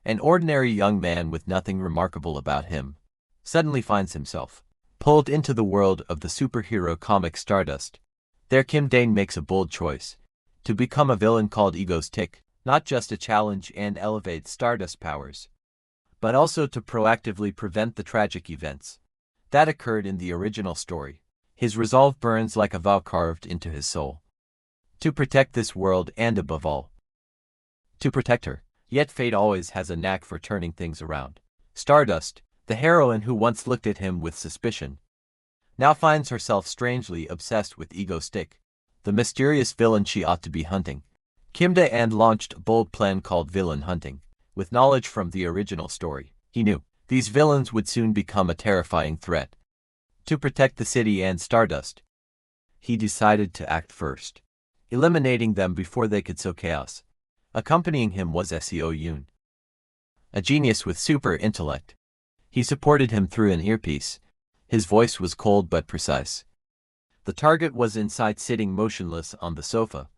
An ordinary young man with nothing remarkable about him suddenly finds himself pulled into the world of the superhero comic Stardust. There Kim Dane makes a bold choice to become a villain called Egostick, not just to challenge and elevate Stardust powers, but also to proactively prevent the tragic events that occurred in the original story. His resolve burns like a vow carved into his soul to protect this world and, above all, to protect her. Yet fate always has a knack for turning things around. Stardust, the heroine who once looked at him with suspicion, now finds herself strangely obsessed with Egostick, the mysterious villain she ought to be hunting. Kim Dane launched a bold plan called villain hunting. With knowledge from the original story, he knew these villains would soon become a terrifying threat. To protect the city and Stardust, he decided to act first, eliminating them before they could sow chaos. Accompanying him was Seo Yoon, a genius with super intellect. He supported him through an earpiece. His voice was cold but precise. The target was inside, sitting motionless on the sofa.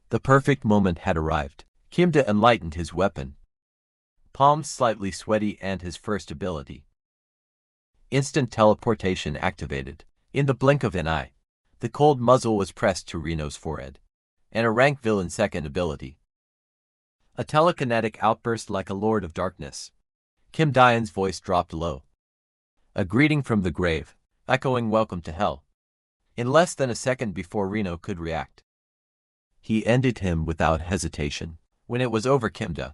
The perfect moment had arrived. Kim Dane enlightened his weapon, palms slightly sweaty, and his first ability. Instant teleportation activated. In the blink of an eye, the cold muzzle was pressed to Reno's forehead, and a rank villain's second ability. A telekinetic outburst like a lord of darkness. Kim Dane's voice dropped low. A greeting from the grave, echoing welcome to hell. In less than a second before Reno could react, he ended him without hesitation. When it was over, Kim Dane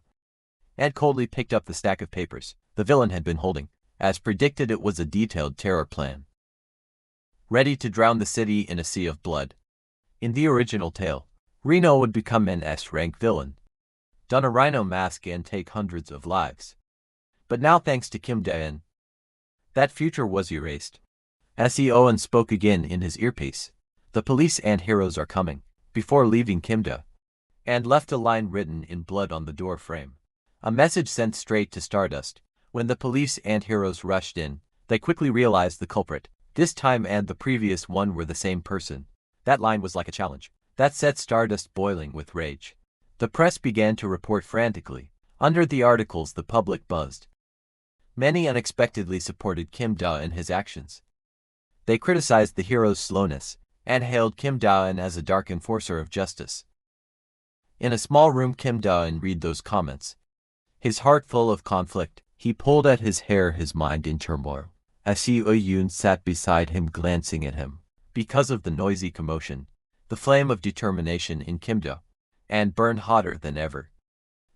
had coldly picked up the stack of papers the villain had been holding. As predicted, it was a detailed terror plan, ready to drown the city in a sea of blood. In the original tale, Reno would become an S-rank villain, don a rhino mask, and take hundreds of lives. But now, thanks to Kim Dane, that future was erased. Seo spoke again in his earpiece. The police and heroes are coming. Before leaving, Kim Dane and left a line written in blood on the door frame. A message sent straight to Stardust. When the police and heroes rushed in, they quickly realized the culprit. This time and the previous one were the same person. That line was like a challenge that set Stardust boiling with rage. The press began to report frantically. Under the articles, the public buzzed. Many unexpectedly supported Kim Dane in his actions. They criticized the hero's slowness and hailed Kim Dane as a dark enforcer of justice. In a small room, Kim Dane read those comments, his heart full of conflict. He pulled at his hair, his mind in turmoil. Seo Yoon sat beside him, glancing at him. Because of the noisy commotion, the flame of determination in Kim Dane burned hotter than ever.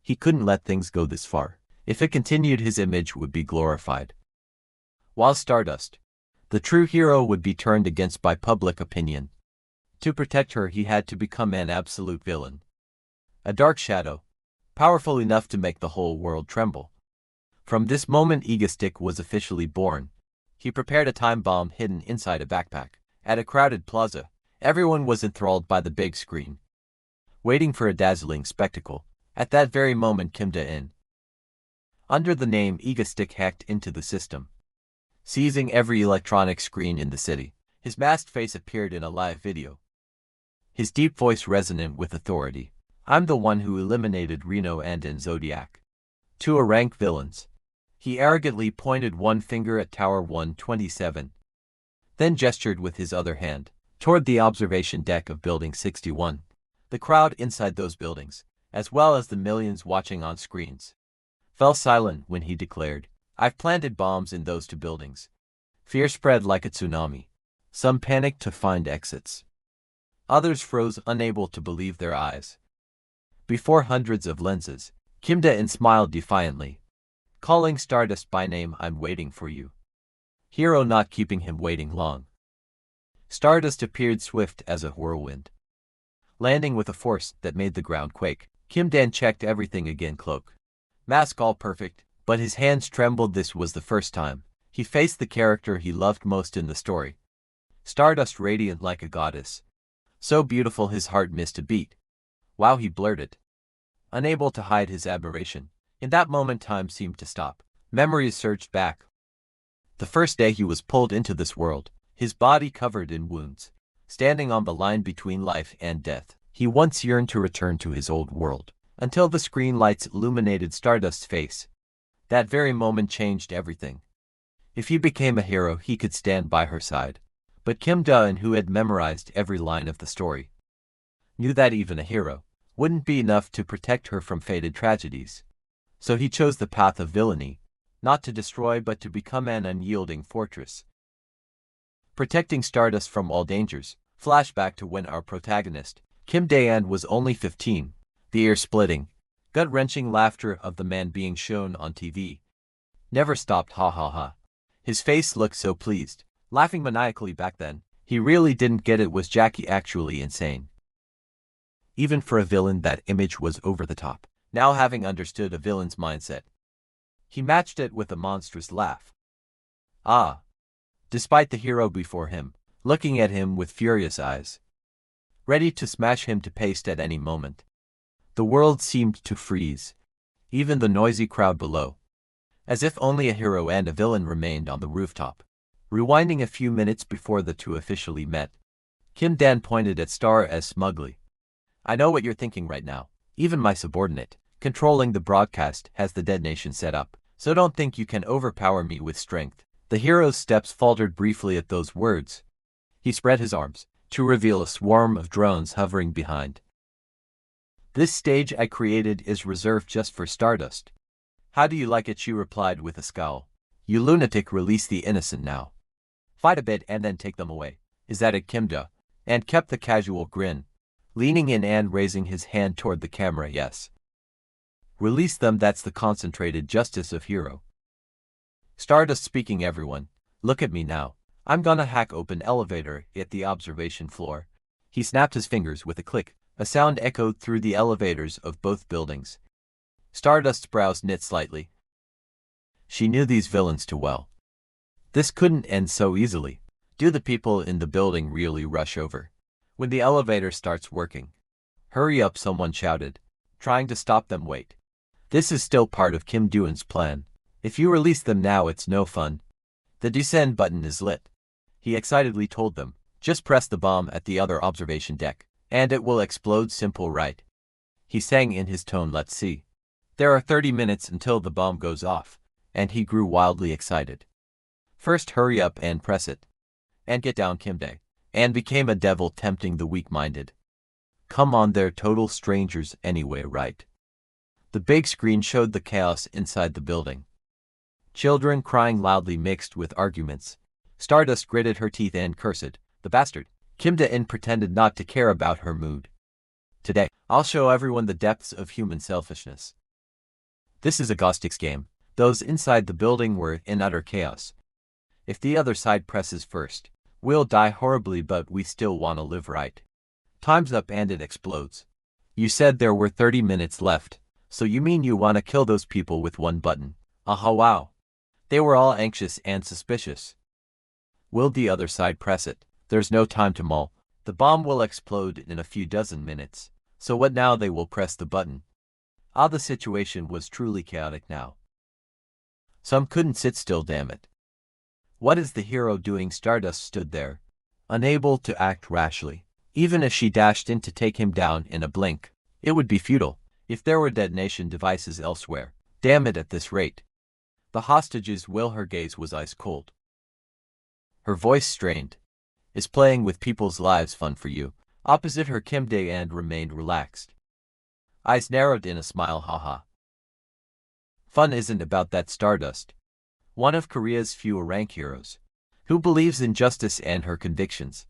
He couldn't let things go this far. If it continued, his image would be glorified, while Stardust, the true hero, would be turned against by public opinion. To protect her, he had to become an absolute villain, a dark shadow, powerful enough to make the whole world tremble. From this moment, Egostick was officially born. He prepared a time bomb hidden inside a backpack. At a crowded plaza, everyone was enthralled by the big screen, waiting for a dazzling spectacle. At that very moment, Kim Dane, under the name Egostick, hacked into the system, seizing every electronic screen in the city. His masked face appeared in a live video, his deep voice resonant with authority. I'm the one who eliminated Reno and Zodiac, two rank villains. He arrogantly pointed one finger at Tower 127, then gestured with his other hand toward the observation deck of Building 61. The crowd inside those buildings, as well as the millions watching on screens, fell silent when he declared, I've planted bombs in those two buildings. Fear spread like a tsunami. Some panicked to find exits. Others froze, unable to believe their eyes. Before hundreds of lenses, Kim Dane smiled defiantly, calling Stardust by name. I'm waiting for you. Hero not keeping him waiting long. Stardust appeared swift as a whirlwind, landing with a force that made the ground quake. Kim Dane checked everything again, cloak, mask all perfect, but his hands trembled. This was the first time he faced the character he loved most in the story. Stardust, radiant like a goddess, so beautiful his heart missed a beat. Wow, he blurted, unable to hide his admiration. In that moment, time seemed to stop. Memories surged back. The first day he was pulled into this world, his body covered in wounds, standing on the line between life and death. He once yearned to return to his old world, until the screen lights illuminated Stardust's face. That very moment changed everything. If he became a hero, he could stand by her side. But Kim Da-eun, who had memorized every line of the story, knew that even a hero wouldn't be enough to protect her from fated tragedies. So he chose the path of villainy, not to destroy but to become an unyielding fortress, protecting Stardust from all dangers. Flashback to when our protagonist, Kim Da-eun, was only 15. The ear-splitting, gut-wrenching laughter of the man being shown on TV never stopped. Ha ha ha. His face looked so pleased, laughing maniacally back then. He really didn't get it. Was Jackie actually insane? Even for a villain, that image was over the top. Now, having understood a villain's mindset, he matched it with a monstrous laugh. Ah! Despite the hero before him, looking at him with furious eyes, ready to smash him to paste at any moment, the world seemed to freeze, even the noisy crowd below, as if only a hero and a villain remained on the rooftop. Rewinding a few minutes before the two officially met, Kim Dan pointed at Star as smugly. I know what you're thinking right now. Even my subordinate, controlling the broadcast, has the detonation set up, so don't think you can overpower me with strength. The hero's steps faltered briefly at those words. He spread his arms to reveal a swarm of drones hovering behind. This stage I created is reserved just for Stardust. How do you like it? She replied with a scowl. You lunatic, release the innocent now. Fight a bit and then take them away. Is that it? Kim Da? And kept the casual grin, leaning in and raising his hand toward the camera. Yes. Release them, that's the concentrated justice of hero. Stardust speaking. Everyone, look at me now. I'm gonna hack open elevator at the observation floor. He snapped his fingers with a click. A sound echoed through the elevators of both buildings. Stardust's brows knit slightly. She knew these villains too well. This couldn't end so easily. Do the people in the building really rush over when the elevator starts working? Hurry up, someone shouted, trying to stop them. Wait. This is still part of Kim Da-eun's plan. If you release them now, it's no fun. The descend button is lit, he excitedly told them. Just press the bomb at the other observation deck, and it will explode. Simple, right? He sang in his tone. Let's see. There are 30 minutes until the bomb goes off, and he grew wildly excited. First, hurry up and press it. And get down, Kim Da, and became a devil tempting the weak-minded. Come on, they're total strangers anyway, right? The big screen showed the chaos inside the building. Children crying loudly mixed with arguments. Stardust gritted her teeth and cursed, the bastard. Kim Da-eun pretended not to care about her mood. Today, I'll show everyone the depths of human selfishness. This is a Ghostix game. Those inside the building were in utter chaos. If the other side presses first, we'll die horribly, but we still want to live, right? Time's up and it explodes. You said there were 30 minutes left, so you mean you want to kill those people with one button? Aha, wow. They were all anxious and suspicious. Will the other side press it? There's no time to mull. The bomb will explode in a few dozen minutes. So what now? They will press the button. Ah, the situation was truly chaotic now. Some couldn't sit still, damn it. What is the hero doing? Stardust stood there, unable to act rashly. Even if she dashed in to take him down in a blink, it would be futile. If there were detonation devices elsewhere, damn it, at this rate, the hostages will. Her gaze was ice cold. Her voice strained. Is playing with people's lives fun for you? Opposite her, Kim Da-eun remained relaxed. Eyes narrowed in a smile. Haha. Fun isn't about that. Stardust, one of Korea's few rank heroes, who believes in justice and her convictions,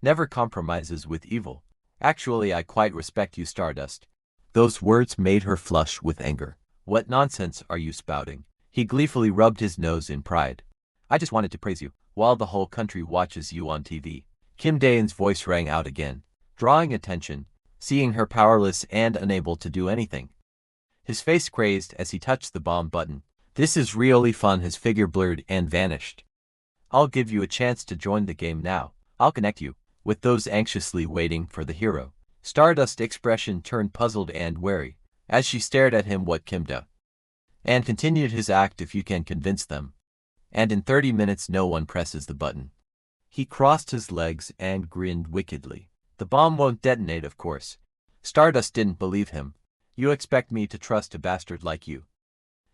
never compromises with evil. Actually, I quite respect you, Stardust. Those words made her flush with anger. What nonsense are you spouting? He gleefully rubbed his nose in pride. I just wanted to praise you, while the whole country watches you on TV. Kim Da-eun's voice rang out again, drawing attention, seeing her powerless and unable to do anything. His face crazed as he touched the bomb button. This is really fun. His figure blurred and vanished. I'll give you a chance to join the game now. I'll connect you with those anxiously waiting for the hero. Stardust's expression turned puzzled and wary as she stared at him. What, Kim Da? And continued his act. If you can convince them, and in 30 minutes no one presses the button. He crossed his legs and grinned wickedly. The bomb won't detonate, of course. Stardust didn't believe him. You expect me to trust a bastard like you?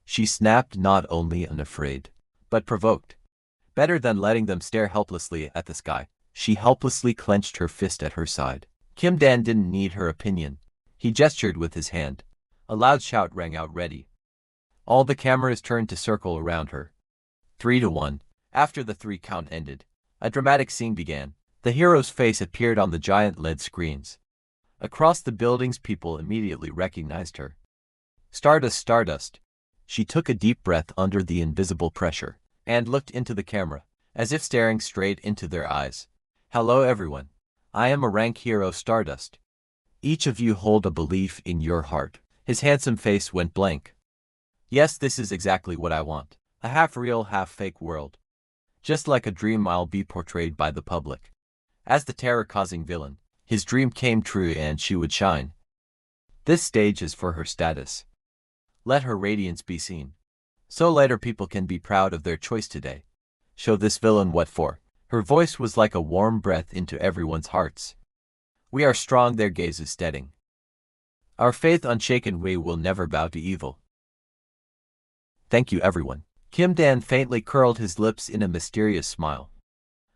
She snapped, not only unafraid, but provoked. Better than letting them stare helplessly at the sky. She helplessly clenched her fist at her side. Kim Dan didn't need her opinion. He gestured with his hand. A loud shout rang out, ready. All the cameras turned to circle around her. 3-1. After the 3 count ended, a dramatic scene began. The hero's face appeared on the giant LED screens. Across the buildings, people immediately recognized her. Stardust, Stardust. She took a deep breath under the invisible pressure, and looked into the camera, as if staring straight into their eyes. Hello everyone. I am a rank hero, Stardust. Each of you hold a belief in your heart. His handsome face went blank. Yes, this is exactly what I want. A half-real, half-fake world. Just like a dream, I'll be portrayed by the public as the terror-causing villain. His dream came true and she would shine. This stage is for her status. Let her radiance be seen. So later people can be proud of their choice today. Show this villain what for. Her voice was like a warm breath into everyone's hearts. We are strong, their gazes steadying. Our faith unshaken, we will never bow to evil. Thank you everyone. Kim Dan faintly curled his lips in a mysterious smile.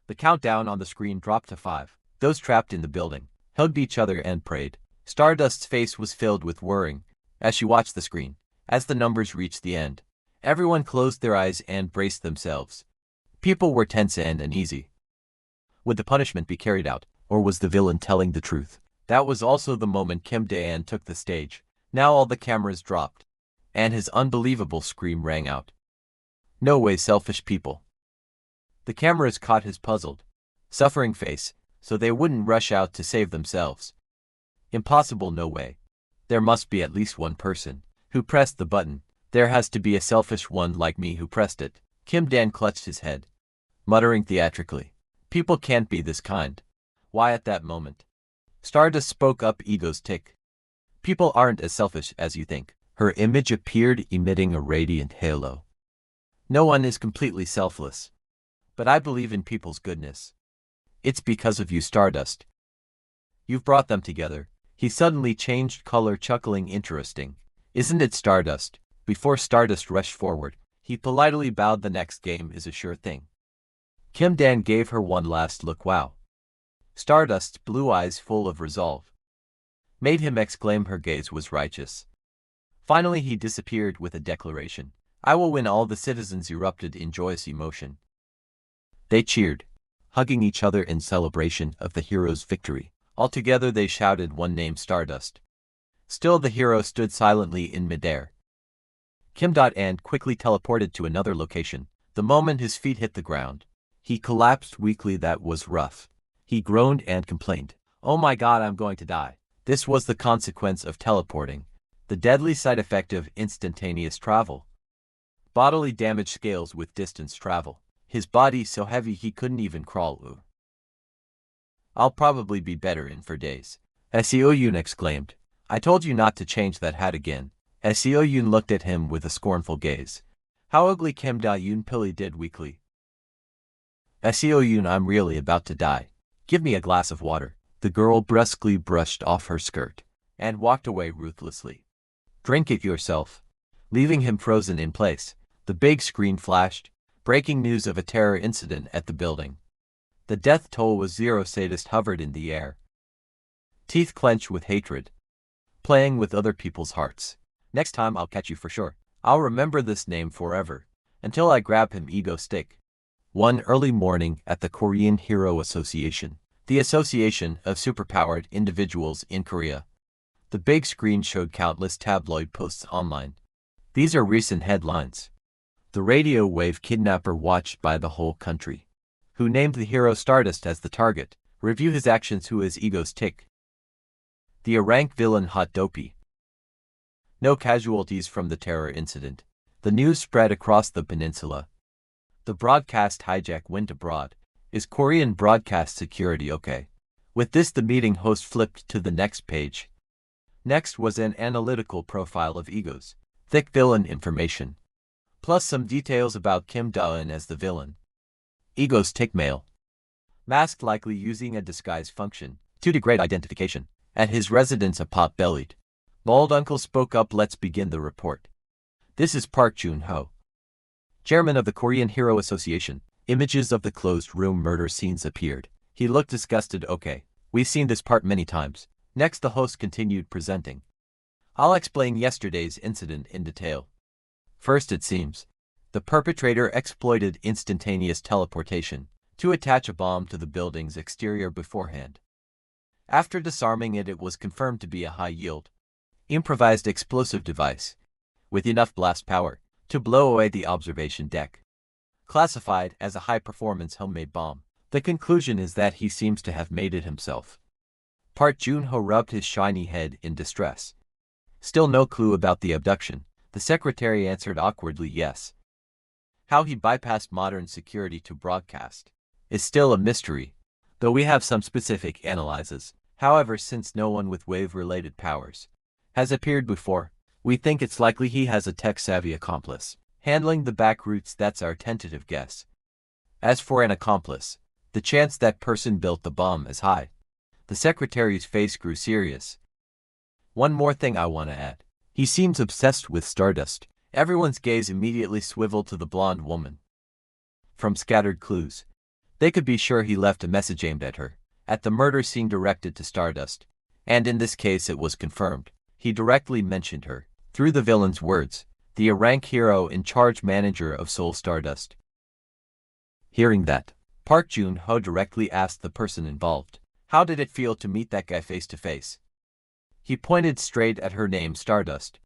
The countdown on the screen dropped to 5. Those trapped in the building hugged each other and prayed. Stardust's face was filled with worrying as she watched the screen. As the numbers reached the end, everyone closed their eyes and braced themselves. People were tense and uneasy. Would the punishment be carried out, or was the villain telling the truth? That was also the moment Kim Dan took the stage. Now all the cameras dropped, and his unbelievable scream rang out. No way, selfish people. The cameras caught his puzzled, suffering face, so they wouldn't rush out to save themselves. Impossible, no way. There must be at least one person who pressed the button. There has to be a selfish one like me who pressed it. Kim Dan clutched his head, muttering theatrically. People can't be this kind. Why, at that moment, Stardust spoke up, egos tick. People aren't as selfish as you think. Her image appeared, emitting a radiant halo. No one is completely selfless. But I believe in people's goodness. It's because of you, Stardust. You've brought them together. He suddenly changed color, chuckling. Interesting, isn't it, Stardust? Before Stardust rushed forward, he politely bowed. The next game is a sure thing. Kim Dan gave her one last look. Wow. Stardust's blue eyes, full of resolve, made him exclaim. Her gaze was righteous. Finally he disappeared with a declaration. I will win. All the citizens erupted in joyous emotion. They cheered, hugging each other in celebration of the hero's victory. Altogether they shouted one name, Stardust. Still the hero stood silently in midair. Kim Dan quickly teleported to another location. The moment his feet hit the ground, he collapsed weakly. That was rough. He groaned and complained. Oh my god, I'm going to die. This was the consequence of teleporting, the deadly side effect of instantaneous travel. Bodily damage scales with distance travel. His body so heavy he couldn't even crawl. I'll probably be better in for days. Seo Yun exclaimed. I told you not to change that hat again. Seo Yun looked at him with a scornful gaze. How ugly. Kim Da-yoon Pili did weakly. Seo Yun, I'm really about to die. Give me a glass of water. The girl brusquely brushed off her skirt and walked away ruthlessly. Drink it yourself. Leaving him frozen in place, the big screen flashed. Breaking news of a terror incident at the building. The death toll was 0. Sadist hovered in the air, teeth clenched with hatred, playing with other people's hearts. Next time I'll catch you for sure. I'll remember this name forever, until I grab him. Ego stick. One early morning at the Korean Hero Association, the association of superpowered individuals in Korea. The big screen showed countless tabloid posts online. These are recent headlines. The radio wave kidnapper watched by the whole country, who named the hero Stardust as the target. Review his actions. Who is egos tick? The rank villain hot dopey. No casualties from the terror incident. The news spread across the peninsula. The broadcast hijack went abroad. Is Korean broadcast security okay? With this the meeting host flipped to the next page. Next was an analytical profile of egos. Thick villain information, plus some details about Kim Da-eun as the villain. Egos tick male. Masked, likely using a disguise function to degrade identification. At his residence, a pot-bellied, Bald uncle spoke up. Let's begin the report. This is Park Jun-ho, chairman of the Korean Hero Association. Images of the closed room murder scenes appeared. He looked disgusted. Okay, we've seen this part many times. Next, the host continued presenting. I'll explain yesterday's incident in detail. First, it seems the perpetrator exploited instantaneous teleportation to attach a bomb to the building's exterior beforehand. After disarming it, it was confirmed to be a high-yield, improvised explosive device with enough blast power to blow away the observation deck. Classified as a high-performance homemade bomb, the conclusion is that he seems to have made it himself. Park Jun-ho rubbed his shiny head in distress. Still no clue about the abduction. The secretary answered awkwardly yes. How he bypassed modern security to broadcast is still a mystery, though we have some specific analyses. However, since no one with wave-related powers has appeared before, we think it's likely he has a tech-savvy accomplice handling the back routes. That's our tentative guess. As for an accomplice, the chance that person built the bomb is high. The secretary's face grew serious. One more thing I want to add. He seems obsessed with Stardust. Everyone's gaze immediately swiveled to the blonde woman. From scattered clues, they could be sure he left a message aimed at her, at the murder scene directed to Stardust, and in this case it was confirmed. He directly mentioned her, through the villain's words, the rank hero in charge manager of Seoul Stardust. Hearing that, Park Jun-ho directly asked the person involved, how did it feel to meet that guy face to face? He pointed straight at her name, Stardust.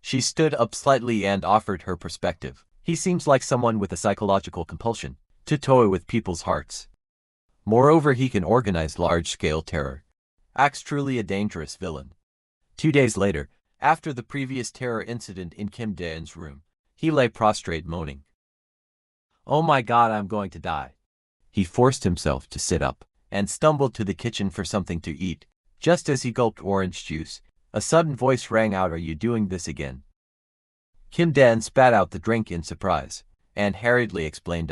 She stood up slightly and offered her perspective. He seems like someone with a psychological compulsion to toy with people's hearts. Moreover, he can organize large-scale terror. Acts truly a dangerous villain. 2 days later, after the previous terror incident in Kim Dae-in's room, he lay prostrate moaning. Oh my god, I'm going to die. He forced himself to sit up and stumbled to the kitchen for something to eat. Just as he gulped orange juice, a sudden voice rang out, "Are you doing this again?" Kim Dae-in spat out the drink in surprise, and hurriedly explained,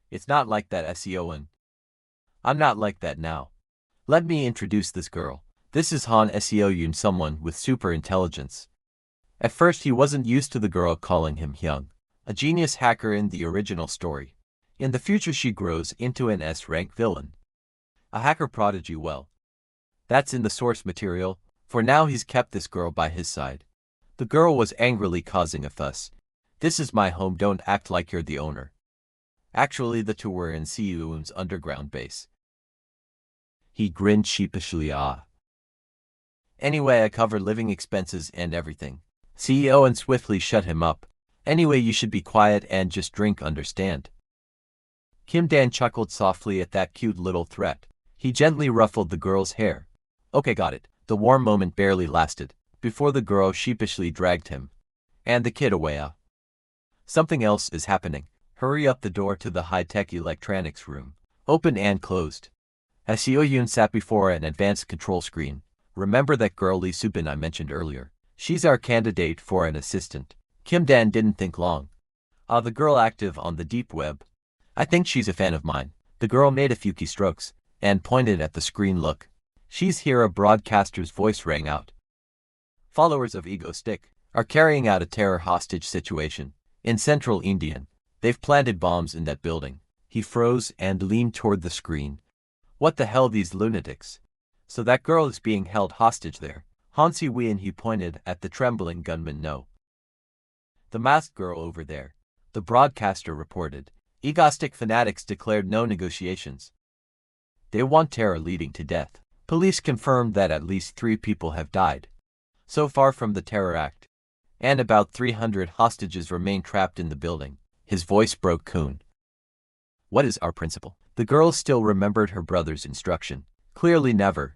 it's not like that, Seon. I'm not like that now. Let me introduce this girl. This is Han Seoyun, someone with super intelligence." At first he wasn't used to the girl calling him Hyung, a genius hacker in the original story. In the future she grows into an S-rank villain. A hacker prodigy. Well, that's in the source material. For now he's kept this girl by his side. The girl was angrily causing a fuss. "This is my home, don't act like you're the owner." Actually, the two were in Seoyun's underground base. He grinned sheepishly. Anyway, I cover living expenses and everything. Seoyun swiftly shut him up. Anyway, you should be quiet and just drink, understand? Kim Dan chuckled softly at that cute little threat. He gently ruffled the girl's hair. Okay, got it. The warm moment barely lasted before the girl sheepishly dragged him and the kid away. Something else is happening. Hurry up. The door to the high-tech electronics room opened and closed. As Seoyun sat before an advanced control screen. Remember that girl Lee Subin I mentioned earlier? She's our candidate for an assistant. Kim Dan didn't think long. The girl active on the deep web. I think she's a fan of mine. The girl made a few keystrokes and pointed at the screen. Look. She's here. A broadcaster's voice rang out. Followers of Ego Stick are carrying out a terror hostage situation in central India. They've planted bombs in that building. He froze and leaned toward the screen. What the hell, these lunatics? So that girl is being held hostage there. Han Si-won, he pointed at the trembling gunman. No. The masked girl over there. The broadcaster reported. Ego Stick fanatics declared no negotiations. They want terror leading to death. Police confirmed that at least 3 people have died so far from the terror act, and about 300 hostages remain trapped in the building. His voice broke. Kun. What is our principle? The girl still remembered her brother's instruction. Clearly never,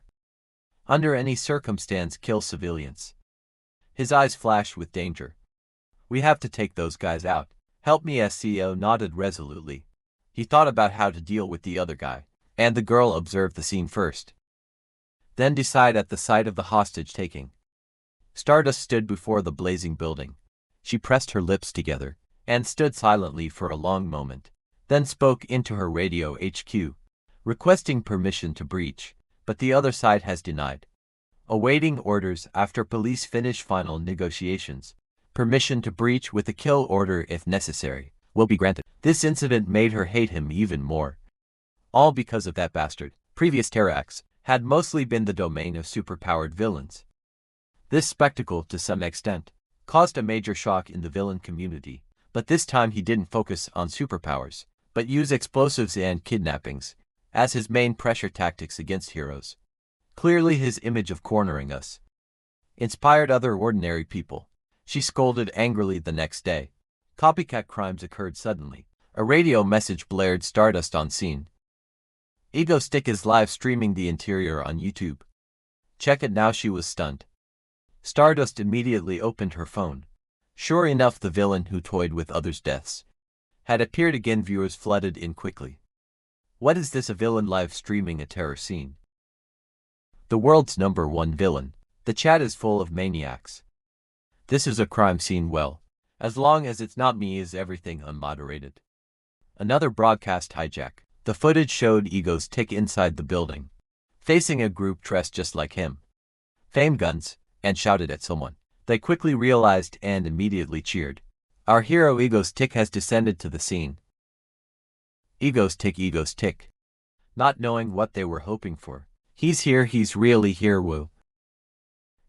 under any circumstance, kill civilians. His eyes flashed with danger. We have to take those guys out. Help me. SCO nodded resolutely. He thought about how to deal with the other guy, and the girl observed the scene first, then decide at the sight of the hostage taking. Stardust stood before the blazing building. She pressed her lips together and stood silently for a long moment, then spoke into her radio HQ, requesting permission to breach, but the other side has denied. awaiting orders after police finish final negotiations. Permission to breach with a kill order if necessary will be granted. This incident made her hate him even more. All because of that bastard. Previous terror acts had mostly been the domain of superpowered villains. This spectacle, to some extent, caused a major shock in the villain community, but this time he didn't focus on superpowers, but used explosives and kidnappings as his main pressure tactics against heroes. Clearly his image of cornering us inspired other ordinary people. She scolded angrily the next day. Copycat crimes occurred suddenly. A radio message blared Stardust on scene. Ego Stick is live streaming the interior on YouTube. Check it now. She was stunned. Stardust immediately opened her phone. Sure enough, the villain who toyed with others' deaths had appeared again. Viewers flooded in quickly. What is this, a villain live streaming a terror scene? The world's #1 villain. The chat is full of maniacs. This is a crime scene. Well, as long as it's not me, is everything unmoderated. Another broadcast hijack. The footage showed Ego's Tick inside the building, facing a group dressed just like him. Fame guns, and shouted at someone. They quickly realized and immediately cheered. Our hero Ego's Tick has descended to the scene. Ego's Tick. Not knowing what they were hoping for. He's here, he's really here, woo.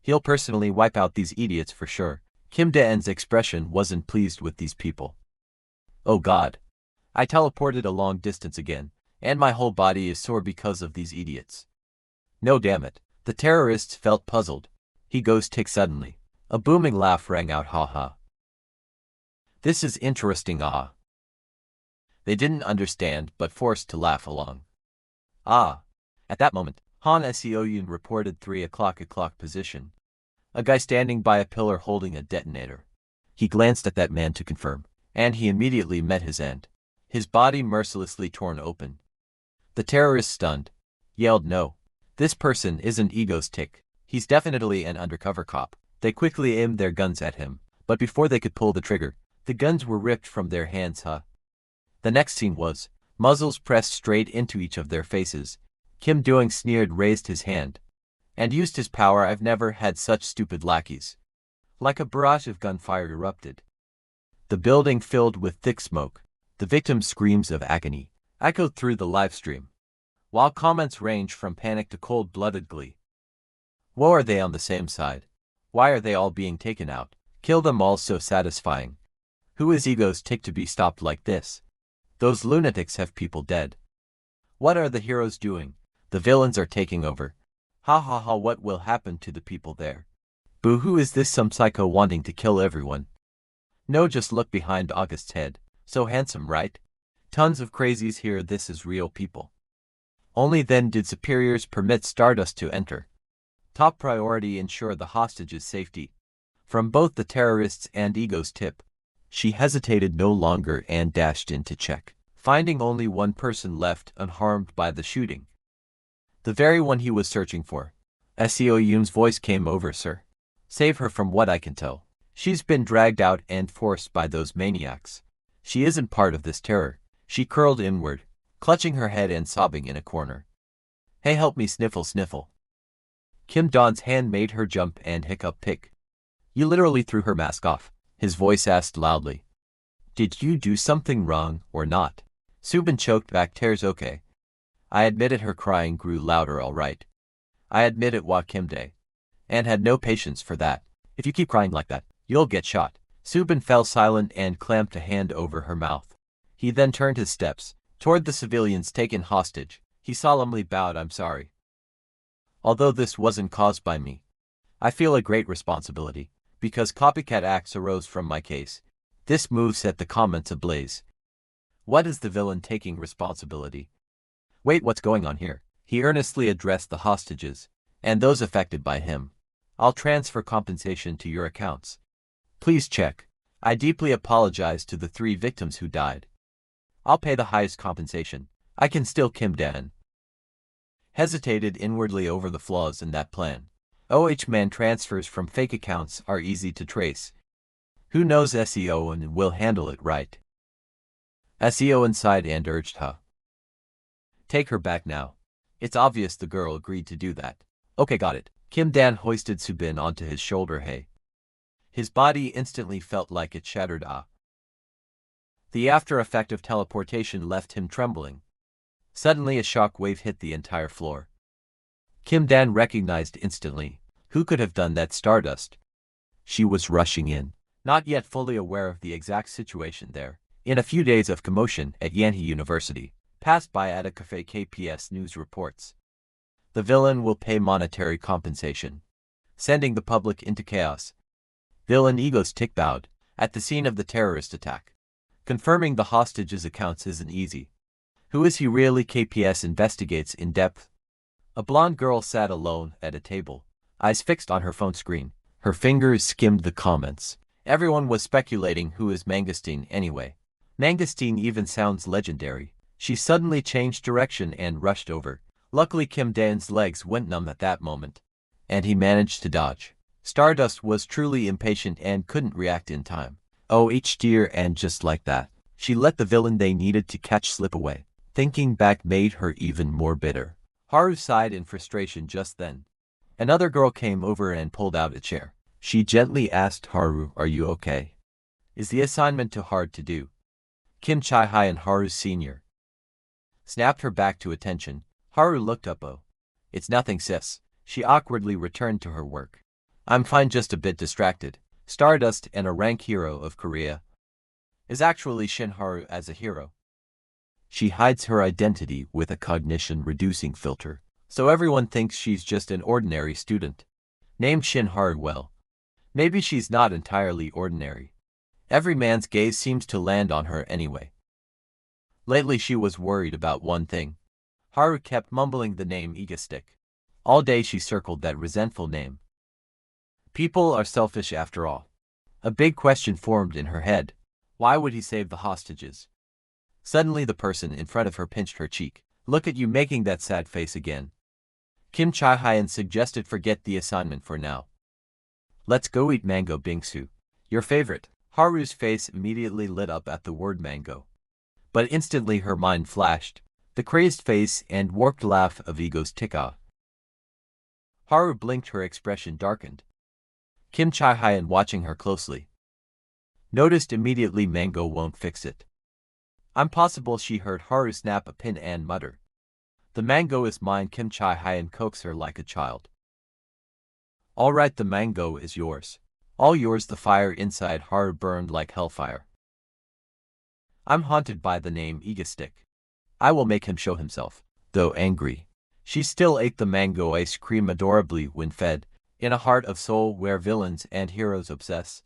He'll personally wipe out these idiots for sure. Kim Dae-en's expression wasn't pleased with these people. Oh god. I teleported a long distance again, and my whole body is sore because of these idiots. No damn it. The terrorists felt puzzled. Ego's Tick suddenly. A booming laugh rang out, haha. This is interesting, ah. They didn't understand but forced to laugh along. Ah. At that moment, Han Seoyun reported 3 o'clock position. A guy standing by a pillar holding a detonator. He glanced at that man to confirm, and he immediately met his end. His body mercilessly torn open. The terrorist, stunned, yelled, "No. This person isn't Ego's Tick. He's definitely an undercover cop." They quickly aimed their guns at him, but before they could pull the trigger, the guns were ripped from their hands, The next scene was muzzles pressed straight into each of their faces. Kim Dae-en sneered, raised his hand, and used his power. I've never had such stupid lackeys. Like a barrage of gunfire erupted. The building filled with thick smoke. The victim's screams of agony echoed through the live stream, while comments ranged from panic to cold-blooded glee. Whoa, are they on the same side? Why are they all being taken out? Kill them all, so satisfying. Who is Ego's Tick to be stopped like this? Those lunatics have people dead. What are the heroes doing? The villains are taking over. Ha ha ha, what will happen to the people there? Boo, who is this, some psycho wanting to kill everyone? No, just look behind August's head. So handsome, right? Tons of crazies here, this is real people. Only then did superiors permit Stardust to enter. Top priority, ensure the hostages' safety. From both the terrorists and Ego's Tick. She hesitated no longer and dashed in to check, finding only one person left unharmed by the shooting. The very one he was searching for. Seoyun's voice came over, "Sir. Save her. From what I can tell, she's been dragged out and forced by those maniacs. She isn't part of this terror." She curled inward, clutching her head and sobbing in a corner. "Hey, help me, sniffle." Kim Dae-en's hand made her jump and hiccup. "Pick. You literally threw her mask off," his voice asked loudly. "Did you do something wrong or not?" Subin choked back tears. "Okay. I admit it." Her crying grew louder. "All right. I admit it," wa Kim Dae-en had no patience for that. "If you keep crying like that, you'll get shot." Subin fell silent and clamped a hand over her mouth. He then turned his steps toward the civilians taken hostage. He solemnly bowed. "I'm sorry. Although this wasn't caused by me, I feel a great responsibility, because copycat acts arose from my case." This move set the comments ablaze. What is the villain taking responsibility? Wait, what's going on here? He earnestly addressed the hostages, and those affected by him. "I'll transfer compensation to your accounts. Please check. I deeply apologize to the 3 victims who died. I'll pay the highest compensation I can." Still, Kim Dae-en hesitated inwardly over the flaws in that plan. Man transfers from fake accounts are easy to trace. Who knows, Seoyun will handle it right. Seoyun sighed and urged her. "Take her back now." It's obvious the girl agreed to do that. "Okay, got it." Kim Dan hoisted Subin onto his shoulder. Hey. His body instantly felt like it shattered. The after effect of teleportation left him trembling. Suddenly a shock wave hit the entire floor. Kim Dan recognized instantly. Who could have done that? Stardust. She was rushing in, not yet fully aware of the exact situation there. In a few days of commotion at Yanhee University, passed by at a cafe. KPS News reports. The villain will pay monetary compensation, sending the public into chaos. Villain Egos Tick bowed at the scene of the terrorist attack. Confirming the hostage's accounts isn't easy. Who is he really? KPS investigates in depth. A blonde girl sat alone at a table, eyes fixed on her phone screen. Her fingers skimmed the comments. Everyone was speculating who is Mangosteen anyway. Mangosteen even sounds legendary. She suddenly changed direction and rushed over. Luckily Kim Dan's legs went numb at that moment, and he managed to dodge. Stardust was truly impatient and couldn't react in time. Oh dear, and just like that, she let the villain they needed to catch slip away. Thinking back made her even more bitter. Haru sighed in frustration just then. Another girl came over and pulled out a chair. She gently asked Haru, "Are you okay? Is the assignment too hard to do?" Kim Chi-Hyun, Haru's senior, snapped her back to attention. Haru looked up. "Oh, it's nothing, sis." She awkwardly returned to her work. "I'm fine, just a bit distracted." Stardust, and a rank hero of Korea, is actually Shin Haru as a hero. She hides her identity with a cognition-reducing filter, so everyone thinks she's just an ordinary student named Shin Haru. Well, maybe she's not entirely ordinary. Every man's gaze seems to land on her anyway. Lately she was worried about one thing. Haru kept mumbling the name Egostick. All day she circled that resentful name. People are selfish after all. A big question formed in her head. Why would he save the hostages? Suddenly the person in front of her pinched her cheek. "Look at you making that sad face again." Kim Chi-Hyun suggested forget the assignment for now. "Let's go eat mango bingsu. Your favorite." Haru's face immediately lit up at the word mango. But instantly her mind flashed. The crazed face and warped laugh of Egos Tika. Haru blinked, her expression darkened. Kim Chi-Hyun, watching her closely, noticed immediately mango won't fix it. Impossible, she heard Haru snap a pin and mutter. "The mango is mine." Kim Chi-Hyun coaxed her like a child. "All right, the mango is yours. All yours." The fire inside Haru burned like hellfire. "I'm haunted by the name Egostick. I will make him show himself." Though angry, she still ate the mango ice cream adorably when fed, in a heart of soul where villains and heroes obsess.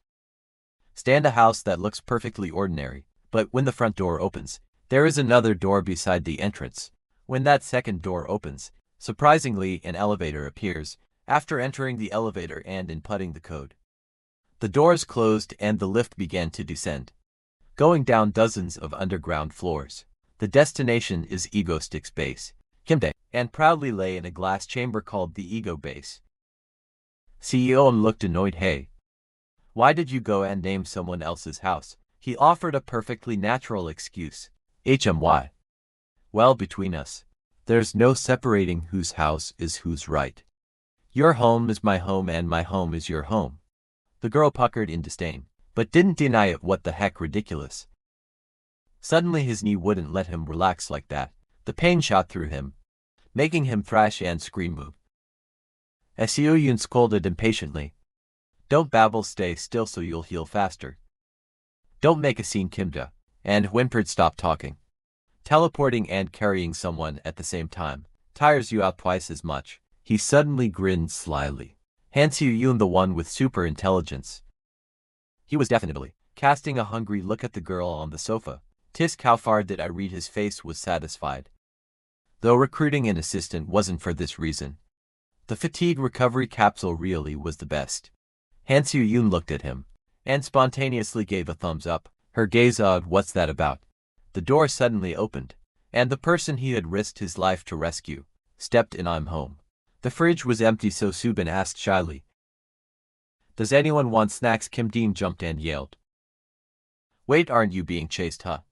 Stand a house that looks perfectly ordinary, but when the front door opens, there is another door beside the entrance. When that second door opens, surprisingly an elevator appears. After entering the elevator and inputting the code, the doors closed and the lift began to descend, going down dozens of underground floors. The destination is Egostick's base, Kimdae, and proudly lay in a glass chamber called the Ego Base. CEO looked annoyed. "Hey, why did you go and name someone else's house?" He offered a perfectly natural excuse. "HMY. Well, between us, there's no separating whose house is whose, right? Your home is my home and my home is your home." The girl puckered in disdain, but didn't deny it. What the heck, ridiculous. Suddenly his knee wouldn't let him relax like that. The pain shot through him, making him thrash and scream. "Move." Seo Yoon scolded impatiently. "Don't babble, stay still so you'll heal faster. Don't make a scene." Kimja and whimpered, "Stop talking. Teleporting and carrying someone at the same time tires you out twice as much." He suddenly grinned slyly. Hanseo Yoon, the one with super intelligence. He was definitely casting a hungry look at the girl on the sofa. "Tisk, how far did I read?" His face was satisfied, though recruiting an assistant wasn't for this reason. The fatigue recovery capsule really was the best. Hanseo Yoon looked at him and spontaneously gave a thumbs up. Her gaze odd. "What's that about?" The door suddenly opened, and the person he had risked his life to rescue stepped in. "I'm home." The fridge was empty, so Subin asked shyly, "Does anyone want snacks?" Kim Dean jumped and yelled, "Wait, aren't you being chased, huh?"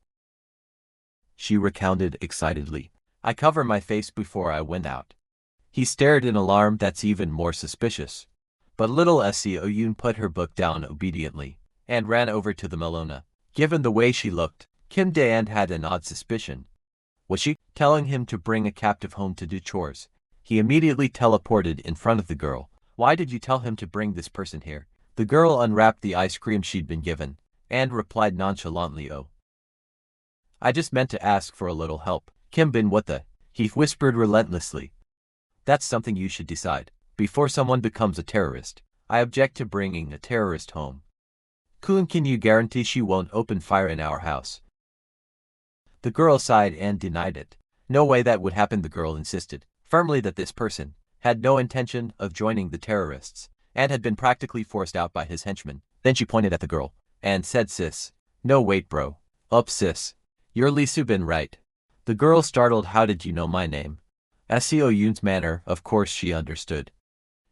She recounted excitedly. "I covered my face before I went out." He stared in alarm. That's even more suspicious. But little Seo Yoon put her book down obediently and ran over to the Melona. Given the way she looked, Kim Dae-an had an odd suspicion. Was she telling him to bring a captive home to do chores? He immediately teleported in front of the girl. Why did you tell him to bring this person here? The girl unwrapped the ice cream she'd been given and replied nonchalantly, "Oh, I just meant to ask for a little help." Kim Bin, what the? He whispered relentlessly. That's something you should decide before someone becomes a terrorist. I object to bringing a terrorist home. Kun, can you guarantee she won't open fire in our house? The girl sighed and denied it. No way that would happen. The girl insisted firmly that this person had no intention of joining the terrorists and had been practically forced out by his henchmen. Then she pointed at the girl and said, "Sis. No, wait, bro. Up, sis. You're Lee Subin, right?" The girl startled. How did you know my name? Seo Yoon's manner, of course she understood.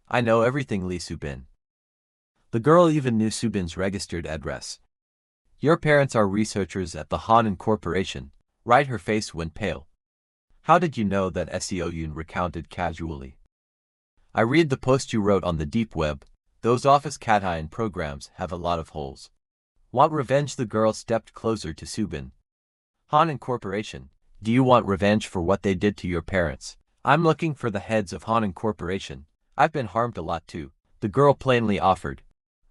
I know everything, Lee Subin. The girl even knew Subin's registered address. Your parents are researchers at the Hanan Corporation, right? Her face went pale. How did you know that? Seo Yoon recounted casually. I read the post you wrote on the deep web. Those office cat-iron programs have a lot of holes. Want revenge? The girl stepped closer to Subin. Hanan Corporation. Do you want revenge for what they did to your parents? I'm looking for the heads of Hanan Corporation. I've been harmed a lot too. The girl plainly offered.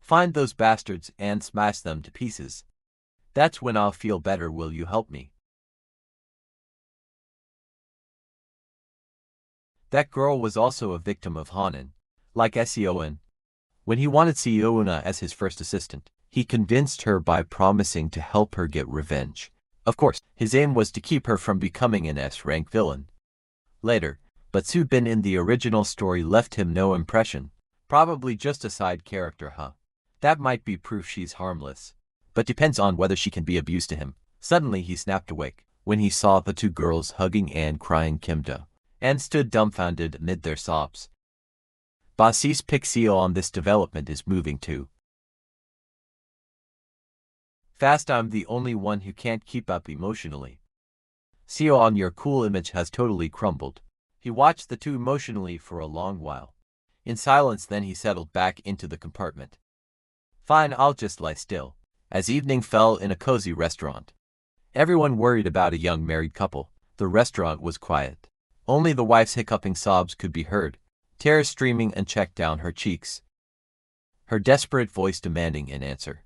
Find those bastards and smash them to pieces. That's when I'll feel better. Will you help me? That girl was also a victim of Hanan, like Seoin. When he wanted Seouna as his first assistant, he convinced her by promising to help her get revenge. Of course, his aim was to keep her from becoming an S-rank villain. Later, but Subin in the original story left him no impression. Probably just a side character, huh? That might be proof she's harmless. But depends on whether she can be abused to him. Suddenly he snapped awake when he saw the two girls hugging and crying Kim Dae, and stood dumbfounded amid their sobs. Basis Pixio on this development is moving too fast. I'm the only one who can't keep up emotionally. Seo, on your cool image has totally crumbled. He watched the two emotionally for a long while. In silence, then he settled back into the compartment. Fine, I'll just lie still. As evening fell in a cozy restaurant, everyone worried about a young married couple. The restaurant was quiet. Only the wife's hiccuping sobs could be heard, tears streaming and checked down her cheeks. Her desperate voice demanding an answer.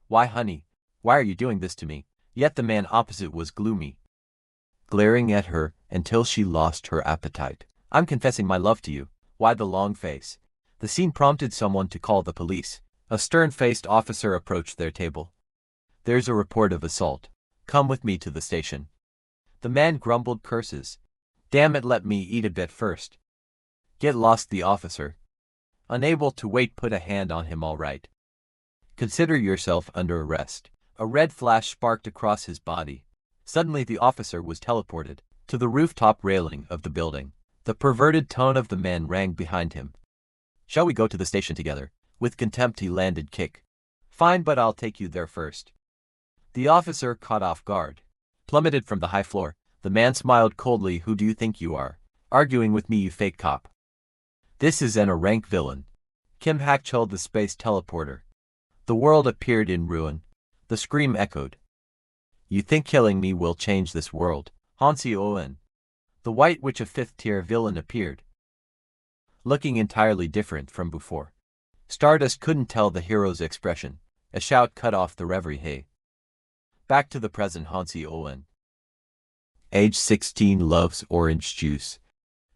Why, honey? Why are you doing this to me? Yet the man opposite was gloomy, glaring at her until she lost her appetite. I'm confessing my love to you. Why the long face? The scene prompted someone to call the police. A stern-faced officer approached their table. There's a report of assault. Come with me to the station. The man grumbled curses. Damn it, let me eat a bit first. Get lost, the officer, unable to wait, put a hand on him. All right. Consider yourself under arrest. A red flash sparked across his body. Suddenly the officer was teleported to the rooftop railing of the building. The perverted tone of the man rang behind him. Shall we go to the station together? With contempt he landed kick. Fine, but I'll take you there first. The officer, caught off guard, plummeted from the high floor. The man smiled coldly. Who do you think you are? Arguing with me, you fake cop. This is a rank villain. Kim Hak-chul, the space teleporter. The world appeared in ruin. The scream echoed. You think killing me will change this world? Hansi Owen. The White Witch, a fifth-tier villain, appeared, looking entirely different from before. Stardust couldn't tell the hero's expression. A shout cut off the reverie. Hey. Back to the present. Hansi Owen, age 16, loves orange juice.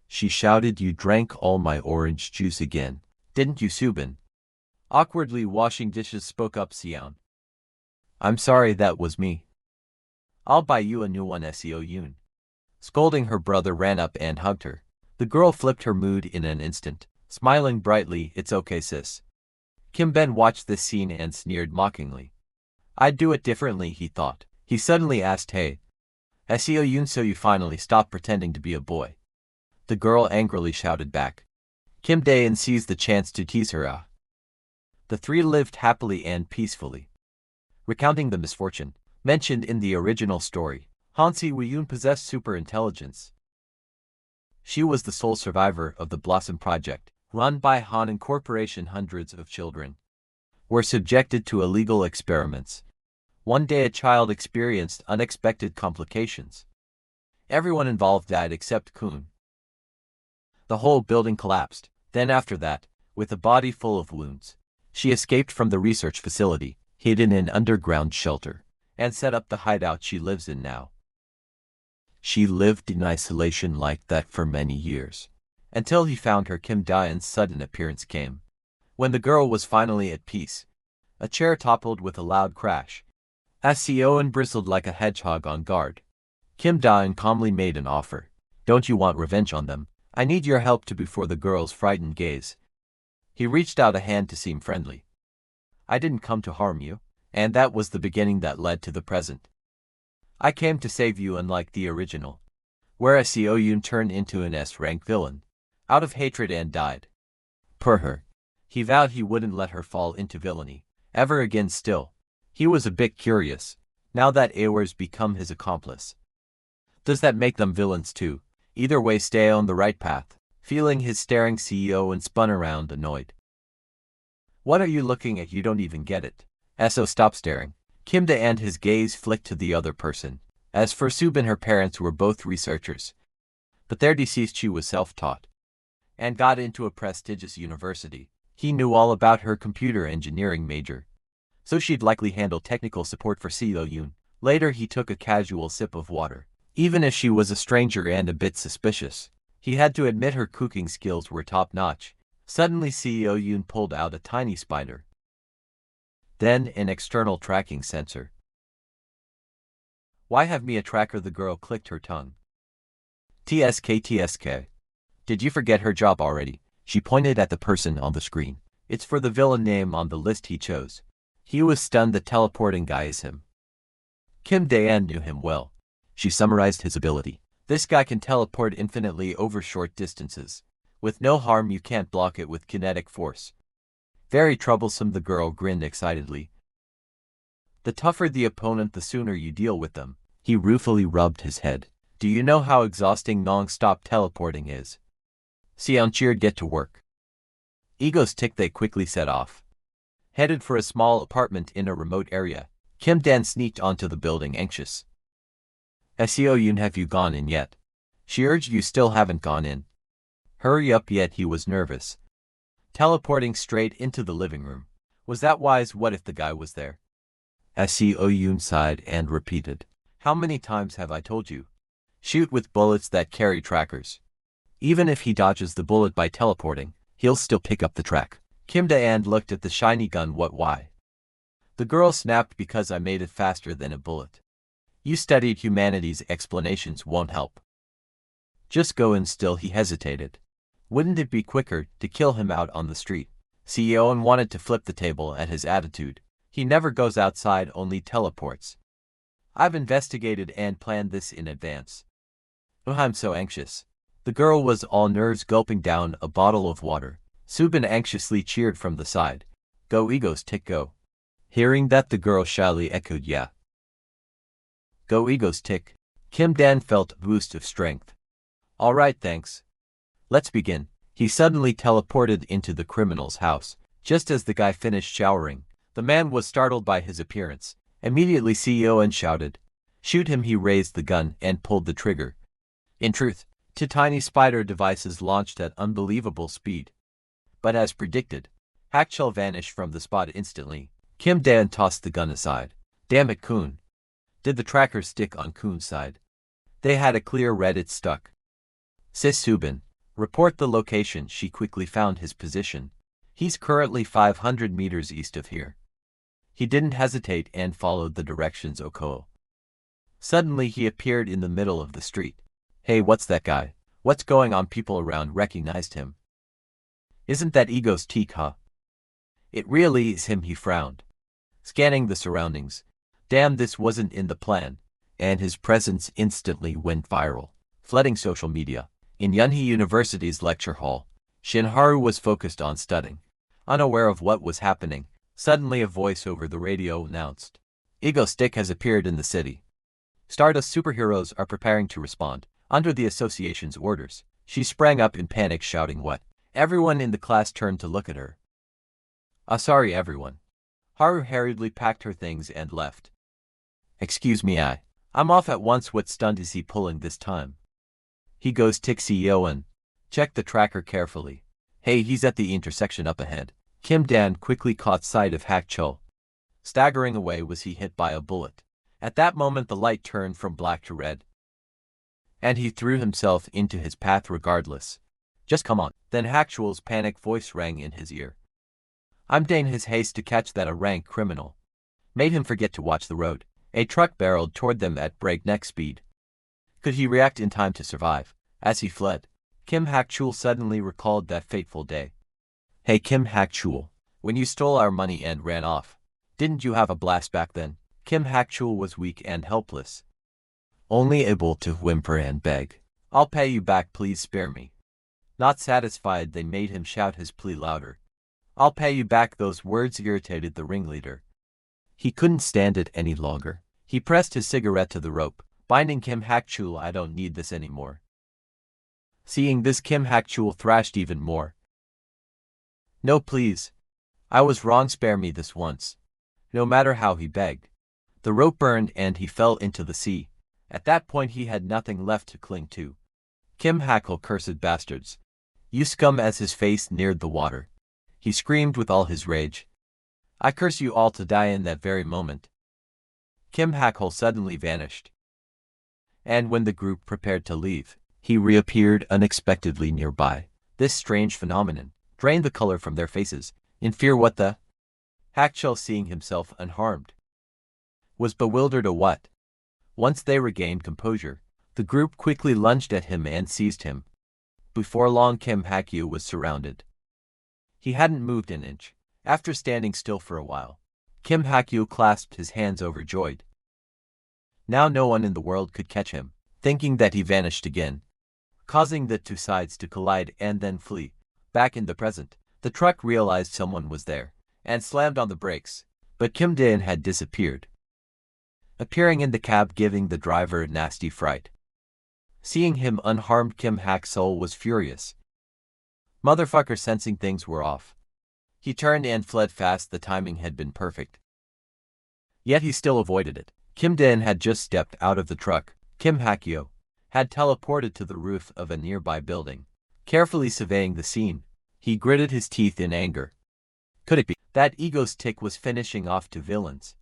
She shouted. You drank all my orange juice again, didn't you, Subin? Awkwardly washing dishes, spoke up Sion. I'm sorry, that was me. I'll buy you a new one. Seo Yoon, scolding her brother, ran up and hugged her. The girl flipped her mood in an instant, smiling brightly. It's okay, sis. Kim Ben watched this scene and sneered mockingly. I'd do it differently, he thought. He suddenly asked, Hey, Seo Yoon, so you finally stopped pretending to be a boy? The girl angrily shouted back. Kim Dae-in seized the chance to tease her. The three lived happily and peacefully. Recounting the misfortune mentioned in the original story, Hansi Woo-yoon possessed superintelligence. She was the sole survivor of the Blossom Project, run by Han Corporation. Hundreds of children were subjected to illegal experiments. One day a child experienced unexpected complications. Everyone involved died except Kun. The whole building collapsed. Then after that, with a body full of wounds, she escaped from the research facility, hid in an underground shelter, and set up the hideout she lives in now. She lived in isolation like that for many years, until he found her. Kim Daeon's sudden appearance came. When the girl was finally at peace, a chair toppled with a loud crash. As Seoin bristled like a hedgehog on guard, Kim Daeon calmly made an offer. Don't you want revenge on them? I need your help before the girl's frightened gaze. He reached out a hand to seem friendly. I didn't come to harm you, and that was the beginning that led to the present. I came to save you, unlike the original, where Seoyun turned into an S-rank villain, out of hatred and died. Per her, he vowed he wouldn't let her fall into villainy, ever again. Still, he was a bit curious, now that Awar's become his accomplice. Does that make them villains too? Either way, stay on the right path. Feeling his staring CEO and spun around annoyed. What are you looking at? You don't even get it. So stop staring. Kim Dae-and his gaze flicked to the other person. As for Subin, her parents were both researchers, but their deceased she was self-taught and got into a prestigious university. He knew all about her computer engineering major, so she'd likely handle technical support for Seoyun. Later he took a casual sip of water. Even if she was a stranger and a bit suspicious, he had to admit her cooking skills were top-notch. Suddenly Seoyun pulled out a tiny spider, then an external tracking sensor. Why have me a tracker? The girl clicked her tongue. TSK. Did you forget her job already? She pointed at the person on the screen. It's for the villain name on the list he chose. He was stunned. The teleporting guy is him. Kim Dae-and knew him well. She summarized his ability. This guy can teleport infinitely over short distances. With no harm, you can't block it with kinetic force. Very troublesome. The girl grinned excitedly. The tougher the opponent, the sooner you deal with them. He ruefully rubbed his head. Do you know how exhausting non-stop teleporting is? Seon cheered. Get to work. Egos tick. They quickly set off, headed for a small apartment in a remote area. Kim Dan sneaked onto the building, anxious. Seoyun, have you gone in yet? She urged. You still haven't gone in. Hurry up. Yet he was nervous. Teleporting straight into the living room. Was that wise? What if the guy was there? Seoyun sighed and repeated. How many times have I told you? Shoot with bullets that carry trackers. Even if he dodges the bullet by teleporting, he'll still pick up the track. Kim Dae-and looked at the shiny gun. What? Why? The girl snapped. Because I made it faster than a bullet. You studied humanities. Explanations won't help. Just go in. Still he hesitated. Wouldn't it be quicker to kill him out on the street? Seoyun wanted to flip the table at his attitude. He never goes outside, only teleports. I've investigated and planned this in advance. Oh, I'm so anxious. The girl was all nerves, gulping down a bottle of water. Subin anxiously cheered from the side. Go Egos tick, go. Hearing that, the girl shyly echoed, yeah. Go Egos tick. Kim Dan felt a boost of strength. All right, thanks. Let's begin. He suddenly teleported into the criminal's house. Just as the guy finished showering, the man was startled by his appearance. Immediately Seoyun shouted, shoot him. He raised the gun and pulled the trigger. In truth, two tiny spider devices launched at unbelievable speed. But as predicted, Hakchel vanished from the spot instantly. Kim Dan tossed the gun aside. Damn it, Kun. Did the tracker stick on Kun's side? They had a clear red. It stuck. Sis Subin, report the location. She quickly found his position. He's currently 500 meters east of here. He didn't hesitate and followed the directions. Oko. Suddenly he appeared in the middle of the street. Hey, what's that guy? What's going on? People around recognized him. Isn't that Egos Teak, huh? It really is him. He frowned, scanning the surroundings. Damn, this wasn't in the plan. And his presence instantly went viral, flooding social media. In Yunhee University's lecture hall, Shinharu was focused on studying, unaware of what was happening. Suddenly a voice over the radio announced, Ego Stick has appeared in the city. Stardust superheroes are preparing to respond, under the association's orders. She sprang up in panic shouting what? Everyone in the class turned to look at her. Sorry everyone. Haru hurriedly packed her things and left. Excuse me, I'm off at once. What stunt is he pulling this time? He goes Tixi Yoan. Check the tracker carefully. Hey, he's at the intersection up ahead. Kim Dan quickly caught sight of Hak Chul. Staggering away was he hit by a bullet. At that moment the light turned from black to red, and he threw himself into his path regardless. Just come on. Then Hak Chul's panicked voice rang in his ear. I'm Dane. His haste to catch that rank criminal made him forget to watch the road. A truck barreled toward them at breakneck speed. Could he react in time to survive? As he fled, Kim Hak Chul suddenly recalled that fateful day. Hey Kim Hak Chul, when you stole our money and ran off, didn't you have a blast back then? Kim Hak Chul was weak and helpless, only able to whimper and beg. I'll pay you back, please spare me. Not satisfied, they made him shout his plea louder. I'll pay you back. Those words irritated the ringleader. He couldn't stand it any longer. He pressed his cigarette to the rope, binding Kim Hak Chul. I don't need this anymore. Seeing this, Kim Hak Chul thrashed even more. No, please. I was wrong. Spare me this once. No matter how he begged, the rope burned and he fell into the sea. At that point he had nothing left to cling to. Kim Hackle, cursed bastards. You scum! As his face neared the water, he screamed with all his rage. I curse you all to die. In that very moment, Kim Hackle suddenly vanished. And when the group prepared to leave, he reappeared unexpectedly nearby. This strange phenomenon drained the color from their faces. In fear, what the? Hak Chul, seeing himself unharmed, was bewildered. What? Once they regained composure, the group quickly lunged at him and seized him. Before long, Kim Hak Chul was surrounded. He hadn't moved an inch. After standing still for a while, Kim Hak Chul clasped his hands overjoyed. Now no one in the world could catch him. Thinking that he vanished again, causing the two sides to collide and then flee. Back in the present, the truck realized someone was there and slammed on the brakes, but Kim Dan had disappeared, appearing in the cab, giving the driver a nasty fright. Seeing him unharmed, Kim Hak Chul was furious. Motherfucker, sensing things were off, he turned and fled fast. The timing had been perfect, yet he still avoided it. Kim Dan had just stepped out of the truck. Kim Hak Chul had teleported to the roof of a nearby building. Carefully surveying the scene, he gritted his teeth in anger. Could it be that egoist was finishing off two villains?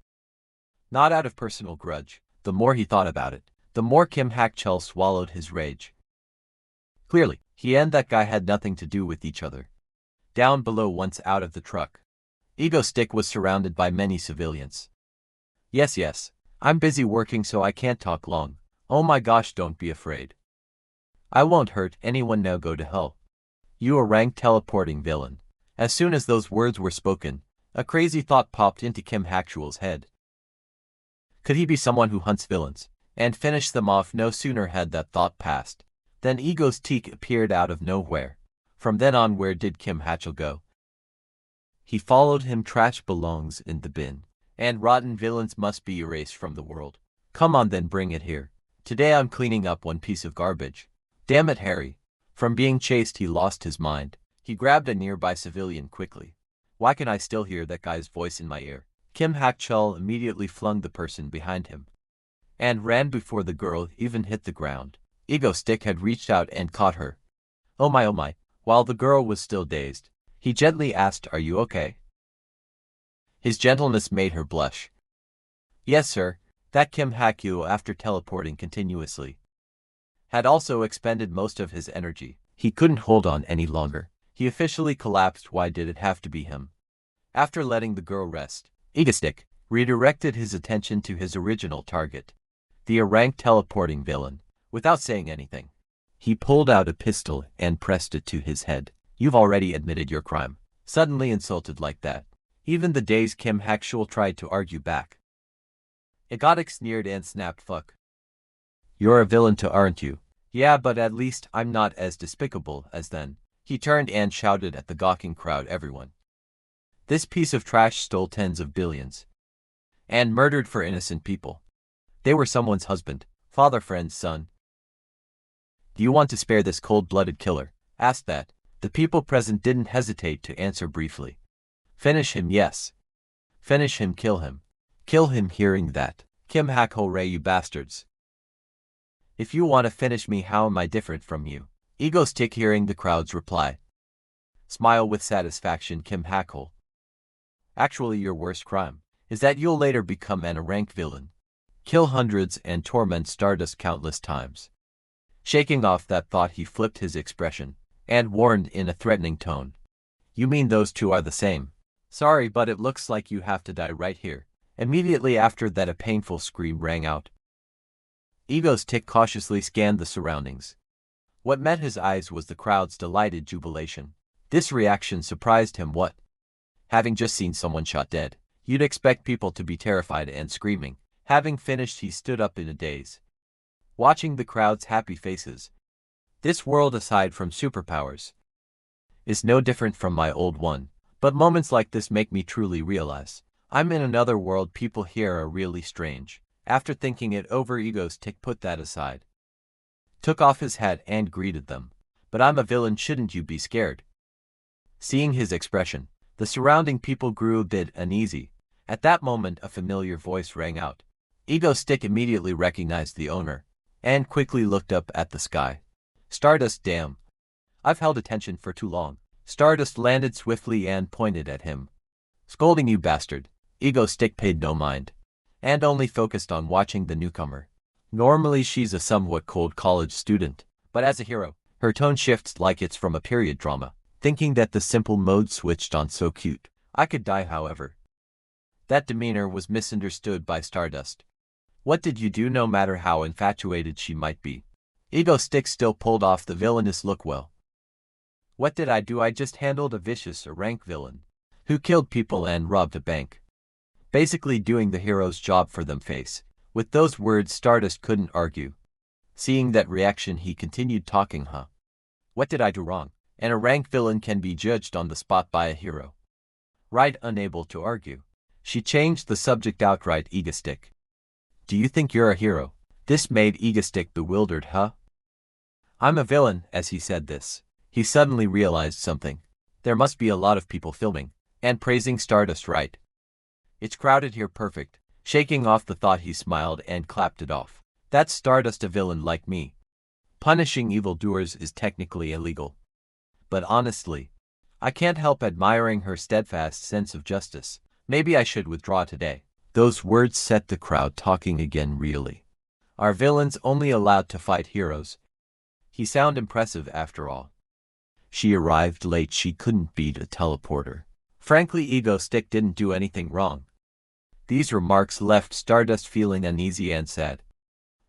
Not out of personal grudge. The more he thought about it, the more Kim Hak Chul swallowed his rage. Clearly, he and that guy had nothing to do with each other. Down below, once out of the truck, egoist was surrounded by many civilians. Yes, I'm busy working so I can't talk long. Oh my gosh, don't be afraid. I won't hurt anyone. Now go to hell. You a rank teleporting villain. As soon as those words were spoken, a crazy thought popped into Kim Hak Chul's head. Could he be someone who hunts villains and finish them off? No sooner had that thought passed than egoist appeared out of nowhere. From then on, where did Kim Hak Chul go? He followed him. Trash belongs in the bin, and rotten villains must be erased from the world. Come on then, bring it here. Today I'm cleaning up one piece of garbage. Damn it, Harry. From being chased, he lost his mind. He grabbed a nearby civilian quickly. Why can I still hear that guy's voice in my ear? Kim Hak Chul immediately flung the person behind him and ran before the girl even hit the ground. Egoist had reached out and caught her. Oh my. While the girl was still dazed, he gently asked, "Are you okay?" His gentleness made her blush. Yes, sir. That Kim Hak Chul, after teleporting continuously, had also expended most of his energy. He couldn't hold on any longer. He officially collapsed. Why did it have to be him? After letting the girl rest, egoist redirected his attention to his original target, the rank teleporting villain. Without saying anything, he pulled out a pistol and pressed it to his head. You've already admitted your crime. Suddenly insulted like that, even the dazed Kim Hak Chul tried to argue back. Egotic sneered and snapped, "Fuck. You're a villain too, aren't you? Yeah, but at least I'm not as despicable as then." He turned and shouted at the gawking crowd, "Everyone. This piece of trash stole tens of billions and murdered for innocent people. They were someone's husband, father, friend, son. Do you want to spare this cold-blooded killer? Asked that. The people present didn't hesitate to answer briefly. Finish him, yes. Finish him, kill him. Kill him. Hearing that, Kim hack hooray, you bastards. If you want to finish me, how am I different from you? Ego stick. Hearing the crowd's reply, smile with satisfaction. Kim Hackle. Actually, your worst crime is that you'll later become an rank villain, kill hundreds and torment Stardust countless times. Shaking off that thought, he flipped his expression and warned in a threatening tone. You mean those two are the same? Sorry, but it looks like you have to die right here. Immediately after that, a painful scream rang out. Ego's tick cautiously scanned the surroundings. What met his eyes was the crowd's delighted jubilation. This reaction surprised him. What? Having just seen someone shot dead, you'd expect people to be terrified and screaming. Having finished, he stood up in a daze, watching the crowd's happy faces. This world, aside from superpowers, is no different from my old one, but moments like this make me truly realize I'm in another world. People here are really strange. After thinking it over, Ego's tick put that aside, took off his hat and greeted them. But I'm a villain, shouldn't you be scared? Seeing his expression, the surrounding people grew a bit uneasy. At that moment, a familiar voice rang out. Ego's stick immediately recognized the owner and quickly looked up at the sky. Stardust, damn. I've held attention for too long. Stardust landed swiftly and pointed at him, scolding, you bastard. Ego's stick paid no mind and only focused on watching the newcomer. Normally she's a somewhat cold college student, but as a hero, her tone shifts like it's from a period drama. Thinking that the simple mode switched on. So cute. I could die, however. That demeanor was misunderstood by Stardust. What did you do? No matter how infatuated she might be, Ego Stick still pulled off the villainous look well. What did I do? I just handled a vicious rank villain who killed people and robbed a bank. Basically doing the hero's job for them. Face. With those words, Stardust couldn't argue. Seeing that reaction, he continued talking. What did I do wrong? And a rank villain can be judged on the spot by a hero, right? Unable to argue, she changed the subject outright. Egostick, do you think you're a hero? This made Egostick bewildered. I'm a villain. As he said this, he suddenly realized something. There must be a lot of people filming and praising Stardust, right? It's crowded here. Perfect. Shaking off the thought, he smiled and clapped it off. That's Stardust, a villain like me. Punishing evildoers is technically illegal. But honestly, I can't help admiring her steadfast sense of justice. Maybe I should withdraw today. Those words set the crowd talking again. Really? Are villains only allowed to fight heroes? He sounded impressive after all. She arrived late. She couldn't beat a teleporter. Frankly, Ego Stick didn't do anything wrong. These remarks left Stardust feeling uneasy and sad.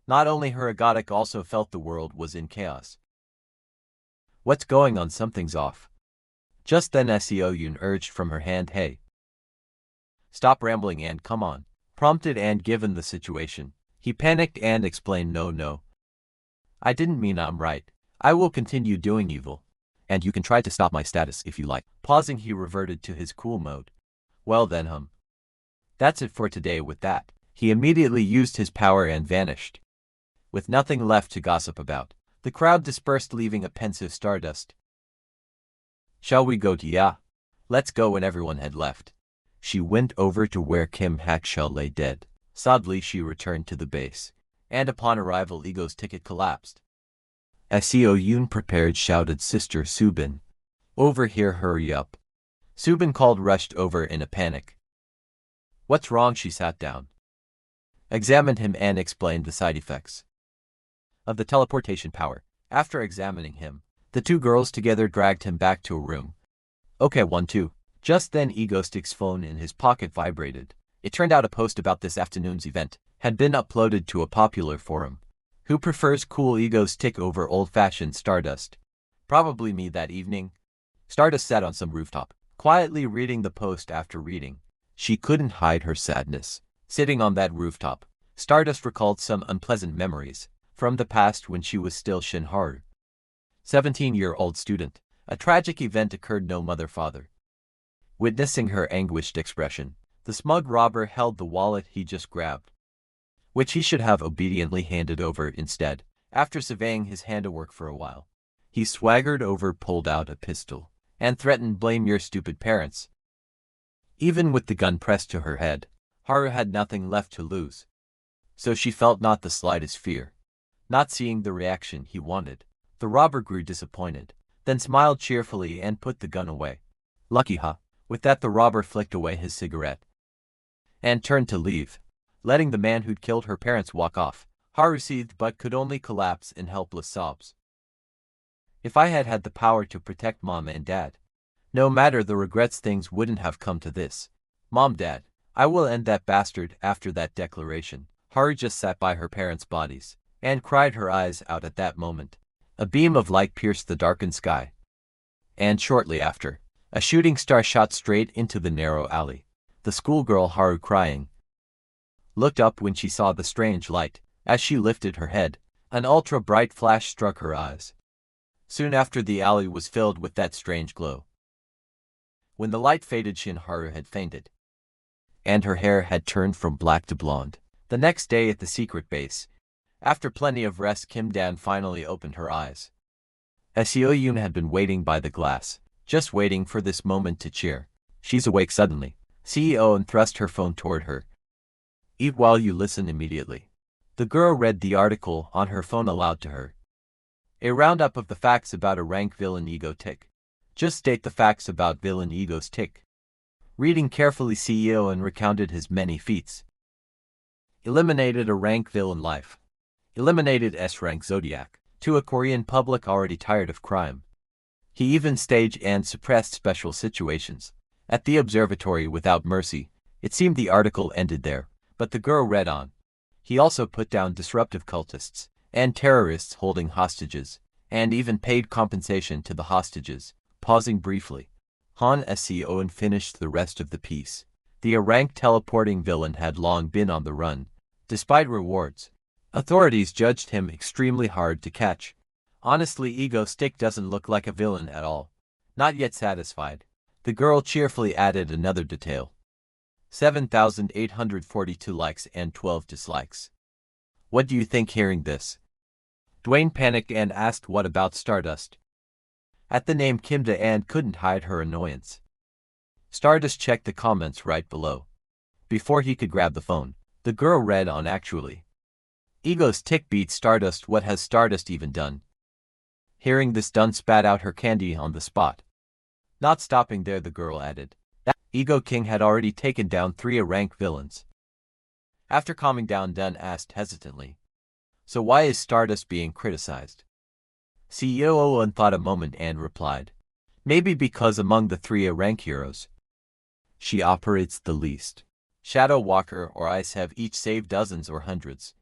Not only her, Egotic also felt the world was in chaos. What's going on? Something's off. Just then Seo Yoon urged from her hand, hey, stop rambling and come on. Prompted, and given the situation, he panicked and explained, no. I didn't mean. I'm right. I will continue doing evil, and you can try to stop my status if you like. Pausing, he reverted to his cool mode. Well then, that's it for today. With that, he immediately used his power and vanished. With nothing left to gossip about, the crowd dispersed, leaving a pensive Stardust. Shall we go? Yeah. Let's go. When everyone had left, she went over to where Kim Hakshell lay dead. Sadly, she returned to the base, and upon arrival, Ego's ticket collapsed. Seo Yoon prepared, shouted, Sister Subin, over here, hurry up. Subin called, rushed over in a panic. What's wrong? She sat down, examined him and explained the side effects of the teleportation power. After examining him, the two girls together dragged him back to a room. Okay, 1-2. Just then Egostick's phone in his pocket vibrated. It turned out a post about this afternoon's event had been uploaded to a popular forum. Who prefers cool Egostick over old-fashioned Stardust? Probably me. That evening, Stardust sat on some rooftop, quietly reading the post. After reading, she couldn't hide her sadness. Sitting on that rooftop, Stardust recalled some unpleasant memories from the past when she was still Shinharu, 17-year-old student. A tragic event occurred. No mother, father. Witnessing her anguished expression, the smug robber held the wallet he just grabbed, which he should have obediently handed over instead. After surveying his handiwork for a while, he swaggered over, pulled out a pistol, and threatened, "Blame your stupid parents." Even with the gun pressed to her head, Haru had nothing left to lose. So she felt not the slightest fear. Not seeing the reaction he wanted, the robber grew disappointed, then smiled cheerfully and put the gun away. Lucky, huh? With that, the robber flicked away his cigarette and turned to leave, letting the man who'd killed her parents walk off. Haru seethed but could only collapse in helpless sobs. If I had had the power to protect Mom and Dad, no matter the regrets, things wouldn't have come to this. Mom, Dad, I will end that bastard. After that declaration, Haru just sat by her parents' bodies and cried her eyes out. At that moment, a beam of light pierced the darkened sky, and shortly after, a shooting star shot straight into the narrow alley. The schoolgirl Haru, crying, looked up when she saw the strange light. As she lifted her head, an ultra-bright flash struck her eyes. Soon after, the alley was filled with that strange glow. When the light faded, Haru had fainted, and her hair had turned from black to blonde. The next day at the secret base, after plenty of rest, Kim Dan finally opened her eyes. Seo Yoon had been waiting by the glass, just waiting for this moment to cheer. She's awake suddenly. CEO and thrust her phone toward her. Eat while you listen immediately. The girl read the article on her phone aloud to her. A roundup of the facts about a rank villain ego tick. Just state the facts about villain ego's tick. Reading carefully, CEO and recounted his many feats. Eliminated a rank villain life. Eliminated S-rank Zodiac, to a Korean public already tired of crime. He even staged and suppressed special situations at the observatory without mercy. It seemed the article ended there, but the girl read on. He also put down disruptive cultists and terrorists holding hostages, and even paid compensation to the hostages. Pausing briefly, Han Seo and finished the rest of the piece. The rank teleporting villain had long been on the run. Despite rewards, authorities judged him extremely hard to catch. Honestly, Ego Stick doesn't look like a villain at all. Not yet satisfied, the girl cheerfully added another detail. 7,842 likes and 12 dislikes. What do you think hearing this? Dwayne panicked and asked, what about Stardust? At the name, Kim Da-an couldn't hide her annoyance. Stardust checked the comments right below. Before he could grab the phone, the girl read on. Actually, Ego's tick beats Stardust. What has Stardust even done? Hearing this, Dunn spat out her candy on the spot. Not stopping there, the girl added that Ego King had already taken down 3 rank villains. After calming down, Dunn asked hesitantly, so why is Stardust being criticized? CEO Owen thought a moment and replied, maybe because among the 3 rank heroes, she operates the least. Shadow Walker or Ice have each saved dozens or hundreds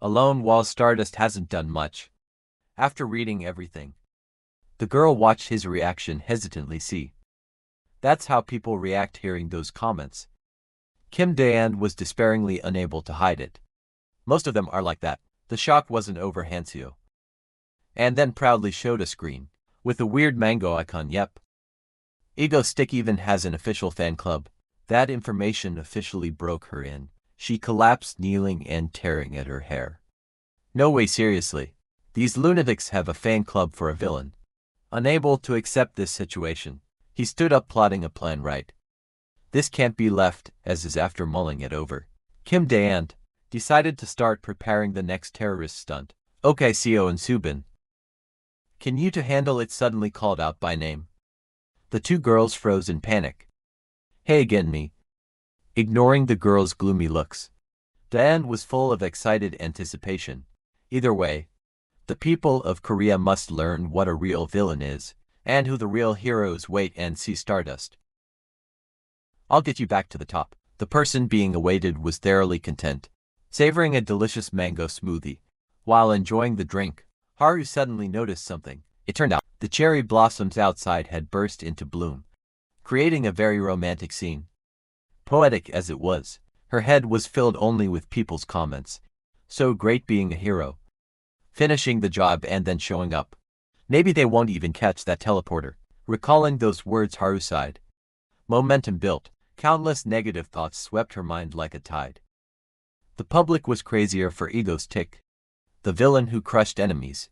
alone, while Stardust hasn't done much. After reading everything, the girl watched his reaction hesitantly. See, that's how people react hearing those comments. Kim Da-an was despairingly unable to hide it. Most of them are like that. The shock wasn't over. Hanseo and then proudly showed a screen with a weird mango icon. Yep, Ego Stick even has an official fan club. That information officially broke her in. She collapsed, kneeling and tearing at her hair. No way, seriously. These lunatics have a fan club for a villain. Unable to accept this situation, he stood up, plotting a plan. Right, this can't be left as is. After mulling it over, Kim Da-an decided to start preparing the next terrorist stunt. Okay, Seo and Subin, can you to handle it? Suddenly called out by name. The 2 girls froze in panic. Hey again, me. Ignoring the girls' gloomy looks, Da-an was full of excited anticipation. Either way, the people of Korea must learn what a real villain is, and who the real heroes. Wait and see. Stardust, I'll get you back to the top. The person being awaited was thoroughly content, savoring a delicious mango smoothie. While enjoying the drink, Haru suddenly noticed something. It turned out the cherry blossoms outside had burst into bloom, creating a very romantic scene. Poetic as it was, her head was filled only with people's comments. So great being a hero, finishing the job and then showing up. Maybe they won't even catch that teleporter. Recalling those words, Haru sighed. Momentum built. Countless negative thoughts swept her mind like a tide. The public was crazier for Ego's tick. the villain who crushed enemies.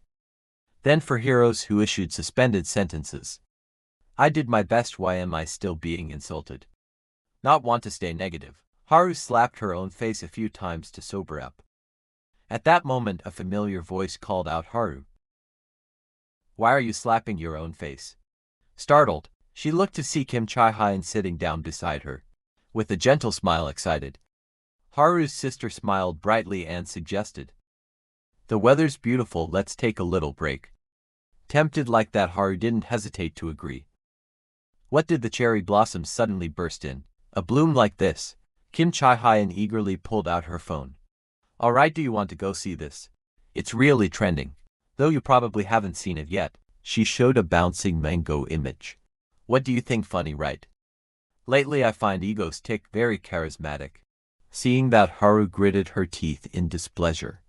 Then for heroes who issued suspended sentences. I did my best, why am I still being insulted? Not want to stay negative. Haru slapped her own face a few times to sober up. At that moment a familiar voice called out, Haru. Why are you slapping your own face? Startled, she looked to see Kim Chae-hyun sitting down beside her. With a gentle smile excited. Haru's sister smiled brightly and suggested. The weather's beautiful, let's take a little break. Tempted like that, Haru didn't hesitate to agree. What did the cherry blossoms suddenly burst in? A bloom like this? Kim Chae-hyun eagerly pulled out her phone. Alright, do you want to go see this? It's really trending. Though you probably haven't seen it yet. She showed a bouncing mango image. What do you think, funny right? Lately I find Ego's tick very charismatic. Seeing that, Haru gritted her teeth in displeasure.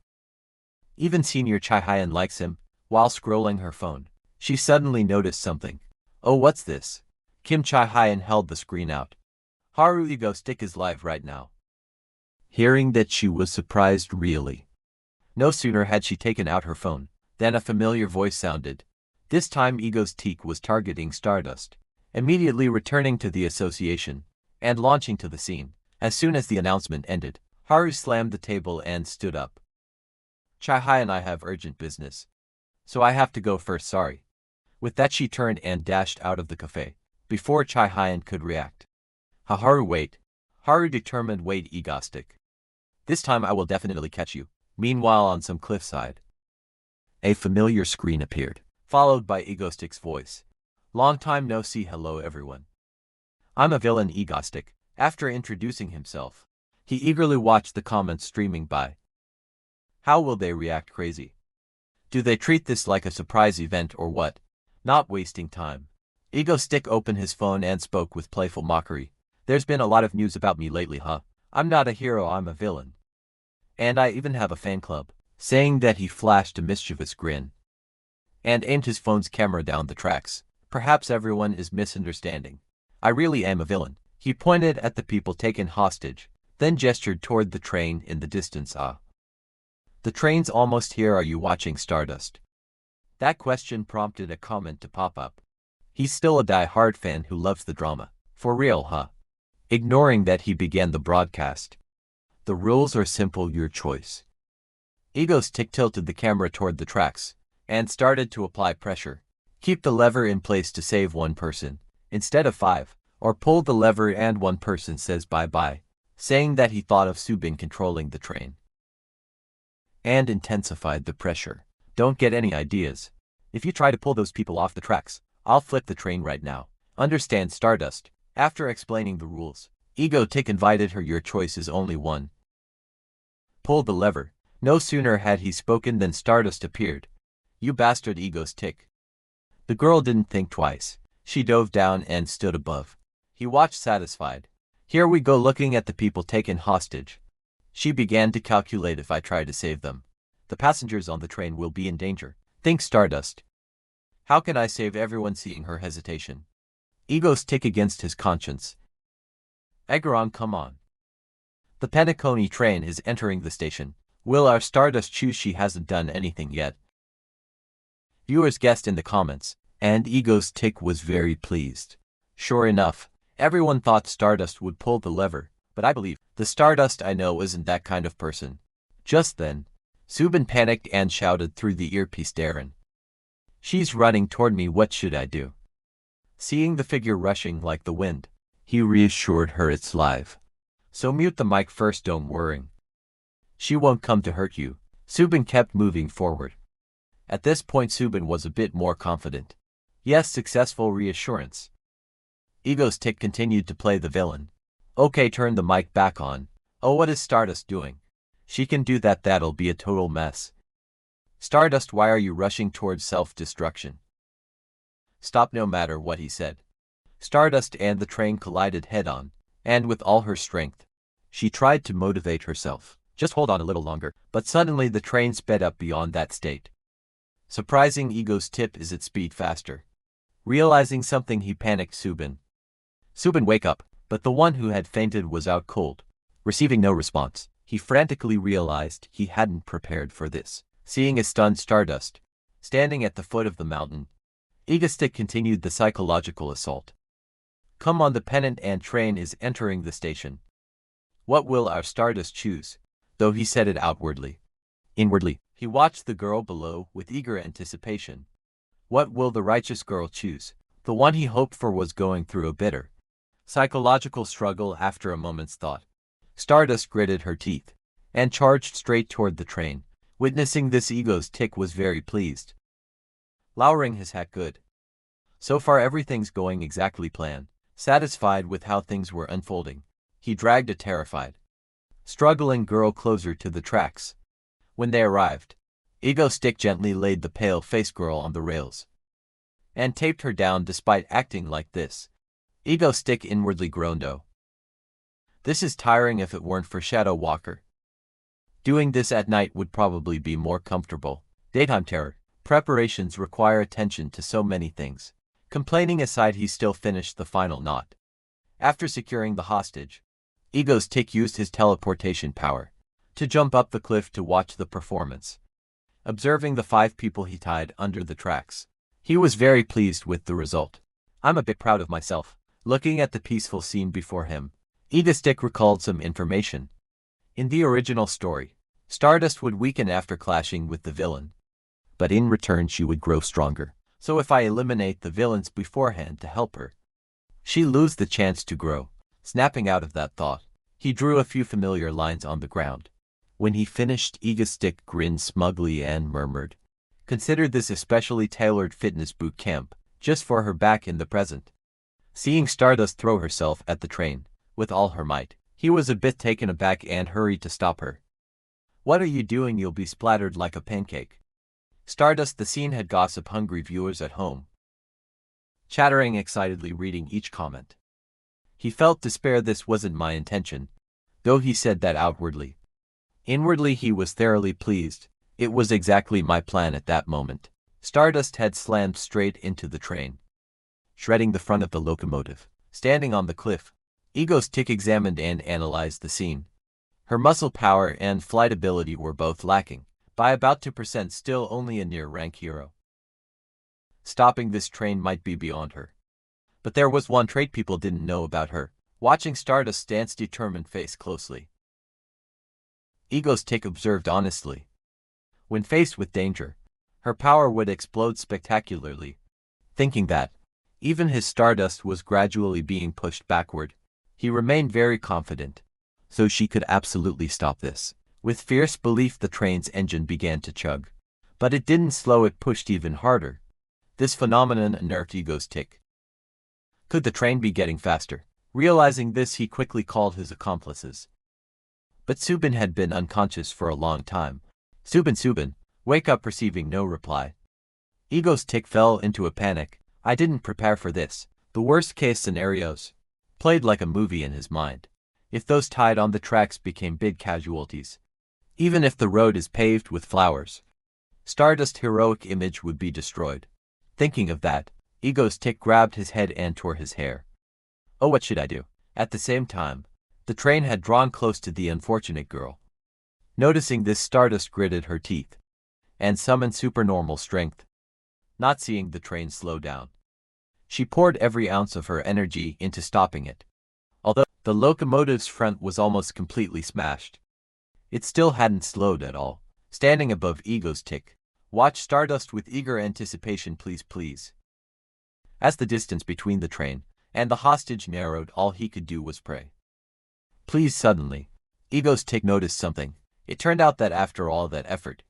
Even Senior Chae-hyun likes him. While scrolling her phone, she suddenly noticed something. Oh, what's this? Kim Chae-hyun held the screen out. Haru, Ego's tick is live right now. Hearing that, she was surprised really. No sooner had she taken out her phone than a familiar voice sounded. This time Ego's tick was targeting Stardust, immediately returning to the association and launching to the scene. As soon as the announcement ended, Haru slammed the table and stood up. Chae-hyun, I have urgent business, so I have to go first, sorry. With that she turned and dashed out of the cafe, before Chae-hyun could react. Haru, wait. Haru determined, wait, Egostic. This time I will definitely catch you. Meanwhile, on some cliffside, a familiar screen appeared, followed by Egostic's voice. Long time no see, hello everyone. I'm a villain, Egostic. After introducing himself, he eagerly watched the comments streaming by. How will they react? Crazy? Do they treat this like a surprise event or what? Not wasting time. Egostic opened his phone and spoke with playful mockery. There's been a lot of news about me lately, huh? I'm not a hero, I'm a villain. And I even have a fan club. Saying that, he flashed a mischievous grin and aimed his phone's camera down the tracks. Perhaps everyone is misunderstanding. I really am a villain. He pointed at the people taken hostage, then gestured toward the train in the distance. Ah. The train's almost here, are you watching Stardust? That question prompted a comment to pop up. He's still a die-hard fan who loves the drama. For real, huh? Ignoring that, he began the broadcast. The rules are simple, your choice. Ego's tick tilted the camera toward the tracks and started to apply pressure. Keep the lever in place to save one person instead of 5, or pull the lever and one person says bye-bye, saying that he thought of Subin controlling the train and intensified the pressure. Don't get any ideas. If you try to pull those people off the tracks, I'll flip the train right now. Understand, Stardust? After explaining the rules, Ego Tick invited her. Your choice is only one. Pull the lever. No sooner had he spoken than Stardust appeared. You bastard, Ego's Tick. The girl didn't think twice. She dove down and stood above. He watched satisfied. Here we go, looking at the people taken hostage. She began to calculate, if I try to save them, the passengers on the train will be in danger. Think, Stardust. How can I save everyone? Seeing her hesitation, Ego's Tick against his conscience. Egaron, come on. The Penacony train is entering the station. Will our Stardust choose? She hasn't done anything yet. Viewers guessed in the comments, and Ego's Tick was very pleased. Sure enough, everyone thought Stardust would pull the lever, but I believe the Stardust I know isn't that kind of person. Just then, Subin panicked and shouted through the earpiece, Darren. She's running toward me, what should I do? Seeing the figure rushing like the wind, he reassured her it's live. So mute the mic first, don't worry. She won't come to hurt you. Subin kept moving forward. At this point Subin was a bit more confident. Yes, successful reassurance. Ego's Tick continued to play the villain. Okay, turn the mic back on. Oh, what is Stardust doing? She can do that, that'll be a total mess. Stardust, why are you rushing towards self-destruction? Stop. No matter what he said, Stardust and the train collided head-on, and with all her strength, she tried to motivate herself. Just hold on a little longer, but suddenly the train sped up beyond that state. Surprising, Ego's tip is its speed faster. Realizing something, he panicked Subin. Subin, wake up, but the one who had fainted was out cold. Receiving no response, he frantically realized he hadn't prepared for this. Seeing a stunned Stardust standing at the foot of the mountain, Egostick continued the psychological assault. Come on, the pennant and train is entering the station. What will our Stardust choose? Though he said it outwardly. Inwardly, he watched the girl below with eager anticipation. What will the righteous girl choose? The one he hoped for was going through a bitter psychological struggle after a moment's thought. Stardust gritted her teeth and charged straight toward the train. Witnessing this, Egostick was very pleased. Lowering his hat, good. So far everything's going exactly planned. Satisfied with how things were unfolding, he dragged a terrified, struggling girl closer to the tracks. When they arrived, Egostick gently laid the pale-faced girl on the rails and taped her down. Despite acting like this, Egostick inwardly groaned, "Oh, this is tiring. If it weren't for Shadow Walker, doing this at night would probably be more comfortable." Daytime terror. Preparations require attention to so many things. Complaining aside, he still finished the final knot. After securing the hostage, Egostick used his teleportation power to jump up the cliff to watch the performance. Observing the 5 people he tied under the tracks, he was very pleased with the result. "I'm a bit proud of myself." Looking at the peaceful scene before him, Egostick recalled some information. In the original story, Stardust would weaken after clashing with the villain, but in return she would grow stronger. So if I eliminate the villains beforehand to help her, she loses the chance to grow. Snapping out of that thought, he drew a few familiar lines on the ground. When he finished, Egostick grinned smugly and murmured, "Consider this a specially tailored fitness boot camp, just for her back in the present." Seeing Stardust throw herself at the train with all her might, he was a bit taken aback and hurried to stop her. "What are you doing? You'll be splattered like a pancake." Stardust. The scene had gossip-hungry viewers at home, chattering excitedly, reading each comment. He felt despair. This wasn't my intention, though he said that outwardly. Inwardly he was thoroughly pleased. It was exactly my plan at that moment. Stardust had slammed straight into the train, shredding the front of the locomotive. Standing on the cliff, Egostick examined and analyzed the scene. Her muscle power and flight ability were both lacking by about 2%, still only a near-rank hero. Stopping this train might be beyond her. But there was one trait people didn't know about her. Watching Stardust Dance's determined face closely, Egostick observed honestly. When faced with danger, her power would explode spectacularly. Thinking that even his Stardust was gradually being pushed backward, he remained very confident. So she could absolutely stop this. With fierce belief, the train's engine began to chug. But it didn't slow, it pushed even harder. This phenomenon unnerved Egostick. Could the train be getting faster? Realizing this, he quickly called his accomplices. But Subin had been unconscious for a long time. Subin, wake up!" Receiving no reply, Egostick fell into a panic. I didn't prepare for this. The worst-case scenarios played like a movie in his mind. If those tied on the tracks became big casualties, even if the road is paved with flowers, Stardust's heroic image would be destroyed. Thinking of that, Egostick grabbed his head and tore his hair. Oh, what should I do? At the same time, the train had drawn close to the unfortunate girl. Noticing this, Stardust gritted her teeth and summoned supernormal strength. Not seeing the train slow down, she poured every ounce of her energy into stopping it. Although the locomotive's front was almost completely smashed, it still hadn't slowed at all. Standing above Egostick, watched Stardust with eager anticipation. Please. As the distance between the train and the hostage narrowed, all he could do was pray. Please. Suddenly, Egostick noticed something. It turned out that after all that effort,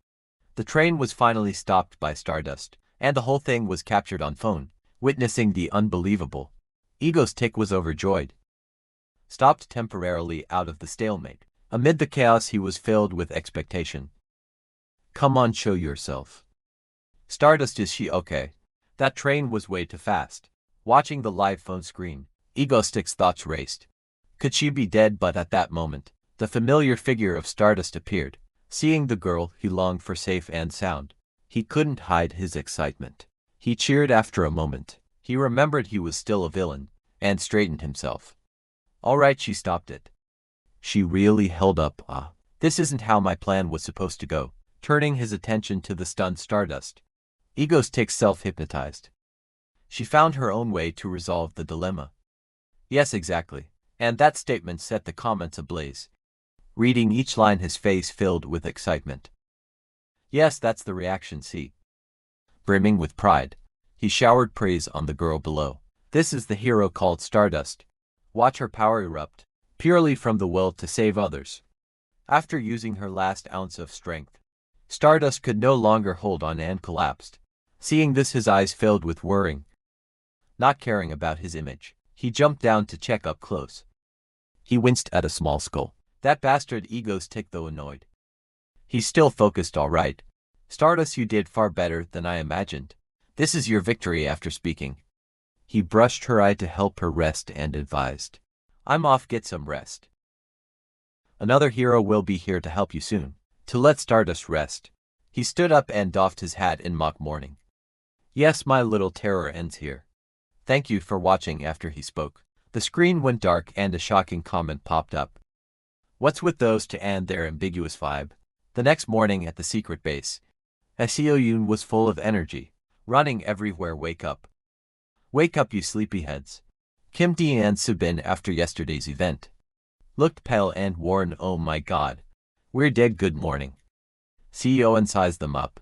the train was finally stopped by Stardust, and the whole thing was captured on phone. Witnessing the unbelievable, Egostick was overjoyed. Stopped temporarily out of the stalemate. Amid the chaos, he was filled with expectation. Come on, show yourself. Stardust, is she okay? That train was way too fast. Watching the live phone screen, Egostick's thoughts raced. Could she be dead? But at that moment, the familiar figure of Stardust appeared. Seeing the girl he longed for safe and sound, he couldn't hide his excitement. He cheered. After a moment, he remembered he was still a villain, and straightened himself. All right, she stopped it. She really held up. This isn't how my plan was supposed to go. turning his attention to the stunned Stardust. Ego's tick self-hypnotized. She found her own way to resolve the dilemma. Yes, exactly. And that statement set the comments ablaze. Reading each line, his face filled with excitement. Yes, that's the reaction, see. Brimming with pride, he showered praise on the girl below. This is the hero called Stardust. Watch her power erupt, purely from the will to save others. After using her last ounce of strength, Stardust could no longer hold on and collapsed. Seeing this, his eyes filled with worrying. Not caring about his image, he jumped down to check up close. He winced at a small skull. That bastard Ego's tick, though annoyed. He's still focused, all right. Stardust, you did far better than I imagined. This is your victory after speaking. He brushed her eye to help her rest and advised. I'm off, get some rest. Another hero will be here to help you soon. To let Stardust rest, he stood up and doffed his hat in mock mourning. Yes, my little terror ends here. Thank you for watching. After he spoke, the screen went dark and a shocking comment popped up. What's with those two and their ambiguous vibe? The next morning at the secret base, Yoon was full of energy, running everywhere. Wake up. Wake up, you sleepyheads. Kim Tae and Subin, after yesterday's event, looked pale and worn. Oh my god. We're dead. Good morning. CEO sized them up.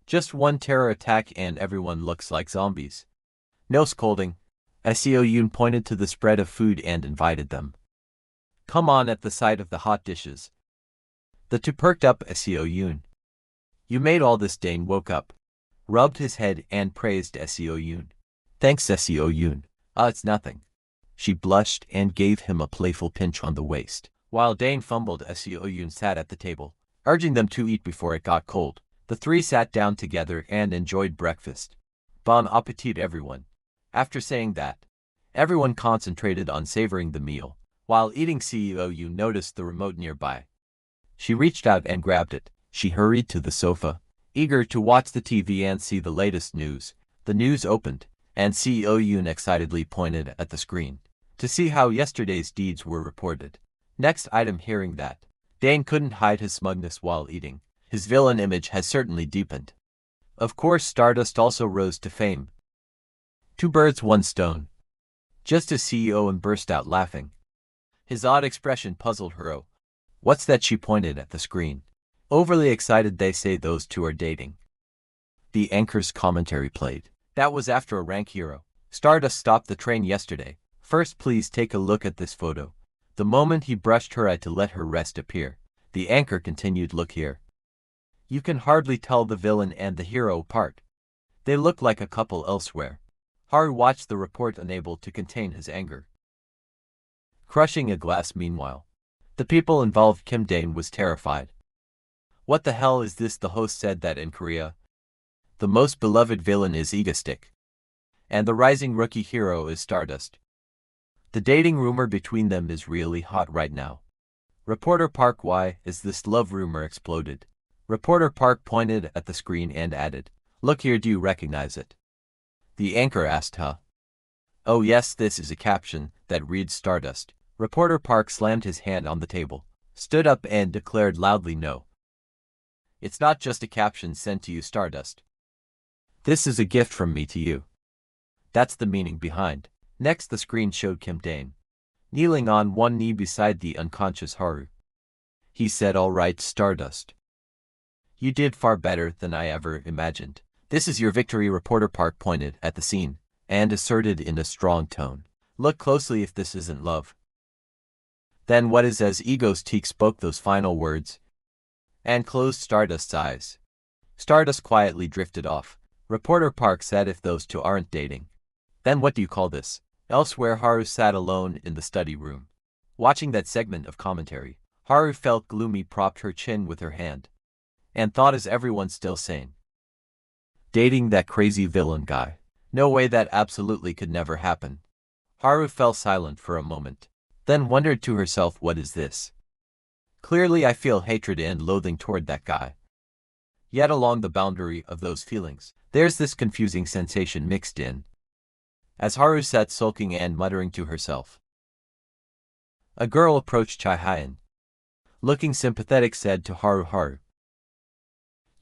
Just one terror attack and everyone looks like zombies. No scolding. Yoon pointed to the spread of food and invited them. Come on. At the sight of the hot dishes, the two perked up. Yoon, you made all this. Dane woke up, rubbed his head and praised Yoon. Thanks, Yoon. It's nothing. She blushed and gave him a playful pinch on the waist. While Dane fumbled, Yoon sat at the table, urging them to eat before it got cold. The three sat down together and enjoyed breakfast. Bon appetit, everyone. After saying that, everyone concentrated on savoring the meal. While eating, Yoon noticed the remote nearby. She reached out and grabbed it. She hurried to the sofa, eager to watch the TV and see the latest news. The news opened, and Yoon excitedly pointed at the screen to see how yesterday's deeds were reported. Next item. Hearing that, Dane couldn't hide his smugness while eating. His villain image has certainly deepened. Of course, Stardust also rose to fame. Two birds, one stone. Just as Yoon burst out laughing. His odd expression puzzled her. Oh, what's that? She pointed at the screen. Overly excited, they say those two are dating. The anchor's commentary played. That was after a rank hero. Stardust stopped the train yesterday. First, please take a look at this photo. The moment he brushed her eye to let her rest appear, the anchor continued. Look here. You can hardly tell the villain and the hero apart. They look like a couple elsewhere. Haru watched the report, unable to contain his anger. Crushing a glass. Meanwhile, the people involved. Kim Dane was terrified. What the hell is this? The host said that in Korea, the most beloved villain is Egostick, and the rising rookie hero is Stardust. The dating rumor between them is really hot right now. Reporter Park, why is this love rumor exploded? Reporter Park pointed at the screen and added, look here, do you recognize it? The anchor asked, huh? Oh yes, this is a caption that reads Stardust. Reporter Park slammed his hand on the table, stood up and declared loudly, no. It's not just a caption sent to you, Stardust. This is a gift from me to you. That's the meaning behind. Next, the screen showed Kim Dane, kneeling on one knee beside the unconscious Haru. He said, all right, Stardust. You did far better than I ever imagined. This is your victory. Reporter Park pointed at the scene and asserted in a strong tone. Look closely. If this isn't love, then what is? As Ego's Teak spoke those final words and closed Stardust's eyes, Stardust quietly drifted off. Reporter Park said, if those two aren't dating, then what do you call this? Elsewhere, Haru sat alone in the study room, watching that segment of commentary. Haru felt gloomy, propped her chin with her hand, and thought, is everyone still sane? Dating that crazy villain guy? No way, that absolutely could never happen. Haru fell silent for a moment, then wondered to herself, what is this? Clearly I feel hatred and loathing toward that guy. Yet along the boundary of those feelings, there's this confusing sensation mixed in. As Haru sat sulking and muttering to herself, a girl approached Chai Hyen. Looking sympathetic, said to Haru, Haru,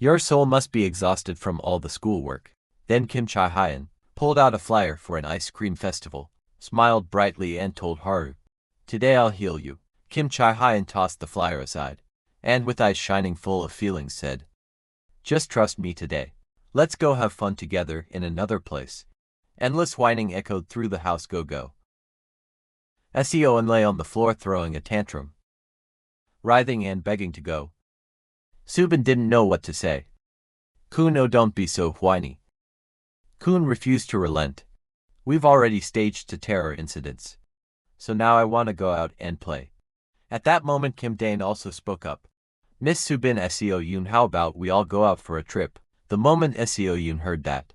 Your soul must be exhausted from all the schoolwork. Then Kim Chae-hyun pulled out a flyer for an ice cream festival, smiled brightly and told Haru, "Today I'll heal you." Kim Chae-hyun tossed the flyer aside, and with eyes shining full of feelings said, "Just trust me today. Let's go have fun together in another place." Endless whining echoed through the house. Go. Seon lay on the floor throwing a tantrum, writhing and begging to go. Subin didn't know what to say. "Kun, oh, don't be so whiny." Kun refused to relent. "We've already staged 2 terror incidents, so now I want to go out and play." At that moment Kim Dane also spoke up. "Miss Subin, Seoyun, how about we all go out for a trip?" The moment Seoyun heard that,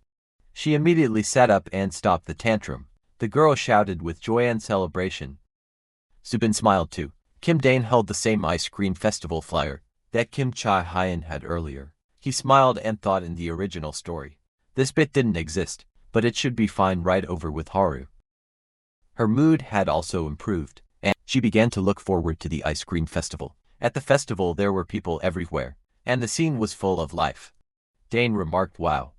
she immediately sat up and stopped the tantrum. The girl shouted with joy and celebration. Subin smiled too. Kim Dane held the same ice cream festival flyer that Kim Chae-hyun had earlier. He smiled and thought, in the original story, this bit didn't exist, but it should be fine right over with Haru. Her mood had also improved, and she began to look forward to the ice cream festival. At the festival there were people everywhere, and the scene was full of life. Dane remarked, "Wow.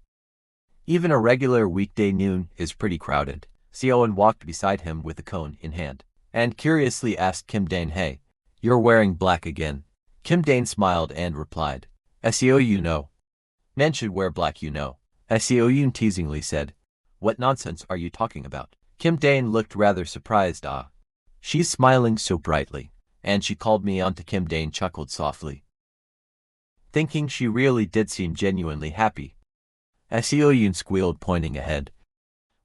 Even a regular weekday noon is pretty crowded." Seoin walked beside him with a cone in hand, and curiously asked Kim Dane, "Hey, you're wearing black again?" Kim Dane smiled and replied, "Seo, you know. Men should wear black, you know." Seoyun teasingly said, "What nonsense are you talking about?" Kim Dane looked rather surprised. "Ah, she's smiling so brightly, and she called me on to." Kim Dane chuckled softly, thinking she really did seem genuinely happy. Seoyun squealed, pointing ahead,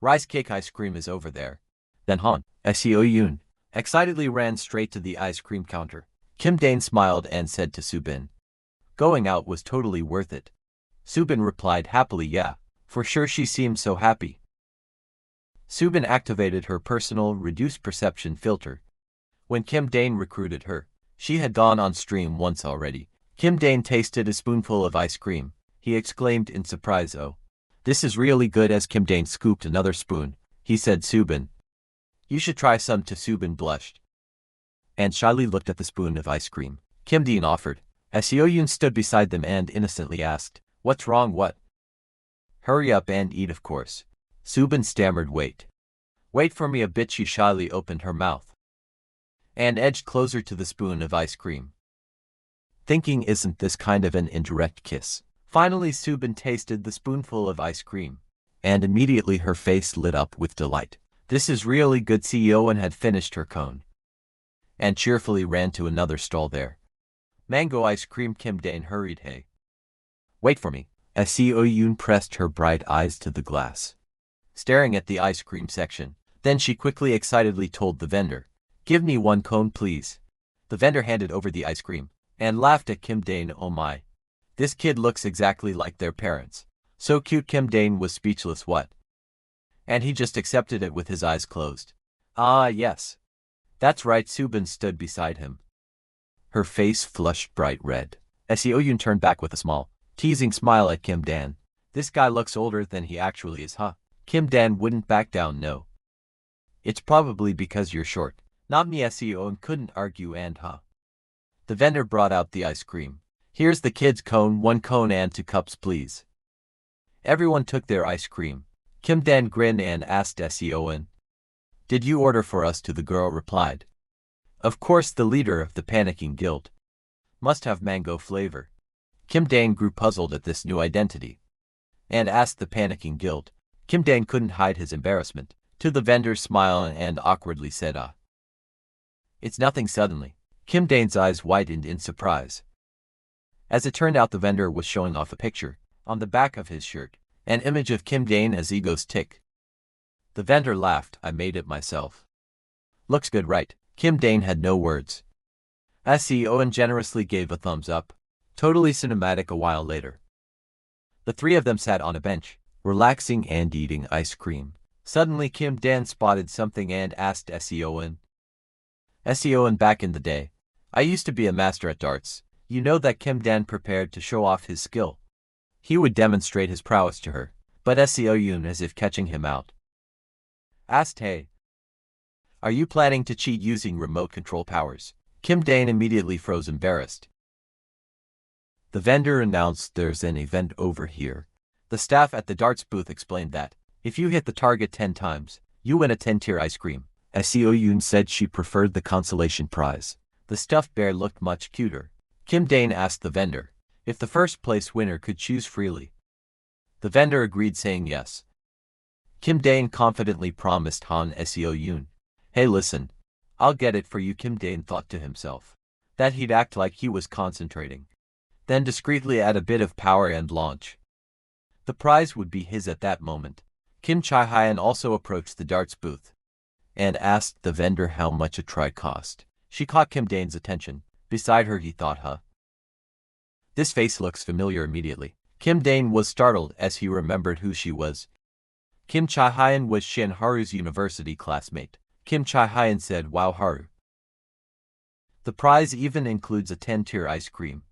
"Rice cake ice cream is over there." Then Han, Seoyun, excitedly ran straight to the ice cream counter. Kim Dane smiled and said to Subin, "Going out was totally worth it." Subin replied happily, "Yeah, for sure." She seemed so happy. Subin activated her personal reduced perception filter. When Kim Dane recruited her, she had gone on stream once already. Kim Dane tasted a spoonful of ice cream. He exclaimed in surprise, "Oh, this is really good." As Kim Dane scooped another spoon, he said, "Subin, you should try some too." Subin blushed and shyly looked at the spoon of ice cream Kim Dane offered. Seoyun stood beside them and innocently asked, "What's wrong?" "What?" "Hurry up and eat, of course." Subin stammered, Wait for me a bit." She shyly opened her mouth and edged closer to the spoon of ice cream, thinking, isn't this kind of an indirect kiss? Finally Subin tasted the spoonful of ice cream, and immediately her face lit up with delight. "This is really good." Seoyun had finished her cone and cheerfully ran to another stall there. "Mango ice cream." Kim Dane hurried. "Hey, wait for me." As Seoyun pressed her bright eyes to the glass, staring at the ice cream section. Then she quickly excitedly told the vendor, "Give me 1 cone, please." The vendor handed over the ice cream and laughed at Kim Dane. "Oh my, this kid looks exactly like their parents. So cute." Kim Dane was speechless. "What?" And he just accepted it with his eyes closed. "Ah, yes. That's right." Subin stood beside him, her face flushed bright red. Seoyun turned back with a small, teasing smile at Kim Dane. "This guy looks older than he actually is, huh?" Kim Dane wouldn't back down. "No. It's probably because you're short." "Not me." Seoyun couldn't argue. "And The vendor brought out the ice cream. "Here's the kid's cone, 1 cone and 2 cups, please." Everyone took their ice cream. Kim Dane grinned and asked Seoyun, "Did you order for us?" The girl replied, "Of course, the leader of the panicking guild must have mango flavor." Kim Dane grew puzzled at this new identity and asked the panicking guild. Kim Dane couldn't hide his embarrassment. To the vendor's smile and awkwardly said, "It's nothing." Suddenly, Kim Dane's eyes widened in surprise. As it turned out, the vendor was showing off a picture on the back of his shirt, an image of Kim Dane as Ego's tick. The vendor laughed. "I made it myself. Looks good, right?" Kim Dane had no words. Seoyun generously gave a thumbs up. Totally cinematic. A while later, the 3 of them sat on a bench, relaxing and eating ice cream. Suddenly Kim Dane spotted something and asked Seoyun, "Back in the day, I used to be a master at darts." You know that Kim Dane prepared to show off his skill. He would demonstrate his prowess to her, but Seoyun, as if catching him out, asked, "Hey, are you planning to cheat using remote control powers?" Kim Dane immediately froze, embarrassed. The vendor announced there's an event over here. The staff at the darts booth explained that if you hit the target 10 times, you win a 10-tier ice cream. Seo Yoon said she preferred the consolation prize. The stuffed bear looked much cuter. Kim Dane asked the vendor if the first place winner could choose freely. The vendor agreed, saying yes. Kim Dane confidently promised Han Seo Yoon, "Hey, listen, I'll get it for you." Kim Dane thought to himself that he'd act like he was concentrating, then discreetly add a bit of power and launch. The prize would be his at that moment. Kim Chae-hyun also approached the darts booth and asked the vendor how much a try cost. She caught Kim Dane's attention. Beside her, he thought, this face looks familiar immediately. Kim Dane was startled as he remembered who she was. Kim Chae-hyun was Shin Haru's university classmate. Kim Chae-hyun said, "Wow, Haru. The prize even includes a 10-tier ice cream."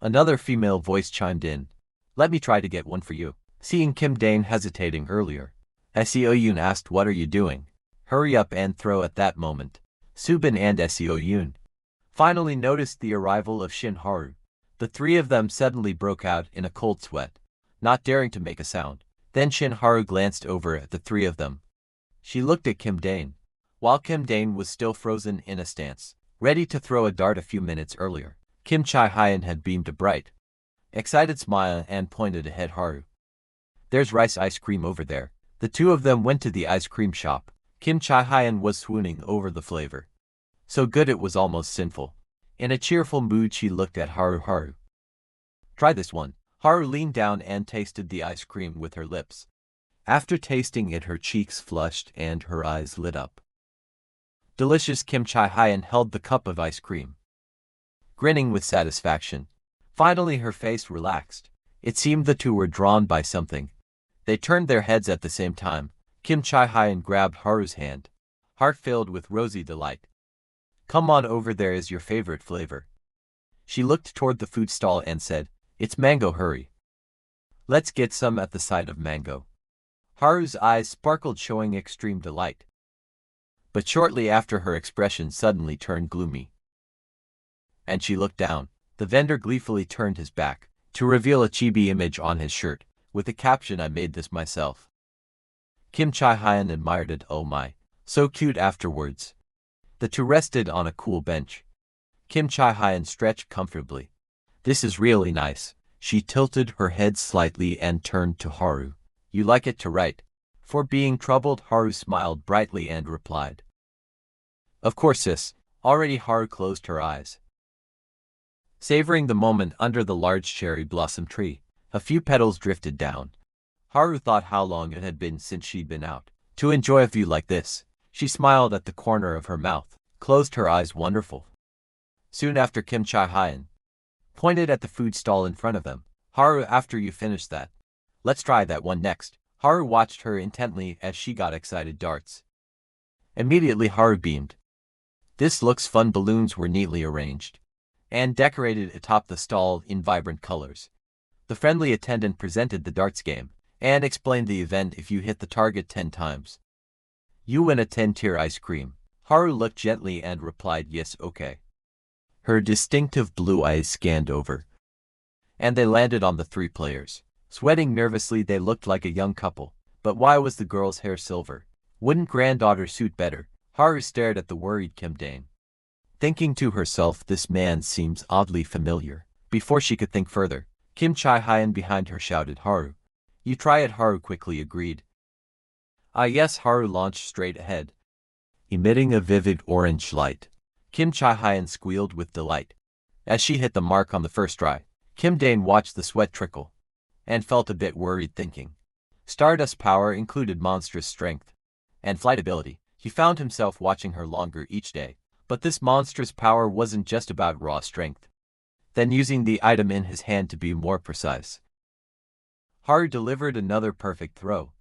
Another female voice chimed in, "Let me try to get one for you." Seeing Kim Dane hesitating earlier, Seo Yoon asked, "What are you doing? Hurry up and throw." At that moment, Subin and Seo Yoon finally noticed the arrival of Shin Haru. The three of them suddenly broke out in a cold sweat, not daring to make a sound. Then Shin Haru glanced over at the three of them. She looked at Kim Dane, while Kim Dane was still frozen in a stance, ready to throw a dart a few minutes earlier. Kim Chae-hyun had beamed a bright, excited smile and pointed ahead. "Haru, there's rice ice cream over there." The two of them went to the ice cream shop. Kim Chae-hyun was swooning over the flavor. So good it was almost sinful. In a cheerful mood, she looked at Haru. "Haru, try this one." Haru leaned down and tasted the ice cream with her lips. After tasting it, her cheeks flushed and her eyes lit up. Delicious. Kim Chae-hyun held the cup of ice cream, grinning with satisfaction. Finally, her face relaxed. It seemed the two were drawn by something. They turned their heads at the same time. Kim Chae-hyun grabbed Haru's hand, heart filled with rosy delight. "Come on over, there is your favorite flavor." She looked toward the food stall and said, "It's mango. Hurry. Let's get some." At the sight of mango, Haru's eyes sparkled, showing extreme delight. But shortly after, her expression suddenly turned gloomy, and she looked down. The vendor gleefully turned his back to reveal a chibi image on his shirt with the caption, "I made this myself." Kim Chae-hyun admired it. "Oh my, so cute." Afterwards, the two rested on a cool bench. Kim Chae-hyun stretched comfortably. "This is really nice." She tilted her head slightly and turned to Haru. "You like it too, right?" For being troubled, Haru smiled brightly and replied, "Of course, sis." Already Haru closed her eyes, savoring the moment under the large cherry blossom tree. A few petals drifted down. Haru thought how long it had been since she'd been out to enjoy a view like this. She smiled at the corner of her mouth, closed her eyes. Wonderful. Soon after, Kim Chae-hyun pointed at the food stall in front of them. "Haru, after you finish that, let's try that one next." Haru watched her intently as she got excited. Darts. Immediately, Haru beamed. "This looks fun." Balloons were neatly arranged and decorated atop the stall in vibrant colors. The friendly attendant presented the darts game and explained the event. If you hit the target 10 times, you win a 10-tier ice cream. Haru looked gently and replied, "Yes, okay." Her distinctive blue eyes scanned over, and they landed on the three players. Sweating nervously, they looked like a young couple. But why was the girl's hair silver? Wouldn't granddaughter suit better? Haru stared at the worried Kim Dane, thinking to herself, "This man seems oddly familiar." Before she could think further, Kim Chae-hyun behind her shouted, "Haru, you try it." Haru quickly agreed. "Ah yes." Haru launched straight ahead, emitting a vivid orange light. Kim Chae-hyun squealed with delight as she hit the mark on the first try. Kim Dane watched the sweat trickle and felt a bit worried, thinking Stardust power included monstrous strength and flight ability. He found himself watching her longer each day. But this monstrous power wasn't just about raw strength. Then, using the item in his hand to be more precise, Haru delivered another perfect throw,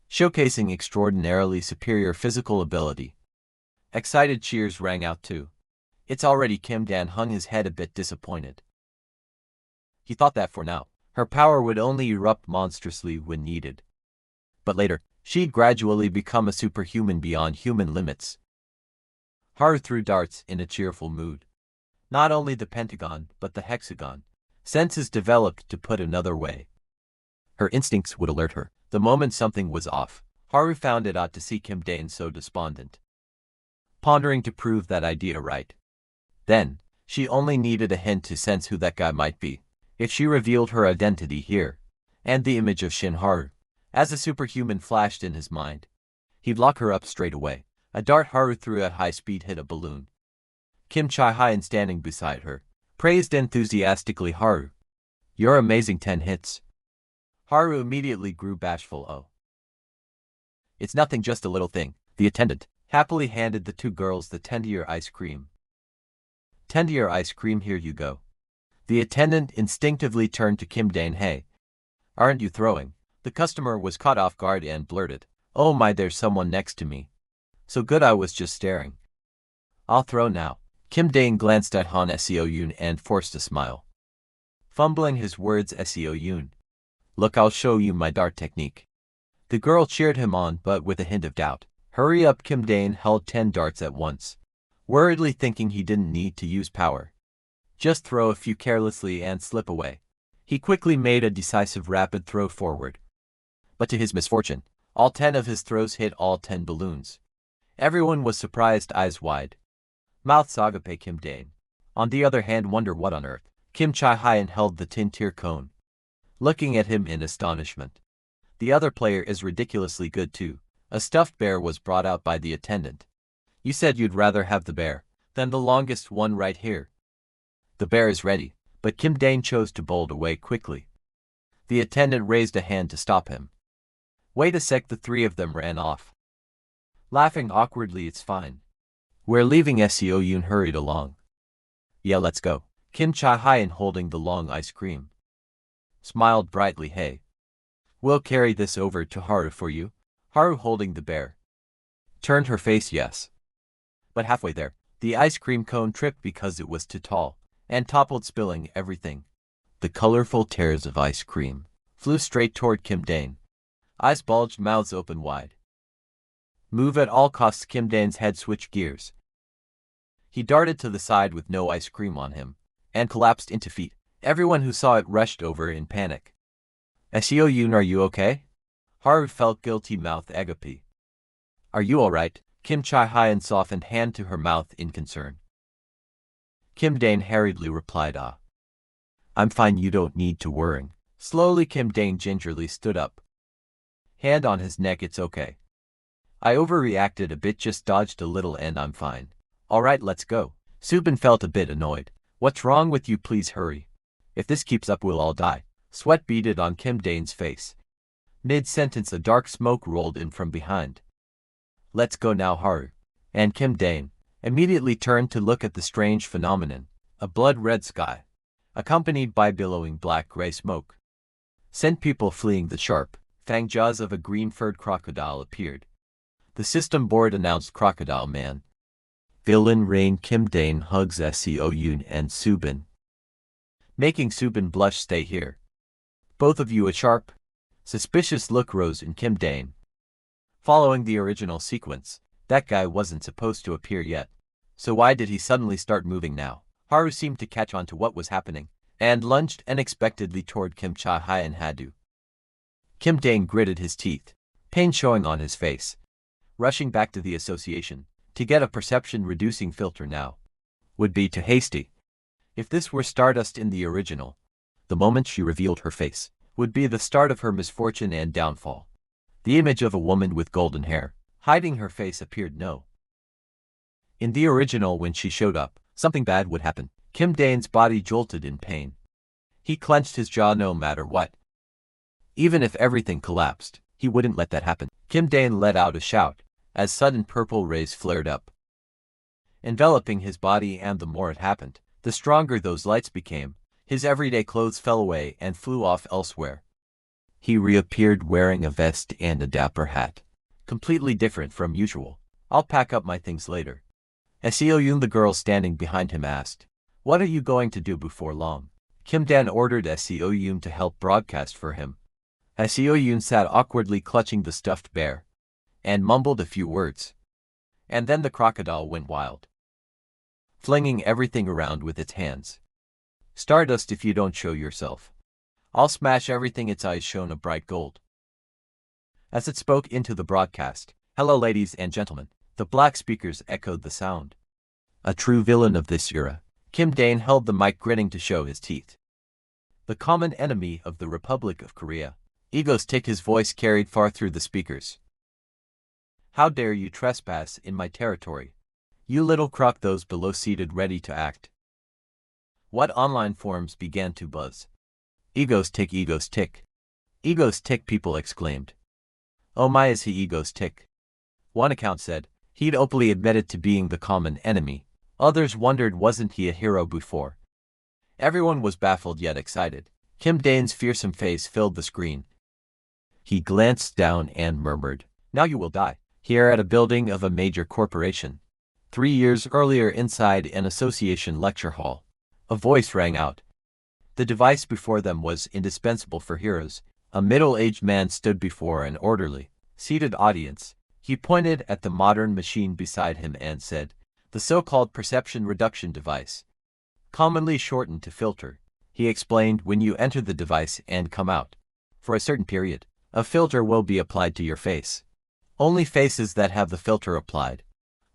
showcasing extraordinarily superior physical ability. Excited cheers rang out too. "It's already." Kim Dan hung his head, a bit disappointed. He thought that for now, her power would only erupt monstrously when needed. But later, she'd gradually become a superhuman beyond human limits. Haru threw darts in a cheerful mood. Not only the pentagon, but the hexagon, senses developed to put another way. Her instincts would alert her the moment something was off. Haru found it odd to see Kim Dane so despondent, pondering to prove that idea right. Then, she only needed a hint to sense who that guy might be. If she revealed her identity here, and the image of Shin Haru, as a superhuman flashed in his mind, he'd lock her up straight away. A dart Haru threw at high speed hit a balloon. Kim Chi-hyun, standing beside her, praised enthusiastically Haru. "You're amazing, 10 hits. Haru immediately grew bashful. "Oh, it's nothing, just a little thing." The attendant happily handed the two girls the tender ice cream. "Tender ice cream, here you go." The attendant instinctively turned to Kim Dane. "Hey, aren't you throwing?" The customer was caught off guard and blurted, "Oh my, there's someone next to me. So good, I was just staring." "I'll throw now." Kim Dane glanced at Han Seo-yoon and forced a smile. Fumbling his words, Seo-yoon, "Look, I'll show you my dart technique." The girl cheered him on, but with a hint of doubt. "Hurry up." Kim Dane held 10 darts at once, worriedly thinking he didn't need to use power. Just throw a few carelessly and slip away. He quickly made a decisive rapid throw forward. But to his misfortune, all 10 of his throws hit all 10 balloons. Everyone was surprised, eyes wide. Mouths agape. Kim Dane, on the other hand, wonder what on earth. Kim Chi-hyun held the tin tier cone, looking at him in astonishment. The other player is ridiculously good too. A stuffed bear was brought out by the attendant. "You said you'd rather have the bear than the longest one right here." "The bear is ready," but Kim Dane chose to bolt away quickly. The attendant raised a hand to stop him. "Wait a sec." The three of them ran off, laughing awkwardly. "It's fine. We're leaving." Seo-yoon hurried along. "Yeah, let's go." Kim Chi-hyun, holding the long ice cream, smiled brightly. "Hey, we'll carry this over to Haru for you." Haru, holding the bear, turned her face yes. But halfway there, the ice cream cone tripped because it was too tall, and toppled, spilling everything. The colorful tears of ice cream flew straight toward Kim Dane. Eyes bulged, mouths open wide. Move at all costs. Kim Dane's head switched gears. He darted to the side with no ice cream on him, and collapsed into feet. Everyone who saw it rushed over in panic. "Seo-yoon, are you okay?" Haru felt guilty, mouth agape. "Are you alright?" Kim Chi-hyun softened hand to her mouth in concern. Kim Dane hurriedly replied, "I'm fine, you don't need to worry." Slowly Kim Dane gingerly stood up, hand on his neck. "It's okay. I overreacted a bit, just dodged a little, and I'm fine." "Alright, let's go." Subin felt a bit annoyed. "What's wrong with you? Please hurry. If this keeps up, we'll all die." Sweat beaded on Kim Dane's face. Mid-sentence, a dark smoke rolled in from behind. "Let's go now, Haru." And Kim Dane immediately turned to look at the strange phenomenon. A blood-red sky, accompanied by billowing black-gray smoke, sent people fleeing. The sharp, fanged jaws of a green-furred crocodile appeared. The system board announced Crocodile Man. Villain reign. Kim Dane hugs Seo-yoon and Subin, making Subin blush. "Stay here, both of you." A sharp, suspicious look rose in Kim Dane. Following the original sequence, that guy wasn't supposed to appear yet. So why did he suddenly start moving now? Haru seemed to catch on to what was happening, and lunged unexpectedly toward Kim Chi-hyun. "Hadu." Kim Dane gritted his teeth, pain showing on his face, rushing back to the association to get a perception-reducing filter now. Would be too hasty. If this were Stardust in the original, the moment she revealed her face would be the start of her misfortune and downfall. The image of a woman with golden hair, hiding her face, appeared. No. In the original, when she showed up, something bad would happen. Kim Dane's body jolted in pain. He clenched his jaw. No matter what, even if everything collapsed, he wouldn't let that happen. Kim Dane let out a shout as sudden purple rays flared up, enveloping his body, and the more it happened, the stronger those lights became. His everyday clothes fell away and flew off elsewhere. He reappeared wearing a vest and a dapper hat, completely different from usual. "I'll pack up my things later." Seo-yoon, the girl standing behind him, asked, "What are you going to do before long?" Kim Dane ordered Seo-yoon to help broadcast for him. Seo-yoon sat awkwardly clutching the stuffed bear, and mumbled a few words. And then the crocodile went wild, flinging everything around with its hands. Stardust if you don't show yourself. I'll smash everything its eyes shone a bright gold. As it spoke into the broadcast, "Hello ladies and gentlemen," the black speakers echoed the sound. A true villain of this era, Kim Dane held the mic grinning to show his teeth. The common enemy of the Republic of Korea, egoistic, his voice carried far through the speakers. "How dare you trespass in my territory? You little crock!" Those below seated ready to act. What online forums began to buzz. "Egoistic, egoistic. Egoistic," people exclaimed. "Oh my, is he egoistic?" One account said, he'd openly admitted to being the common enemy. Others wondered, wasn't he a hero before? Everyone was baffled yet excited. Kim Dane's fearsome face filled the screen. He glanced down and murmured, "Now you will die," here at a building of a major corporation. 3 years earlier, inside an association lecture hall, a voice rang out. The device before them was indispensable for heroes. A middle-aged man stood before an orderly, seated audience. He pointed at the modern machine beside him and said, "The so-called perception reduction device, commonly shortened to filter." He explained, "When you enter the device and come out, for a certain period, a filter will be applied to your face. Only faces that have the filter applied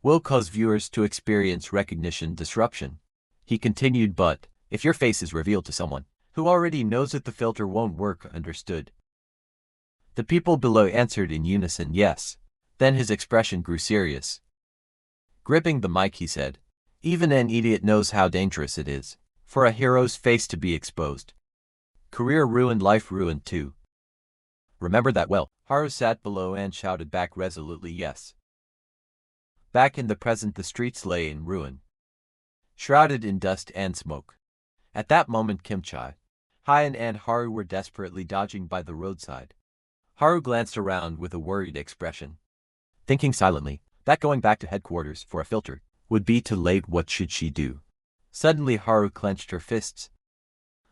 will cause viewers to experience recognition disruption." He continued, "But if your face is revealed to someone who already knows that the filter won't work." Understood? The people below answered in unison, "Yes." Then his expression grew serious. Gripping the mic, he said, "Even an idiot knows how dangerous it is for a hero's face to be exposed. Career ruined, life ruined too. Remember that well." Haru sat below and shouted back resolutely, "Yes." Back in the present, the streets lay in ruin, shrouded in dust and smoke. At that moment, Kim Chae-hyun and Haru were desperately dodging by the roadside. Haru glanced around with a worried expression, thinking silently that going back to headquarters for a filter would be too late. What should she do? Suddenly Haru clenched her fists.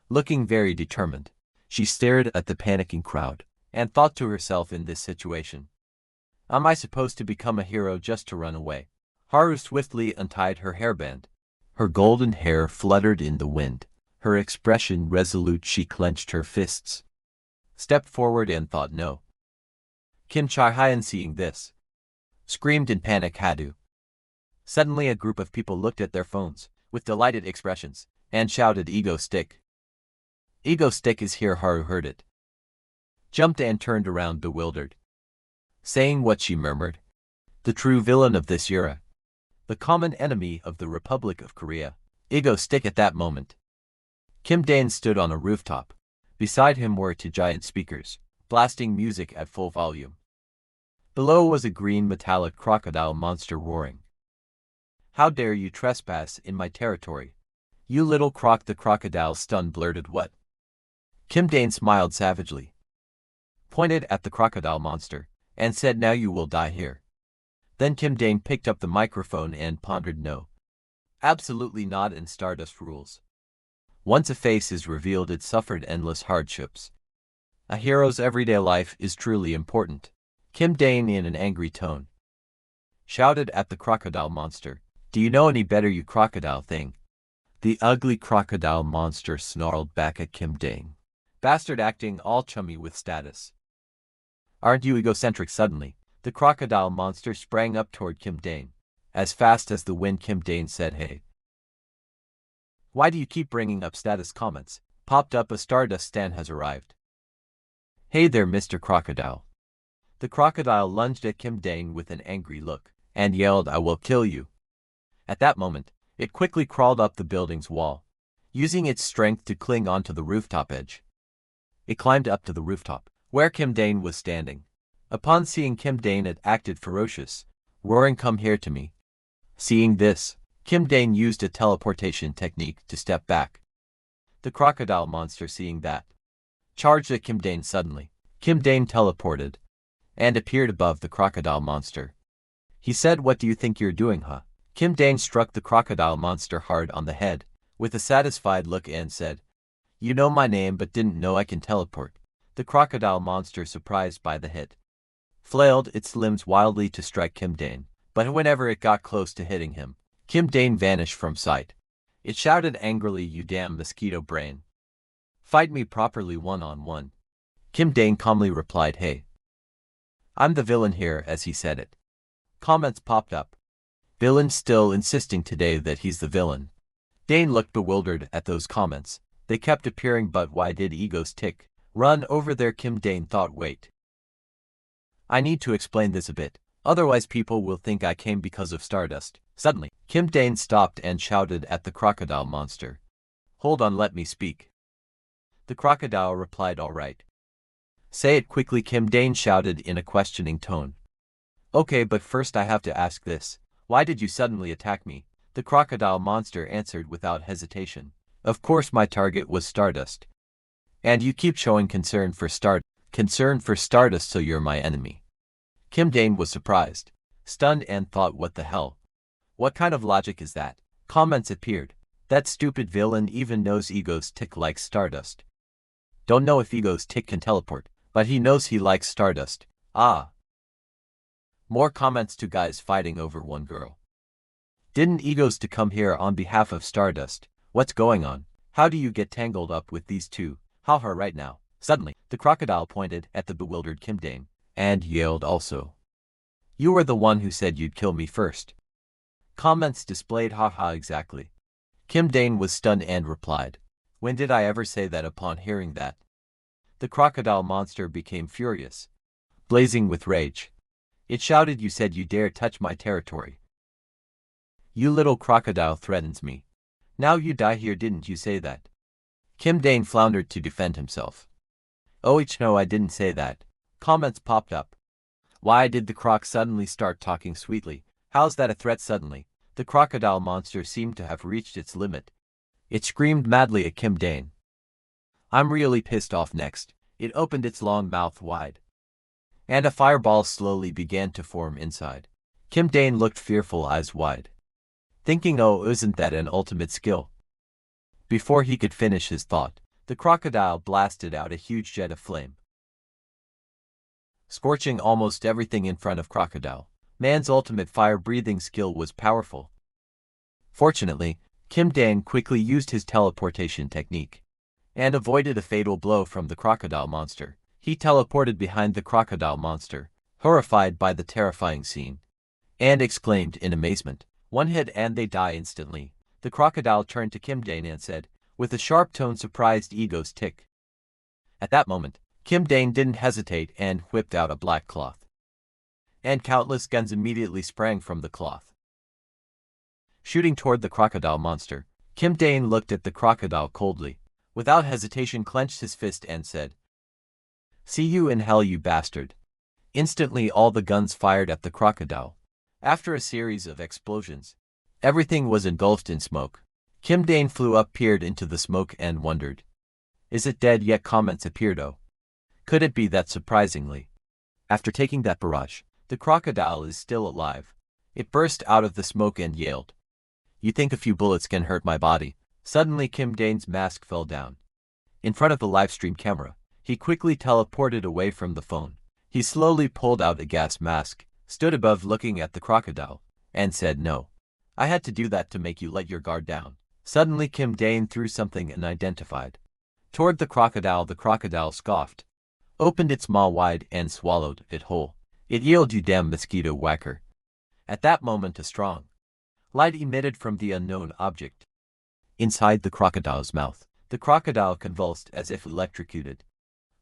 Looking very determined, she stared at the panicking crowd and thought to herself, in this situation, am I supposed to become a hero just to run away? Haru swiftly untied her hairband. Her golden hair fluttered in the wind. Her expression resolute, she clenched her fists, stepped forward and thought no. Kim Chae-hyun, seeing this, screamed in panic, "Hadu!" Suddenly a group of people looked at their phones with delighted expressions and shouted, "Ego stick! Ego stick is here!" Haru heard it, jumped and turned around bewildered. Saying what she murmured, "The true villain of this era, the common enemy of the Republic of Korea, Ego stick." At that moment, Kim Dane stood on a rooftop. Beside him were 2 giant speakers, blasting music at full volume. Below was a green metallic crocodile monster roaring. "How dare you trespass in my territory, you little croc!" The crocodile, stunned, blurted, "What?" Kim Dane smiled savagely, pointed at the crocodile monster, and said, "Now you will die here." Then Kim Dane picked up the microphone and pondered, "No, absolutely not, in Stardust rules. Once a face is revealed, it suffered endless hardships. A hero's everyday life is truly important." Kim Dane, in an angry tone, shouted at the crocodile monster, "Do you know any better, you crocodile thing?" The ugly crocodile monster snarled back at Kim Dane, "Bastard, acting all chummy with status. Aren't you egocentric?" Suddenly, the crocodile monster sprang up toward Kim Dane. As fast as the wind, Kim Dane said, "Hey, why do you keep bringing up status comments?" Popped up, "A Stardust stan has arrived." "Hey there, Mr. Crocodile." The crocodile lunged at Kim Dane with an angry look and yelled, "I will kill you." At that moment, it quickly crawled up the building's wall, using its strength to cling onto the rooftop edge. It climbed up to the rooftop, where Kim Dane was standing. Upon seeing Kim Dane, it acted ferocious, roaring, "Come here to me." Seeing this, Kim Dane used a teleportation technique to step back. The crocodile monster, seeing that, charged at Kim Dane suddenly. Kim Dane teleported and appeared above the crocodile monster. He said, "What do you think you're doing, huh?" Kim Dane struck the crocodile monster hard on the head with a satisfied look and said, "You know my name but didn't know I can teleport." The crocodile monster, surprised by the hit, flailed its limbs wildly to strike Kim Dane, but whenever it got close to hitting him, Kim Dane vanished from sight. It shouted angrily, "You damn mosquito brain. Fight me properly one-on-one." Kim Dane calmly replied, "Hey, I'm the villain here," as he said it. Comments popped up. Villain still insisting today that he's the villain. Dane looked bewildered at those comments. They kept appearing, but why did egos tick? Run over there, Kim Dane thought. Wait. I need to explain this a bit, otherwise people will think I came because of Stardust. Suddenly, Kim Dane stopped and shouted at the crocodile monster. "Hold on, let me speak." The crocodile replied, "All right. Say it quickly," Kim Dane shouted in a questioning tone. "Okay, but first I have to ask this. Why did you suddenly attack me?" The crocodile monster answered without hesitation. "Of course my target was Stardust. And you keep showing concern for Stardust, so you're my enemy." Kim Dane was surprised, stunned, and thought, what the hell? What kind of logic is that? Comments appeared. That stupid villain even knows egos tick likes Stardust. Don't know if egos tick can teleport, but he knows he likes Stardust. Ah. More comments to guys fighting over one girl. Didn't egos to come here on behalf of Stardust? What's going on? How do you get tangled up with these two? Haha, right now. Suddenly, the crocodile pointed at the bewildered Kim Dane and yelled also. "You were the one who said you'd kill me first." Comments displayed, "Haha, exactly." Kim Dane was stunned and replied, "When did I ever say that?" Upon hearing that, the crocodile monster became furious, blazing with rage. It shouted, "You said you dare touch my territory. You little crocodile threatens me. Now you die here, didn't you say that?" Kim Dane floundered to defend himself. "Oh no, I didn't say that." Comments popped up. Why did the croc suddenly start talking sweetly? How's that a threat suddenly? The crocodile monster seemed to have reached its limit. It screamed madly at Kim Dane. "I'm really pissed off." Next, it opened its long mouth wide, and a fireball slowly began to form inside. Kim Dane looked fearful, eyes wide, thinking, "Oh, isn't that an ultimate skill?" Before he could finish his thought, the crocodile blasted out a huge jet of flame, scorching almost everything in front of crocodile. Man's ultimate fire-breathing skill was powerful. Fortunately, Kim Dane quickly used his teleportation technique and avoided a fatal blow from the crocodile monster. He teleported behind the crocodile monster, horrified by the terrifying scene, and exclaimed in amazement, "One hit and they die instantly." The crocodile turned to Kim Dane and said, with a sharp tone, "Surprised egos tick." At that moment, Kim Dane didn't hesitate and whipped out a black cloth, and countless guns immediately sprang from the cloth, shooting toward the crocodile monster. Kim Dane looked at the crocodile coldly, without hesitation clenched his fist and said, "See you in hell, you bastard." Instantly all the guns fired at the crocodile. After a series of explosions, everything was engulfed in smoke. Kim Dane flew up, peered into the smoke, and wondered, "Is it dead yet?" Comments appeared. Oh, could it be that surprisingly, after taking that barrage, the crocodile is still alive? It burst out of the smoke and yelled, "You think a few bullets can hurt my body?" Suddenly Kim Dane's mask fell down. In front of the livestream camera, he quickly teleported away from the phone. He slowly pulled out a gas mask, stood above looking at the crocodile, and said, "No. I had to do that to make you let your guard down." Suddenly Kim Dane threw something unidentified toward the crocodile. The crocodile scoffed, opened its maw wide, and swallowed it whole. It yelled, "You damn mosquito whacker." At that moment a strong light emitted from the unknown object inside the crocodile's mouth. The crocodile convulsed as if electrocuted,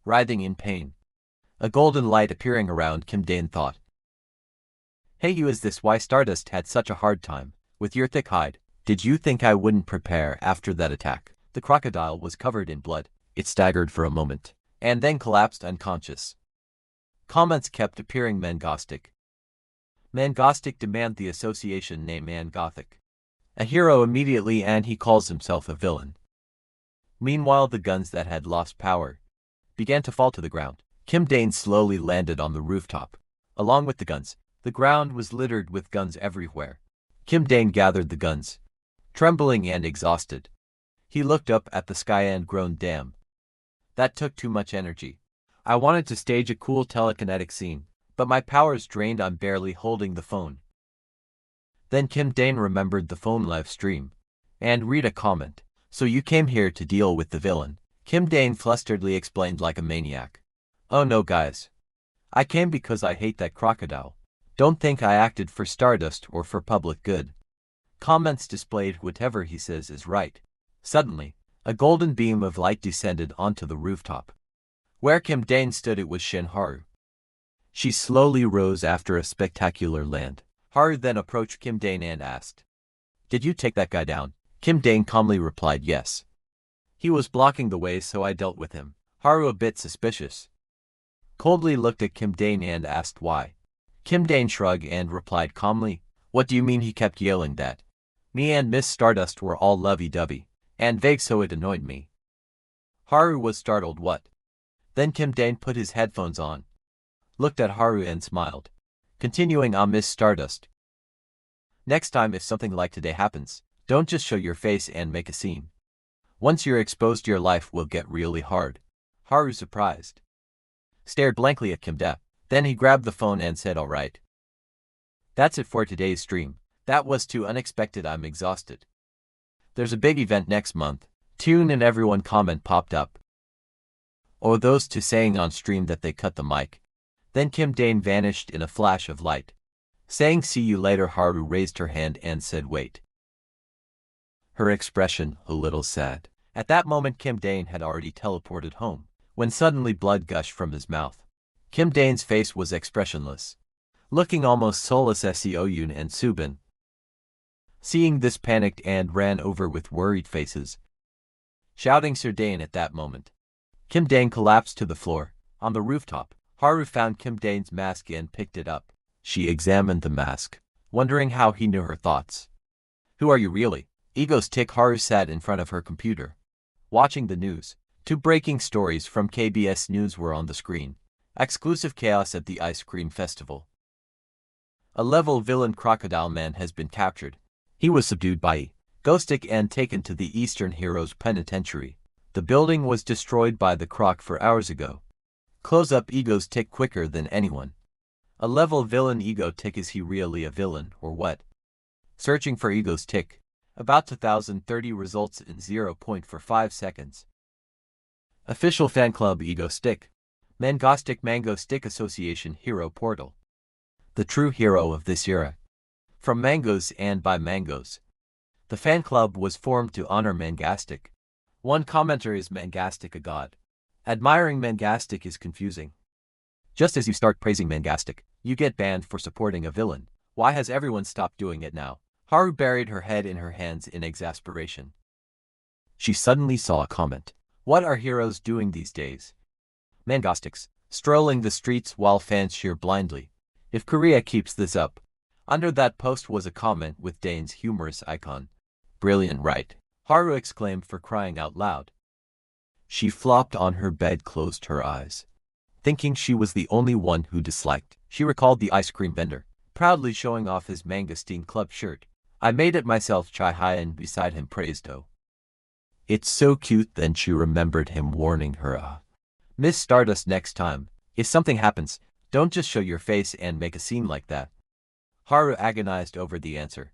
writhing in pain. A golden light appearing around Kim Dane thought, "Hey you, is this why Stardust had such a hard time with your thick hide? Did you think I wouldn't prepare after that attack?" The crocodile was covered in blood. It staggered for a moment, and then collapsed unconscious. Comments kept appearing. Mangastic. Mangastic demand the association name Mangothic. A hero immediately, and he calls himself a villain. Meanwhile the guns that had lost power began to fall to the ground. Kim Dane slowly landed on the rooftop. Along with the guns, the ground was littered with guns everywhere. Kim Dane gathered the guns, trembling and exhausted. He looked up at the sky and groaned, "Damn. That took too much energy. I wanted to stage a cool telekinetic scene, but my power's drained. I'm barely holding the phone." Then Kim Dane remembered the phone live stream, and read a comment. So you came here to deal with the villain, Kim Dane flusteredly explained like a maniac. Oh no guys. I came because I hate that crocodile. Don't think I acted for Stardust or for public good. Comments displayed whatever he says is right. Suddenly, a golden beam of light descended onto the rooftop. Where Kim Dane stood it was Shin Haru. She slowly rose after a spectacular land. Haru then approached Kim Dane and asked, "Did you take that guy down?" Kim Dane calmly replied yes. He was blocking the way so I dealt with him. Haru, a bit suspicious, coldly looked at Kim Dane and asked why. Kim Dane shrugged and replied calmly, "What do you mean?" He kept yelling that me and Miss Stardust were all lovey-dovey and vague, so it annoyed me. Haru was startled. What? Then Kim Dane put his headphones on, looked at Haru and smiled, continuing, Miss Stardust. Next time if something like today happens, don't just show your face and make a scene. Once you're exposed your life will get really hard." Haru, surprised, stared blankly at Kim Dane. Then he grabbed the phone and said, "Alright. That's it for today's stream. That was too unexpected, I'm exhausted. There's a big event next month. Tune in." Everyone comment popped up. Or those two saying on stream that they cut the mic. Then Kim Dane vanished in a flash of light. Saying "see you later," Haru raised her hand and said wait. Her expression a little sad. At that moment Kim Dane had already teleported home, when suddenly blood gushed from his mouth. Kim Dane's face was expressionless, looking almost soulless. Seoyun and Subin, seeing this, panicked and ran over with worried faces, shouting Sir Dane. At that moment, Kim Dane collapsed to the floor. On the rooftop, Haru found Kim Dane's mask and picked it up. She examined the mask, wondering how he knew her thoughts. "Who are you really?" Ego's tick. Haru sat in front of her computer, watching the news. Two breaking stories from KBS News were on the screen. Exclusive chaos at the ice cream festival. A level villain Crocodile Man has been captured. He was subdued by Ghostic and taken to the Eastern Heroes Penitentiary. The building was destroyed by the Croc 4 hours ago. Close up Ego's tick quicker than anyone. A level villain Ego tick. Is he really a villain or what? Searching for Ego's tick. About 2030 results in 0.45 seconds. Official fan club Ego Stick. Mangastic Mango Stick Association Hero Portal. The true hero of this era. From mangoes and by mangoes. The fan club was formed to honor Mangastic. One commenter is Mangastic a god. Admiring Mangastic is confusing. Just as you start praising Mangastic, you get banned for supporting a villain. Why has everyone stopped doing it now? Haru buried her head in her hands in exasperation. She suddenly saw a comment. What are heroes doing these days? Mangastics, strolling the streets while fans cheer blindly. If Korea keeps this up. Under that post was a comment with Dane's humorous icon. Brilliant, right? Haru exclaimed, for crying out loud. She flopped on her bed, closed her eyes, thinking she was the only one who disliked. She recalled the ice cream vendor, proudly showing off his Mangosteen Club shirt. "I made it myself," Chai Hyan beside him praised. "Oh, it's so cute." Then she remembered him warning her, Miss Stardust, next time, if something happens, don't just show your face and make a scene like that. Haru agonized over the answer.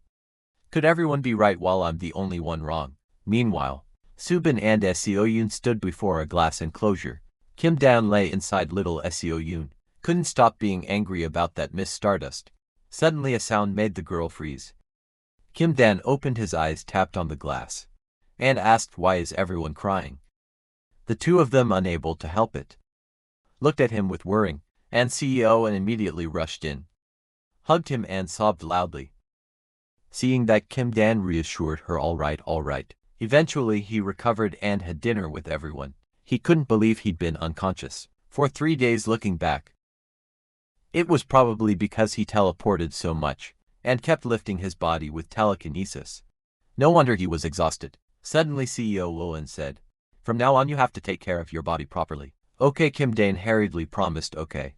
Could everyone be right while I'm the only one wrong? Meanwhile, Subin and Seoyun stood before a glass enclosure. Kim Dane lay inside. Little Seoyun couldn't stop being angry about that Miss Stardust. Suddenly a sound made the girl freeze. Kim Dane opened his eyes, tapped on the glass, and asked, "Why is everyone crying?" The two of them, unable to help it, looked at him with worrying, and CEO and immediately rushed in, hugged him and sobbed loudly. Seeing that, Kim Dane reassured her, all right. Eventually he recovered and had dinner with everyone. He couldn't believe he'd been unconscious for 3 days. Looking back, it was probably because he teleported so much and kept lifting his body with telekinesis. No wonder he was exhausted. Suddenly CEO Lowen said, "From now on you have to take care of your body properly." "Okay," Kim Dane hurriedly promised. "Okay,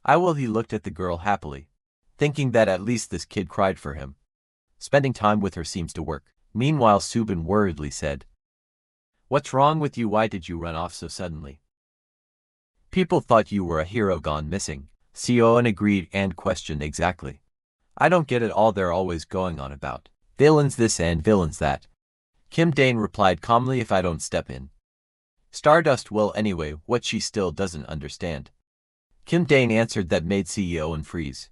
I will." He looked at the girl happily, thinking that at least this kid cried for him. Spending time with her seems to work. Meanwhile, Subin worriedly said, "What's wrong with you? Why did you run off so suddenly? People thought you were a hero gone missing." Seoan agreed and questioned, "Exactly. I don't get it all they're always going on about." Villains this and villains that. Kim Dane replied calmly, if I don't step in, Stardust will anyway. What she still doesn't understand. Kim Dane answered that made CEO freeze.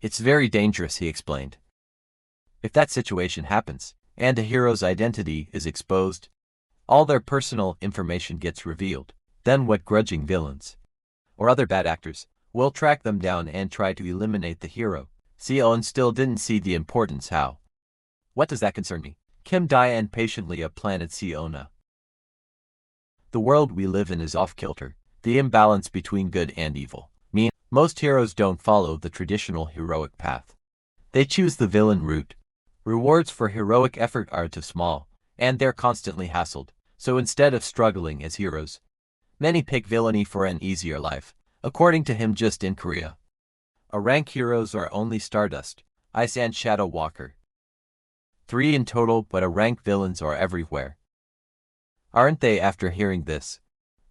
It's very dangerous, he explained. If that situation happens, and a hero's identity is exposed, all their personal information gets revealed, then what grudging villains or other bad actors will track them down and try to eliminate the hero. CEO still didn't see the importance. How? What does that concern me? Kim Diane patiently planted Siona. The world we live in is off-kilter, the imbalance between good and evil. Most heroes don't follow the traditional heroic path. They choose the villain route. Rewards for heroic effort are too small, and they're constantly hassled. So instead of struggling as heroes, many pick villainy for an easier life, according to him. Just in Korea, a rank heroes are only Stardust, Ice and Shadow Walker. 3 in total, but a rank villains are everywhere. Aren't they? After hearing this,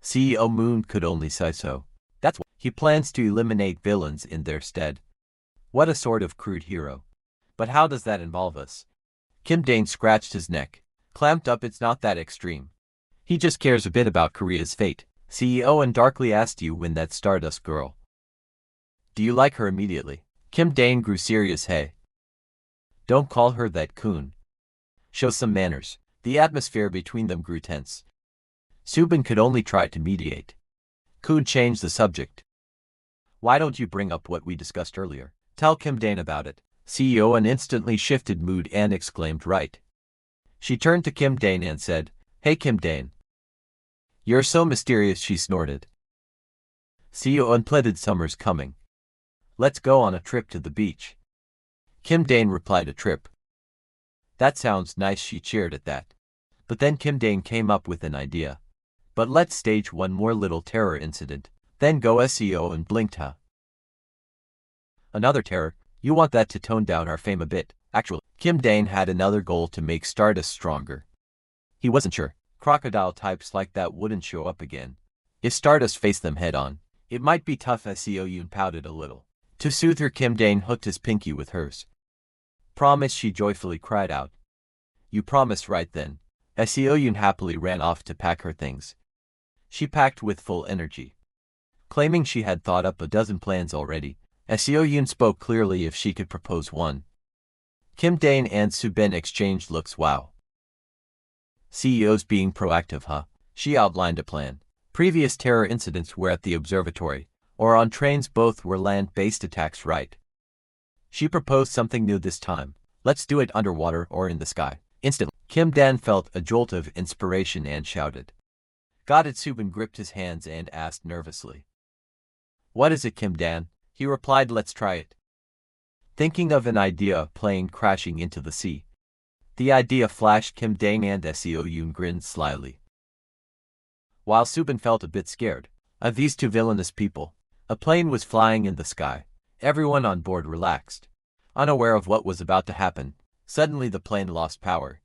CEO Moon could only sigh. So that's why he plans to eliminate villains in their stead. What a sort of crude hero. But how does that involve us? Kim Dane scratched his neck, clamped up. It's not that extreme. He just cares a bit about Korea's fate. CEO darkly asked, you win that Stardust girl. Do you like her? Immediately, Kim Dane grew serious. Hey, don't call her that, Kun. Show some manners. The atmosphere between them grew tense. Subin could only try to mediate. Kun changed the subject. Why don't you bring up what we discussed earlier? Tell Kim Dane about it. CEO instantly shifted mood and exclaimed, right. She turned to Kim Dane and said, hey Kim Dane. You're so mysterious, she snorted. CEO pleaded, summer's coming. Let's go on a trip to the beach. Kim Dane replied, a trip? That sounds nice, she cheered at that. But then Kim Dane came up with an idea. But let's stage one more little terror incident, then go. SEO blinked. Huh? Another terror? You want that to tone down our fame a bit? Actually, Kim Dane had another goal, to make Stardust stronger. He wasn't sure crocodile types like that wouldn't show up again. If Stardust faced them head-on, it might be tough. SEO pouted a little. To soothe her, Kim Dane hooked his pinky with hers. Promise, she joyfully cried out. You promise, right then? SEO happily ran off to pack her things. She packed with full energy, claiming she had thought up a dozen plans already. SEO spoke clearly if she could propose one. Kim Dane and Subin exchanged looks. Wow. CEO's being proactive, huh? She outlined a plan. Previous terror incidents were at the observatory, or on trains. Both were land-based attacks, right? She proposed something new this time. Let's do it underwater or in the sky. Instantly, Kim Dane felt a jolt of inspiration and shouted. Got it. Subin gripped his hands and asked nervously. What is it, Kim Dane? He replied, let's try it. Thinking of an idea, a plane crashing into the sea. The idea flashed. Kim Dane and SEO grinned slyly, while Subin felt a bit scared of these two villainous people. A plane was flying in the sky. Everyone on board relaxed, unaware of what was about to happen. Suddenly the plane lost power.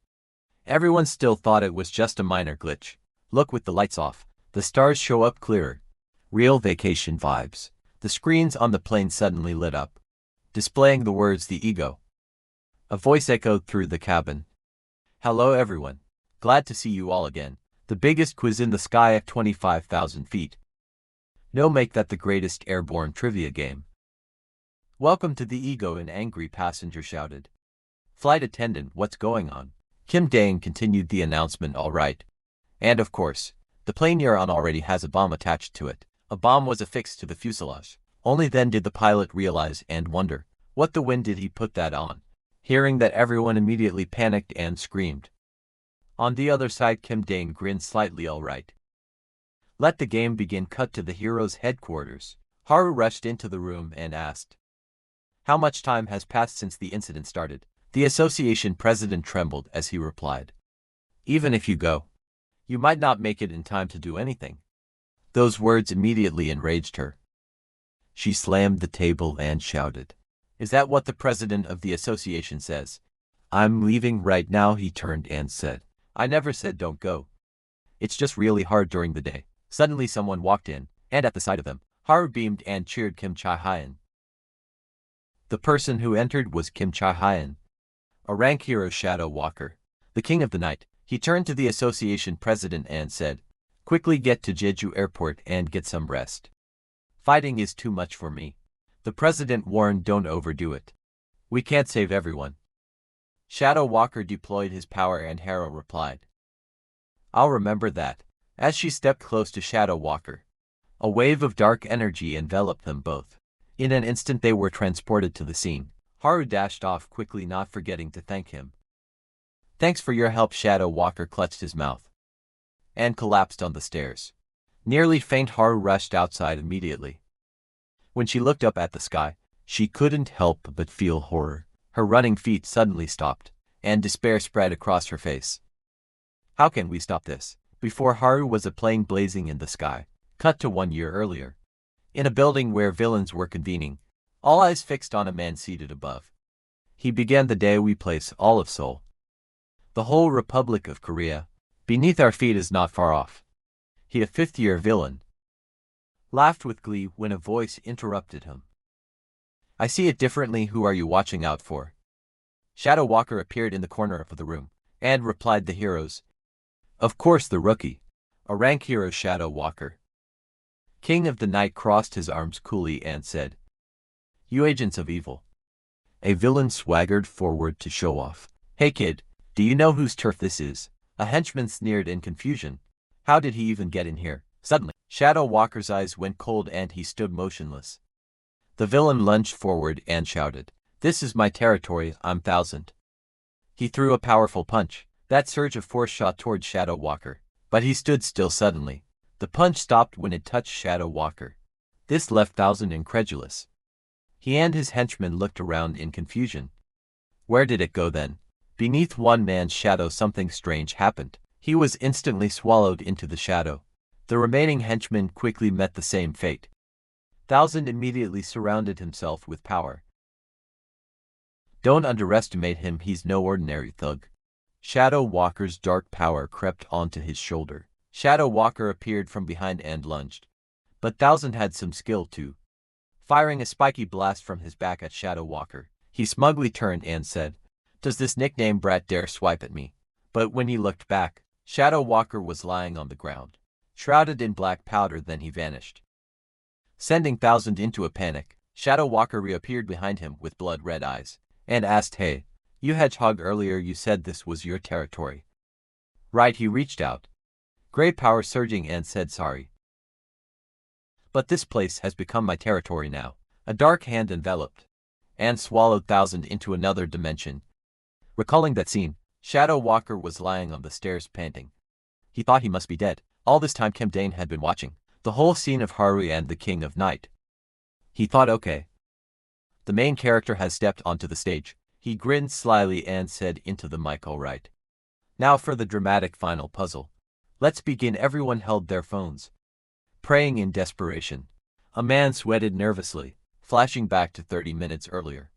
Everyone still thought it was just a minor glitch. Look, with the lights off, the stars show up clearer. Real vacation vibes. The screens on the plane suddenly lit up, displaying the words "the ego." A voice echoed through the cabin. Hello everyone. Glad to see you all again. The biggest quiz in the sky at 25,000 feet. No, make that the greatest airborne trivia game. Welcome to the ego, an angry passenger shouted. Flight attendant, what's going on? Kim Dane continued the announcement. All right. And of course, the plane you're on already has a bomb attached to it. A bomb was affixed to the fuselage. Only then did the pilot realize and wonder, what the wind did he put that on? Hearing that, everyone immediately panicked and screamed. On the other side, Kim Dane grinned slightly. All right. Let the game begin. Cut to the hero's headquarters. Haru rushed into the room and asked, how much time has passed since the incident started? The association president trembled as he replied, even if you go, you might not make it in time to do anything. Those words immediately enraged her. She slammed the table and shouted, is that what the president of the association says? I'm leaving right now. He turned and said, I never said don't go. It's just really hard during the day. Suddenly someone walked in, and at the sight of them, Haru beamed and cheered. Kim Chae-hyun. The person who entered was Kim Chae-hyun. a rank hero Shadow Walker, the king of the night. He turned to the association president and said, "Quickly get to Jeju airport and get some rest. Fighting is too much for me." The president warned, "Don't overdo it. We can't save everyone." Shadow Walker deployed his power and Hero replied, "I'll remember that." As she stepped close to Shadow Walker, a wave of dark energy enveloped them both. In an instant they were transported to the scene. Haru dashed off quickly, not forgetting to thank him. "Thanks for your help." Shadow Walker clutched his mouth and collapsed on the stairs. Nearly faint, Haru rushed outside immediately. When she looked up at the sky, she couldn't help but feel horror. Her running feet suddenly stopped, and despair spread across her face. How can we stop this? Before Haru was a plane blazing in the sky, cut to 1 year earlier. In a building where villains were convening, all eyes fixed on a man seated above. He began the day we place all of Seoul. The whole Republic of Korea, beneath our feet, is not far off. He, a fifth-year villain, laughed with glee when a voice interrupted him. "I see it differently. Who are you watching out for?" Shadow Walker appeared in the corner of the room, and replied the heroes. "Of course, the rookie, a rank hero Shadow Walker." King of the Night crossed his arms coolly and said, "You agents of evil." A villain swaggered forward to show off. "Hey kid, do you know whose turf this is?" A henchman sneered in confusion. How did he even get in here? Suddenly, Shadow Walker's eyes went cold and he stood motionless. The villain lunged forward and shouted, "This is my territory, I'm 1000." He threw a powerful punch. That surge of force shot toward Shadow Walker, but he stood still suddenly. The punch stopped when it touched Shadow Walker. This left 1000 incredulous. He and his henchmen looked around in confusion. Where did it go then? Beneath one man's shadow something strange happened. He was instantly swallowed into the shadow. The remaining henchmen quickly met the same fate. 1000 immediately surrounded himself with power. "Don't underestimate him, he's no ordinary thug." Shadow Walker's dark power crept onto his shoulder. Shadow Walker appeared from behind and lunged. But 1000 had some skill too. Firing a spiky blast from his back at Shadow Walker, he smugly turned and said, "Does this nickname brat dare swipe at me?" But when he looked back, Shadow Walker was lying on the ground, shrouded in black powder. Then he vanished. Sending 1000 into a panic, Shadow Walker reappeared behind him with blood-red eyes, and asked, "Hey, you hedgehog, earlier you said this was your territory, right?" He reached out, gray power surging, and said, "Sorry, but this place has become my territory now." A dark hand enveloped and swallowed 1000 into another dimension. Recalling that scene, Shadow Walker was lying on the stairs panting. He thought he must be dead. All this time Kim Dane had been watching the whole scene of Haru and the King of Night. He thought, okay, the main character has stepped onto the stage. He grinned slyly and said into the mic, "All right. Now for the dramatic final puzzle. Let's begin." Everyone held their phones, praying in desperation. A man sweated nervously, flashing back to 30 minutes earlier.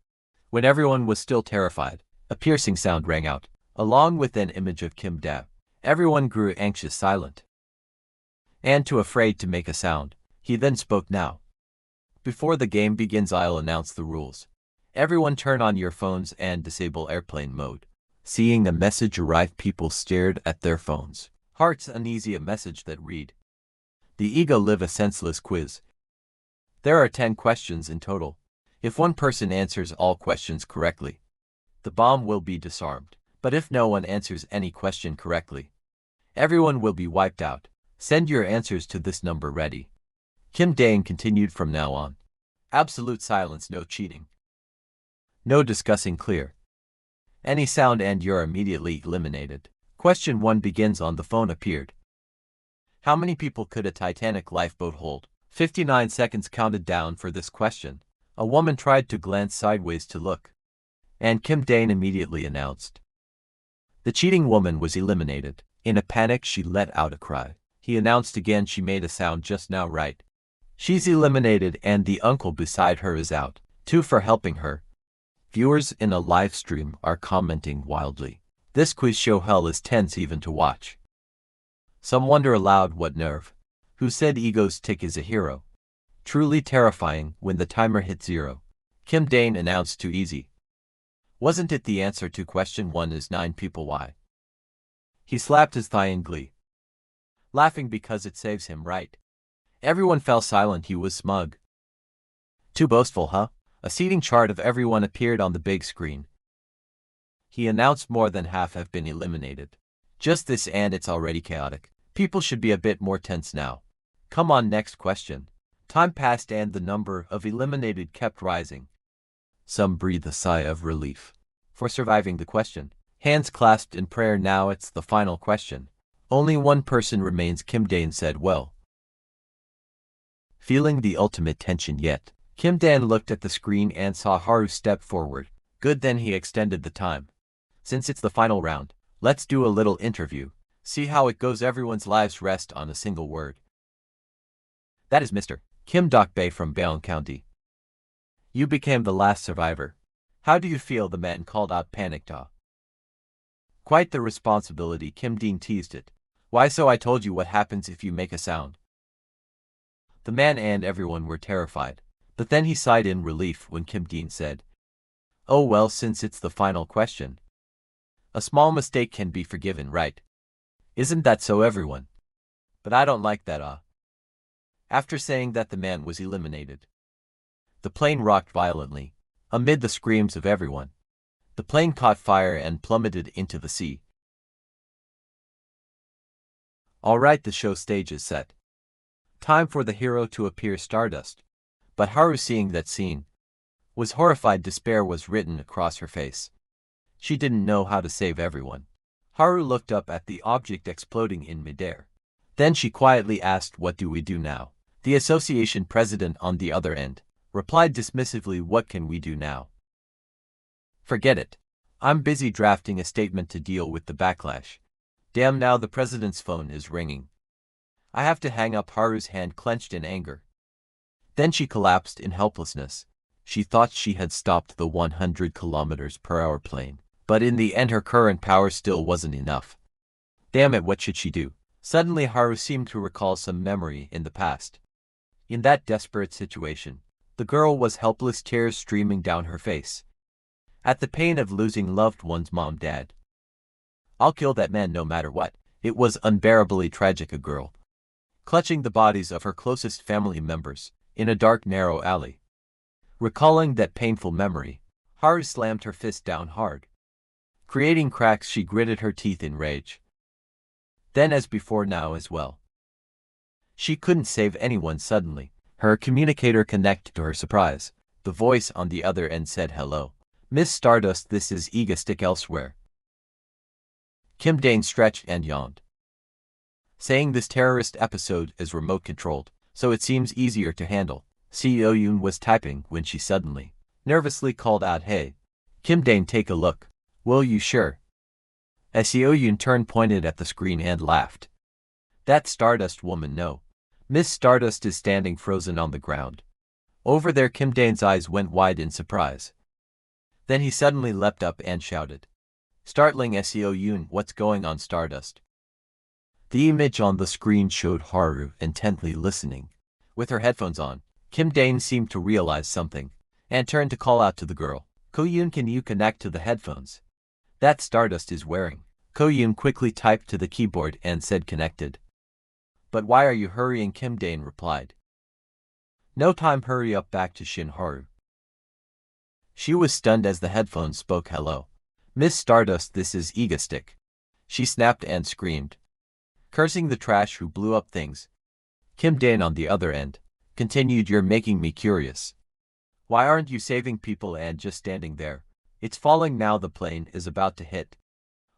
When everyone was still terrified, a piercing sound rang out, along with an image of Kim Da. Everyone grew anxious, silent, and too afraid to make a sound. He then spoke, "Now, before the game begins, I'll announce the rules. Everyone turn on your phones and disable airplane mode." Seeing the message arrive, people stared at their phones, hearts uneasy. A message that read, "The ego live a senseless quiz. There are 10 questions in total. If one person answers all questions correctly, the bomb will be disarmed. But if no one answers any question correctly, everyone will be wiped out. Send your answers to this number ready." Kim Dane continued, "From now on, absolute silence, no cheating, no discussing, clear any sound and you're immediately eliminated." Question 1 begins on the phone appeared. How many people could a Titanic lifeboat hold? 59 seconds counted down for this question. A woman tried to glance sideways to look, and Kim Dane immediately announced. The cheating woman was eliminated. In a panic, she let out a cry. He announced again, "She made a sound just now, right? She's eliminated, and the uncle beside her is out, too, for helping her." Viewers in a live stream are commenting wildly. This quiz show hell is tense even to watch. Some wonder aloud, what nerve? Who said ego's tick is a hero? Truly terrifying when the timer hit 0. Kim Dane announced, "Too easy. Wasn't it the answer to question 1 is 9 people why? He slapped his thigh in glee, laughing because it saves him, right? Everyone fell silent. He was smug. Too boastful, huh? A seating chart of everyone appeared on the big screen. He announced more than half have been eliminated. Just this, and it's already chaotic. People should be a bit more tense now. Come on, next question. Time passed and the number of eliminated kept rising. Some breathed a sigh of relief for surviving the question. Hands clasped in prayer. Now it's the final question. Only one person remains. Kim Dane said, well. Feeling the ultimate tension yet, Kim Dan looked at the screen and saw Haru step forward. Good, then he extended the time. Since it's the final round, let's do a little interview. See how it goes. Everyone's lives rest on a single word. That is Mr. Kim Dok-bae from Baeong County. You became the last survivor. How do you feel? The man called out, panicked. Quite the responsibility, Kim Dean teased it. Why, so I told you what happens if you make a sound. The man and everyone were terrified, but then he sighed in relief when Kim Dean said, oh well, since it's the final question. A small mistake can be forgiven, right? Isn't that so, everyone? But I don't like that, After saying that, the man was eliminated. The plane rocked violently, amid the screams of everyone. The plane caught fire and plummeted into the sea. All right, the show stage is set. Time for the hero to appear, Stardust. But Haru, seeing that scene, was horrified. Despair was written across her face. She didn't know how to save everyone. Haru looked up at the object exploding in midair. Then she quietly asked, what do we do now? The association president on the other end replied dismissively, what can we do now? Forget it. I'm busy drafting a statement to deal with the backlash. Damn, now the president's phone is ringing. I have to hang up. Haru's hand clenched in anger. Then she collapsed in helplessness. She thought she had stopped the 100 km/h plane, but in the end her current power still wasn't enough. Damn it, what should she do? Suddenly Haru seemed to recall some memory in the past. In that desperate situation, the girl was helpless, tears streaming down her face. At the pain of losing loved ones, mom, dad. I'll kill that man no matter what. It was unbearably tragic. A girl clutching the bodies of her closest family members in a dark, narrow alley. Recalling that painful memory, Haru slammed her fist down hard. Creating cracks, she gritted her teeth in rage. Then, as before, now as well. She couldn't save anyone. Suddenly, her communicator connected. To her surprise, the voice on the other end said, hello, Miss Stardust, this is Egostick elsewhere. Kim Dane stretched and yawned. Saying this terrorist episode is remote-controlled, so it seems easier to handle. CEO Yoon was typing when she suddenly, nervously called out, hey, Kim Dane, take a look. Will you? Sure. CEO Yoon turned, pointed at the screen and laughed. That Stardust woman, no. Miss Stardust is standing frozen on the ground. Over there. Kim Dane's eyes went wide in surprise. Then he suddenly leapt up and shouted, startling SEO Yoon, what's going on, Stardust? The image on the screen showed Haru intently listening. With her headphones on, Kim Dane seemed to realize something, and turned to call out to the girl, Ko-yoon, can you connect to the headphones that Stardust is wearing? Ko-yoon quickly typed to the keyboard and said, connected. But why are you hurrying? Kim Dane replied. No time, hurry up back to Shin Haru. She was stunned as the headphones spoke, hello. Miss Stardust, this is Egostick. She snapped and screamed, cursing the trash who blew up things. Kim Dane on the other end continued, you're making me curious. Why aren't you saving people and just standing there? It's falling now, the plane is about to hit.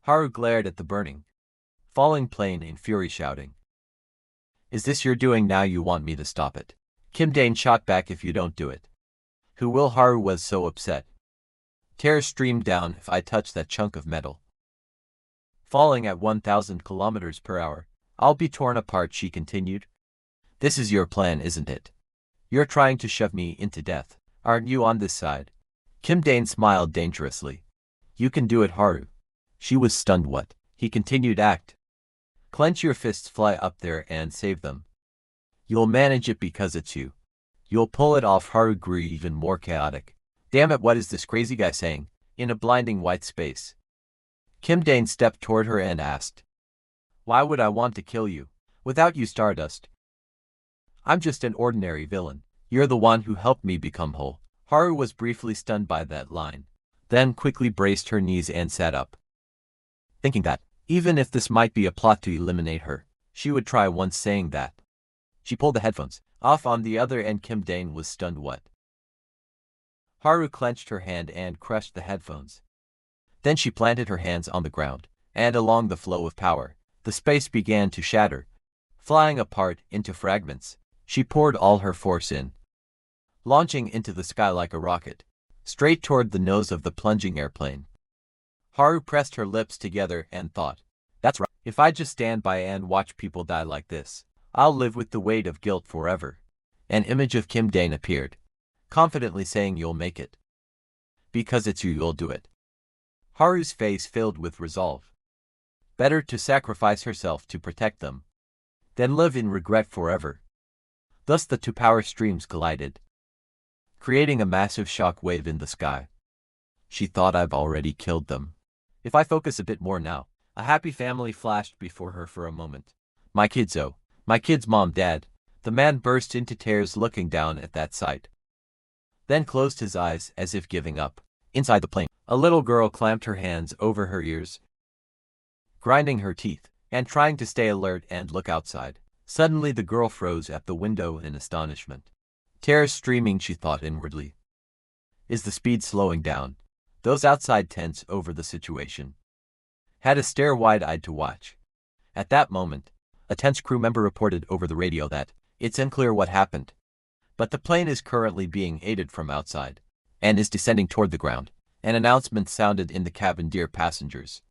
Haru glared at the burning, falling plane in fury, shouting, is this your doing now? You want me to stop it? Kim Dane shot back, if you don't do it, who will? Haru was so upset. Tears streamed down. If I touch that chunk of metal falling at 1,000 km/h, I'll be torn apart, she continued. This is your plan, isn't it? You're trying to shove me into death, aren't you? On this side. Kim Dane smiled dangerously. You can do it, Haru. She was stunned. What? He continued, act. Clench your fists, fly up there and save them. You'll manage it because it's you. You'll pull it off. Haru grew even more chaotic. Damn it, what is this crazy guy saying? in a blinding white space. Kim Dane stepped toward her and asked, "Why would I want to kill you? Without you, Stardust. I'm just an ordinary villain. You're the one who helped me become whole." Haru was briefly stunned by that line, then quickly braced her knees and sat up, thinking that, even if this might be a plot to eliminate her, she would try once saying that. She pulled the headphones off on the other and Kim Dane was stunned. What? Haru clenched her hand and crushed the headphones. Then she planted her hands on the ground, and along the flow of power, the space began to shatter, flying apart into fragments. She poured all her force in, launching into the sky like a rocket, straight toward the nose of the plunging airplane. Haru pressed her lips together and thought, "That's right. If I just stand by and watch people die like this, I'll live with the weight of guilt forever." An image of Kim Dane appeared, confidently saying, "You'll make it. Because it's you, you'll do it." Haru's face filled with resolve. Better to sacrifice herself to protect them than live in regret forever. Thus the two power streams collided, creating a massive shock wave in the sky. She thought, "I've already killed them. If I focus a bit more now." A happy family flashed before her for a moment. "My kids, oh, my kids, mom, dad." The man burst into tears looking down at that sight, then closed his eyes as if giving up. Inside the plane, a little girl clamped her hands over her ears, grinding her teeth, and trying to stay alert and look outside. Suddenly the girl froze at the window in astonishment. Tears streaming, she thought inwardly. Is the speed slowing down? Those outside, tense over the situation, had to stare wide-eyed to watch. At that moment, a tense crew member reported over the radio that, "It's unclear what happened, but the plane is currently being aided from outside, and is descending toward the ground." An announcement sounded in the cabin, "Dear passengers,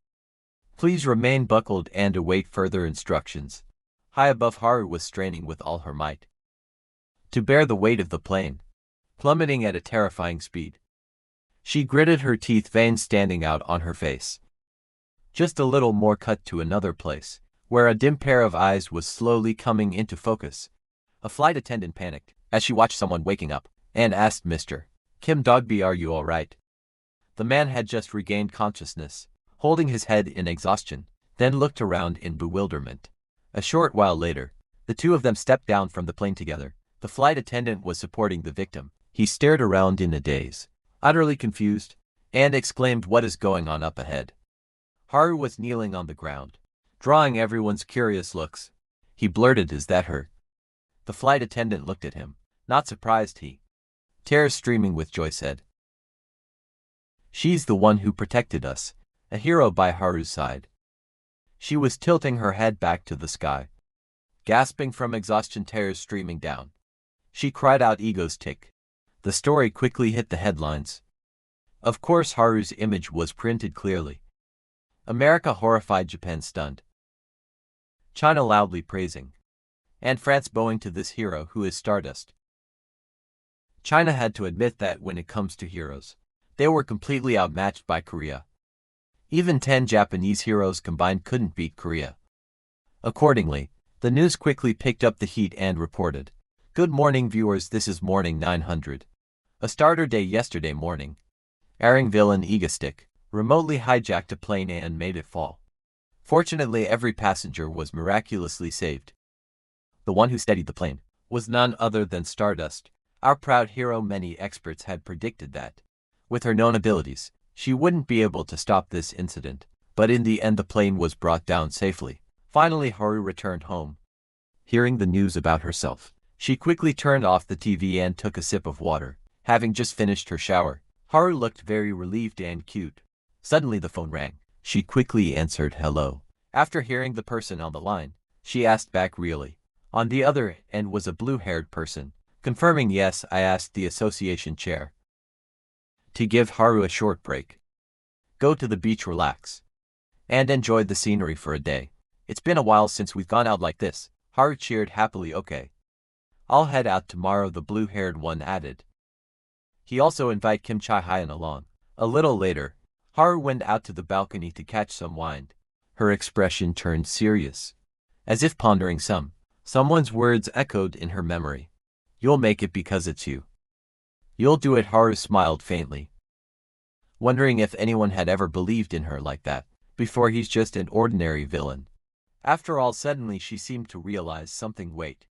please remain buckled and await further instructions." High above, Haru was straining with all her might to bear the weight of the plane, plummeting at a terrifying speed. She gritted her teeth, veins standing out on her face. Just a little more, cut to another place, where a dim pair of eyes was slowly coming into focus. A flight attendant panicked as she watched someone waking up, and asked, "Mr. Kim Dogby, are you all right?" The man had just regained consciousness, holding his head in exhaustion, then looked around in bewilderment. A short while later, the two of them stepped down from the plane together. The flight attendant was supporting the victim. He stared around in a daze, utterly confused, and exclaimed, "What is going on up ahead?" Haru was kneeling on the ground, drawing everyone's curious looks. He blurted, "Is that her?" The flight attendant looked at him, not surprised. He, tears streaming with joy, said, "She's the one who protected us." A hero by Haru's side. She was tilting her head back to the sky, gasping from exhaustion, tears streaming down. She cried out, "Ego's tick." The story quickly hit the headlines. Of course, Haru's image was printed clearly. America horrified, Japan stunned, China loudly praising, and France bowing to this hero who is Stardust. China had to admit that when it comes to heroes, they were completely outmatched by Korea. Even 10 Japanese heroes combined couldn't beat Korea. Accordingly, the news quickly picked up the heat and reported, "Good morning, viewers, this is Morning 900. A starter day yesterday morning. Erring villain Egostick remotely hijacked a plane and made it fall. Fortunately, every passenger was miraculously saved. The one who steadied the plane was none other than Stardust, our proud hero." Many experts had predicted that, with her known abilities, she wouldn't be able to stop this incident, but in the end the plane was brought down safely. Finally, Haru returned home. Hearing the news about herself, she quickly turned off the TV and took a sip of water. Having just finished her shower, Haru looked very relieved and cute. Suddenly the phone rang. She quickly answered, "Hello." After hearing the person on the line, she asked back, "Really?" On the other end was a blue-haired person, confirming, "Yes, I asked the association chair to give Haru a short break. Go to the beach, relax, and enjoy the scenery for a day. It's been a while since we've gone out like this." Haru cheered happily. "Okay, I'll head out tomorrow," the blue-haired one added. He also invite Kim Chae-hyun along. A little later, Haru went out to the balcony to catch some wind. Her expression turned serious, as if pondering someone's words echoed in her memory. "You'll make it because it's you. You'll do it." Haru smiled faintly. wondering if anyone had ever believed in her like that, before he's just an ordinary villain. After all, suddenly she seemed to realize something. Wait.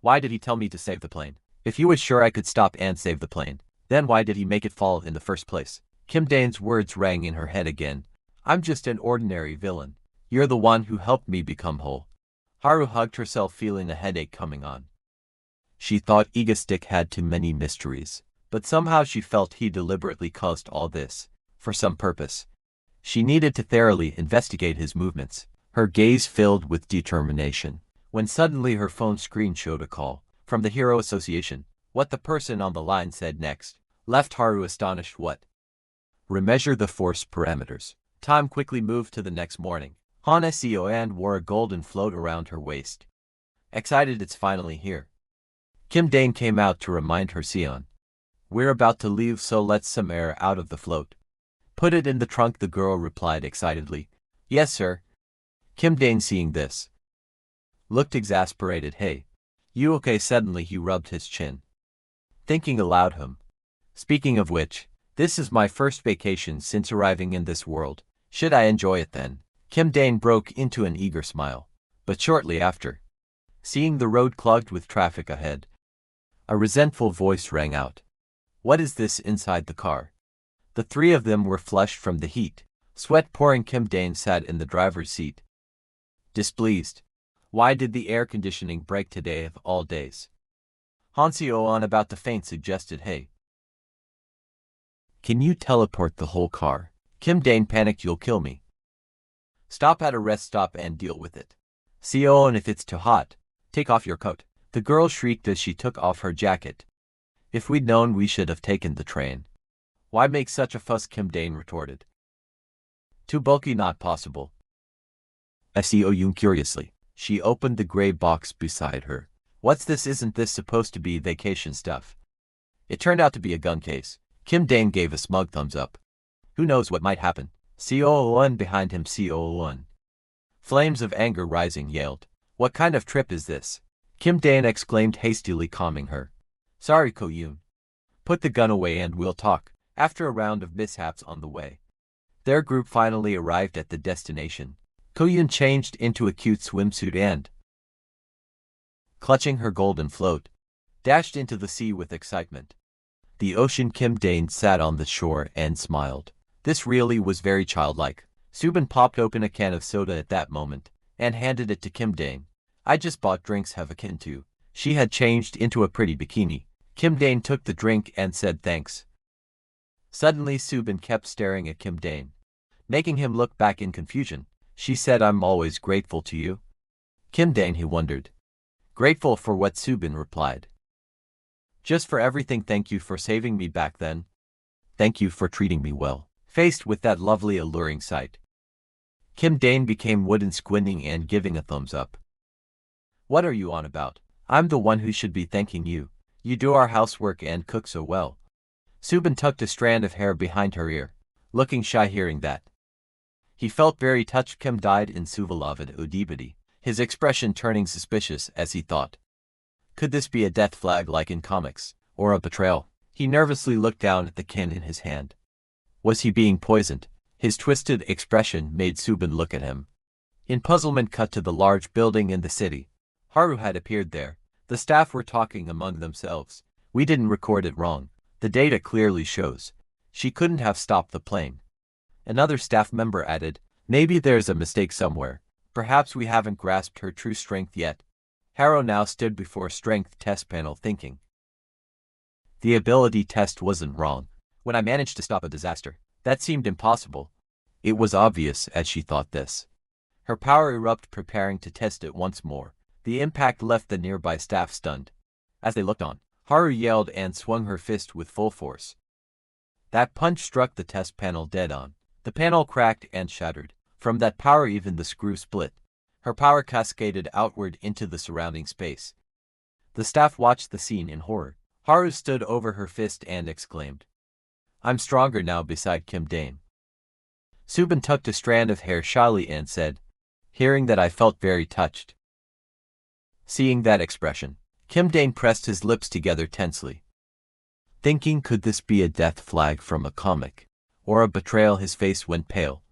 Why did he tell me to save the plane? If he was sure I could stop and save the plane, then why did he make it fall in the first place? Kim Dane's words rang in her head again. I'm just an ordinary villain. You're the one who helped me become whole. Haru hugged herself, feeling a headache coming on. She thought Egostick had too many mysteries, but somehow she felt he deliberately caused all this, for some purpose. She needed to thoroughly investigate his movements. Her gaze filled with determination, when suddenly her phone screen showed a call from the Hero Association. What the person on the line said next left Haru astonished. What? Remeasure the force parameters. Time quickly moved to the next morning. Hana Sion wore a golden float around her waist. Excited, it's finally here. Kim Dane came out to remind her. Sion, we're about to leave, so let's some air out of the float. Put it in the trunk, the girl replied excitedly. Yes, sir. Kim Dane, seeing this, looked exasperated. Hey, you okay? Suddenly he rubbed his chin, thinking aloud. Speaking of which, this is my first vacation since arriving in this world. Should I enjoy it then? Kim Dane broke into an eager smile, but shortly after, seeing the road clogged with traffic ahead, a resentful voice rang out. What is this inside the car? The three of them were flushed from the heat, sweat pouring. Kim Dane sat in the driver's seat, displeased. Why did the air conditioning break today of all days? Hansio, about to faint, suggested. Hey, can you teleport the whole car? Kim Dane panicked. You'll kill me. Stop at a rest stop and deal with it. Sion, if it's too hot, take off your coat. The girl shrieked as she took off her jacket. If we'd known, we should have taken the train. Why make such a fuss? Kim Dane retorted. Too bulky, not possible. Sion curiously. She opened the gray box beside her. What's this? Isn't this supposed to be vacation stuff? It turned out to be a gun case. Kim Dane gave a smug thumbs up. Who knows what might happen? Sion behind him. Sion, flames of anger rising, yelled. What kind of trip is this? Kim Dane exclaimed hastily, calming her. Sorry, Ko-yoon. Put the gun away and we'll talk. After a round of mishaps on the way, their group finally arrived at the destination. Ko-yoon changed into a cute swimsuit and, clutching her golden float, dashed into the sea with excitement. The ocean. Kim Dane sat on the shore and smiled. This really was very childlike. Subin popped open a can of soda at that moment and handed it to Kim Dane. I just bought drinks, have a can too. She had changed into a pretty bikini. Kim Dane took the drink and said thanks. Suddenly Subin kept staring at Kim Dane, making him look back in confusion. She said, I'm always grateful to you. Kim Dane, he wondered. Grateful for what? Subin replied. Just for everything. Thank you for saving me back then. Thank you for treating me well. Faced with that lovely, alluring sight, Kim Dane became wooden, squinting and giving a thumbs up. What are you on about? I'm the one who should be thanking you. You do our housework and cook so well. Subin tucked a strand of hair behind her ear, looking shy hearing that. He felt very touched. Kim died in Suvalavid Udibity, his expression turning suspicious as he thought. Could this be a death flag like in comics, or a betrayal? He nervously looked down at the can in his hand. Was he being poisoned? His twisted expression made Subin look at him in puzzlement. Cut to the large building in the city. Haru had appeared there. The staff were talking among themselves. We didn't record it wrong. The data clearly shows she couldn't have stopped the plane. Another staff member added, maybe there's a mistake somewhere. Perhaps we haven't grasped her true strength yet. Haru now stood before a strength test panel thinking. The ability test wasn't wrong. When I managed to stop a disaster, that seemed impossible. It was obvious as she thought this. Her power erupted, preparing to test it once more. The impact left the nearby staff stunned. As they looked on, Haru yelled and swung her fist with full force. That punch struck the test panel dead on. The panel cracked and shattered. From that power even the screw split. Her power cascaded outward into the surrounding space. The staff watched the scene in horror. Haru stood over her fist and exclaimed, I'm stronger now beside Kim Dane. Subin tucked a strand of hair shyly and said, hearing that I felt very touched. Seeing that expression, Kim Dane pressed his lips together tensely, thinking, could this be a death flag from a comic? or a betrayal. His face went pale,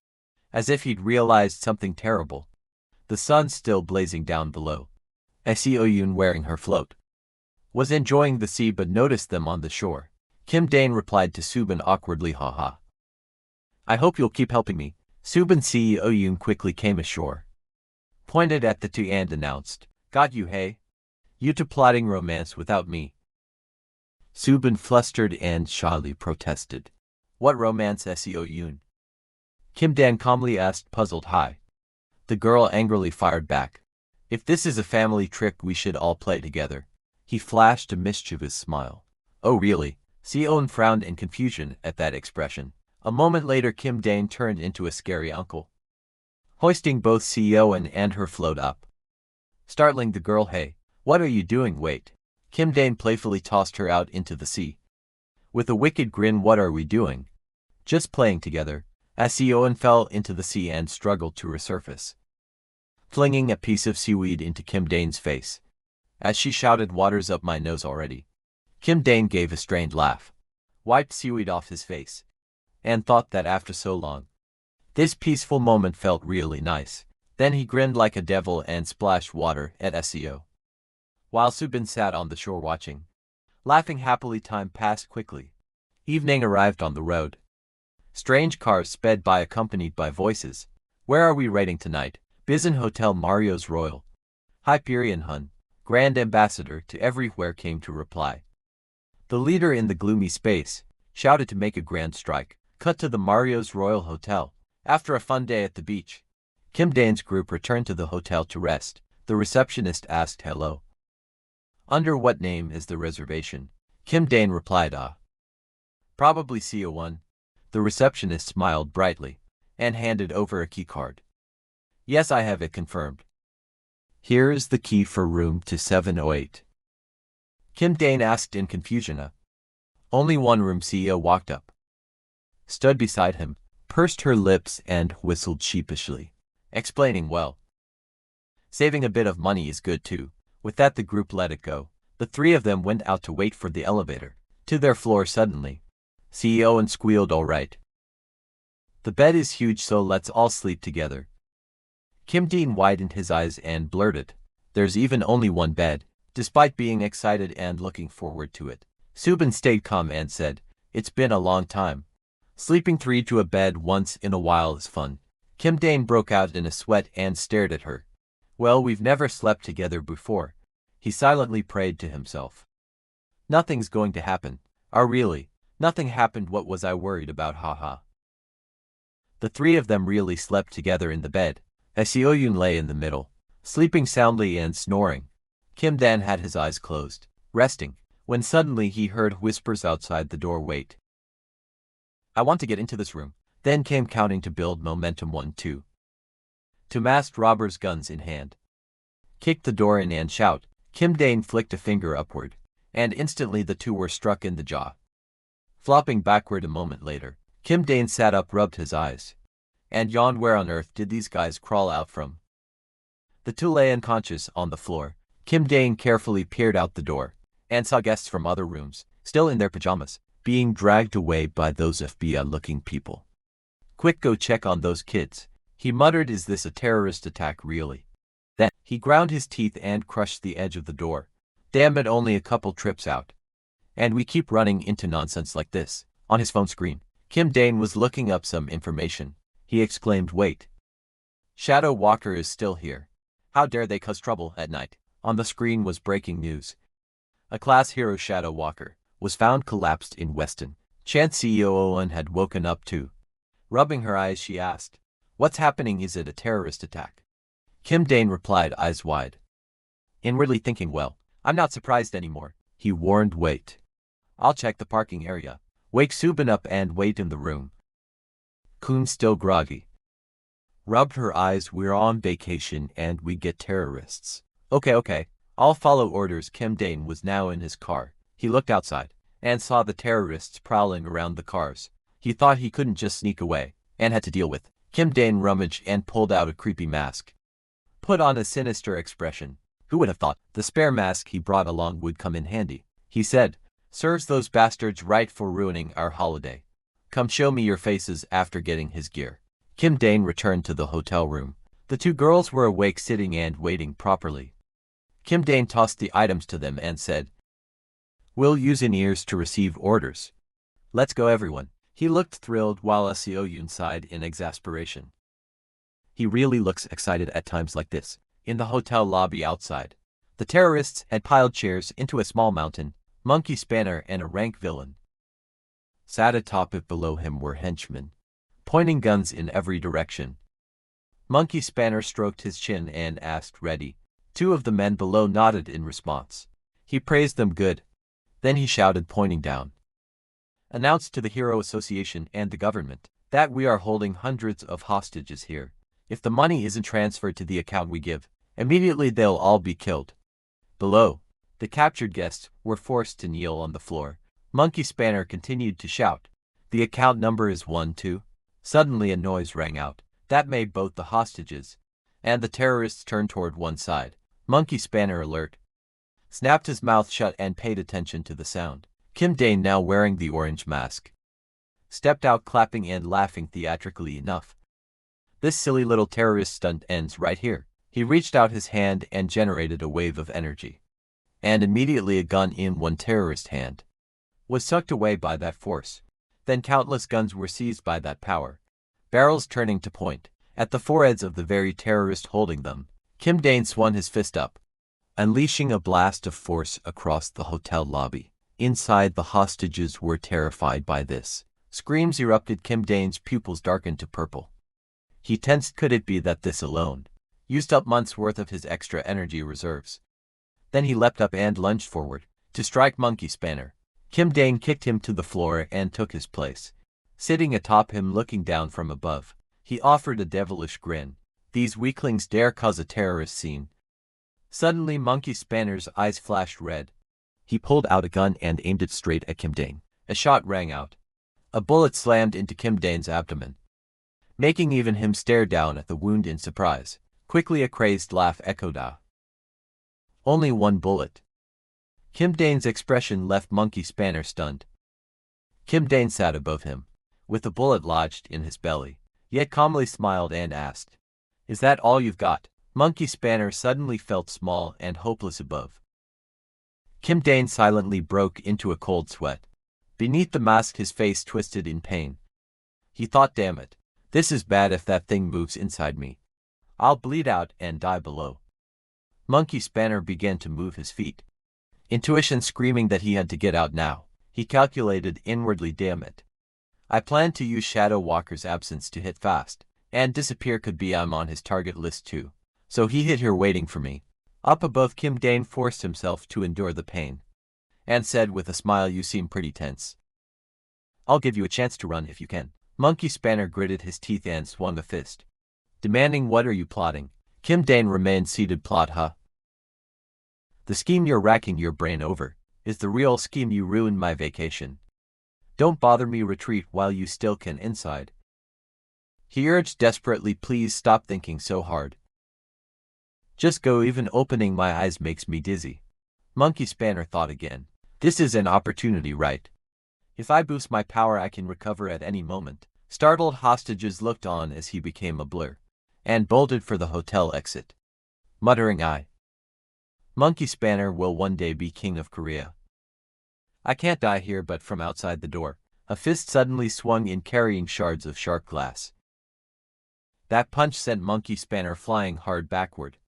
as if he'd realized something terrible. The sun still blazing down below. Seoyun, wearing her float, was enjoying the sea but noticed them on the shore. Kim Dane replied to Subin awkwardly, haha. I hope you'll keep helping me. Subin Seoyun quickly came ashore, pointed at the two and announced, got you, hey? You two plotting romance without me. Subin flustered and shyly protested. What romance, Seoyun? Kim Dane calmly asked, puzzled. Hi. The girl angrily fired back. If this is a family trick, we should all play together. He flashed a mischievous smile. Oh really? Seoyun frowned in confusion at that expression. A moment later, Kim Dane turned into a scary uncle, hoisting both Seoyun and her float up, startling the girl. Hey, what are you doing? Wait. Kim Dane playfully tossed her out into the sea. With a wicked grin, what are we doing? Just playing together. As Seoyun fell into the sea and struggled to resurface, flinging a piece of seaweed into Kim Dane's face. As she shouted, water's up my nose already. Kim Dane gave a strained laugh, wiped seaweed off his face, and thought that after so long, this peaceful moment felt really nice. Then he grinned like a devil and splashed water at Seo. While Subin sat on the shore watching, laughing happily, time passed quickly. Evening arrived on the road. Strange cars sped by, accompanied by voices. Where are we raiding tonight? Bizen Hotel. Mario's Royal Hyperion Hun, Grand Ambassador to everywhere, came to reply. The leader in the gloomy space shouted to make a grand strike. Cut to the Mario's Royal Hotel. After a fun day at the beach, Kim Dane's group returned to the hotel to rest. The receptionist asked, hello. Under what name is the reservation? Kim Dane replied, probably CO1. The receptionist smiled brightly and handed over a key card. Yes, I have it confirmed. Here is the key for room 2708. Kim Dane asked in confusion. Only one room. CEO walked up, stood beside him, pursed her lips and whistled sheepishly, explaining, well, saving a bit of money is good too. With that, the group let it go. The three of them went out to wait for the elevator to their floor. Suddenly, CEO and squealed, all right. The bed is huge, so let's all sleep together. Kim Dane widened his eyes and blurted, there's even only one bed. Despite being excited and looking forward to it, Subin stayed calm and said, it's been a long time. Sleeping three to a bed once in a while is fun. Kim Dane broke out in a sweat and stared at her. Well, we've never slept together before. He silently prayed to himself. Nothing's going to happen. Really? Nothing happened. What was I worried about? Haha. The three of them really slept together in the bed. Seoyun lay in the middle, sleeping soundly and snoring. Kim Dane had his eyes closed, resting, when suddenly he heard whispers outside the door. Wait. I want to get into this room. Then came counting to build momentum. 1, 2. Two masked robbers, guns in hand, kicked the door in and shout. Kim Dane flicked a finger upward, and instantly the two were struck in the jaw, flopping backward. A moment later, Kim Dane sat up, rubbed his eyes, and yawned. Where on earth did these guys crawl out from? The two lay unconscious on the floor. Kim Dane carefully peered out the door and saw guests from other rooms, still in their pajamas, being dragged away by those FBI-looking people. Quick, go check on those kids, he muttered. Is this a terrorist attack really? Then he ground his teeth and crushed the edge of the door. Damn it, only a couple trips out, and we keep running into nonsense like this. On his phone screen, Kim Dane was looking up some information. He exclaimed, wait. Shadow Walker is still here. How dare they cause trouble at night? On the screen was breaking news. A class hero, Shadow Walker, was found collapsed in Weston. Chance CEO had woken up too. Rubbing her eyes, she asked, what's happening? Is it a terrorist attack? Kim Dane replied, eyes wide, inwardly thinking, well, I'm not surprised anymore. He warned, wait. I'll check the parking area. Wake Subin up and wait in the room. Kun, still groggy, rubbed her eyes. We're on vacation and we get terrorists. Okay, I'll follow orders. Kim Dane was now in his car. He looked outside and saw the terrorists prowling around the cars. He thought he couldn't just sneak away and had to deal with. Kim Dane rummaged and pulled out a creepy mask, put on a sinister expression. Who would have thought the spare mask he brought along would come in handy? He said, serves those bastards right for ruining our holiday. Come show me your faces. After getting his gear, Kim Dane returned to the hotel room. The two girls were awake, sitting and waiting properly. Kim Dane tossed the items to them and said, "We'll use in-ears to receive orders. Let's go, everyone." He looked thrilled while Seo sighed in exasperation. He really looks excited at times like this. In the hotel lobby outside, the terrorists had piled chairs into a small mountain, Monkey Spanner and a rank villain. Sat atop it below him were henchmen, pointing guns in every direction. Monkey Spanner stroked his chin and asked, "Ready?" Two of the men below nodded in response. He praised them good. Then he shouted, pointing down, "Announced to the Hero Association and the government that we are holding hundreds of hostages here. If the money isn't transferred to the account we give, immediately they'll all be killed." Below, the captured guests were forced to kneel on the floor. Monkey Spanner continued to shout, "The account number is 12." Suddenly a noise rang out that made both the hostages and the terrorists turn toward one side. Monkey Spanner, alert, snapped his mouth shut and paid attention to the sound. Kim Dane, now wearing the orange mask, stepped out, clapping and laughing theatrically enough. "This silly little terrorist stunt ends right here." He reached out his hand and generated a wave of energy. And immediately a gun in one terrorist hand was sucked away by that force. Then countless guns were seized by that power, barrels turning to point at the foreheads of the very terrorist holding them. Kim Dane swung his fist up, unleashing a blast of force across the hotel lobby. Inside, the hostages were terrified by this. Screams erupted. Kim Dane's pupils darkened to purple. He tensed. Could it be that this alone used up months' worth of his extra energy reserves? Then he leapt up and lunged forward to strike Monkey Spanner. Kim Dane kicked him to the floor and took his place. Sitting atop him, looking down from above, he offered a devilish grin. "These weaklings dare cause a terrorist scene." Suddenly Monkey Spanner's eyes flashed red. He pulled out a gun and aimed it straight at Kim Dane. A shot rang out. A bullet slammed into Kim Dane's abdomen, making even him stare down at the wound in surprise. Quickly a crazed laugh echoed out. "Only one bullet." Kim Dane's expression left Monkey Spanner stunned. Kim Dane sat above him, with the bullet lodged in his belly, yet calmly smiled and asked, "Is that all you've got?" Monkey Spanner suddenly felt small and hopeless above. Kim Dane silently broke into a cold sweat. Beneath the mask his face twisted in pain. He thought, "Damn it, this is bad. If that thing moves inside me, I'll bleed out and die below." Monkey Spanner began to move his feet, intuition screaming that he had to get out now. He calculated inwardly, "Damn it. I planned to use Shadow Walker's absence to hit fast and disappear. Could be I'm on his target list too. So he hid here waiting for me." Up above, Kim Dane forced himself to endure the pain and said with a smile, "You seem pretty tense. I'll give you a chance to run if you can." Monkey Spanner gritted his teeth and swung a fist, demanding, "What are you plotting?" Kim Dane remained seated. "Plot, huh? The scheme you're racking your brain over is the real scheme. You ruined my vacation. Don't bother me. Retreat while you still can." Inside, he urged desperately, "Please stop thinking so hard. Just go. Even opening my eyes makes me dizzy." Monkey Spanner thought again. "This is an opportunity, right? If I boost my power, I can recover at any moment." Startled hostages looked on as he became a blur and bolted for the hotel exit, muttering, Monkey Spanner will one day be king of Korea. I can't die here." But from outside the door, a fist suddenly swung in, carrying shards of sharp glass. That punch sent Monkey Spanner flying hard backward.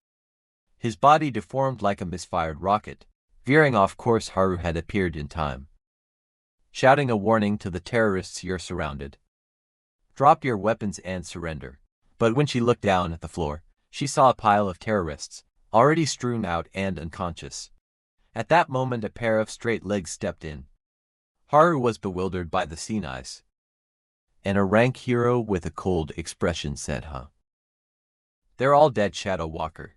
His body deformed like a misfired rocket. Veering off course, Haru had appeared in time, shouting a warning to the terrorists, "You're surrounded. Drop your weapons and surrender." But when she looked down at the floor, she saw a pile of terrorists, already strewn out and unconscious. At that moment a pair of straight legs stepped in. Haru was bewildered by the scene. Eyes. And a rank hero with a cold expression said, "Huh? They're all dead." Shadow Walker,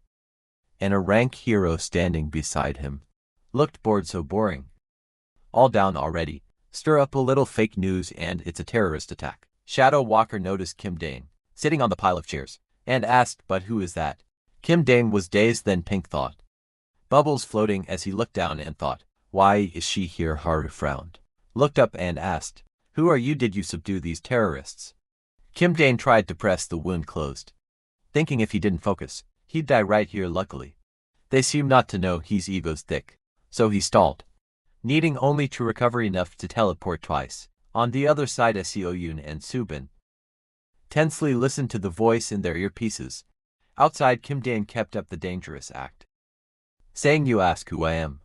and a rank hero standing beside him, looked bored. "So boring. All down already. Stir up a little fake news and it's a terrorist attack." Shadow Walker noticed Kim Dane sitting on the pile of chairs and asked, "But who is that?" Kim Dane was dazed. Then Pink thought bubbles floating as he looked down and thought, "Why is she here?" Haru frowned, looked up and asked, Who are you? Did you subdue these terrorists? Kim Dane tried to press the wound closed, thinking if he didn't focus, he'd die right here. Luckily, they seem not to know he's ego's thick, so he stalled, needing only to recover enough to teleport twice. On the other side, Seoyun and Subin tensely listened to the voice in their earpieces. Outside, Kim Dane kept up the dangerous act, saying, "You ask who I am?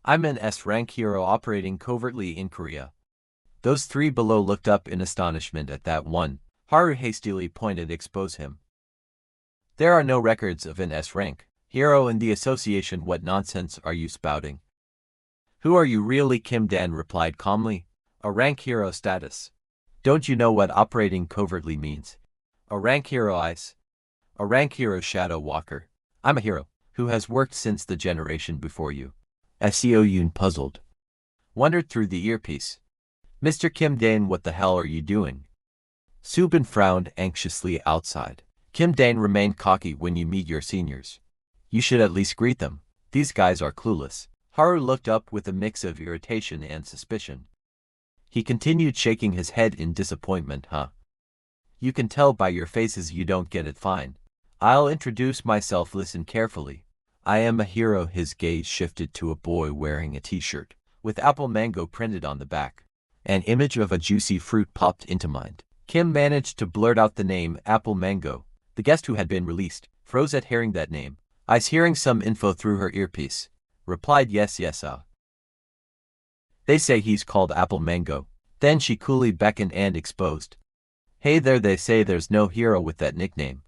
I'm an S-rank hero operating covertly in Korea." Those three below looked up in astonishment at that one. Haru hastily pointed, "Expose him. There are no records of an S-rank hero in the association. What nonsense are you spouting?" "Who are you really?" Kim Dane replied calmly. "A rank hero status. Don't you know what operating covertly means? A rank hero ice. A rank hero shadow walker. I'm a hero who has worked since the generation before you." Seoyun, puzzled, wondered through the earpiece. "Mr. Kim Dane, what the hell are you doing?" Subin frowned anxiously outside. "Kim Dane, remain cocky when you meet your seniors. You should at least greet them. These guys are clueless." Haru looked up with a mix of irritation and suspicion. He continued, shaking his head in disappointment. "Huh? You can tell by your faces you don't get it. Fine. I'll introduce myself. Listen carefully. I am a hero." His gaze shifted to a boy wearing a t-shirt with apple mango printed on the back. An image of a juicy fruit popped into mind. Kim managed to blurt out the name Apple Mango. The guest who had been released froze at hearing that name. "I's hearing some info through her earpiece," replied. Yes, they say he's called Apple Mango." Then she coolly beckoned and exposed. "Hey there, they say there's no hero with that nickname.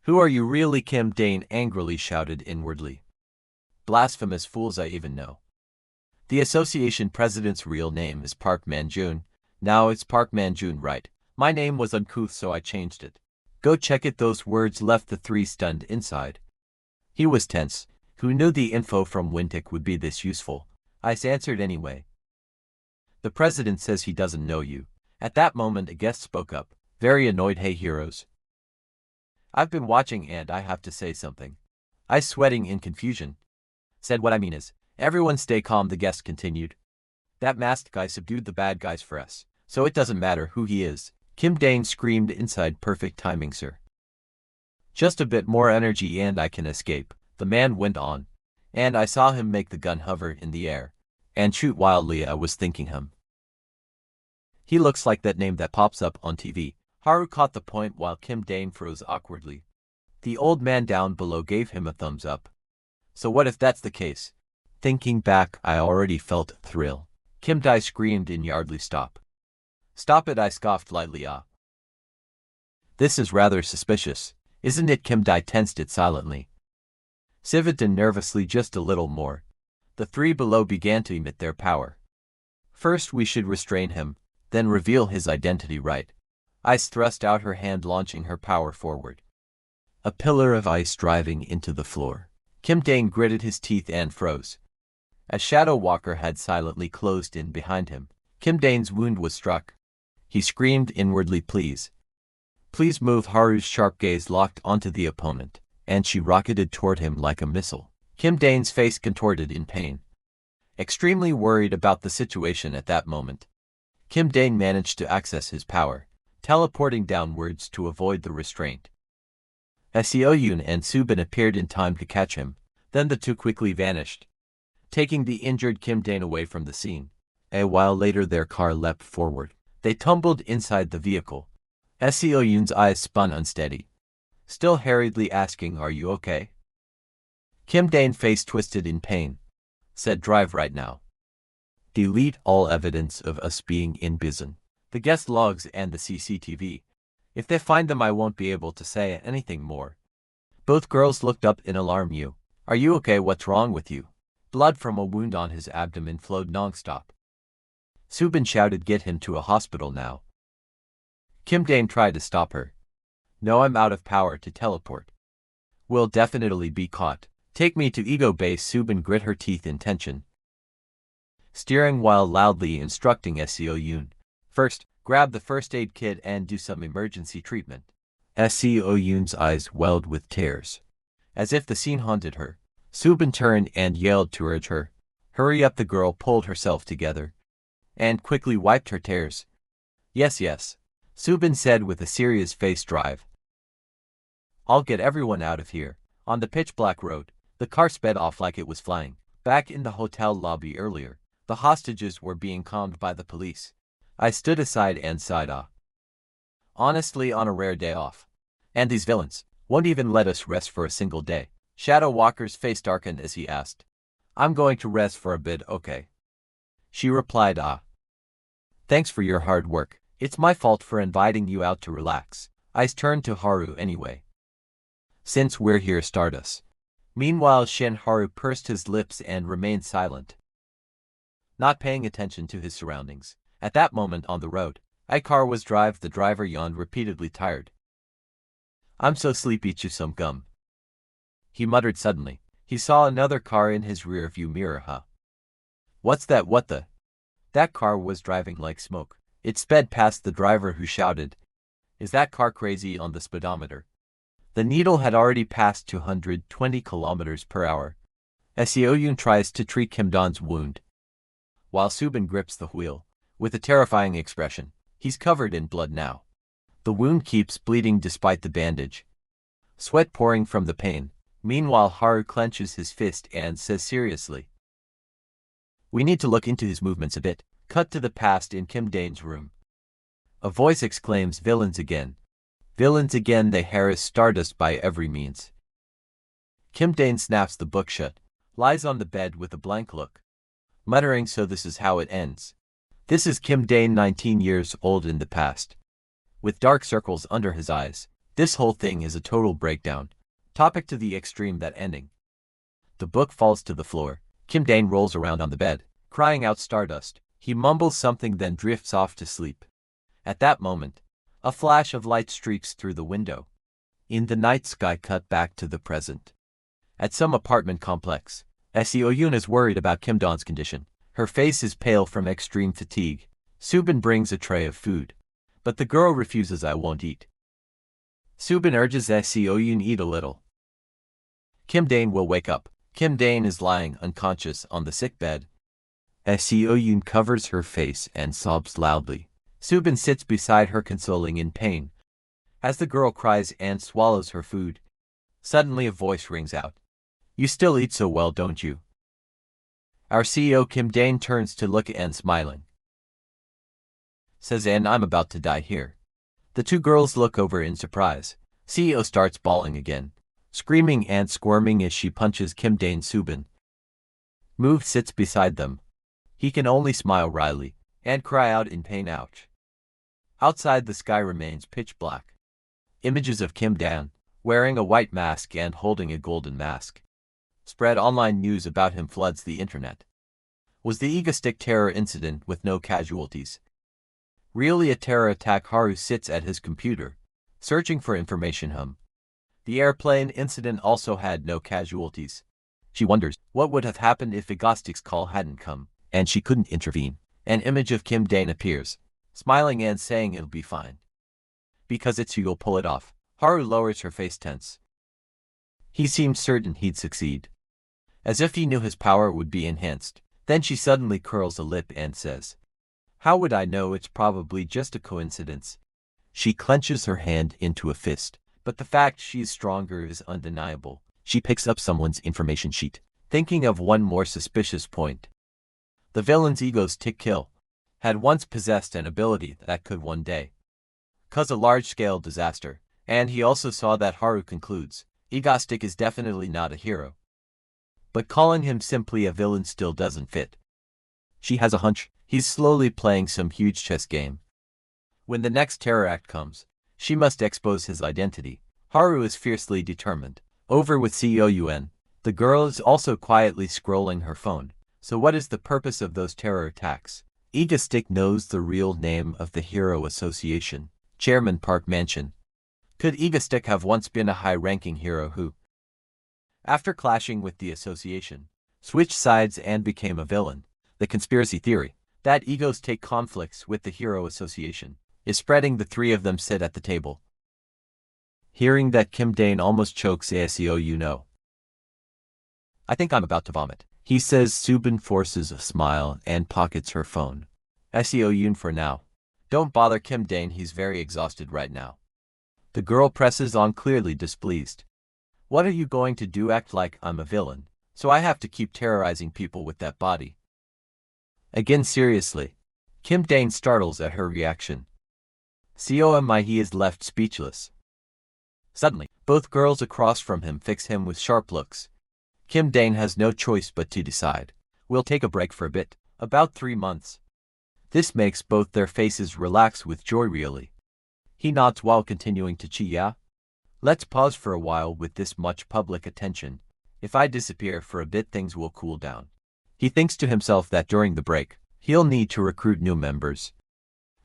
Who are you really?" Kim Dane angrily shouted inwardly. "Blasphemous fools, I even know. The association president's real name is Park Manjun. Now it's Park Manjun, right? My name was uncouth, so I changed it. Go check it." Those words left the three stunned inside. He was tense. Who knew the info from Wintik would be this useful? Ice answered anyway. "The president says he doesn't know you." At that moment, a guest spoke up, very annoyed. "Hey heroes. I've been watching and I have to say something." I, sweating in confusion, said, "What I mean is, everyone stay calm." The guest continued. "That masked guy subdued the bad guys for us, so it doesn't matter who he is." Kim Dane screamed inside. "Perfect timing, sir. Just a bit more energy and I can escape." The man went on, and I saw him make the gun hover in the air and shoot wildly. I was thinking him. He looks like that name that pops up on TV. Haru caught the point while Kim Dane froze awkwardly. The old man down below gave him a thumbs up. So what if that's the case? Thinking back, I already felt a thrill. Kim Dai screamed in Yardley, "Stop. Stop it," I scoffed lightly. "Ah. This is rather suspicious, isn't it?" Kim Dai tensed it silently. Sivaton nervously, "Just a little more." The three below began to emit their power. "First we should restrain him, then reveal his identity, right?" Ice thrust out her hand, launching her power forward. A pillar of ice driving into the floor. Kim Dane gritted his teeth and froze. A shadow walker had silently closed in behind him. Kim Dane's wound was struck. He screamed inwardly, "Please. Please move." Haru's sharp gaze locked onto the opponent, and she rocketed toward him like a missile. Kim Dane's face contorted in pain. Extremely worried about the situation at that moment, Kim Dane managed to access his power, teleporting downwards to avoid the restraint. Seoyun and Subin appeared in time to catch him, then the two quickly vanished, taking the injured Kim Dane away from the scene. A while later their car leapt forward. They tumbled inside the vehicle. Seoyun's eyes spun unsteady, still hurriedly asking, "Are you okay?" Kim Dane, face twisted in pain, said, "Drive right now. Delete all evidence of us being in Bizon. The guest logs and the CCTV. If they find them, I won't be able to say anything more." Both girls looked up in alarm. Are you okay? What's wrong with you?" Blood from a wound on his abdomen flowed nonstop. Subin shouted, "Get him to a hospital now." Kim Dane tried to stop her. "No, I'm out of power to teleport. We'll definitely be caught. Take me to Ego Base." Subin grit her teeth in tension, steering while loudly instructing Seoyun. "First, grab the first aid kit and do some emergency treatment." Seoyun's eyes welled with tears, as if the scene haunted her. Subin turned and yelled to urge her. "Hurry up." The girl pulled herself together and quickly wiped her tears. Yes, yes, Subin said with a serious face. Drive. I'll get everyone out of here. On the pitch-black road, the car sped off like it was flying. Back in the hotel lobby earlier, the hostages were being calmed by the police. I stood aside and sighed. Honestly, on a rare day off. And these villains won't even let us rest for a single day. Shadow Walker's face darkened as he asked. I'm going to rest for a bit, okay? She replied, Thanks for your hard work. It's my fault for inviting you out to relax. I turned to Haru anyway. Since we're here, Stardust. Meanwhile, Haru pursed his lips and remained silent, not paying attention to his surroundings. At that moment on the road, a car was drive. The driver yawned repeatedly, tired. I'm so sleepy, chew some gum. He muttered suddenly. He saw another car in his rear-view mirror. What's that? What the? That car was driving like smoke. It sped past the driver, who shouted, Is that car crazy on the speedometer? The needle had already passed 220 kilometers per hour. Seoyun tries to treat Kim Don's wound, while Subin grips the wheel with a terrifying expression. He's covered in blood now. The wound keeps bleeding despite the bandage, sweat pouring from the pain. Meanwhile, Haru clenches his fist and says seriously, We need to look into his movements a bit. Cut to the past in Kim Dane's room. A voice exclaims, Villains again. Villains again. They harass Stardust by every means. Kim Dane snaps the book shut, lies on the bed with a blank look, muttering, So this is how it ends. This is Kim Dane, 19 years old in the past, with dark circles under his eyes. This whole thing is a total breakdown. Topic to the extreme, that ending. The book falls to the floor. Kim Dane rolls around on the bed, crying out Stardust. He mumbles something, then drifts off to sleep. At that moment, a flash of light streaks through the window. In the night sky, cut back to the present. At some apartment complex, Seoyun is worried about Kim Don's condition. Her face is pale from extreme fatigue. Subin brings a tray of food, but the girl refuses. I won't eat. Subin urges Seoyun eat a little. Kim Dane will wake up. Kim Dane is lying unconscious on the sick bed. Seoyun covers her face and sobs loudly. Subin sits beside her, consoling in pain, as the girl cries and swallows her food. Suddenly a voice rings out. You still eat so well, don't you? Our CEO Kim Dane turns to look and smiling, says, And I'm about to die here. The two girls look over in surprise. CEO starts bawling again, screaming and squirming as she punches Kim Dane. Subin sits beside them. He can only smile wryly and cry out in pain, ouch. Outside, the sky remains pitch black. Images of Kim Dane, wearing a white mask and holding a golden mask, spread. Online news about him floods the internet. Was the egoistic terror incident with no casualties really a terror attack? Haru sits at his computer, searching for information. The airplane incident also had no casualties. She wonders what would have happened if Igostic's call hadn't come, and she couldn't intervene. An image of Kim Dane appears, smiling and saying it'll be fine. Because it's you, you'll pull it off. Haru lowers her face, tense. He seemed certain he'd succeed, as if he knew his power would be enhanced. Then she suddenly curls a lip and says, How would I know? It's probably just a coincidence. She clenches her hand into a fist, but the fact she's stronger is undeniable. She picks up someone's information sheet, thinking of one more suspicious point. The villain's ego's tick-kill had once possessed an ability that could one day cause a large-scale disaster, and he also saw that. Haru concludes, Egostic is definitely not a hero, but calling him simply a villain still doesn't fit. She has a hunch he's slowly playing some huge chess game. When the next terror act comes, she must expose his identity. Haru is fiercely determined. Over with Seoyun, the girl is also quietly scrolling her phone. So what is the purpose of those terror attacks? Egostic knows the real name of the Hero Association, Chairman Park Mansion. Could Egostic have once been a high-ranking hero who, after clashing with the association, switched sides and became a villain? The conspiracy theory that egos take conflicts with the Hero Association is spreading. The three of them sit at the table. Hearing that, Kim Dane almost chokes. Seoyun, I think I'm about to vomit, he says. Subin forces a smile and pockets her phone. Seoyun, for now, Don't bother Kim Dane, he's very exhausted right now. The girl presses on, clearly displeased. What are you going to do, act like I'm a villain, so I have to keep terrorizing people with that body? Again seriously. Kim Dane startles at her reaction. He is left speechless. Suddenly, both girls across from him fix him with sharp looks. Kim Dane has no choice but to decide. We'll take a break for a bit, about 3 months. This makes both their faces relax with joy really. He nods while continuing to yeah? Let's pause for a while with this much public attention. If I disappear for a bit, things will cool down. He thinks to himself that during the break, he'll need to recruit new members.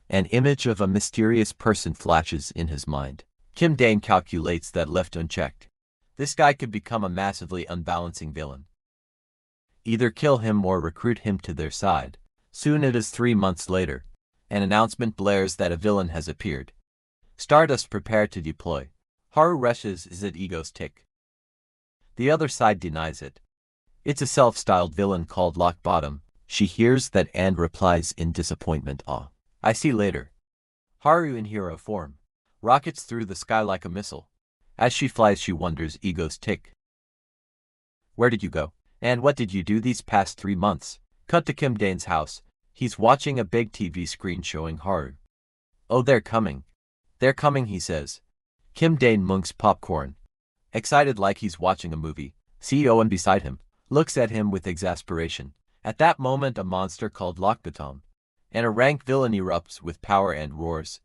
An image of a mysterious person flashes in his mind. Kim Dane calculates that left unchecked, this guy could become a massively unbalancing villain. Either kill him or recruit him to their side. Soon it is 3 months later. An announcement blares that a villain has appeared. Stardust prepare to deploy. Haru rushes is it ego's tick. The other side denies it. It's a self-styled villain called Lock Bottom. She hears that and replies in disappointment, I see later. Haru in hero form rockets through the sky like a missile. As she flies she wonders ego's tick. Where did you go? And what did you do these past 3 months? Cut to Kim Dane's house. He's watching a big TV screen showing Haru. Oh, they're coming. They're coming, he says. Kim Dane munks popcorn, excited like he's watching a movie. And beside him looks at him with exasperation. At that moment a monster called Lockbottom, and a rank villain erupts with power and roars.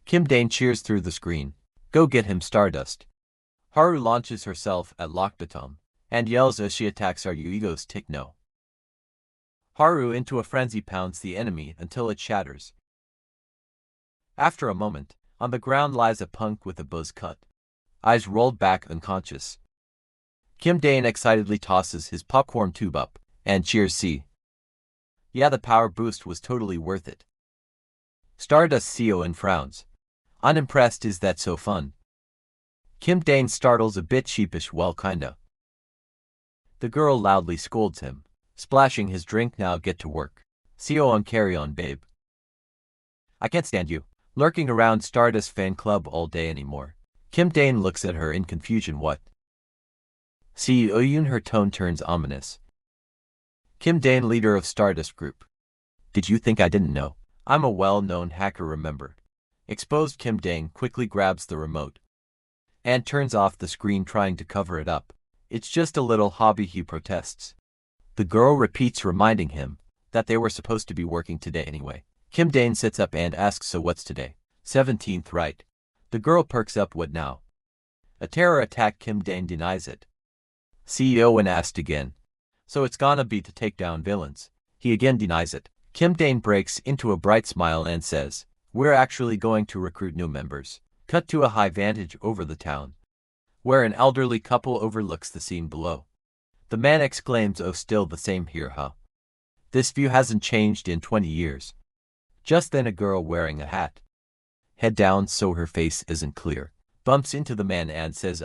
Kim Dane cheers through the screen. Go get him, Stardust. Haru launches herself at Lockbottom and yells as she attacks. Are you ego's tick? No. Haru into a frenzy pounds the enemy until it shatters. After a moment, on the ground lies a punk with a buzz cut, eyes rolled back unconscious. Kim Dane excitedly tosses his popcorn tube up and cheers. See? Yeah, the power boost was totally worth it. Stardust and frowns. Unimpressed. Is that so fun? Kim Dane startles a bit sheepish. Well, kinda. The girl loudly scolds him, splashing his drink. Now get to work. Carry on, babe. I can't stand you lurking around Stardust fan club all day anymore. Kim Dane looks at her in confusion. What? Her tone turns ominous. Kim Dane, leader of Stardust Group. Did you think I didn't know? I'm a well-known hacker, remember? Exposed. Kim Dane quickly grabs the remote and turns off the screen, trying to cover it up. It's just a little hobby, he protests. The girl repeats, reminding him that they were supposed to be working today anyway. Kim Dane sits up and asks, so what's today? 17th, right? The girl perks up. What now? A terror attack. Kim Dane denies it. And asked again. So it's gonna be to take down villains. He again denies it. Kim Dane breaks into a bright smile and says, we're actually going to recruit new members. Cut to a high vantage over the town, where an elderly couple overlooks the scene below. The man exclaims, oh, still the same here, huh? This view hasn't changed in 20 years. Just then a girl wearing a hat, head down so her face isn't clear, bumps into the man and says,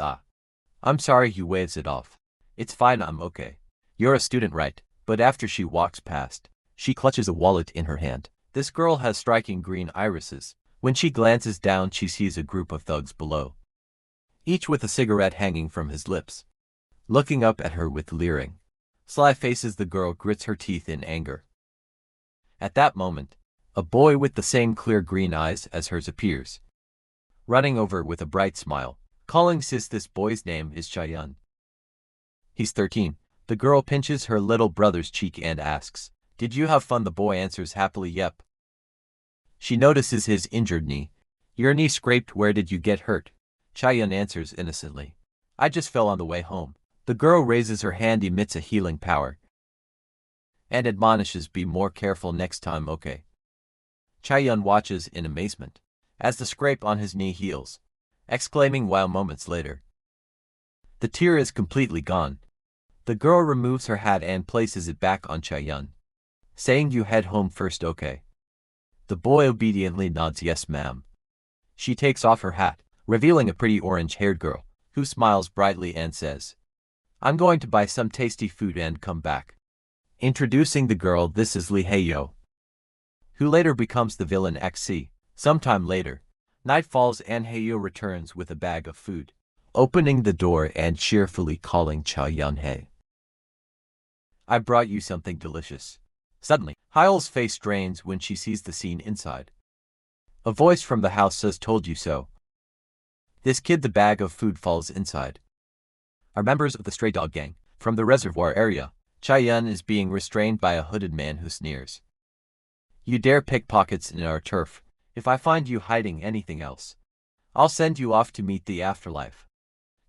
I'm sorry. He waves it off. It's fine, I'm okay. You're a student, right? But after she walks past, she clutches a wallet in her hand. This girl has striking green irises. When she glances down she sees a group of thugs below, each with a cigarette hanging from his lips, looking up at her with leering, sly faces. The girl grits her teeth in anger. At that moment, a boy with the same clear green eyes as hers appears, running over with a bright smile, calling sis. This boy's name is Cheyun. He's 13. The girl pinches her little brother's cheek and asks, did you have fun? The boy answers happily, yep. She notices his injured knee. Your knee scraped? Where did you get hurt? Cheyun answers innocently, I just fell on the way home. The girl raises her hand, emits a healing power, and admonishes, be more careful next time, okay? Cheyun watches in amazement as the scrape on his knee heals, exclaiming while moments later, the tear is completely gone. The girl removes her hat and places it back on Cheyun, saying, you head home first, okay? The boy obediently nods, yes ma'am. She takes off her hat, revealing a pretty orange-haired girl, who smiles brightly and says, I'm going to buy some tasty food and come back. Introducing the girl, this is Yahello, who later becomes the villain XC. Sometime later, night falls and Hayo returns with a bag of food, opening the door and cheerfully calling Cha-yun. Hey, I brought you something delicious. Suddenly, Hyle's face drains when she sees the scene inside. A voice from the house says, "Told you so." This kid, the bag of food falls inside. Are members of the stray dog gang from the reservoir area. Cha-yun is being restrained by a hooded man who sneers. "You dare pick pockets in our turf. If I find you hiding anything else, I'll send you off to meet the afterlife."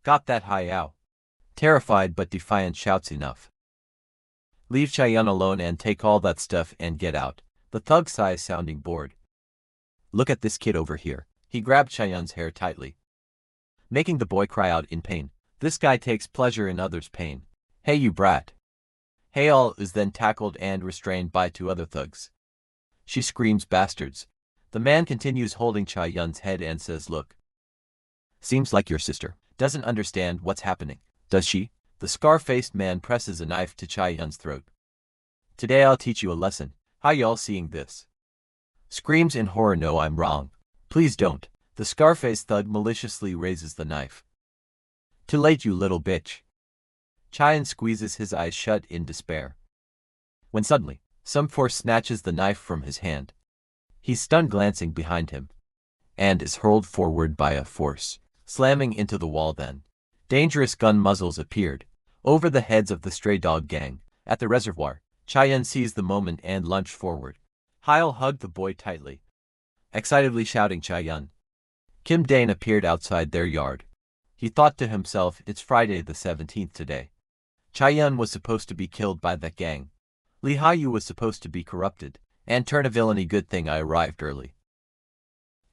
Got that, Hayao? Terrified but defiant shouts, "Enough. Leave Cha-yun alone and take all that stuff and get out." The thug sighs, sounding bored. "Look at this kid over here." He grabbed Cha-yun's hair tightly, making the boy cry out in pain. This guy takes pleasure in others' pain. "Hey, you brat." Hayal is then tackled and restrained by two other thugs. She screams, "Bastards." The man continues holding Cha-yun's head and says, "Look. Seems like your sister doesn't understand what's happening, does she?" The scar-faced man presses a knife to Cha-yun's throat. "Today I'll teach you a lesson." Hayal, seeing this, screams in horror, "No, I'm wrong. Please don't." The scar-faced thug maliciously raises the knife. "Too late, you little bitch." Cha-yun squeezes his eyes shut in despair, when suddenly, some force snatches the knife from his hand. He's stunned, glancing behind him, and is hurled forward by a force, slamming into the wall. Then, dangerous gun muzzles appeared over the heads of the stray dog gang. At the reservoir, Cha-yun seized the moment and lunged forward. Hyle hugged the boy tightly, excitedly shouting, "Cha-yun." Kim Dane appeared outside their yard. He thought to himself, it's Friday the 17th today. Cha-yun was supposed to be killed by that gang. Lee Hayu was supposed to be corrupted and turn a villainy. Good thing I arrived early.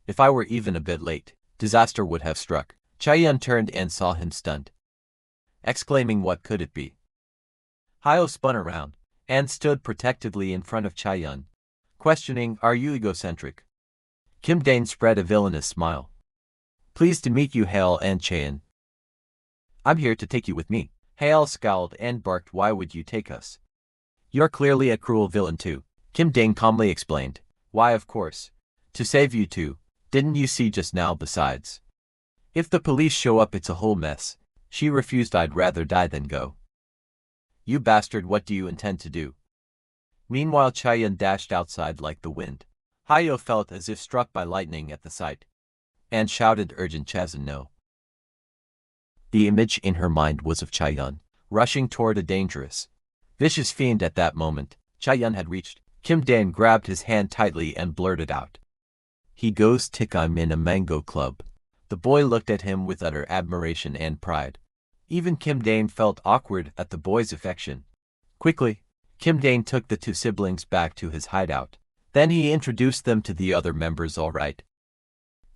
If I were even a bit late, disaster would have struck. Cha-yun turned and saw him stunned, exclaiming, "What could it be?" Hayo spun around and stood protectively in front of Cha-yun, questioning, "Are you egocentric?" Kim Dane spread a villainous smile. "Pleased to meet you, Hale and Cha-yun. I'm here to take you with me." Hale scowled and barked, "Why would you take us? You're clearly a cruel villain too." Kim Dane calmly explained, "Why, of course. To save you two. Didn't you see just now? Besides, if the police show up, it's a whole mess." She refused. "I'd rather die than go." "You bastard, what do you intend to do?" Meanwhile, Cha-yun dashed outside like the wind. Hayo felt as if struck by lightning at the sight, and shouted, "Urgent Chazin, no." The image in her mind was of Cha-yun rushing toward a dangerous, vicious fiend. At that moment, Cha-yun had reached. Kim Dane grabbed his hand tightly and blurted out, "He goes tick, I'm in a mango club." The boy looked at him with utter admiration and pride. Even Kim Dane felt awkward at the boy's affection. Quickly, Kim Dane took the two siblings back to his hideout. Then he introduced them to the other members. "All right.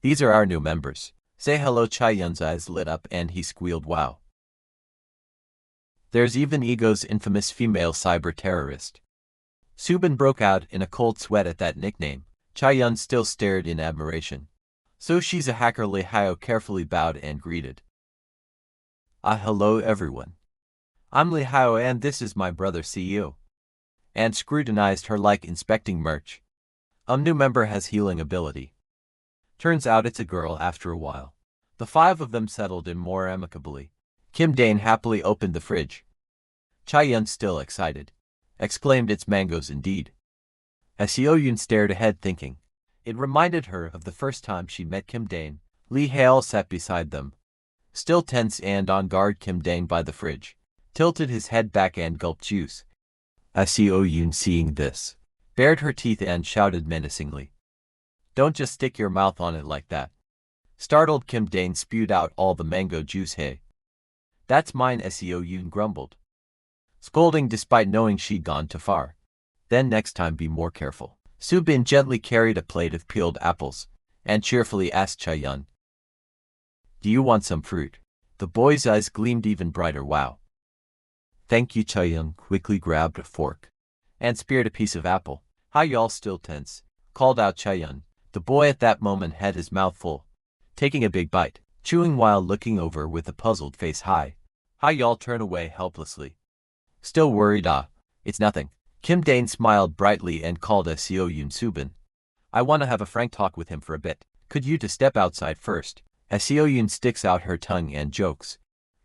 These are our new members. Say hello." Cha-yun's eyes lit up and he squealed, "Wow. There's even Ego's infamous female cyber-terrorist." Subin broke out in a cold sweat at that nickname. Cha-yun still stared in admiration. "So she's a hacker." Lee Hayo carefully bowed and greeted. Hello everyone. I'm Lee Hayo and this is my brother CEO." And scrutinized her like inspecting merch. New member has healing ability. Turns out it's a girl after a while." The five of them settled in more amicably. Kim Dane happily opened the fridge. Cha-yun, still excited, exclaimed, "It's mangoes indeed." As Seo-yun stared ahead thinking, it reminded her of the first time she met Kim Dane. Lee Hail sat beside them, still tense and on guard. Kim Dane, by the fridge, tilted his head back and gulped juice. As Seo-yun, seeing this, bared her teeth and shouted menacingly, "Don't just stick your mouth on it like that." Startled, Kim Dane spewed out all the mango juice. "Hey, that's mine," Seo-yun grumbled, scolding despite knowing she'd gone too far. "Then next time be more careful." Subin gently carried a plate of peeled apples and cheerfully asked Cha-yun, "Do you want some fruit?" The boy's eyes gleamed even brighter. "Wow. Thank you." Cha-yun quickly grabbed a fork and speared a piece of apple. "Hi y'all, still tense," called out Cha-yun. The boy at that moment had his mouth full, taking a big bite, chewing while looking over with a puzzled face. Hi y'all, turn away helplessly. "Still worried? It's nothing." Kim Dane smiled brightly and called Seo Yoon Subin. I want to have a frank talk with him for a bit. Could you to step outside first? Seo Yoon sticks out her tongue and jokes.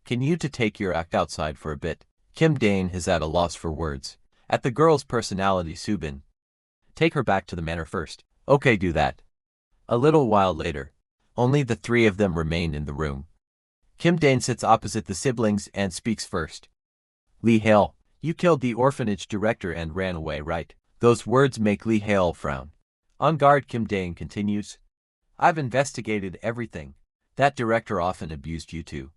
Can you to take your act outside for a bit? Kim Dane is at a loss for words. At the girl's personality, Subin. Take her back to the manor first. Okay, do that. A little while later, only the three of them remain in the room. Kim Dane sits opposite the siblings and speaks first. Lee Hale, you killed the orphanage director and ran away, right? Those words make Lee Hale frown. On guard, Kim Dane continues. I've investigated everything. That director often abused you too.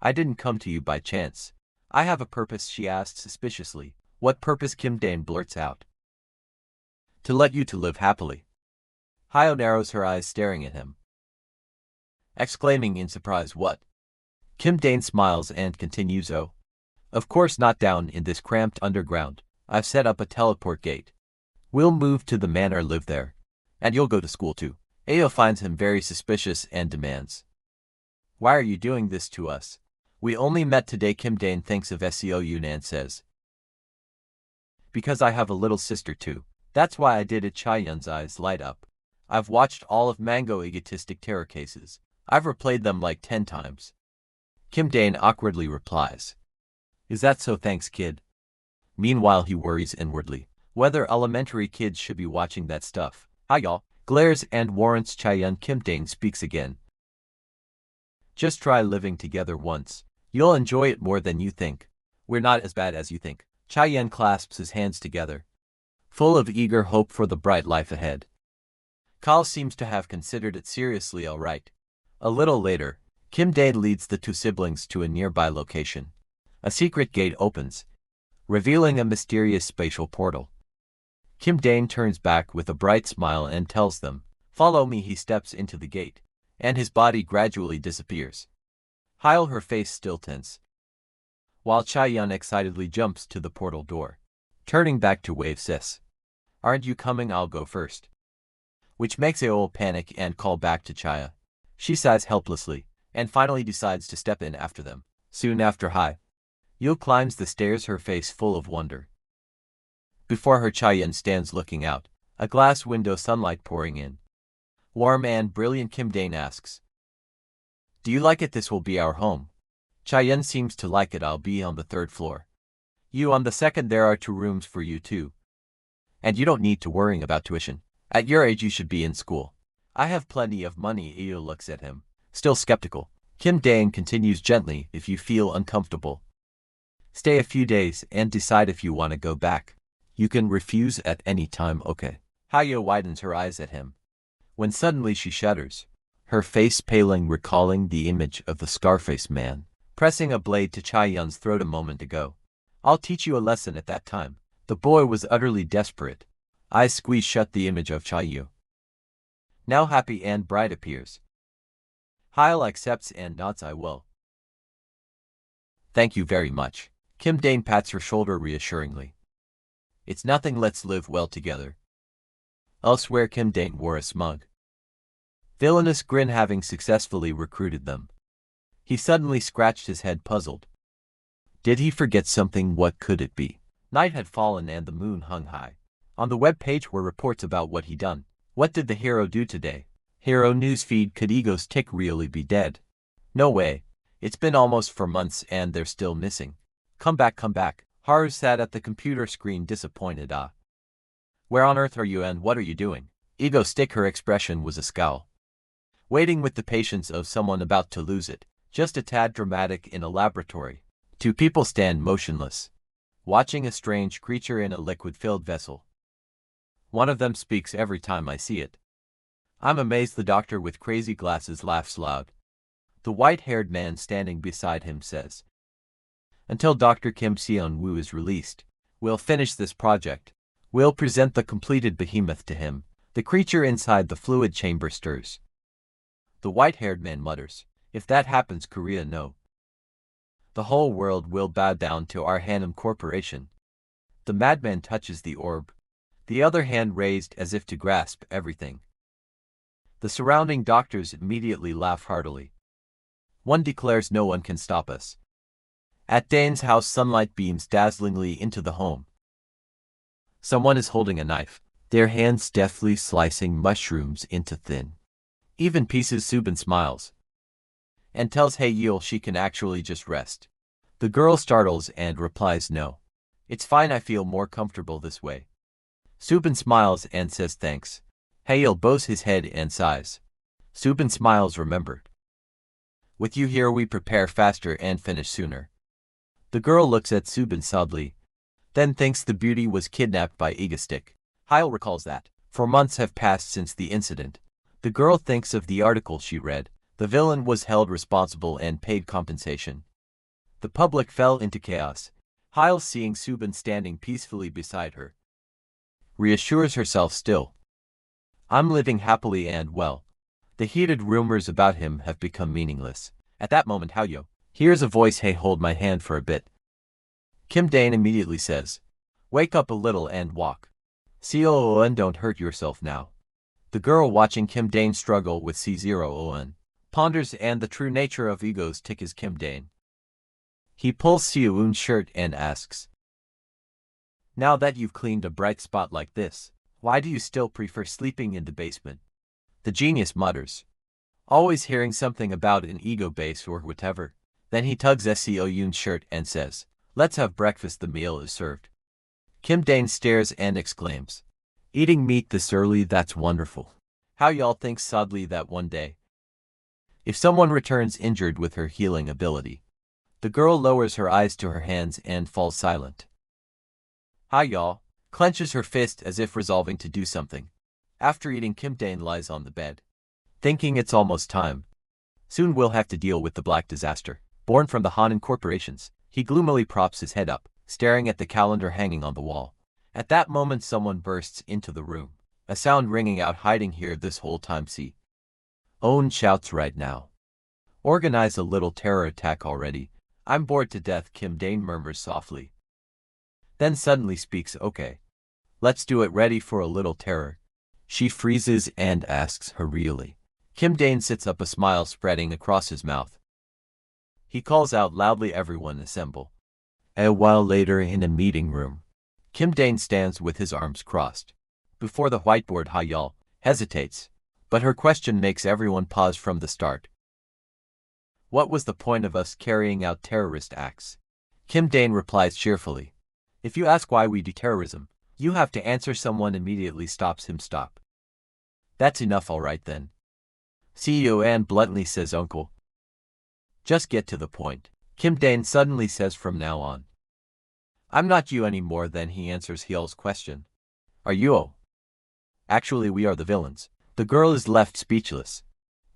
I didn't come to you by chance. I have a purpose, she asked suspiciously. What purpose? Kim Dane blurts out. To let you to live happily. Hyo narrows her eyes staring at him, exclaiming in surprise, what? Kim Dane smiles and continues, oh. Of course not down in this cramped underground. I've set up a teleport gate. We'll move to the manor, live there. And you'll go to school too. Ayo finds him very suspicious and demands. Why are you doing this to us? We only met today. Kim Dane thinks of Seo Yoon and says. Because I have a little sister too. That's why I did it. Chaeyeon's eyes light up. I've watched all of Mango egotistic terror cases. I've replayed them like 10 times. Kim Dane awkwardly replies. Is that so? Thanks, kid. Meanwhile, he worries inwardly whether elementary kids should be watching that stuff. Hi y'all. Glares and warrants Chaeyeon. Kim Dane speaks again. Just try living together once. You'll enjoy it more than you think. We're not as bad as you think. Chaeyeon clasps his hands together, full of eager hope for the bright life ahead. Kal seems to have considered it seriously. All right. A little later, Kim Dane leads the two siblings to a nearby location. A secret gate opens, revealing a mysterious spatial portal. Kim Dane turns back with a bright smile and tells them, follow me. He steps into the gate, and his body gradually disappears. Hyle, her face still tense, while Chaeyeon excitedly jumps to the portal door. Turning back to Wave, says, aren't you coming? I'll go first. Which makes Aol panic and call back to Chaya. She sighs helplessly, and finally decides to step in after them. Soon after, Yo climbs the stairs, her face full of wonder. Before her, Chaeyeon stands looking out, a glass window, sunlight pouring in. Warm and brilliant. Kim Dane asks, do you like it? This will be our home. Chaeyeon seems to like it. I'll be on the 3rd floor. You on the 2nd. There are 2 rooms for you too. And you don't need to worry about tuition. At your age you should be in school. I have plenty of money. Iyo looks at him, still skeptical. Kim Dane continues gently, if you feel uncomfortable, stay a few days and decide if you want to go back. You can refuse at any time, okay? Hyo widens her eyes at him, when suddenly she shudders, her face paling, recalling the image of the Scarface man, pressing a blade to Chaeyeon's throat a moment ago. I'll teach you a lesson at that time. The boy was utterly desperate. Eyes squeeze shut. The image of Chaeyeon, now happy and bright, appears. Hyle accepts and nods. I will. Thank you very much. Kim Dane pats her shoulder reassuringly. It's nothing. Let's live well together. Elsewhere, Kim Dane wore a smug, villainous grin, having successfully recruited them. He suddenly scratched his head, puzzled. Did he forget something? What could it be? Night had fallen and the moon hung high. On the web page were reports about what he'd done. What did the hero do today? Hero newsfeed. Could Ego's tick really be dead? No way. It's been almost 4 months and they're still missing. Come back, come back. Haru sat at the computer screen, disappointed. Where on earth are you and what are you doing? Ego stick. Her expression was a scowl, waiting with the patience of someone about to lose it. Just a tad dramatic. In a laboratory, 2 people stand motionless, watching a strange creature in a liquid-filled vessel. One of them speaks. Every time I see it, I'm amazed. The doctor with crazy glasses laughs loud. The white-haired man standing beside him says, until Dr. Kim Seon-woo is released, we'll finish this project. We'll present the completed behemoth to him. The creature inside the fluid chamber stirs. The white-haired man mutters, if that happens, Korea, no. The whole world will bow down to our Hanam Corporation. The madman touches the orb, the other hand raised as if to grasp everything. The surrounding doctors immediately laugh heartily. One declares, no one can stop us. At Dane's house, sunlight beams dazzlingly into the home. Someone is holding a knife, their hands deftly slicing mushrooms into thin, even pieces. Subin smiles and tells Yahello she can actually just rest. The girl startles and replies no. It's fine, I feel more comfortable this way. Subin smiles and says thanks. Yahello bows his head and sighs. Subin smiles, remembered. With you here we prepare faster and finish sooner. The girl looks at Subin sadly, then thinks the beauty was kidnapped by Egostick. Yahello recalls that 4 months have passed since the incident. The girl thinks of the article she read. The villain was held responsible and paid compensation. The public fell into chaos. Yahello, seeing Subin standing peacefully beside her, reassures herself still. I'm living happily and well. The heated rumors about him have become meaningless. At that moment Yahello hears a voice, hey, hold my hand for a bit. Kim Dane immediately says, wake up a little and walk. C0ON, don't hurt yourself now. The girl, watching Kim Dane struggle with C0ON, ponders and the true nature of Egostick is Kim Dane. He pulls C0ON's shirt and asks, now that you've cleaned a bright spot like this, why do you still prefer sleeping in the basement? The genius mutters, always hearing something about an ego base or whatever. Then he tugs at C0ON's shirt and says, let's have breakfast, the meal is served. Kim Dane stares and exclaims, eating meat this early, that's wonderful. Yahello thinks sadly that one day, if someone returns injured with her healing ability, the girl lowers her eyes to her hands and falls silent. Yahello clenches her fist as if resolving to do something. After eating, Kim Dane lies on the bed, thinking it's almost time. Soon we'll have to deal with the black disaster, born from the Hanan corporations. He gloomily props his head up, staring at the calendar hanging on the wall. At that moment someone bursts into the room, a sound ringing out, hiding here this whole time. C0ON shouts, right now. Organize a little terror attack already. I'm bored to death, Kim Dane murmurs softly. Then suddenly speaks, okay. Let's do it, ready for a little terror. She freezes and asks her really. Kim Dane sits up, a smile spreading across his mouth. He calls out loudly, everyone assemble. A while later in a meeting room, Kim Dane stands with his arms crossed before the whiteboard. Yahello hesitates, but her question makes everyone pause from the start. What was the point of us carrying out terrorist acts? Kim Dane replies cheerfully. If you ask why we do terrorism, you have to answer. Someone immediately stops him. Stop. That's enough, all right then. C0ON bluntly says, uncle. Just get to the point. Kim Dane suddenly says, from now on, I'm not you anymore. Then he answers Yahello's question. Are you? Oh. Actually we are the villains. The girl is left speechless,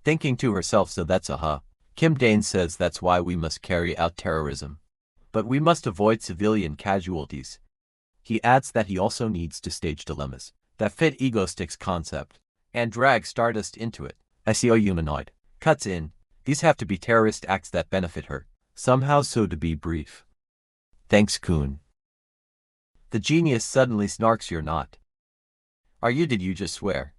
thinking to herself, so that's aha. Kim Dane says that's why we must carry out terrorism. But we must avoid civilian casualties. He adds that he also needs to stage dilemmas that fit Egostick's concept and drag Stardust into it. SEO humanoid cuts in. These have to be terrorist acts that benefit her somehow, so to be brief. Thanks, Kun. The genius suddenly snarks, you're not. Are you? Did you just swear?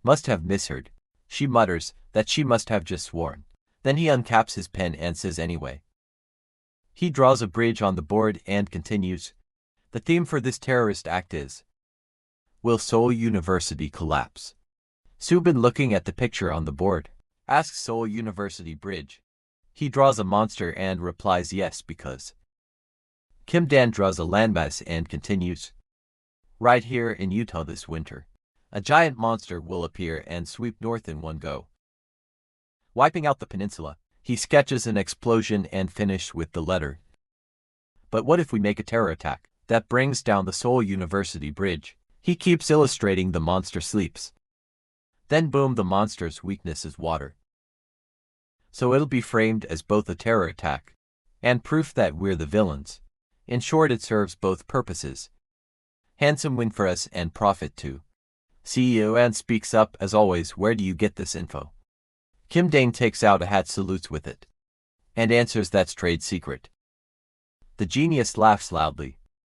Must have misheard. She mutters that she must have just sworn. Then he uncaps his pen and says anyway. He draws a bridge on the board and continues. The theme for this terrorist act is, will Seoul University collapse? Subin, looking at the picture on the board, asks, Seoul University bridge. He draws a monster and replies yes, because. Kim Dane draws a landmass and continues. Right here in Utah this winter, a giant monster will appear and sweep north in one go, wiping out the peninsula. He sketches an explosion and finishes with the letter. But what if we make a terror attack that brings down the Seoul University bridge? He keeps illustrating. The monster sleeps. Then boom, the monster's weakness is water. So it'll be framed as both a terror attack and proof that we're the villains. In short, it serves both purposes. Handsome win for us and profit too. C0ON speaks up, as always, where do you get this info? Kim Dane takes out a hat, salutes with it, and answers that's trade secret. The genius laughs loudly,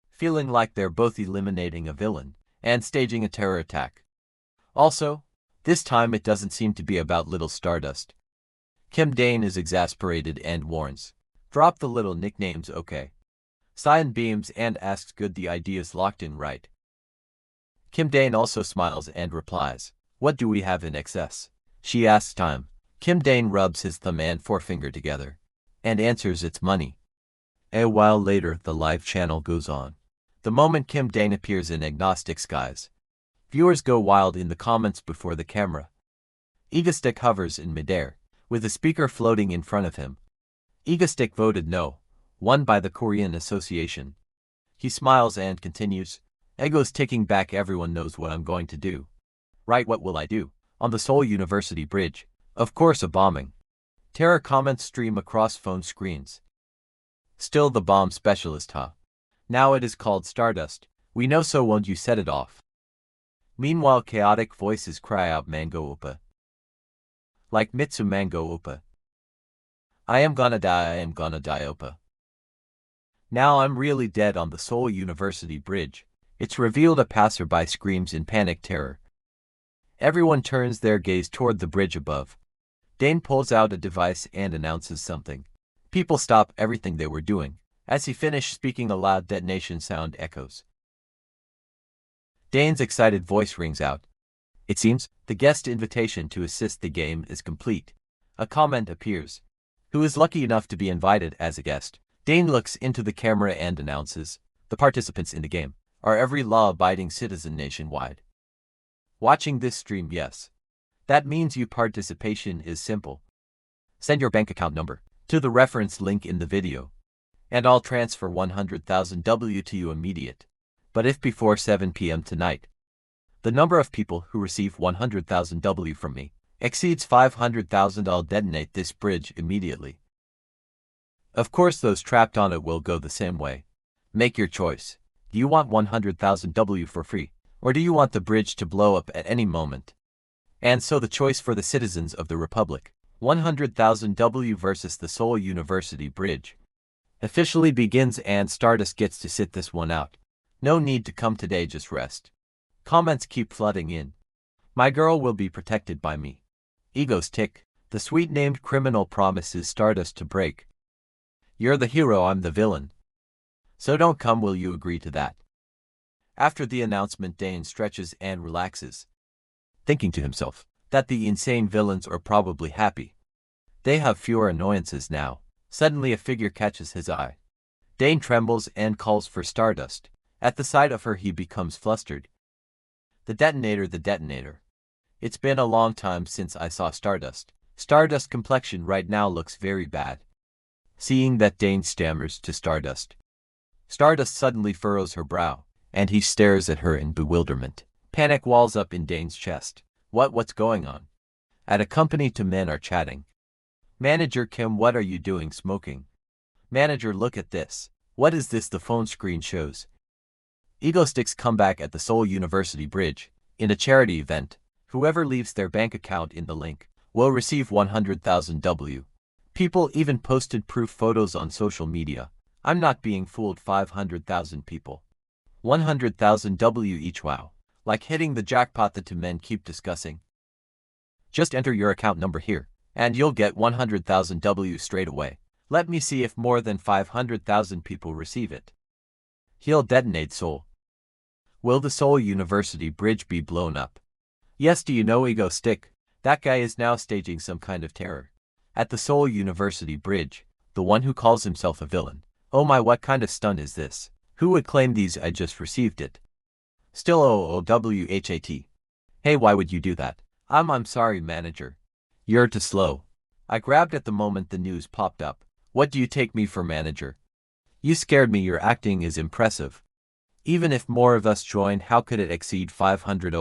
feeling like they're both eliminating a villain and staging a terror attack. Also, this time it doesn't seem to be about little Stardust. Kim Dane is exasperated and warns, drop the little nicknames, okay? Cyan beams and asks, good, the idea's locked in, right? Kim Dane also smiles and replies, "What do we have in excess?" She asks time. Kim Dane rubs his thumb and forefinger together and answers it's money. A while later, the live channel goes on. The moment Kim Dane appears in agnostic skies, viewers go wild in the comments before the camera. Egostick hovers in midair, with a speaker floating in front of him. Egostick voted no, won by the Korean Association. He smiles and continues, "Ego's ticking back, everyone knows what I'm going to do." Right, what will I do? On the Seoul University bridge. Of course, a bombing. Terror comments stream across phone screens. Still the bomb specialist, huh? Now it is called Stardust. We know, so won't you set it off? Meanwhile, chaotic voices cry out, "Mango Oppa." Like Mitsu, Mango Oppa. I am gonna die, Oppa. Now I'm really dead. On the Seoul University bridge, it's revealed a passerby screams in panic terror. Everyone turns their gaze toward the bridge above. Dane pulls out a device and announces something. People stop everything they were doing. As he finished speaking, a loud detonation sound echoes. Dane's excited voice rings out. It seems the guest invitation to assist the game is complete. A comment appears. Who is lucky enough to be invited as a guest? Dane looks into the camera and announces, the participants in the game are every law-abiding citizen nationwide. Watching this stream, yes. That means your participation is simple. Send your bank account number to the reference link in the video, and I'll transfer 100,000 W to you immediate. But if before 7 p.m. tonight, the number of people who receive 100,000 W from me exceeds 500,000, I'll detonate this bridge immediately. Of course, those trapped on it will go the same way. Make your choice. Do you want 100,000 W for free, or do you want the bridge to blow up at any moment? And so the choice for the citizens of the Republic, 100,000 W versus the Seoul University bridge, officially begins, and Stardust gets to sit this one out. No need to come today, just rest. Comments keep flooding in. My girl will be protected by me. Egos tick. The sweet named criminal promises Stardust to break. You're the hero, I'm the villain. So don't come, will you agree to that? After the announcement, Dane stretches and relaxes, thinking to himself that the insane villains are probably happy. They have fewer annoyances now. Suddenly a figure catches his eye. Dane trembles and calls for Stardust. At the sight of her, he becomes flustered. The detonator. It's been a long time since I saw Stardust. Stardust's complexion right now looks very bad. Seeing that, Dane stammers to Stardust. Stardust suddenly furrows her brow, and he stares at her in bewilderment. Panic walls up in Dane's chest. What's going on? At a company, two men are chatting. Manager Kim, what are you doing smoking? Manager, look at this. What is this? The phone screen shows Egostick's comeback at the Seoul University bridge. In a charity event, whoever leaves their bank account in the link will receive 100,000 W. People even posted proof photos on social media. I'm not being fooled. 500,000 people. 100,000 W each. Wow. Like hitting the jackpot, the two men keep discussing. Just enter your account number here, and you'll get 100,000 W straight away. Let me see if more than 500,000 people receive it. He'll detonate Seoul. Will the Seoul University bridge be blown up? Yes, do you know Ego Stick? That guy is now staging some kind of terror at the Seoul University bridge, the one who calls himself a villain. Oh my, what kind of stunt is this? Who would claim these? I just received it. Still OOWHAT. Hey, why would you do that? I'm sorry, manager. You're too slow. I grabbed at the moment the news popped up. What do you take me for, manager? You scared me. Your acting is impressive. Even if more of us join, how could it exceed 500?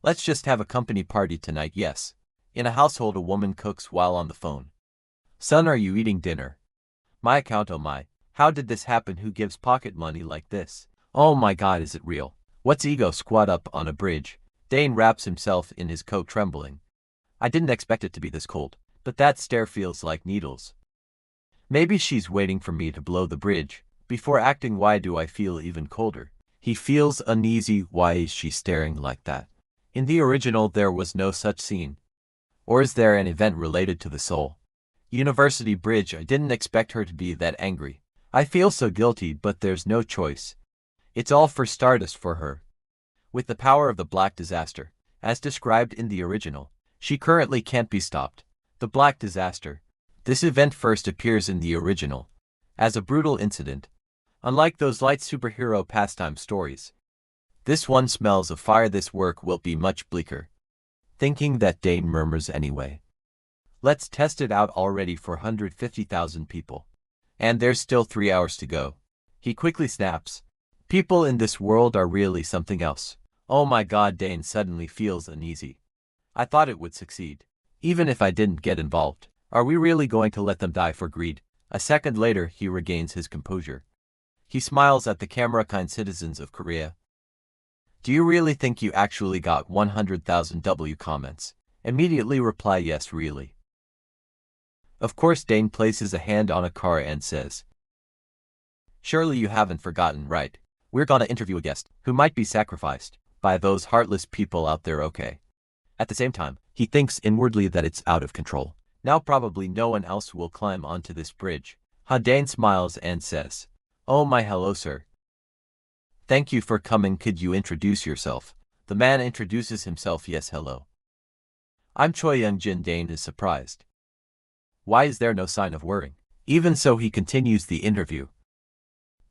Let's just have a company party tonight. Yes. In a household, a woman cooks while on the phone. Son, are you eating dinner? My account, oh my. How did this happen? Who gives pocket money like this? Oh my god, is it real? What's Ego squat up on a bridge? Dane wraps himself in his coat, trembling. I didn't expect it to be this cold, but that stare feels like needles. Maybe she's waiting for me to blow the bridge before acting. Why do I feel even colder? He feels uneasy. Why is she staring like that? In the original, there was no such scene. Or is there an event related to the Seoul University bridge? I didn't expect her to be that angry. I feel so guilty, but there's no choice. It's all for Stardust, for her. With the power of the Black Disaster, as described in the original, she currently can't be stopped. The Black Disaster. This event first appears in the original as a brutal incident. Unlike those light superhero pastime stories, this one smells of fire. This work will be much bleaker. Thinking that, Dane murmurs anyway. Let's test it out already for 150,000 people. And there's still 3 hours to go. He quickly snaps. People in this world are really something else. Oh my god, Dane suddenly feels uneasy. I thought it would succeed. Even if I didn't get involved. Are we really going to let them die for greed? A second later, he regains his composure. He smiles at the camera. Kind citizens of Korea. Do you really think you actually got 100,000 W comments? Immediately reply yes, really. Of course. Dane places a hand on a car and says, surely you haven't forgotten, right? We're gonna interview a guest who might be sacrificed by those heartless people out there, okay? At the same time, he thinks inwardly that it's out of control. Now probably no one else will climb onto this bridge. Dane smiles and says, oh my, hello sir. Thank you for coming. Could you introduce yourself? The man introduces himself. Yes, hello. I'm Choi Young-jin. Dane is surprised. Why is there no sign of worrying? Even so, he continues the interview.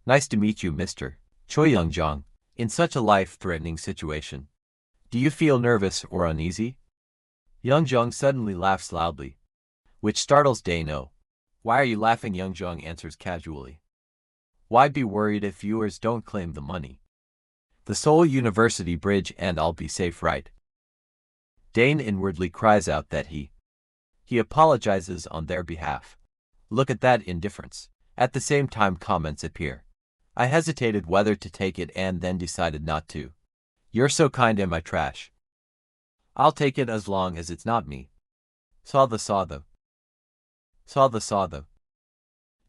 Nice to meet you, Mr. Choi Young-jong. In such a life-threatening situation, do you feel nervous or uneasy? Young-jong suddenly laughs loudly, which startles Dane. Oh. Why are you laughing? Young-jong answers casually. Why be worried if viewers don't claim the money? The Seoul University Bridge and I'll be safe, right? Dane inwardly cries out that he apologizes on their behalf. Look at that indifference. At the same time, comments appear. I hesitated whether to take it and then decided not to. You're so kind. Am I trash? I'll take it as long as it's not me. Saw the.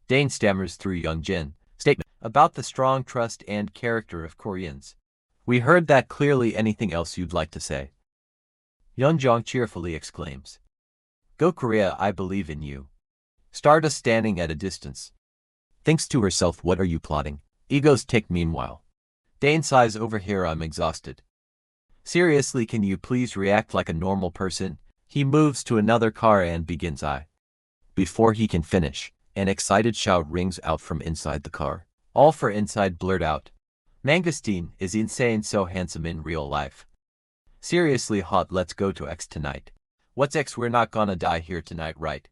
Dane stammers through Young-jin statement about the strong trust and character of Koreans. We heard that clearly. Anything else you'd like to say? Young-jong cheerfully exclaims. Go Korea, I believe in you. Stardust, standing at a distance, thinks to herself, what are you plotting? Egos tick. Meanwhile, Dane sighs, over here I'm exhausted. Seriously, can you please react like a normal person? He moves to another car and begins. Before he can finish, an excited shout rings out from inside the car. All for inside blurt out. Mangosteen is insane, so handsome in real life. Seriously hot. Let's go to X tonight. What's X? We're not gonna die here tonight, right?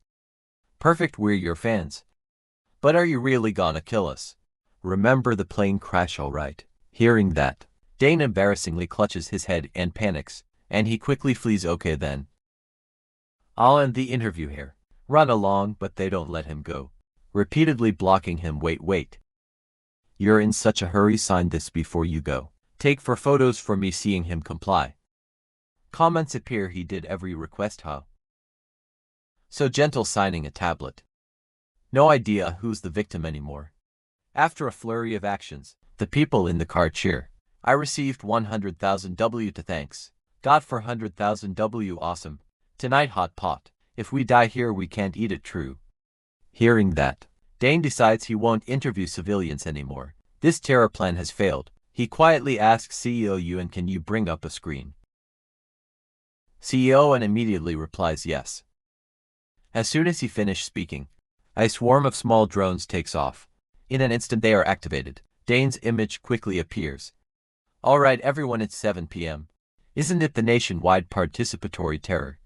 Perfect, we're your fans. But are you really gonna kill us? Remember the plane crash, alright? Hearing that, Dane embarrassingly clutches his head and panics, and he quickly flees. Okay then. I'll end the interview here. Run along, but they don't let him go, repeatedly blocking him. Wait. You're in such a hurry. Sign this before you go. Take 4 photos for me. Seeing him comply, comments appear. He did every request. How so gentle, signing a tablet. No idea who's the victim anymore. After a flurry of actions, the people in the car cheer. I received 100,000 W to thanks God for 100,000 W. Awesome. Tonight hot pot. If we die here we can't eat it. True. Hearing that, Dane decides he won't interview civilians anymore. This terror plan has failed. He quietly asks CEO Yuan, can you bring up a screen? CEO and immediately replies yes. As soon as he finished speaking, a swarm of small drones takes off. In an instant they are activated. Dane's image quickly appears. Alright everyone, it's 7 p.m. Isn't it the nationwide participatory terror?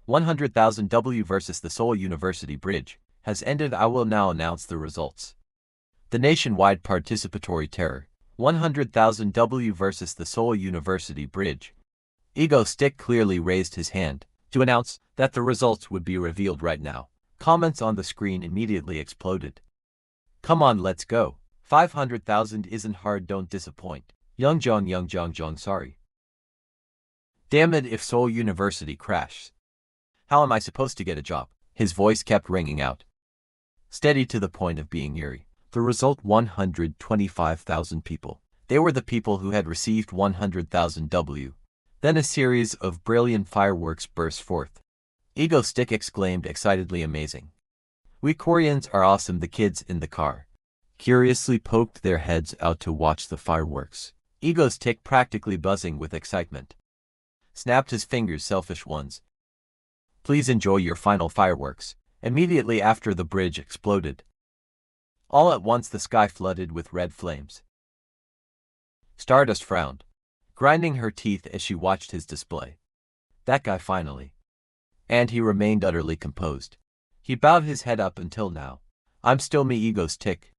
100,000 W versus the Seoul University Bridge has ended. I will now announce the results. The nationwide participatory terror, 100,000 W versus the Seoul University Bridge. Ego Stick clearly raised his hand to announce that the results would be revealed right now. Comments on the screen immediately exploded. Come on, let's go. 500,000 isn't hard, don't disappoint. Young-jong, sorry. Damn it, if Seoul University crashes, how am I supposed to get a job? His voice kept ringing out, steady to the point of being eerie. The result, 125,000 people. They were the people who had received 100,000 W. Then a series of brilliant fireworks burst forth. Ego Stick exclaimed excitedly, amazing. We Koreans are awesome. The kids in the car curiously poked their heads out to watch the fireworks. Ego's tick practically buzzing with excitement. Snapped his fingers, selfish ones. Please enjoy your final fireworks. Immediately after the bridge exploded. All at once the sky flooded with red flames. Stardust frowned, grinding her teeth as she watched his display. That guy finally. And he remained utterly composed. He bowed his head up. Until now, I'm still me, Ego's tick.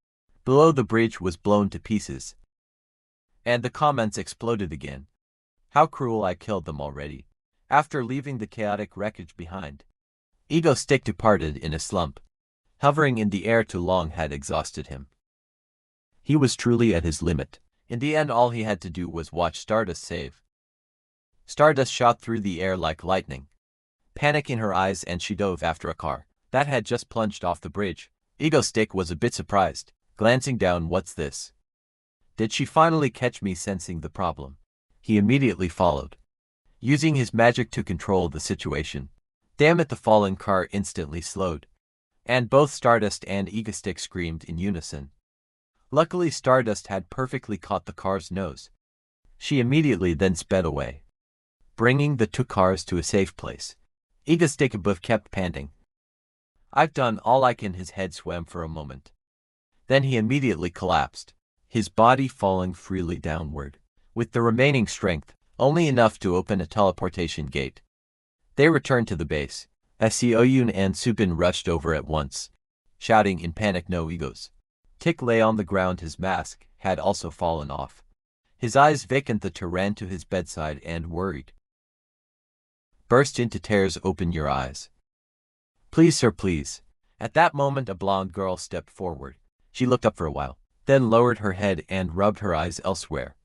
Below the bridge was blown to pieces. And the comments exploded again. How cruel, I killed them already. After leaving the chaotic wreckage behind. Ego's tick departed in a slump. Hovering in the air too long had exhausted him. He was truly at his limit. In the end, all he had to do was watch Stardust save. Stardust shot through the air like lightning. Panic in her eyes, and she dove after a car that had just plunged off the bridge. Ego's tick was a bit surprised, glancing down. What's this? Did she finally catch me sensing the problem? He immediately followed, using his magic to control the situation. Damn it, the falling car instantly slowed. And both Stardust and Ego's tick screamed in unison. Luckily, Stardust had perfectly caught the car's nose. She immediately then sped away, bringing the two cars to a safe place. Ego's tick above kept panting. I've done all I can. His head swam for a moment. Then he immediately collapsed, his body falling freely downward, with the remaining strength only enough to open a teleportation gate. They returned to the base. Seoyun and Subin rushed over at once, shouting in panic. No, Ego's tick lay on the ground. His mask had also fallen off. His eyes vacant. The two ran to his bedside and worried. Burst into tears. Open your eyes. Please, sir, please. At that moment, a blonde girl stepped forward. She looked up for a while, then lowered her head and rubbed her eyes elsewhere.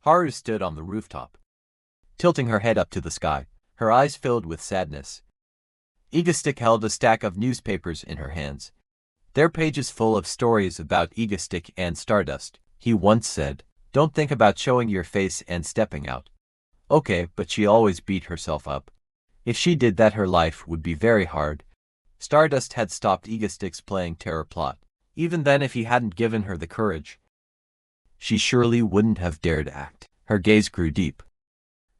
Haru stood on the rooftop, tilting her head up to the sky, her eyes filled with sadness. Ego's tick held a stack of newspapers in her hands, their pages full of stories about Ego's tick and Stardust. He once said, "Don't think about showing your face and stepping out." Okay, but she always beat herself up. If she did that, her life would be very hard. Stardust had stopped Ego's tick's playing terror plot. Even then, if he hadn't given her the courage, she surely wouldn't have dared act. Her gaze grew deep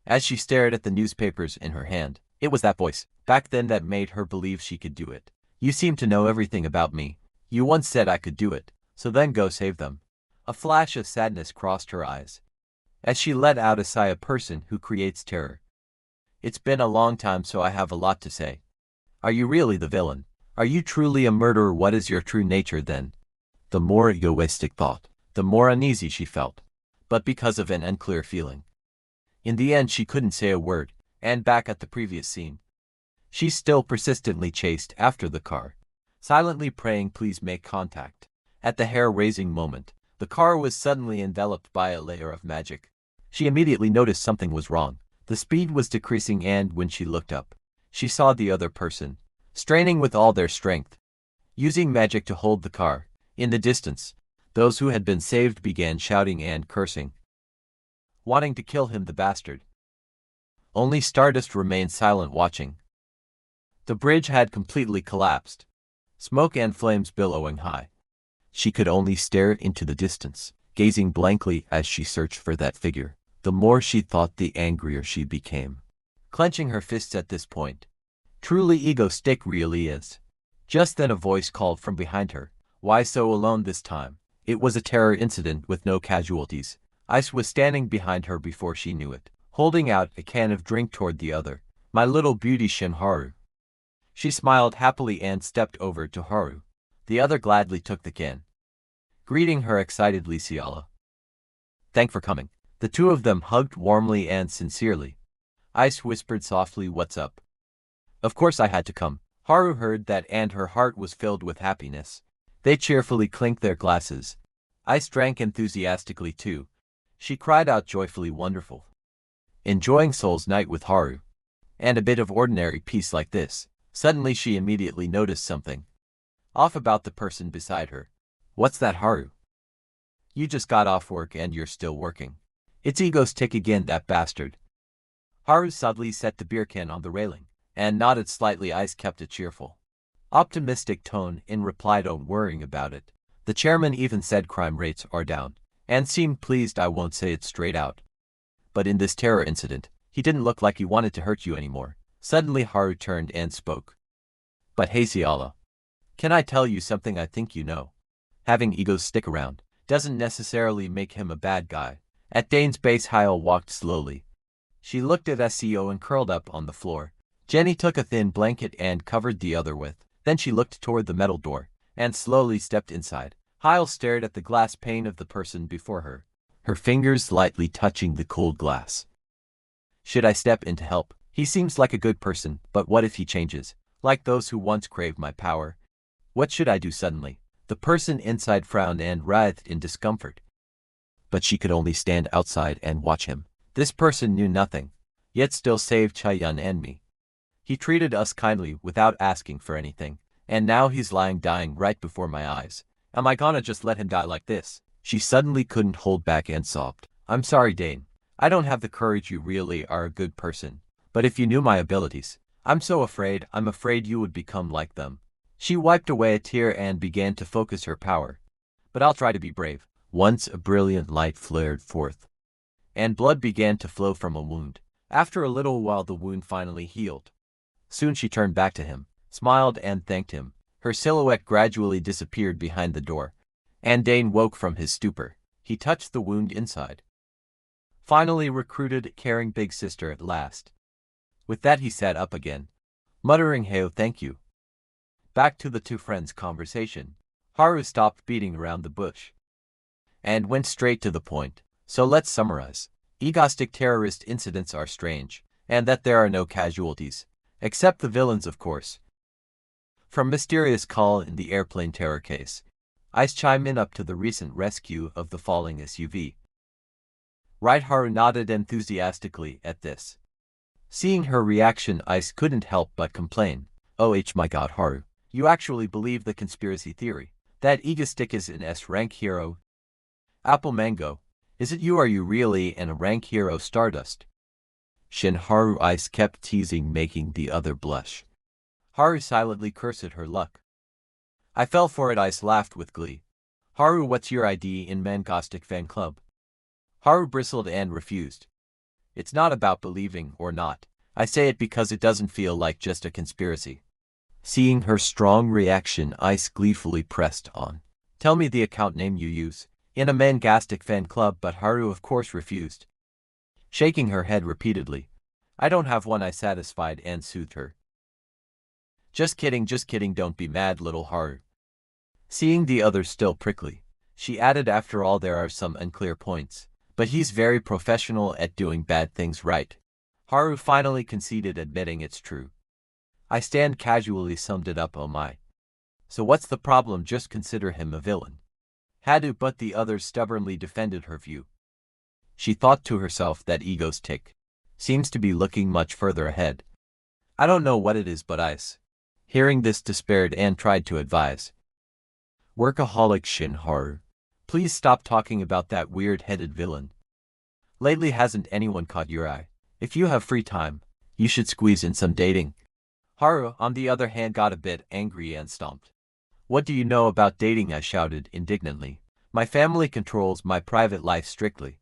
as she stared at the newspapers in her hand. It was that voice, back then, that made her believe she could do it. You seem to know everything about me. You once said I could do it, so then go save them. A flash of sadness crossed her eyes as she let out a sigh. A person who creates terror. It's been a long time, so I have a lot to say. Are you really the villain? Are you truly a murderer? What is your true nature then? The more egoistic thought, the more uneasy she felt, but because of an unclear feeling. In the end, she couldn't say a word, and back at the previous scene, she still persistently chased after the car, silently praying, please make contact. At the hair-raising moment, the car was suddenly enveloped by a layer of magic. She immediately noticed something was wrong. The speed was decreasing, and when she looked up, she saw the other person, straining with all their strength, using magic to hold the car. In the distance, those who had been saved began shouting and cursing, wanting to kill him, the bastard. Only Stardust remained silent, watching. The bridge had completely collapsed, smoke and flames billowing high. She could only stare into the distance, gazing blankly as she searched for that figure. The more she thought, the angrier she became, clenching her fists at this point. Truly, Ego's tick really is. Just then a voice called from behind her. Why so alone this time? It was a terror incident with no casualties. Ice was standing behind her before she knew it, holding out a can of drink toward the other. My little beautician Haru. She smiled happily and stepped over to Haru. The other gladly took the can, greeting her excitedly. Ciala. Thanks for coming. The two of them hugged warmly and sincerely. Ice whispered softly, what's up? Of course I had to come. Haru heard that and her heart was filled with happiness. They cheerfully clinked their glasses. Ice drank enthusiastically too. She cried out joyfully, wonderful. Enjoying Soul's night with Haru. And a bit of ordinary peace like this. Suddenly she immediately noticed something off about the person beside her. What's that, Haru? You just got off work and you're still working. It's Ego's tick again, that bastard. Haru sadly set the beer can on the railing and nodded slightly. Ice kept a cheerful, optimistic tone in reply. Don't worrying about it. The chairman even said crime rates are down. and seemed pleased. I won't say it straight out, but in this terror incident, he didn't look like he wanted to hurt you anymore. Suddenly Haru turned and spoke. But hey Ciala, can I tell you something I think you know? Having egos stick around doesn't necessarily make him a bad guy. At Dane's base, Hyel walked slowly. She looked at SEO and curled up on the floor. Jenny took a thin blanket and covered the other with. Then she looked toward the metal door and slowly stepped inside. Hyel stared at the glass pane of the person before her, her fingers lightly touching the cold glass. Should I step in to help? He seems like a good person, but what if he changes? Like those who once craved my power? What should I do suddenly? The person inside frowned and writhed in discomfort. But she could only stand outside and watch him. This person knew nothing, yet still saved Chaeyun and me. He treated us kindly without asking for anything, and now he's lying dying right before my eyes. Am I gonna just let him die like this? She suddenly couldn't hold back and sobbed. I'm sorry, Dane. I don't have the courage. You really are a good person. But if you knew my abilities, I'm afraid you would become like them. She wiped away a tear and began to focus her power. But I'll try to be brave. Once a brilliant light flared forth, and blood began to flow from a wound. After a little while the wound finally healed. Soon she turned back to him, smiled and thanked him. Her silhouette gradually disappeared behind the door, and Dane woke from his stupor. He touched the wound inside. Finally recruited, caring big sister at last. With that he sat up again, muttering, "Hey, thank you." Back to the two friends' conversation. Haru stopped beating around the bush and went straight to the point. So let's summarize. Egoistic terrorist incidents are strange, and that there are no casualties, except the villains, of course. From mysterious call in the airplane terror case, Ice chime in up to the recent rescue of the falling SUV. Right, Haru nodded enthusiastically at this. Seeing her reaction, Ice couldn't help but complain. Oh my god, Haru, you actually believe the conspiracy theory that Egoistic is an S-rank hero? Apple Mango, is it you? Are you really an A-rank hero? Stardust? Shin. Haru. Ice kept teasing, making the other blush. Haru silently cursed her luck. I fell for it. Ice laughed with glee. Haru, what's your ID in Mangastic fan club? Haru bristled and refused. It's not about believing or not. I say it because it doesn't feel like just a conspiracy. Seeing her strong reaction, Ice gleefully pressed on. Tell me the account name you use in a Mangastic fan club, but Haru of course refused, shaking her head repeatedly. I don't have one, I satisfied and soothed her. Just kidding, don't be mad, little Haru. Seeing the others still prickly, she added, after all there are some unclear points, but he's very professional at doing bad things, right? Haru finally conceded, admitting it's true. I stand casually summed it up. Oh my. So what's the problem? Just consider him a villain. Hadu, but the others stubbornly defended her view. She thought to herself that Egoistic seems to be looking much further ahead. I don't know what it is, but Ice, hearing this, despaired and tried to advise. Workaholic Shin. Haru, please stop talking about that weird-headed villain. Lately hasn't anyone caught your eye? If you have free time, you should squeeze in some dating. Haru, on the other hand, got a bit angry and stomped. What do you know about dating? I shouted indignantly. My family controls my private life strictly.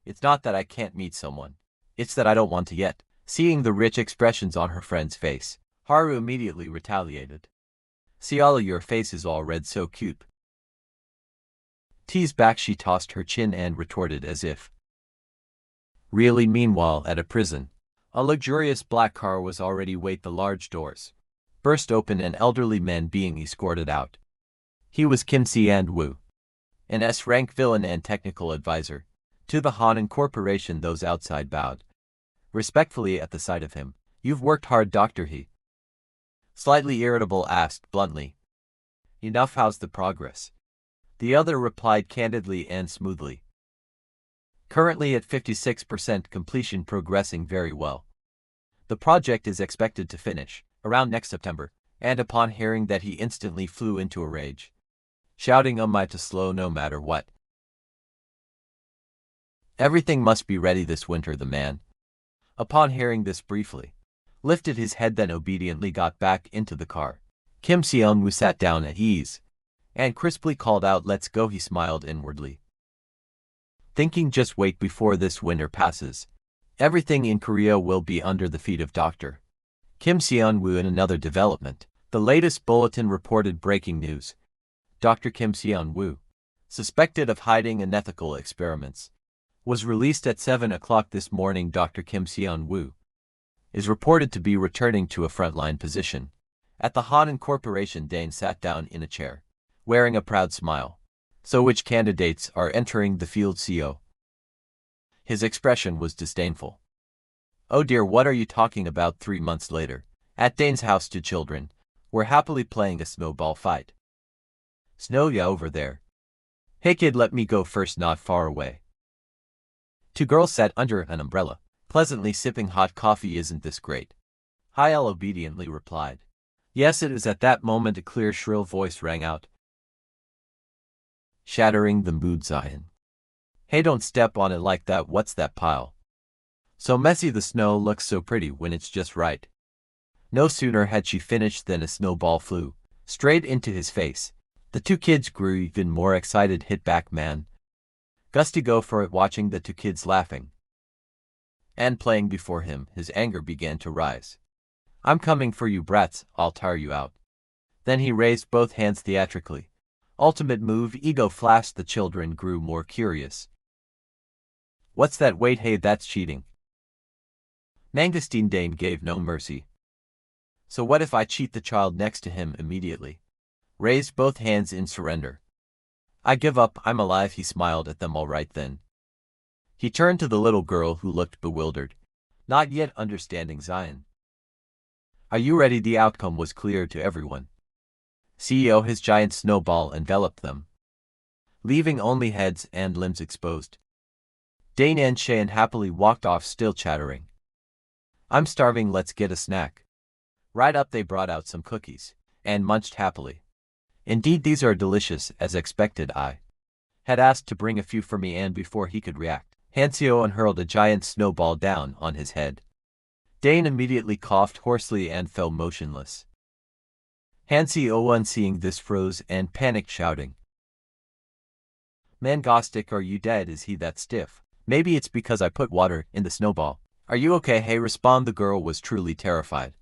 It's not that I can't meet someone. It's that I don't want to yet. Seeing the rich expressions on her friend's face, Haru immediately retaliated. Ciala, your face is all red, so cute. Tease back. She tossed her chin and retorted as if really. Meanwhile, at a prison, a luxurious black car was already wait. The large doors burst open, an elderly man being escorted out. He was Kim Si-and-woo, an S-rank villain and technical advisor to the Han Corporation. Those outside bowed respectfully at the sight of him. You've worked hard, Doctor, he, slightly irritable, asked bluntly. Enough, how's the progress? The other replied candidly and smoothly. Currently at 56% completion, progressing very well. The project is expected to finish around next September, and upon hearing that he instantly flew into a rage, shouting my to slow no matter what. Everything must be ready this winter. The man, upon hearing this, briefly lifted his head, then obediently got back into the car. Kim Si-woo sat down at ease and crisply called out, "Let's go." He smiled inwardly. thinking just wait before this winter passes. Everything in Korea will be under the feet of Dr. Kim Seon-woo. In another development, the latest bulletin reported breaking news. Dr. Kim Seon-woo, suspected of hiding unethical experiments, was released at 7 o'clock this morning. Dr. Kim Seon-woo is reported to be returning to a frontline position. At the Hanan Corporation, Dane sat down in a chair, wearing a proud smile. So which candidates are entering the field, CO? His expression was disdainful. Oh dear, what are you talking about? 3 months later, at Dane's house, 2 children were happily playing a snowball fight. Snow, yeah, over there. Hey kid, let me go first, not far away. 2 girls sat under an umbrella, pleasantly sipping hot coffee. Isn't this great? Yahello obediently replied. Yes, it is. At that moment a clear, shrill voice rang out, shattering the mood. Zion. Hey, don't step on it like that. What's that pile? So messy. The snow looks so pretty when it's just right. No sooner had she finished than a snowball flew straight into his face. The 2 kids grew even more excited. Hit back, man. Gusty, go for it. Watching the 2 kids laughing and playing before him, his anger began to rise. I'm coming for you, brats. I'll tire you out. Then he raised both hands theatrically. Ultimate move. Ego flashed. The children grew more curious. What's that? Wait, hey, that's cheating. Mangustine. Dane gave no mercy. So what if I cheat? The child next to him immediately raised both hands in surrender. I give up. I'm alive. He smiled at them. All right then. He turned to the little girl who looked bewildered, not yet understanding Zion. Are you ready? The outcome was clear to everyone. CEO, his giant snowball enveloped them, leaving only heads and limbs exposed. Dane and Cheyenne happily walked off, still chattering. I'm starving, let's get a snack. Right up. They brought out some cookies and munched happily. Indeed, these are delicious, as expected. I had asked to bring a few for me, and before he could react, Hanseo unhurled a giant snowball down on his head. Dane immediately coughed hoarsely and fell motionless. Hanseo, seeing this, froze and panicked, shouting, Mangostic, are you dead? Is he that stiff? Maybe it's because I put water in the snowball. Are you okay? Hey, respond. The girl was truly terrified.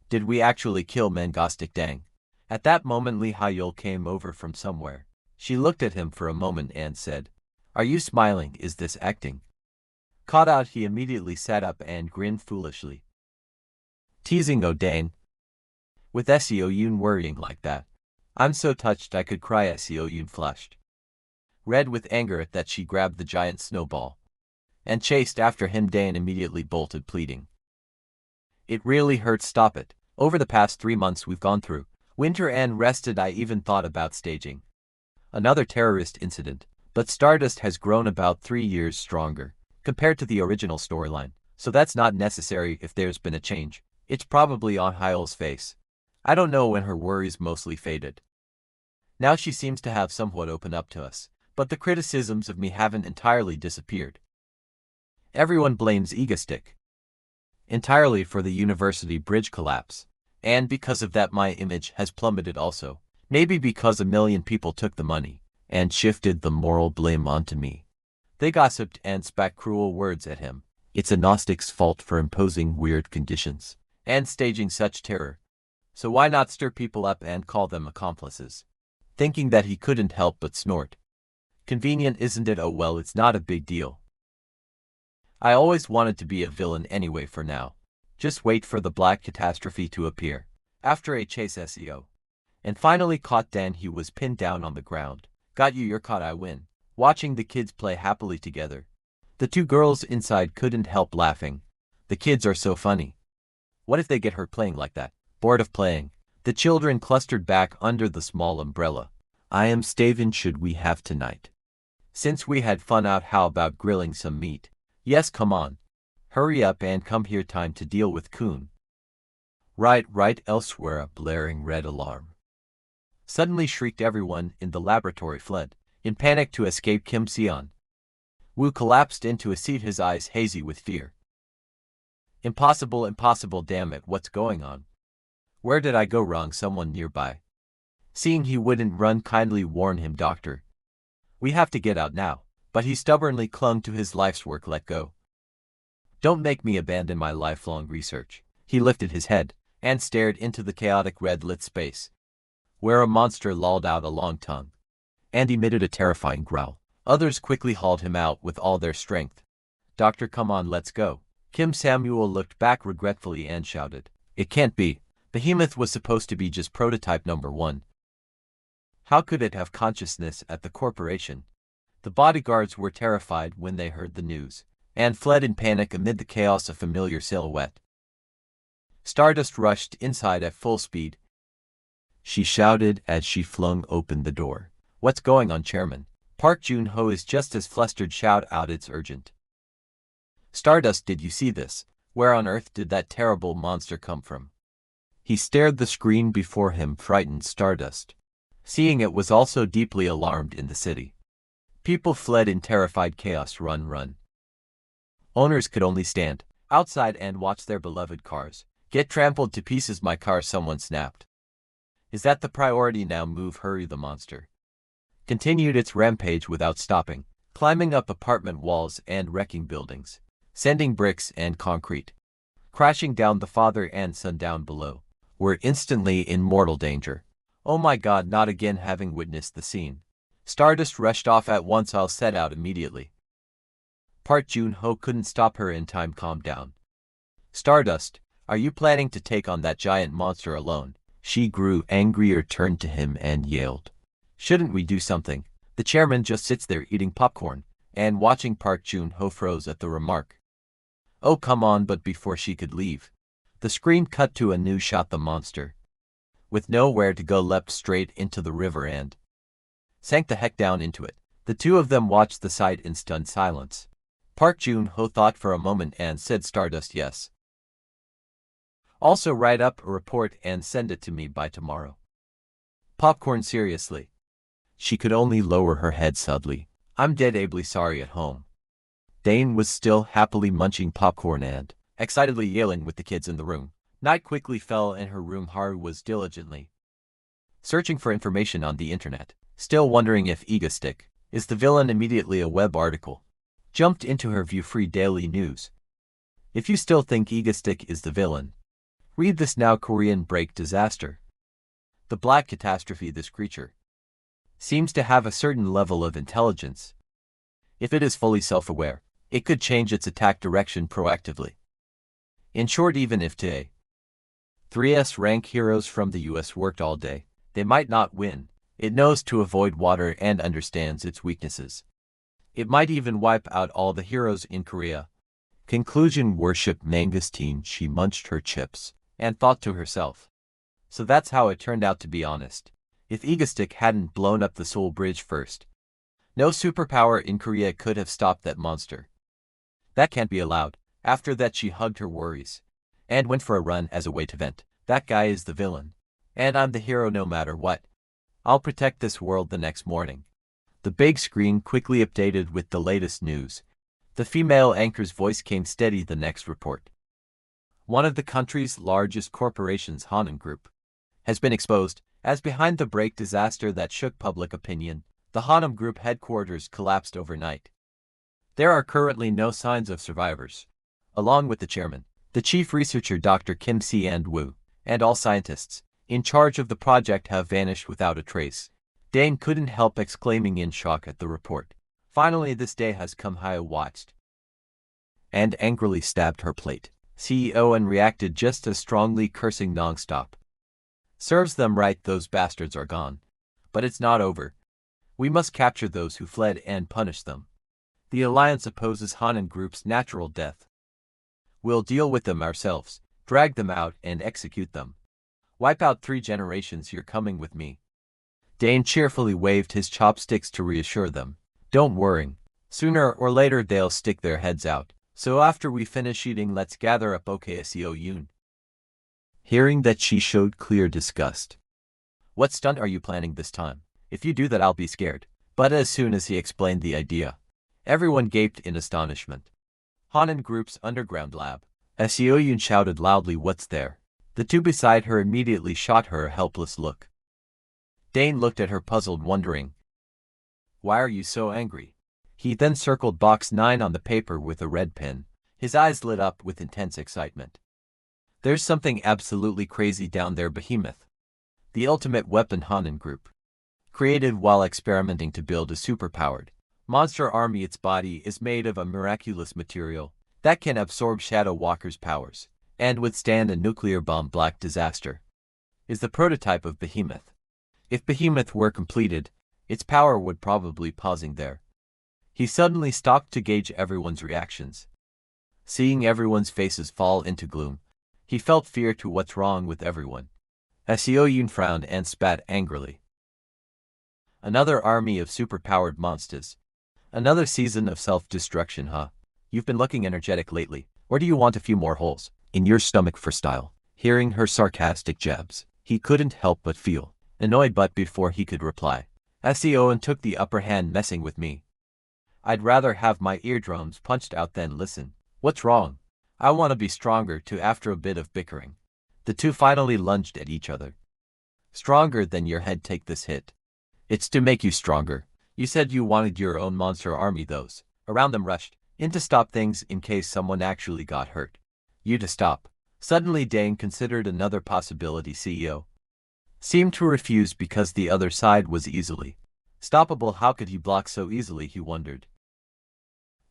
Did we actually kill Mangostic? Dang. At that moment Lee Hyul came over from somewhere. She looked at him for a moment and said, Are you smiling? Is this acting? Caught out, he immediately sat up and grinned foolishly. Teasing, oh Dane. With Seo Yoon worrying like that. I'm so touched I could cry. Seo Yoon flushed red with anger at that. She grabbed the giant snowball and chased after him. Dane immediately bolted, pleading, It really hurts. Stop it. Over the past 3 months we've gone through winter and rested. I even thought about staging another terrorist incident, but Stardust has grown about 3 years stronger compared to the original storyline, so that's not necessary. If there's been a change, it's probably on Hyul's face. I don't know when her worries mostly faded. Now she seems to have somewhat opened up to us, but the criticisms of me haven't entirely disappeared. Everyone blames Egostick entirely for the university bridge collapse, and because of that my image has plummeted also. Maybe because a million people took the money and shifted the moral blame onto me. They gossiped and spat cruel words at him. It's a Gnostic's fault for imposing weird conditions and staging such terror. So why not stir people up and call them accomplices? Thinking that he couldn't help but snort. Convenient, isn't it? Oh well, it's not a big deal. I always wanted to be a villain anyway. For now, just wait for the black catastrophe to appear. After a chase, SEO and finally caught Dan. He was pinned down on the ground. Got you, you're caught, I win. Watching the kids play happily together, the 2 girls inside couldn't help laughing. The kids are so funny. What if they get hurt playing like that? Bored of playing, the children clustered back under the small umbrella. I am starving. Should we have tonight? Since we had fun out, how about grilling some meat? Yes, come on. Hurry up and come here. Time to deal with Kun. Right, elsewhere. A blaring red alarm suddenly shrieked. Everyone in the laboratory fled in panic to escape. Kim Seon Woo collapsed into a seat, his eyes hazy with fear. Impossible, damn it, what's going on? Where did I go wrong? Someone nearby, seeing he wouldn't run, kindly warn him, Doctor. We have to get out now. but he stubbornly clung to his life's work. Let go. Don't make me abandon my lifelong research. He lifted his head and stared into the chaotic red-lit space, where a monster lolled out a long tongue and emitted a terrifying growl. Others quickly hauled him out with all their strength. Doctor, come on, let's go. Kim Samuel looked back regretfully and shouted. It can't be. Behemoth was supposed to be just prototype number 1. How could it have consciousness at the corporation? The bodyguards were terrified when they heard the news, and fled in panic amid the chaos of familiar silhouette. Stardust rushed inside at full speed. She shouted as she flung open the door. What's going on, Chairman? Park Jun-ho is just as flustered. Shout out, it's urgent. Stardust, did you see this? Where on earth did that terrible monster come from? He stared the screen before him, frightened. Stardust, seeing it, was also deeply alarmed. In the city, people fled in terrified chaos. Run, run. Owners could only stand outside and watch their beloved cars get trampled to pieces. My car, someone snapped. Is that the priority now? Move, hurry. The monster continued its rampage without stopping, climbing up apartment walls and wrecking buildings, sending bricks and concrete crashing down. The father and son down below were instantly in mortal danger. Oh my God, not again. Having witnessed the scene, Stardust rushed off at once. I'll set out immediately. Park Jun-ho couldn't stop her in time. Calm down. Stardust, are you planning to take on that giant monster alone? She grew angrier, turned to him and yelled. Shouldn't we do something? The chairman just sits there eating popcorn and watching. Park Jun-ho froze at the remark. Oh, come on. But before she could leave, the screen cut to a new shot. The monster, with nowhere to go, leapt straight into the river and sank the heck down into it. The two of them watched the sight in stunned silence. Park Jun-ho thought for a moment and said, Stardust, yes. Also write up a report and send it to me by tomorrow. Popcorn, seriously? She could only lower her head sadly. I'm deadly sorry. At home, Dane was still happily munching popcorn and excitedly yelling with the kids in the room. Night quickly fell in her room. Haru was diligently searching for information on the internet, still wondering if Egostick is the villain. Immediately a web article jumped into her view. Free daily news. If you still think Egostick is the villain, read this now. Korean break disaster. The black catastrophe. This creature seems to have a certain level of intelligence. If it is fully self-aware, it could change its attack direction proactively. In short, even if today 3S rank heroes from the US worked all day, they might not win. It knows to avoid water and understands its weaknesses. It might even wipe out all the heroes in Korea. Conclusion. Worship Manga's team. She munched her chips and thought to herself. So that's how it turned out. To be honest, if Egostick hadn't blown up the Seoul Bridge first, no superpower in Korea could have stopped that monster. That can't be allowed. After that, she hugged her worries and went for a run as a way to vent. That guy is the villain, and I'm the hero no matter what. I'll protect this world. The next morning, the big screen quickly updated with the latest news. The female anchor's voice came steady. The next report. One of the country's largest corporations, Hanan Group, has been exposed as behind the break disaster that shook public opinion. The Hanam Group headquarters collapsed overnight. There are currently no signs of survivors. Along with the chairman, the chief researcher Dr. Kim Si-and-woo, and all scientists in charge of the project have vanished without a trace. Dane couldn't help exclaiming in shock at the report. Finally, this day has come. Haya watched and angrily stabbed her plate. CEO and reacted just as strongly, cursing nonstop. Serves them right, those bastards are gone. But it's not over. We must capture those who fled and punish them. The Alliance opposes Hanan Group's natural death. We'll deal with them ourselves, drag them out and execute them. Wipe out 3 generations. You're coming with me. Dane cheerfully waved his chopsticks to reassure them. Don't worry. Sooner or later they'll stick their heads out. So after we finish eating, let's gather up. Okay, Seo Yoon. Hearing that, she showed clear disgust. What stunt are you planning this time? If you do that, I'll be scared. But as soon as he explained the idea, everyone gaped in astonishment. Hanan Group's underground lab. As Seo Yoon shouted loudly, what's there? The two beside her immediately shot her a helpless look. Dane looked at her puzzled, wondering. Why are you so angry? He then circled box 9 on the paper with a red pen. His eyes lit up with intense excitement. There's something absolutely crazy down there, Behemoth. The ultimate weapon Hanan group. Created while experimenting to build a superpowered monster army. Its body is made of a miraculous material that can absorb Shadow Walker's powers and withstand a nuclear bomb. Black Disaster is the prototype of Behemoth. If Behemoth were completed, its power would probably pausing there. He suddenly stopped to gauge everyone's reactions. Seeing everyone's faces fall into gloom, he felt fear to what's wrong with everyone. Seo Yun frowned and spat angrily. Another army of superpowered monsters. Another season of self-destruction, huh? You've been looking energetic lately, or do you want a few more holes in your stomach for style? Hearing her sarcastic jabs, he couldn't help but feel annoyed, but before he could reply, Seo took the upper hand. Messing with me? I'd rather have my eardrums punched out than listen. What's wrong? I want to be stronger too. After a bit of bickering, the two finally lunged at each other. Stronger than your head. Take this hit. It's to make you stronger. You said you wanted your own monster army. Those around them rushed in to stop things in case someone actually got hurt. You to stop. Suddenly Dane considered another possibility. CEO seemed to refuse because the other side was easily stoppable. How could he block so easily, he wondered.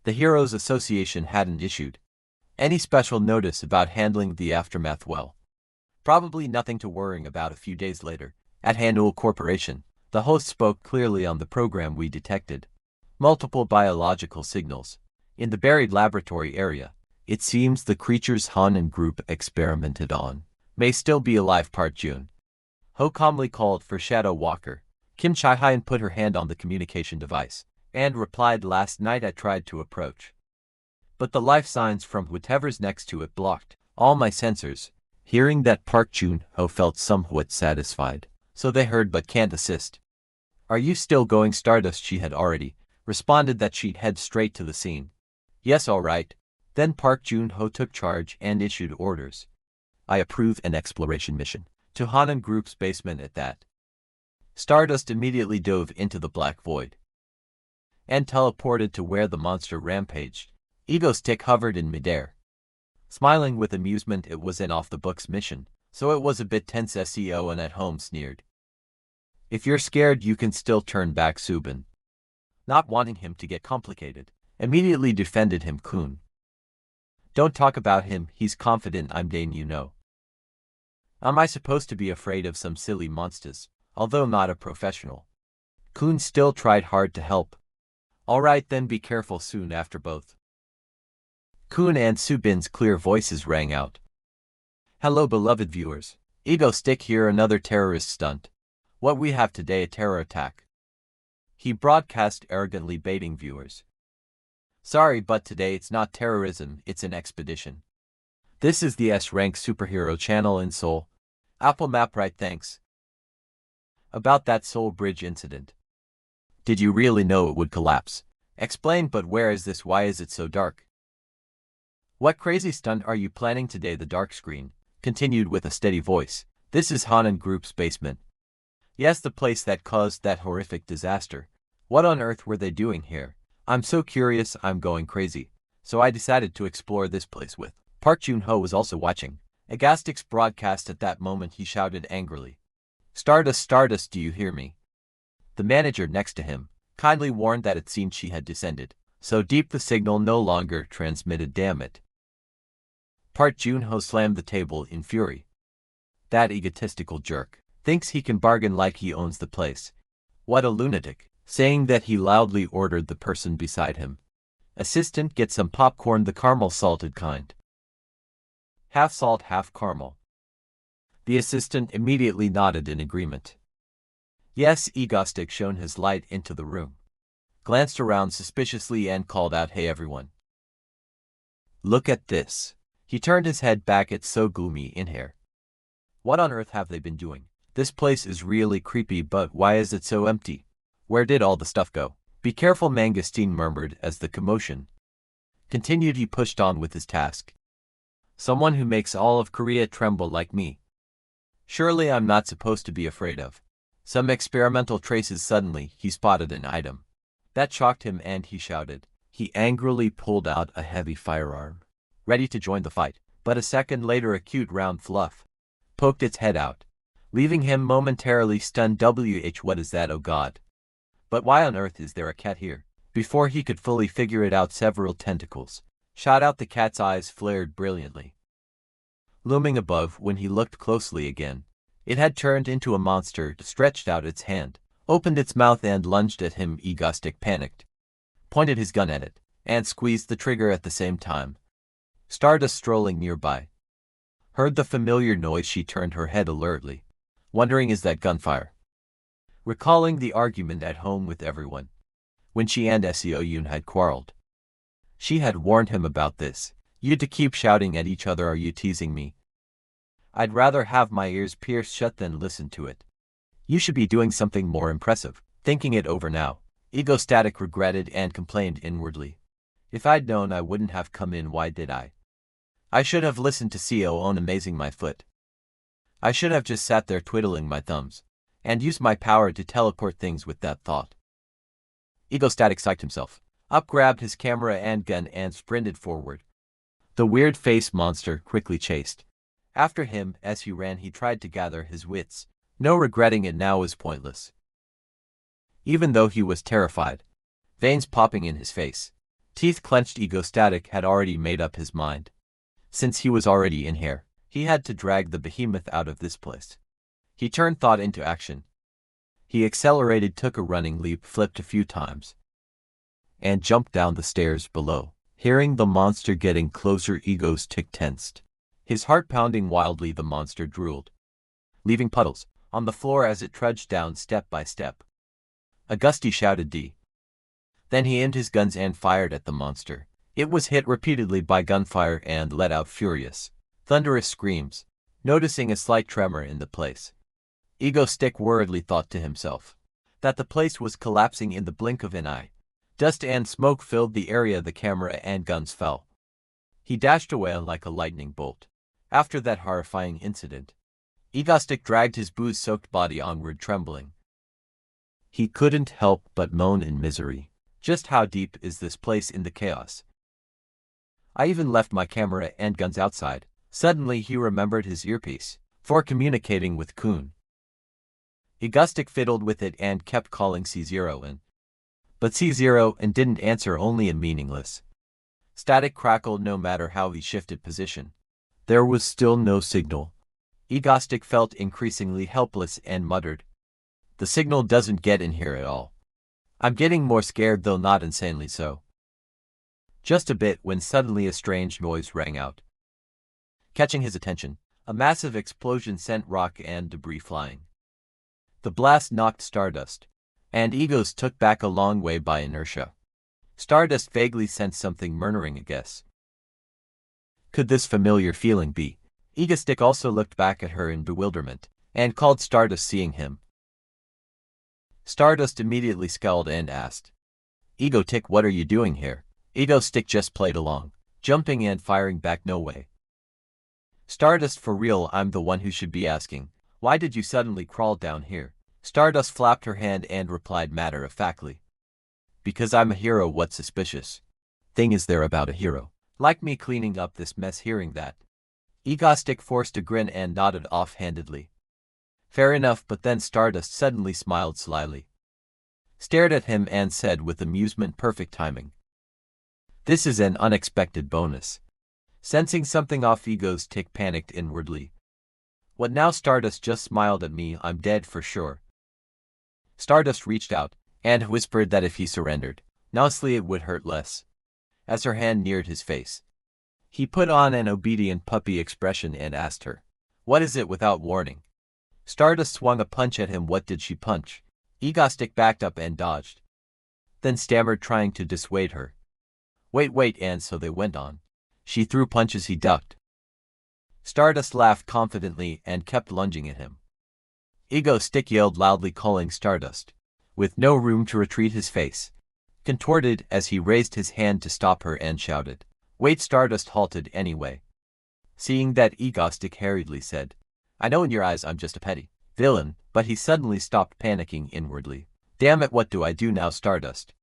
The Heroes Association hadn't issued any special notice about handling the aftermath well. Probably nothing to worrying about. A few days later, at Hanul Corporation, the host spoke clearly on the program. We detected multiple biological signals in the buried laboratory area. It seems the creatures Hanan group experimented on may still be alive. Part June Ho calmly called for Shadow Walker. Kim Chai-hyun put her hand on the communication device and replied, last night I tried to approach, but the life signs from whatever's next to it blocked all my sensors. Hearing that, Park Jun-ho felt somewhat satisfied. So they heard but can't assist. Are you still going? Stardust, she had already responded that she'd head straight to the scene. Yes, all right. Then Park Jun-ho took charge and issued orders. I approve an exploration mission to Hanan Group's basement. At that, Stardust immediately dove into the black void and teleported to where the monster rampaged. Ego Stick hovered in midair, smiling with amusement. It was an off-the-books mission, so it was a bit tense. SEO and at home sneered. If you're scared, you can still turn back. Subin, not wanting him to get complicated, immediately defended him. Kun, don't talk about him, he's confident. I'm Dane, you know. Am I supposed to be afraid of some silly monsters? Although not a professional, Kun still tried hard to help. All right then, be careful. Soon after, both Kun and Subin's clear voices rang out. Hello beloved viewers, Ego Stick here. Another terrorist stunt. What we have today, a terror attack, he broadcast, arrogantly baiting viewers. Sorry, but today it's not terrorism, it's an expedition. This is the S-rank superhero channel in Seoul. Apple Map, right? Thanks. About that Seoul Bridge incident. Did you really know it would collapse? Explain, but where is this? Why is it so dark? What crazy stunt are you planning today? The dark screen continued with a steady voice. This is Hanan Group's basement. Yes, the place that caused that horrific disaster. What on earth were they doing here? I'm so curious, I'm going crazy. So I decided to explore this place with. Park Jun-ho was also watching Agastix broadcast. At that moment he shouted angrily. Stardust, Stardust, do you hear me? The manager next to him kindly warned that it seemed she had descended so deep the signal no longer transmitted. Damn it. Park Jun-ho slammed the table in fury. That egotistical jerk thinks he can bargain like he owns the place. What a lunatic. Saying that, he loudly ordered the person beside him. Assistant, get some popcorn, the caramel salted kind. Half salt, half caramel. The assistant immediately nodded in agreement. Yes, Egostic shone his light into the room, glanced around suspiciously and called out, hey everyone. Look at this. He turned his head back. It's so gloomy in here. What on earth have they been doing? This place is really creepy, but why is it so empty? Where did all the stuff go? Be careful, Mangosteen murmured as the commotion continued. He pushed on with his task. Someone who makes all of Korea tremble like me. Surely I'm not supposed to be afraid of some experimental traces. Suddenly, he spotted an item That shocked him and he shouted. He angrily pulled out a heavy firearm, ready to join the fight, but a second later a cute round fluff poked its head out, leaving him momentarily stunned. What is that, oh god? But why on earth is there a cat here? Before he could fully figure it out, several tentacles shot out. The cat's eyes flared brilliantly, looming above. When he looked closely again, it had turned into a monster, stretched out its hand, opened its mouth and lunged at him. Egoistic panicked, pointed his gun at it, and squeezed the trigger at the same time. Stardust, strolling nearby, heard the familiar noise. She turned her head alertly, wondering, is that gunfire? Recalling the argument at home with everyone, when she and Seoyun had quarreled. She had warned him about this. You to keep shouting at each other, are you teasing me? I'd rather have my ears pierced shut than listen to it. You should be doing something more impressive. Thinking it over now, Egostatic regretted and complained inwardly. If I'd known, I wouldn't have come in. Why did I? I should have listened to Seoyun amazing my foot. I should have just sat there twiddling my thumbs, and used my power to teleport things with that thought. Egostatic psyched himself up, grabbed his camera and gun, and sprinted forward. The weird face monster quickly chased after him. As he ran, he tried to gather his wits, no regretting it now was pointless. Even though he was terrified, veins popping in his face, teeth clenched, Egostatic had already made up his mind. Since he was already in here, he had to drag the behemoth out of this place. He turned thought into action. He accelerated, took a running leap, flipped a few times, and jumped down the stairs below. Hearing the monster getting closer, Egostatic tensed, his heart pounding wildly. The monster drooled, leaving puddles on the floor as it trudged down step by step. Augusti shouted D. Then he aimed his guns and fired at the monster. It was hit repeatedly by gunfire and let out furious, thunderous screams. Noticing a slight tremor in the place, Egostatic worriedly thought to himself that the place was collapsing in the blink of an eye. Dust and smoke filled the area. The camera and guns fell. He dashed away like a lightning bolt. After that horrifying incident, Egostatic dragged his booze-soaked body onward, trembling. He couldn't help but moan in misery. Just how deep is this place in the chaos? I even left my camera and guns outside. Suddenly he remembered his earpiece for communicating with Kun. Egostatic fiddled with it and kept calling C0N. But C0N didn't answer, only a meaningless static crackle. No matter how he shifted position, there was still no signal. Egostatic felt increasingly helpless and muttered, "The signal doesn't get in here at all. I'm getting more scared, though not insanely so." Just a bit, when suddenly a strange noise rang out. Catching his attention, a massive explosion sent rock and debris flying. The blast knocked Stardust, and Egos took back a long way by inertia. Stardust vaguely sensed something murmuring a guess. Could this familiar feeling be? Egostatic also looked back at her in bewilderment, and called Stardust, seeing him. Stardust immediately scowled and asked, "Egostatic, what are you doing here?" Egostatic just played along, jumping and firing back, "No way." Stardust, for real, I'm the one who should be asking. Why did you suddenly crawl down here? Stardust flapped her hand and replied matter-of-factly, "Because I'm a hero. What's suspicious thing is there about a hero like me cleaning up this mess?" Hearing that, Egostatic forced a grin and nodded offhandedly. Fair enough. But then Stardust suddenly smiled slyly, stared at him and said with amusement, "Perfect timing. This is an unexpected bonus." Sensing something off, Egostatic panicked inwardly. What now? Stardust just smiled at me. I'm dead for sure. Stardust reached out and whispered that if he surrendered, honestly it would hurt less. As her hand neared his face, he put on an obedient puppy expression and asked her, "What is it?" Without warning, Stardust swung a punch at him. What did she punch? Egostatic backed up and dodged, then stammered, trying to dissuade her. Wait, and so they went on. She threw punches, he ducked. Stardust laughed confidently and kept lunging at him. Egostatic yelled loudly, calling Stardust, with no room to retreat. His face contorted as he raised his hand to stop her and shouted, "Wait!" Stardust halted anyway. Seeing that, Egostatic hurriedly said, "I know in your eyes I'm just a petty villain," but he suddenly stopped, panicking inwardly. Damn it, what do I do now? Stardust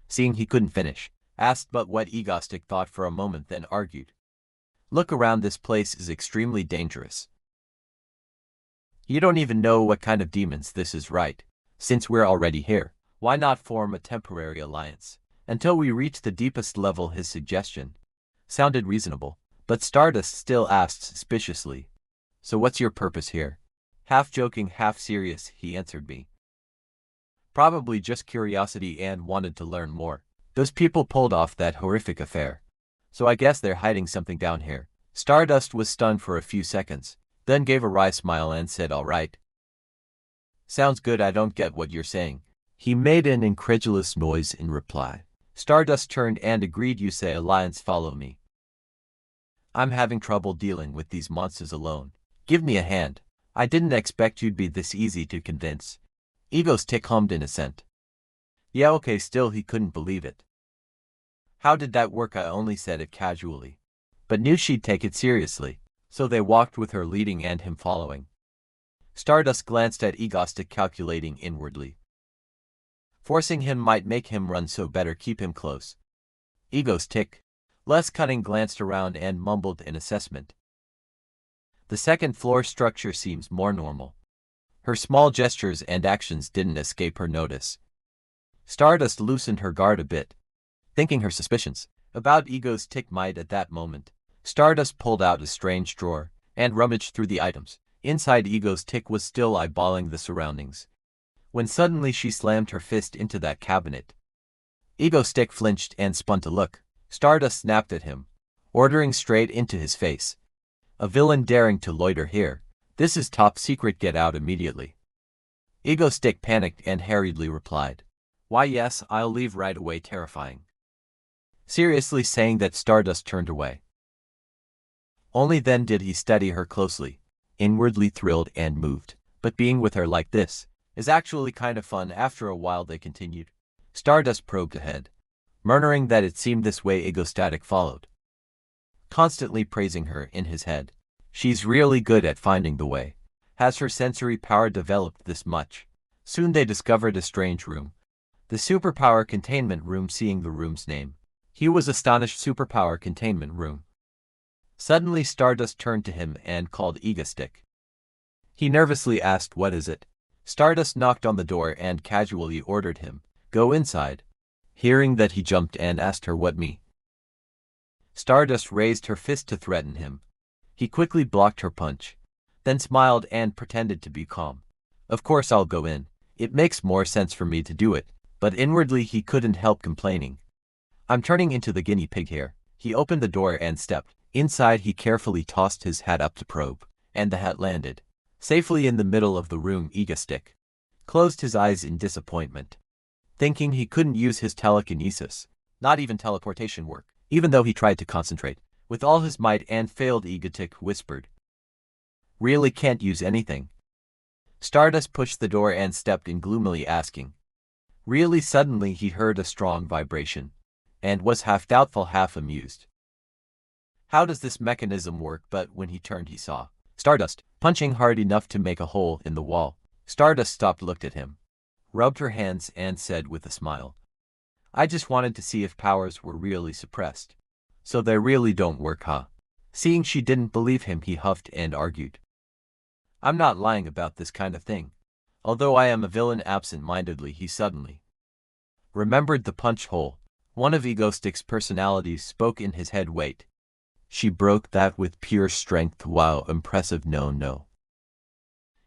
seeing he couldn't finish, asked but what Egostick thought for a moment then argued. Look around, this place is extremely dangerous. You don't even know what kind of demons this is, right? Since we're already here, why not form a temporary alliance until we reach the deepest level? His suggestion sounded reasonable, but Stardust still asked suspiciously, so what's your purpose here? Half joking, half serious, he answered me. Probably just curiosity and wanted to learn more. Those people pulled off that horrific affair, so I guess they're hiding something down here. Stardust was stunned for a few seconds, then gave a wry smile and said, all right. Sounds good. I don't get what you're saying. He made an incredulous noise in reply. Stardust turned and agreed. You say alliance, follow me. I'm having trouble dealing with these monsters alone. Give me a hand. I didn't expect you'd be this easy to convince. Egostick hummed in assent. Yeah, okay, still he couldn't believe it. How did that work? I only said it casually, but knew she'd take it seriously, so they walked with her leading and him following. Stardust glanced at Egostick, calculating inwardly. Forcing him might make him run, so better keep him close. Egostick, less cunning, glanced around and mumbled an assessment. The second floor structure seems more normal. Her small gestures and actions didn't escape her notice. Stardust loosened her guard a bit, thinking her suspicions about Egostick might at that moment. Stardust pulled out a strange drawer and rummaged through the items. Inside, Egostick was still eyeballing the surroundings, when suddenly she slammed her fist into that cabinet. Egostick flinched and spun to look. Stardust snapped at him, ordering straight into his face. A villain daring to loiter here. This is top secret, get out immediately. Egostick panicked and hurriedly replied, why yes, I'll leave right away, terrifying. Seriously saying that, Stardust turned away. Only then did he study her closely, inwardly thrilled and moved. But being with her like this is actually kind of fun. After a while they continued. Stardust probed ahead, murmuring that it seemed this way. Egostatic followed, constantly praising her in his head. She's really good at finding the way. Has her sensory power developed this much? Soon they discovered a strange room. The superpower containment room. Seeing the room's name, he was astonished. Superpower containment room. Suddenly Stardust turned to him and called Egostick. He nervously asked, what is it? Stardust knocked on the door and casually ordered him, go inside. Hearing that, he jumped and asked her, what me? Stardust raised her fist to threaten him. He quickly blocked her punch, then smiled and pretended to be calm. Of course I'll go in. It makes more sense for me to do it. But inwardly he couldn't help complaining. I'm turning into the guinea pig here. He opened the door and stepped inside. He carefully tossed his hat up to probe, and the hat landed safely in the middle of the room. Egostick closed his eyes in disappointment, thinking he couldn't use his telekinesis, not even teleportation work, even though he tried to concentrate with all his might and failed. Egostick whispered, really can't use anything? Stardust pushed the door and stepped in gloomily, asking, really? Suddenly he heard a strong vibration, and was half doubtful, half amused. How does this mechanism work? But when he turned, he saw Stardust punching hard enough to make a hole in the wall. Stardust stopped, looked at him, rubbed her hands, and said with a smile, I just wanted to see if powers were really suppressed. So they really don't work, huh? Seeing she didn't believe him, he huffed and argued, I'm not lying about this kind of thing. Although I am a villain. Absent-mindedly he suddenly remembered the punch hole. One of Egostick's personalities spoke in his head. Wait. She broke that with pure strength. Wow, impressive. No.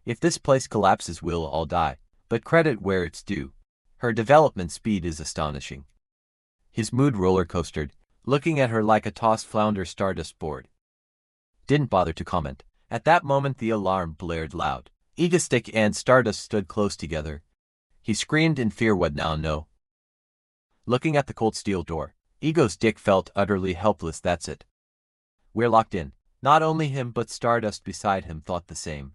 If this place collapses, we'll all die. But credit where it's due. Her development speed is astonishing. His mood roller coastered, looking at her like a tossed flounder. Stardust bored didn't bother to comment. At that moment the alarm blared loud. Egostick and Stardust stood close together. He screamed in fear. What now? No. Looking at the cold steel door, Egostick felt utterly helpless. That's it. We're locked in. Not only him but Stardust beside him thought the same.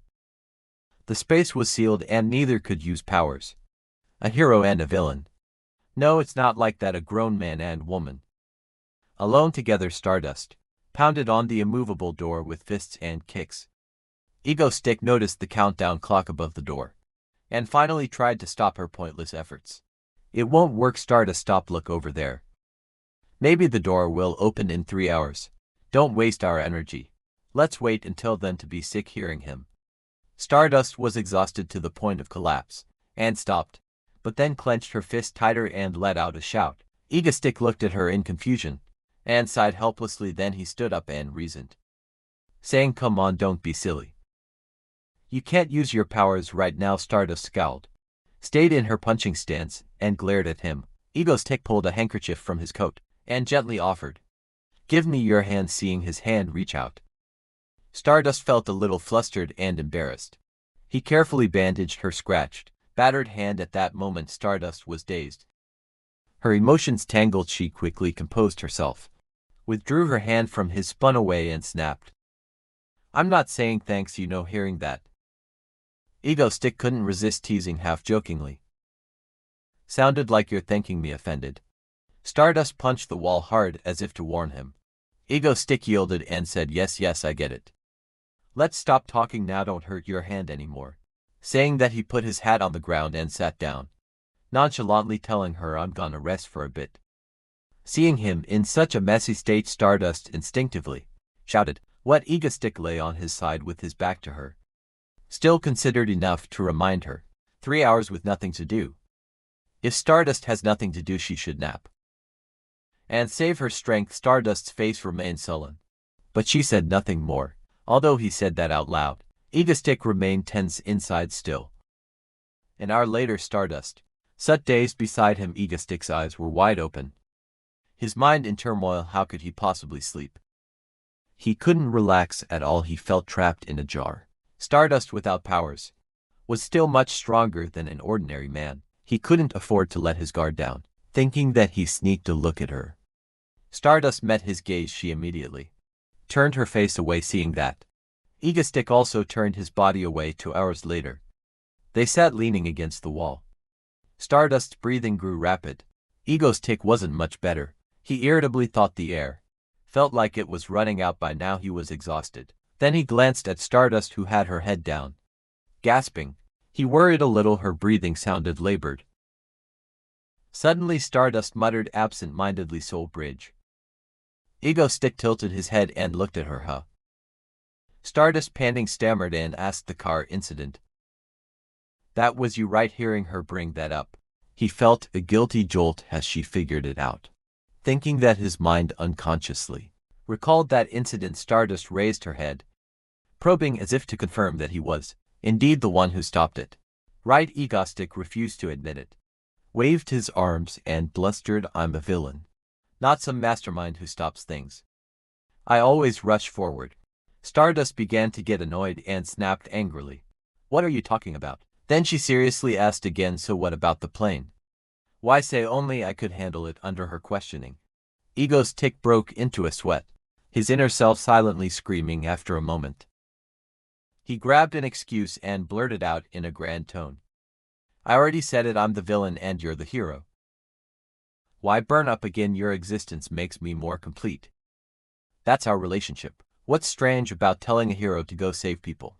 The space was sealed and neither could use powers. A hero and a villain. No, it's not like that. A grown man and woman alone together. Stardust pounded on the immovable door with fists and kicks. Egostick noticed the countdown clock above the door, and finally tried to stop her pointless efforts. It won't work. Stardust, stop, look over there. Maybe the door will open in 3 hours. Don't waste our energy. Let's wait until then to be sick hearing him. Stardust was exhausted to the point of collapse, and stopped, but then clenched her fist tighter and let out a shout. Egostick looked at her in confusion, and sighed helplessly. Then he stood up and reasoned, saying, "Come on, don't be silly. You can't use your powers right now." Stardust scowled, stayed in her punching stance, and glared at him. Egostick pulled a handkerchief from his coat, and gently offered, "Give me your hand." Seeing his hand reach out, Stardust felt a little flustered and embarrassed. He carefully bandaged her scratched, battered hand. At that moment Stardust was dazed. Her emotions tangled. She quickly composed herself, withdrew her hand from his, spun away, and snapped, "I'm not saying thanks, you know." Hearing that, Egostick couldn't resist teasing half-jokingly, "Sounded like you're thanking me." Offended, Stardust punched the wall hard as if to warn him. Egostick yielded and said, Yes, I get it. Let's stop talking now, don't hurt your hand anymore." Saying that, he put his hat on the ground and sat down, nonchalantly telling her, "I'm gonna rest for a bit." Seeing him in such a messy state, Stardust instinctively shouted, "What?" Egostick lay on his side with his back to her, still considered enough to remind her, 3 hours with nothing to do. If Stardust has nothing to do, she should nap and save her strength. Stardust's face remained sullen, but she said nothing more. Although he said that out loud, Egostick remained tense inside still. An hour later, Stardust sat dazed beside him. Egostick's eyes were wide open, his mind in turmoil. How could he possibly sleep? He couldn't relax at all. He felt trapped in a jar. Stardust, without powers, was still much stronger than an ordinary man. He couldn't afford to let his guard down. Thinking that, he sneaked a look at her. Stardust met his gaze. She immediately turned her face away. Seeing that, Egostick also turned his body away. 2 hours later, they sat leaning against the wall. Stardust's breathing grew rapid. Egostick wasn't much better. He irritably thought the air felt like it was running out. By now he was exhausted. Then he glanced at Stardust, who had her head down, gasping. He worried a little. Her breathing sounded labored. Suddenly Stardust muttered absent-mindedly, "Soul Bridge." Egostick tilted his head and looked at her. "Huh?" Stardust, panting, stammered and asked, "The car incident. That was you, right?" Hearing her bring that up, he felt a guilty jolt as she figured it out. Thinking that his mind unconsciously recalled that incident, Stardust raised her head, probing as if to confirm that he was indeed the one who stopped it. "Right." Egostick refused to admit it, waved his arms and blustered, "I'm a villain, not some mastermind who stops things. I always rush forward." Stardust began to get annoyed and snapped angrily, "What are you talking about?" Then she seriously asked again, "So what about the plane?" "Why, say only I could handle it." Under her questioning, Egostick broke into a sweat, his inner self silently screaming. After a moment, he grabbed an excuse and blurted out in a grand tone, "I already said it, I'm the villain and you're the hero. Why burn up again? Your existence makes me more complete. That's our relationship. What's strange about telling a hero to go save people?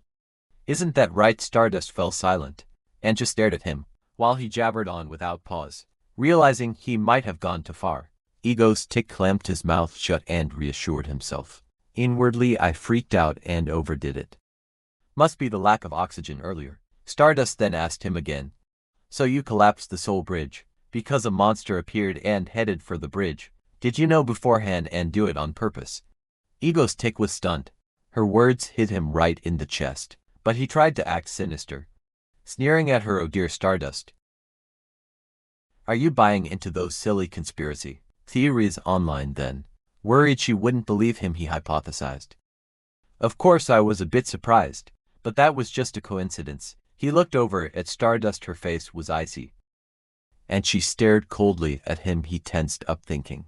Isn't that right?" Stardust fell silent and just stared at him, while he jabbered on without pause. Realizing he might have gone too far, Egostick clamped his mouth shut and reassured himself. Inwardly, "I freaked out and overdid it. Must be the lack of oxygen earlier." Stardust then asked him again, "So you collapsed the Soul Bridge because a monster appeared and headed for the bridge? Did you know beforehand and do it on purpose?" Egostick was stunned. Her words hit him right in the chest, but he tried to act sinister, sneering at her. "Oh dear, Stardust. Are you buying into those silly conspiracy theories online then?" Worried she wouldn't believe him, he hypothesized. "Of course I was a bit surprised, but that was just a coincidence." He looked over at Stardust. Her face was icy, and she stared coldly at him. He tensed up, thinking,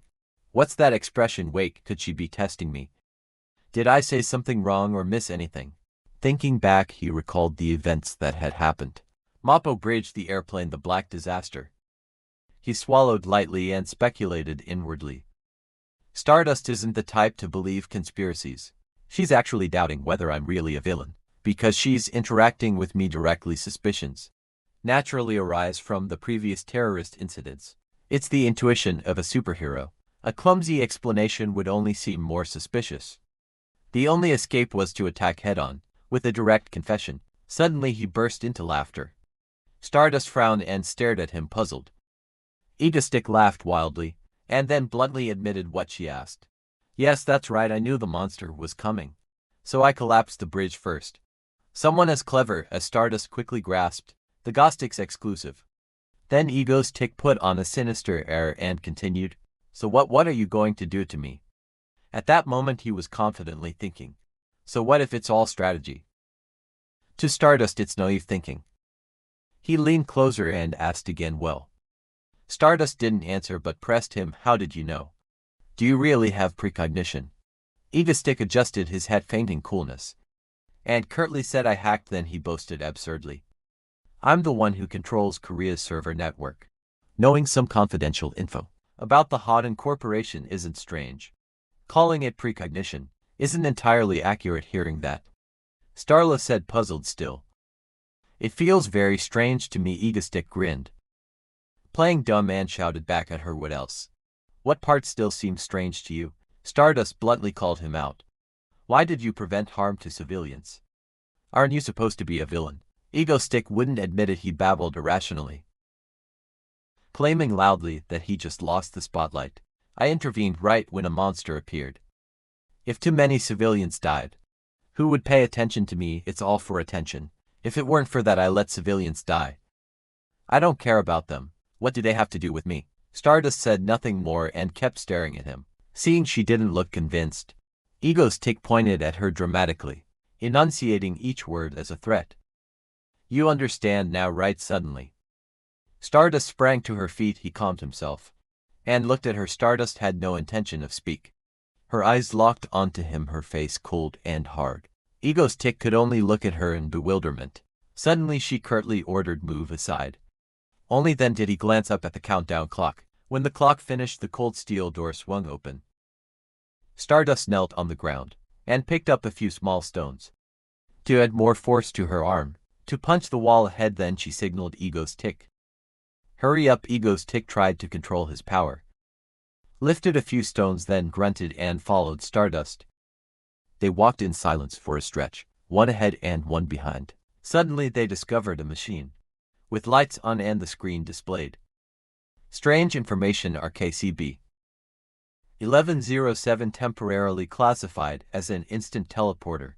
"What's that expression? Wait, could she be testing me? Did I say something wrong or miss anything?" Thinking back, he recalled the events that had happened. Mapo Bridge, the airplane, the black disaster. He swallowed lightly and speculated inwardly. Stardust isn't the type to believe conspiracies. She's actually doubting whether I'm really a villain, because she's interacting with me directly. Suspicions naturally arise from the previous terrorist incidents. It's the intuition of a superhero. A clumsy explanation would only seem more suspicious. The only escape was to attack head-on, with a direct confession. Suddenly he burst into laughter. Stardust frowned and stared at him puzzled. Egostick laughed wildly, and then bluntly admitted what she asked. Yes, that's right, I knew the monster was coming. So I collapsed the bridge first. Someone as clever as Stardust quickly grasped the Ghostic's exclusive. Then Egostick put on a sinister air and continued, so what are you going to do to me? At that moment he was confidently thinking, so what if it's all strategy? To Stardust it's naive thinking. He leaned closer and asked again, well. Stardust didn't answer but pressed him, how did you know? Do you really have precognition? Egostick adjusted his head feigning coolness, and curtly said I hacked. Then he boasted absurdly. I'm the one who controls Korea's server network. Knowing some confidential info about the Hodin Corporation isn't strange. Calling it precognition isn't entirely accurate. Hearing that, Starla said, puzzled still. It feels very strange to me. Egostick grinned. Playing dumb and shouted back at her, what else? What part still seems strange to you? Stardust bluntly called him out. Why did you prevent harm to civilians? Aren't you supposed to be a villain? Egostick wouldn't admit it. He babbled irrationally, claiming loudly that he just lost the spotlight. I intervened right when a monster appeared. If too many civilians died, who would pay attention to me? It's all for attention. If it weren't for that, I let civilians die. I don't care about them. What do they have to do with me? Stardust said nothing more and kept staring at him. Seeing she didn't look convinced, Egostick pointed at her dramatically, enunciating each word as a threat. You understand now, right? Suddenly, Stardust sprang to her feet. He calmed himself and looked at her. Stardust had no intention of speak. Her eyes locked onto him, her face cold and hard. Egostick could only look at her in bewilderment. Suddenly she curtly ordered, move aside. Only then did he glance up at the countdown clock. When the clock finished, the cold steel door swung open. Stardust knelt on the ground and picked up a few small stones to add more force to her arm, to punch the wall ahead. Then she signaled Egostick. Hurry up. Egostick tried to control his power, lifted a few stones, then grunted and followed Stardust. They walked in silence for a stretch, one ahead and one behind. Suddenly they discovered a machine with lights on and the screen displayed strange information. RKCB 1107 temporarily classified as an instant teleporter.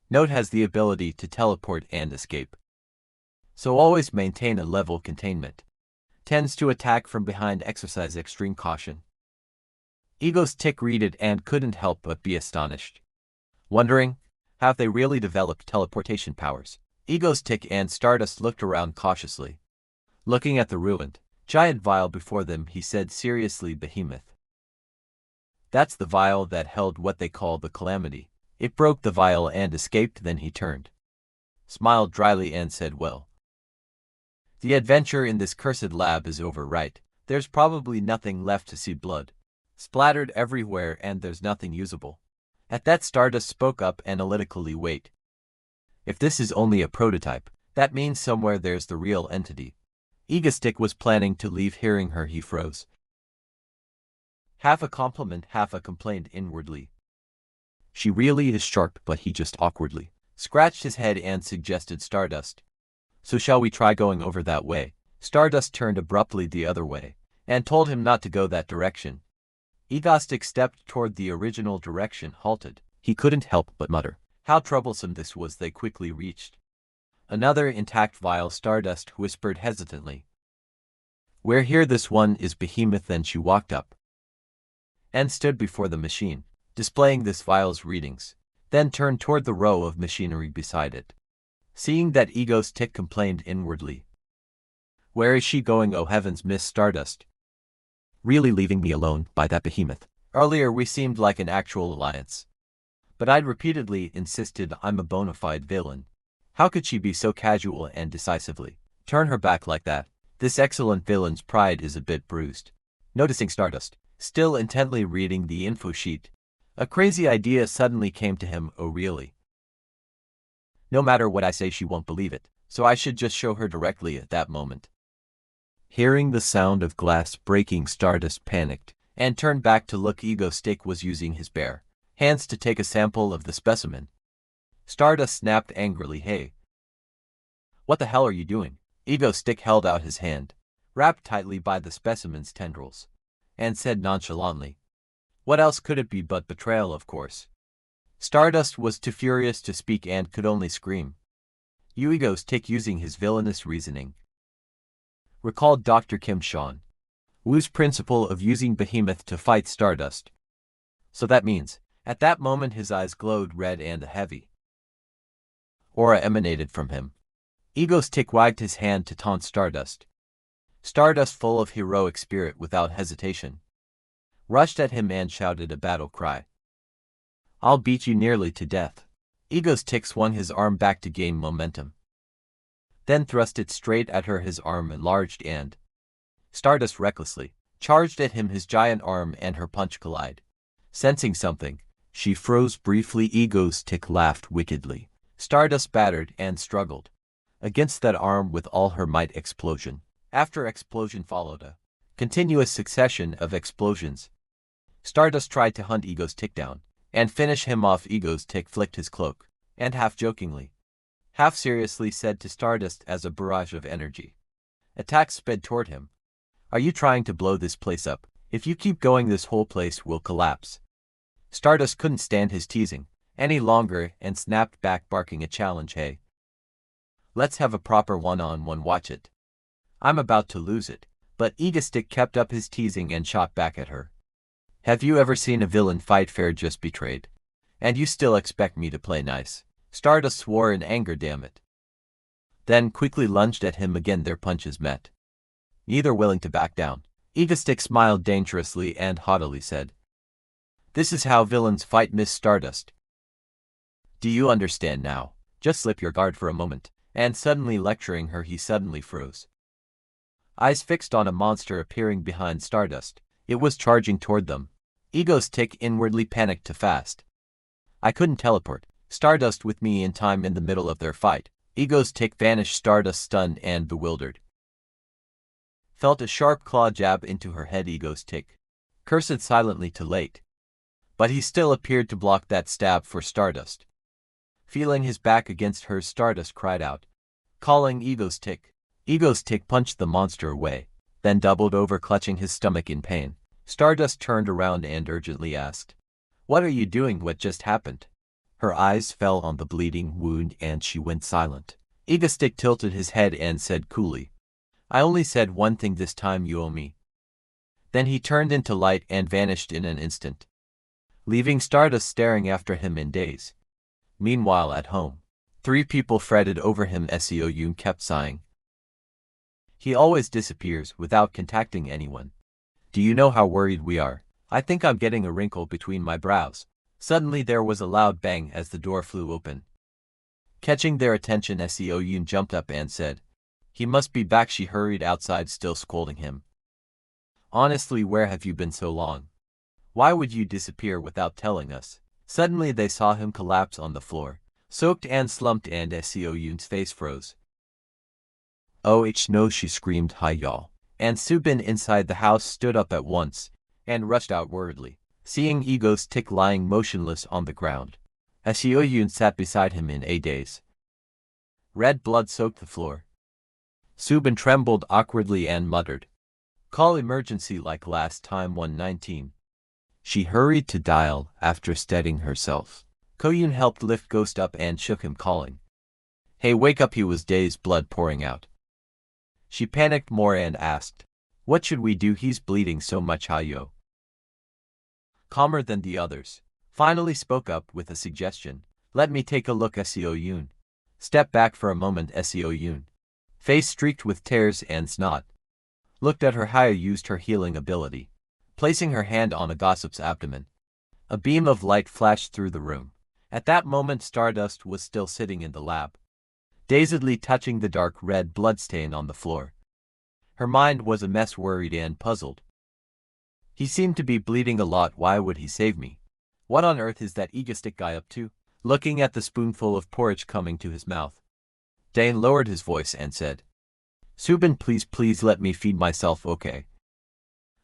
Note, has the ability to teleport and escape, so always maintain a level containment. Tends to attack from behind. Exercise extreme caution. Egostick read it and couldn't help but be astonished, wondering, have they really developed teleportation powers? Egostick and Stardust looked around cautiously. Looking at the ruined giant vial before them, he said seriously, Behemoth. That's the vial that held what they call the Calamity. It broke the vial and escaped. Then he turned, smiled dryly and said, well, the adventure in this cursed lab is over, right? There's probably nothing left to see. Blood splattered everywhere and there's nothing usable. At that, Stardust spoke up analytically, wait. If this is only a prototype, that means somewhere there's the real entity. Egostick was planning to leave. Hearing her, he froze. Half a compliment, half a complaint inwardly. She really is sharp, but he just awkwardly scratched his head and suggested, Stardust, so shall we try going over that way? Stardust turned abruptly the other way and told him not to go that direction. Egostick stepped toward the original direction, halted. He couldn't help but mutter how troublesome this was. They quickly reached another intact vial. Stardust whispered hesitantly, we're here, this one is Behemoth. Then she walked up and stood before the machine, displaying this vial's readings, then turned toward the row of machinery beside it. Seeing that, Egostick complained inwardly, where is she going? Oh heavens, Miss Stardust. Really leaving me alone by that Behemoth? Earlier we seemed like an actual alliance, but I'd repeatedly insisted I'm a bona fide villain. How could she be so casual and decisively turn her back like that? This excellent villain's pride is a bit bruised. Noticing Stardust still intently reading the info sheet, a crazy idea suddenly came to him. Oh really? No matter what I say, she won't believe it. so I should just show her directly at that moment. Hearing the sound of glass breaking, Stardust panicked and turned back to look. Ego Stick was using his bare hands to take a sample of the specimen. Stardust snapped angrily, "Hey, what the hell are you doing?" Ego Stick held out his hand, wrapped tightly by the specimen's tendrils, and said nonchalantly, "What else could it be but betrayal, of course." Stardust was too furious to speak and could only scream. "You Ego Stick using his villainous reasoning," recalled Dr. Kim Sean Woo's principle of using Behemoth to fight Stardust. "So that means," at that moment his eyes glowed red and a heavy aura emanated from him. Ego Stick wagged his hand to taunt Stardust. Stardust, full of heroic spirit, without hesitation, rushed at him and shouted a battle cry. "I'll beat you nearly to death." Ego Stick swung his arm back to gain momentum, then thrust it straight at her. His arm enlarged and Stardust recklessly charged at him, his giant arm and her punch collide. Sensing something, she froze briefly. Ego Stick laughed wickedly. Stardust battered and struggled against that arm with all her might. Explosion after explosion followed, a continuous succession of explosions. Stardust tried to hunt Ego Stick down and finish him off. Ego Stick flicked his cloak and half-jokingly, half-seriously said to Stardust as a barrage of energy attacks sped toward him, "Are you trying to blow this place up? If you keep going, this whole place will collapse." Stardust couldn't stand his teasing any longer and snapped back, barking a challenge, "Hey, let's have a proper one-on-one, watch it. I'm about to lose it." But Ego Stick kept up his teasing and shot back at her. "Have you ever seen a villain fight fair? Just betrayed. And you still expect me to play nice?" Stardust swore in anger, "Damn it." Then quickly lunged at him again. Their punches met, neither willing to back down. Ego Stick smiled dangerously and haughtily said, "This is how villains fight, Miss Stardust. Do you understand now? Just slip your guard for a moment." And suddenly lecturing her, he suddenly froze, eyes fixed on a monster appearing behind Stardust. It was charging toward them. Ego Stick inwardly panicked too fast. "I couldn't teleport Stardust with me in time in the middle of their fight." Ego Stick vanished. Stardust, stunned and bewildered, felt a sharp claw jab into her head. Ego Stick cursed silently, too late, but he still appeared to block that stab for Stardust. Feeling his back against hers, Stardust cried out, calling Ego Stick. Ego Stick punched the monster away, then doubled over, clutching his stomach in pain. Stardust turned around and urgently asked, "What are you doing? What just happened?" Her eyes fell on the bleeding wound and she went silent. Ego Stick tilted his head and said coolly, "I only said one thing this time, you owe me." Then he turned into light and vanished in an instant, leaving Stardust staring after him in daze. Meanwhile at home, three people fretted over him. Seo Yoon kept sighing. "He always disappears without contacting anyone. Do you know how worried we are? I think I'm getting a wrinkle between my brows." Suddenly there was a loud bang as the door flew open. Catching their attention, Seo Yoon jumped up and said, "He must be back." She hurried outside, still scolding him. "Honestly, where have you been so long? Why would you disappear without telling us?" Suddenly they saw him collapse on the floor, soaked and slumped, and Seo Yoon's face froze. "Oh no," she screamed, "Hi y'all." And Subin inside the house stood up at once and rushed out worriedly, seeing Ego Stick lying motionless on the ground. Seo Yoon sat beside him in a daze. Red blood soaked the floor. Subin trembled awkwardly and muttered, "Call emergency like last time, 119. She hurried to dial after steadying herself. Koyun helped lift Ghost up and shook him, calling, "Hey, wake up." He was dazed, blood pouring out. She panicked more and asked, "What should we do? He's bleeding so much." Hayo, calmer than the others, finally spoke up with a suggestion. "Let me take a look." Seo Yoon stepped back for a moment. Seo Yoon, face streaked with tears and snot, looked at her. Hayo used her healing ability, placing her hand on a gossip's abdomen. A beam of light flashed through the room. At that moment Stardust was still sitting in the lab, dazedly touching the dark red bloodstain on the floor. Her mind was a mess, worried and puzzled. "He seemed to be bleeding a lot. Why would he save me? What on earth is that Ego Stick guy up to?" Looking at the spoonful of porridge coming to his mouth, Dane lowered his voice and said, Subin, please let me feed myself, okay?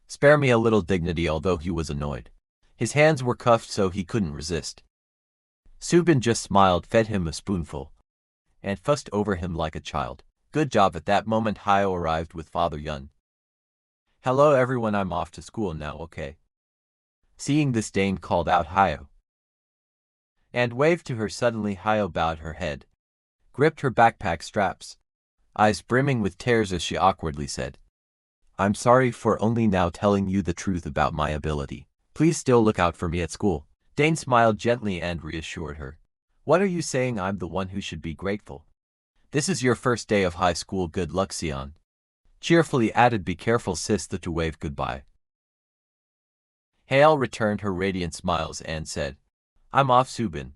Spare me a little dignity. Although he was annoyed, his hands were cuffed so he couldn't resist. Subin just smiled, fed him a spoonful, and fussed over him like a child. Good job. At that moment Hyo arrived with Father Yun. Hello everyone, I'm off to school now, okay? Seeing this, Dane called out Hyo and waved to her. Suddenly Hyo bowed her head, gripped her backpack straps, eyes brimming with tears as she awkwardly said, I'm sorry for only now telling you the truth about my ability. Please still look out for me at school. Dane smiled gently and reassured her. What are you saying? I'm the one who should be grateful. This is your first day of high school. Good luck, Sion. Cheerfully added, be careful, sis. To wave goodbye. Hale returned her radiant smiles and said, I'm off, Subin,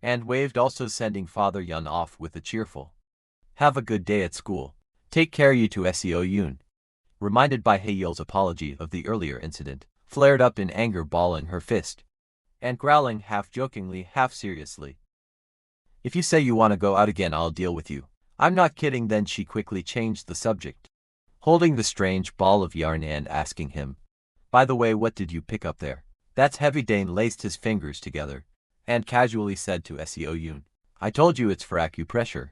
and waved, also sending Father Yun off with a cheerful, have a good day at school. Take care, you two. Seo Yun, reminded by Hayeol's apology of the earlier incident, flared up in anger, balling her fist and growling half jokingly, half seriously, if you say you want to go out again, I'll deal with you. I'm not kidding. Then she quickly changed the subject, holding the strange ball of yarn and asking him, by the way, what did you pick up there? That's heavy. Dane laced his fingers together and casually said to Seo Yun, I told you it's for acupressure.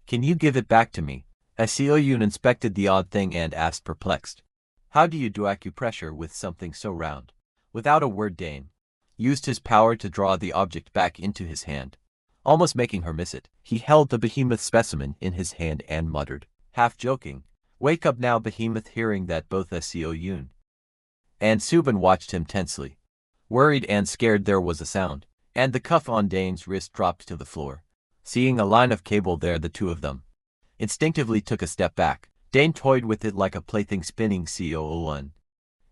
Can you give it back to me? Seo Yun inspected the odd thing and asked, perplexed, how do you do acupressure with something so round? Without a word, Dane used his power to draw the object back into his hand, almost making her miss it. He held the behemoth specimen in his hand and muttered, half joking, wake up now, behemoth. Hearing that, both Seo Yun and Subin watched him tensely, worried and scared. There was a sound, and the cuff on Dane's wrist dropped to the floor. Seeing a line of cable there, the two of them instinctively took a step back. Dane toyed with it like a plaything, spinning Seo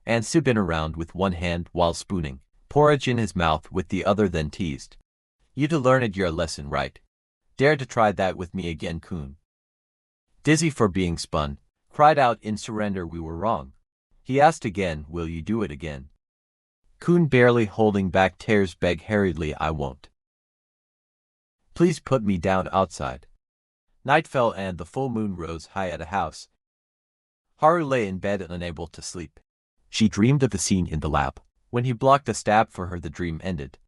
and Subin around with one hand while spooning porridge in his mouth with the other, then teased, you to learn it your lesson, right? Dare to try that with me again, Kun. Dizzy for being spun, cried out in surrender, we were wrong. He asked again, will you do it again? Kun, barely holding back tears, begged hurriedly, I won't. Please put me down outside. Night fell and the full moon rose high at a house. Haru lay in bed unable to sleep. She dreamed of the scene in the lab. When he blocked a stab for her, the dream ended.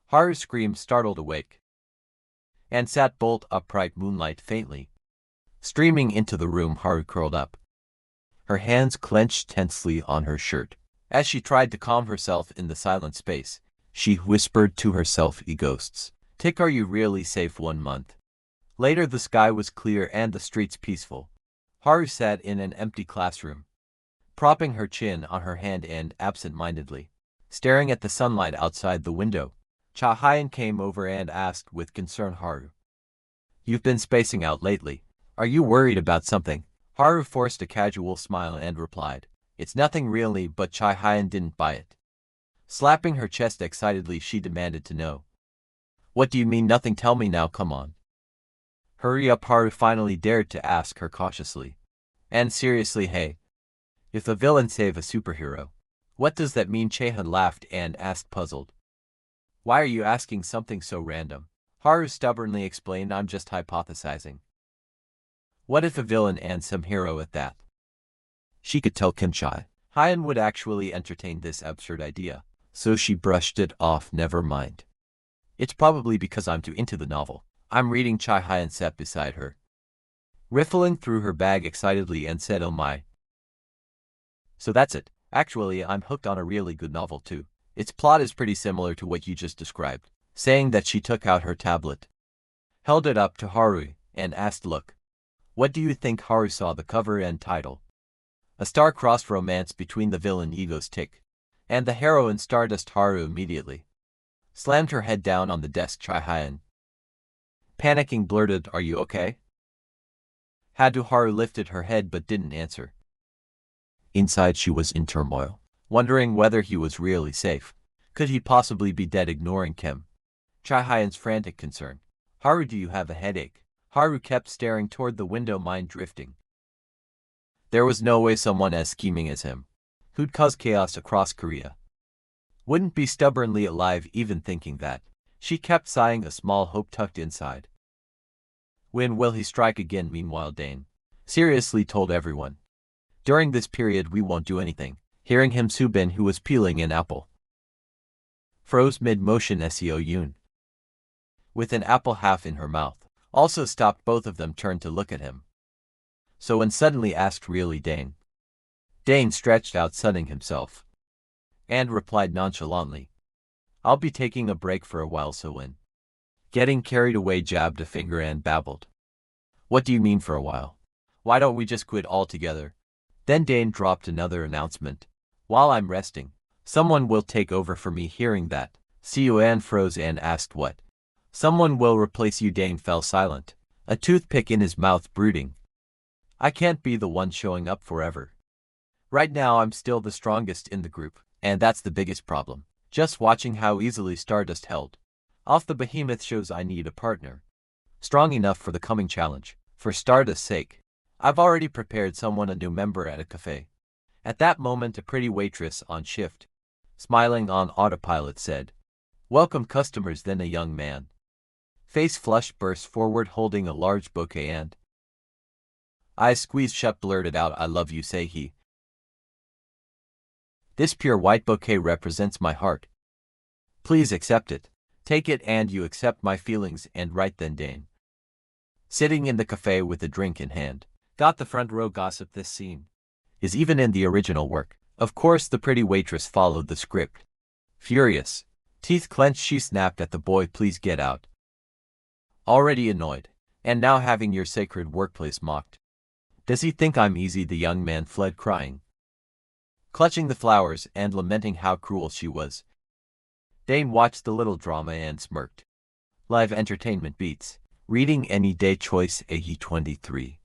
Haru screamed, startled awake, and sat bolt upright, moonlight faintly streaming into the room. Haru curled up, her hands clenched tensely on her shirt. As she tried to calm herself in the silent space, she whispered to herself, ghosts. Tick, are you really safe? 1 month later, the sky was clear and the streets peaceful. Haru sat in an empty classroom, propping her chin on her hand and absent-mindedly staring at the sunlight outside the window. Cha Hyan came over and asked with concern, Haru, you've been spacing out lately. Are you worried about something? Haru forced a casual smile and replied, it's nothing really, but Cha Hyan didn't buy it. Slapping her chest excitedly, she demanded to know, what do you mean nothing? Tell me now, come on. Hurry up, Haru finally dared to ask her cautiously and seriously, hey, if a villain save a superhero, what does that mean? Chaehan laughed and asked, puzzled, why are you asking something so random? Haru stubbornly explained, I'm just hypothesizing. What if a villain and some hero at that? She could tell Kim Chai Hyan would actually entertain this absurd idea, so she brushed it off. Never mind. It's probably because I'm too into the novel I'm reading. Chai Hyan sat beside her, riffling through her bag excitedly, and said, oh my. So that's it. Actually, I'm hooked on a really good novel too. Its plot is pretty similar to what you just described. Saying that, she took out her tablet, held it up to Haru, and asked, look. What do you think? Haru saw the cover and title. A star-crossed romance between the villain Ego's Tick and the heroine Stardust. Haru immediately slammed her head down on the desk. Chai Hyan, panicking, blurted, are you okay? Haru lifted her head but didn't answer. Inside she was in turmoil, wondering whether he was really safe. Could he possibly be dead? Ignoring Kim Chai Hyan's frantic concern. Haru, do you have a headache? Haru kept staring toward the window, mind drifting. There was no way someone as scheming as him, who'd cause chaos across Korea, wouldn't be stubbornly alive. Even thinking that, she kept sighing, a small hope tucked inside. When will he strike again? Meanwhile, Dane seriously told everyone. During this period we won't do anything. Hearing him, Subin, who was peeling an apple, froze mid-motion. Seo Yoon, with an apple half in her mouth, also stopped. Both of them turned to look at him. So when suddenly asked, really, Dane? Dane stretched out, sunning himself, and replied nonchalantly, I'll be taking a break for a while. So when getting carried away, jabbed a finger and babbled, What do you mean for a while? Why don't we just quit altogether? Then Dane dropped another announcement. While I'm resting, someone will take over for me. Hearing that, Seo froze and asked what? Someone will replace you. Dane fell silent, a toothpick in his mouth, brooding. I can't be the one showing up forever. Right now I'm still the strongest in the group, and that's the biggest problem. Just watching how easily Stardust held off the behemoth shows I need a partner strong enough for the coming challenge. For Stardust's sake, I've already prepared someone, a new member at a cafe. At that moment, a pretty waitress on shift, smiling on autopilot, said, Welcome customers. Then a young man, face flushed, burst forward holding a large bouquet and eyes squeezed shut, blurted out, I love you. Say he. This pure white bouquet represents my heart. Please accept it. Take it and you accept my feelings. And right then Dane, sitting in the cafe with a drink in hand, got the front row gossip. This scene is even in the original work. Of course the pretty waitress followed the script. Furious, teeth clenched, she snapped at the boy, Please get out. Already annoyed, and now having your sacred workplace mocked. Does he think I'm easy? The young man fled crying, clutching the flowers and lamenting how cruel she was. Dane watched the little drama and smirked. Live entertainment beats. Reading any day. Choice AE23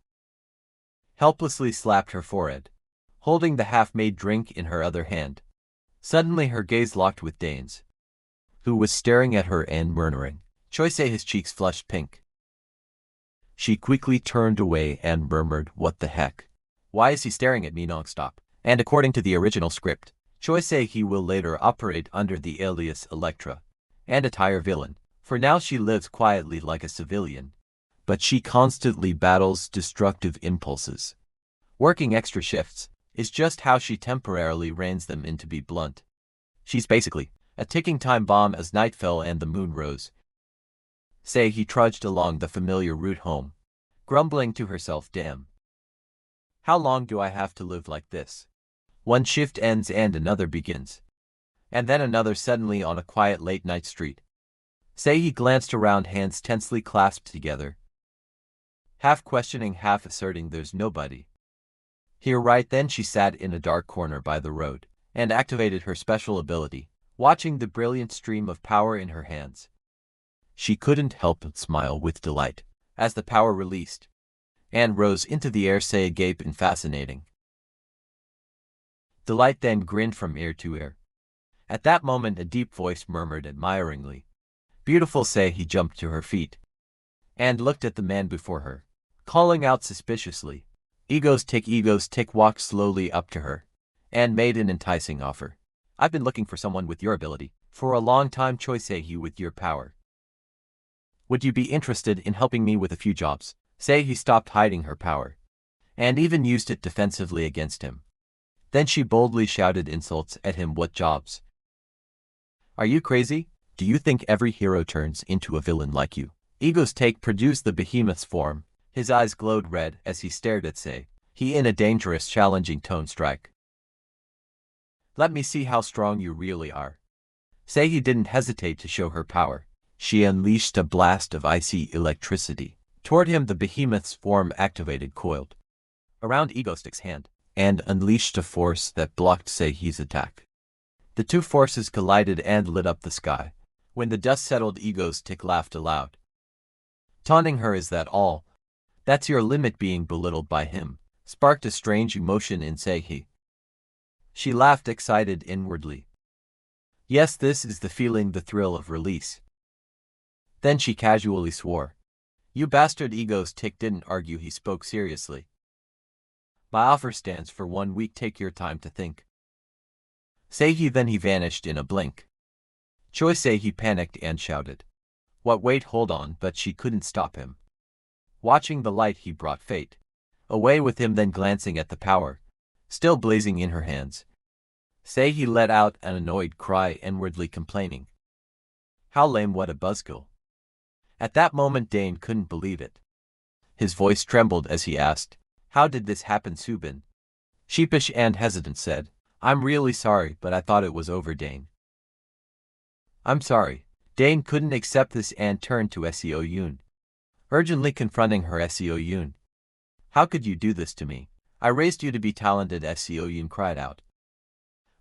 helplessly slapped her forehead, holding the half-made drink in her other hand. Suddenly her gaze locked with Dane's, who was staring at her and murmuring. Choice A. His cheeks flushed pink. She quickly turned away and murmured, What the heck? Why is he staring at me non-stop? And according to the original script, Choice A. he will later operate under the alias Electra and attire villain. For now she lives quietly like a civilian, but she constantly battles destructive impulses. Working extra shifts is just how she temporarily reins them in. To be blunt, she's basically a ticking time bomb. As night fell and the moon rose, Say he trudged along the familiar route home, grumbling to herself, Damn. How long do I have to live like this? One shift ends and another begins. And then another. Suddenly on a quiet late-night street, Say he glanced around, hands tensely clasped together, half questioning, half asserting there's nobody here. Right then she sat in a dark corner by the road and activated her special ability, watching the brilliant stream of power in her hands. She couldn't help but smile with delight as the power released and rose into the air. Say agape in fascinating delight, then grinned from ear to ear. At that moment a deep voice murmured admiringly, Beautiful. Say he jumped to her feet and looked at the man before her, calling out suspiciously, Egos tick. Egos tick walked slowly up to her and made an enticing offer. I've been looking for someone with your ability for a long time. Choice Say he, with your power, would you be interested in helping me with a few jobs? Say he stopped hiding her power and even used it defensively against him. Then she boldly shouted insults at him. What jobs? Are you crazy? Do you think every hero turns into a villain like you? Ego's take produced the behemoth's form. His eyes glowed red as he stared at Say he in a dangerous, challenging tone. Strike. Let me see how strong you really are. Say he didn't hesitate to show her power. She unleashed a blast of icy electricity toward him. The behemoth's form activated, coiled around Egostick's hand, and unleashed a force that blocked Say he's attack. The two forces collided and lit up the sky. When the dust settled, Egostick laughed aloud, taunting her. Is that all? That's your limit? Being belittled by him sparked a strange emotion in Say he. She laughed, excited inwardly. Yes, this is the feeling, the thrill of release. Then she casually swore. You bastard. Egostick didn't argue, he spoke seriously. My offer stands for 1 week. Take your time to think. Say he. Then he vanished in a blink. Choice Say he panicked and shouted, What? Wait, hold on. But she couldn't stop him. Watching the light he brought fate away with him, then glancing at the power still blazing in her hands. Say he let out an annoyed cry, inwardly complaining, "How lame, what a buzzkill." At that moment Dane couldn't believe it. His voice trembled as he asked, "How did this happen, Subin?" Sheepish and hesitant said, "I'm really sorry, but I thought it was over, Dane." "I'm sorry." Dane couldn't accept this and turned to Seo Yoon, urgently confronting her. Seo Yoon, "How could you do this to me? I raised you to be talented." Seo Yoon cried out.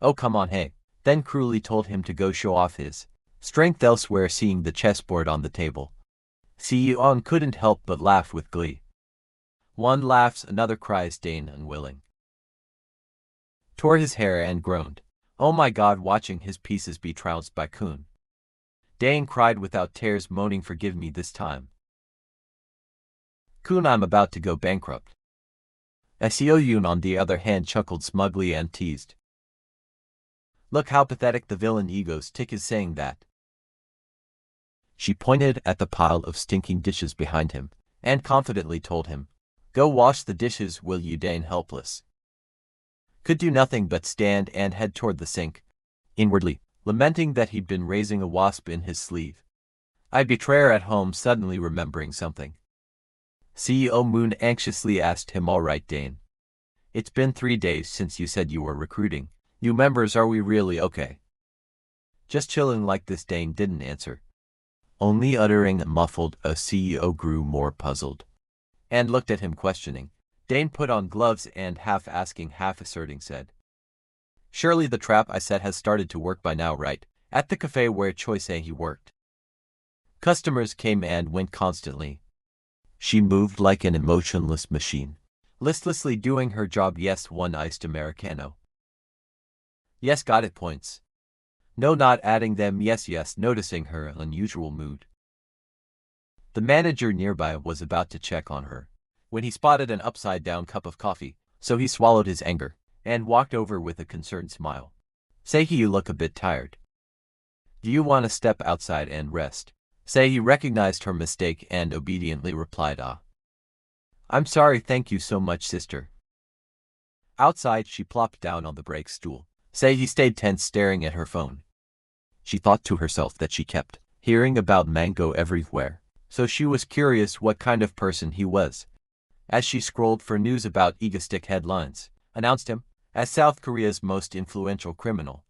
"Oh come on, hey," then cruelly told him to go show off his strength elsewhere. Seeing the chessboard on the table, Seo Yoon couldn't help but laugh with glee. One laughs, another cries. Dane, unwilling, tore his hair and groaned, "Oh my god," watching his pieces be trounced by Kun. Dane cried without tears, moaning, "Forgive me this time, Kun, I'm about to go bankrupt." Seo Yoon on the other hand chuckled smugly and teased, "Look how pathetic the villain Ego's Tick is saying that." She pointed at the pile of stinking dishes behind him and confidently told him, "Go wash the dishes, will you?" Dane, helpless, could do nothing but stand and head toward the sink, inwardly lamenting that he'd been raising a wasp in his sleeve. "I betrayer at home," suddenly remembering something. CEO Moon anxiously asked him, "All right, Dane. It's been 3 days since you said you were recruiting new members. Are we really okay?" "Just chilling like this." Dane didn't answer, only uttering a muffled CEO grew more puzzled and looked at him questioning. Dane put on gloves and, half asking, half asserting, said, "Surely the trap I set has started to work by now, right?" At the cafe where Choi Say he worked, customers came and went constantly. She moved like an emotionless machine, listlessly doing her job. "Yes, one iced Americano." "Yes, got it." Points. "No, not adding them." "Yes, yes." Noticing her unusual mood, the manager nearby was about to check on her when he spotted an upside-down cup of coffee, so he swallowed his anger and walked over with a concerned smile. "Say, you look a bit tired. Do you want to step outside and rest?" Say he recognized her mistake and obediently replied, "Ah, I'm sorry, thank you so much, sister." Outside, she plopped down on the break stool. Say he stayed tense, staring at her phone. She thought to herself that she kept hearing about Mango everywhere, so she was curious what kind of person he was. As she scrolled for news about Egostick, headlines announced him as South Korea's most influential criminal,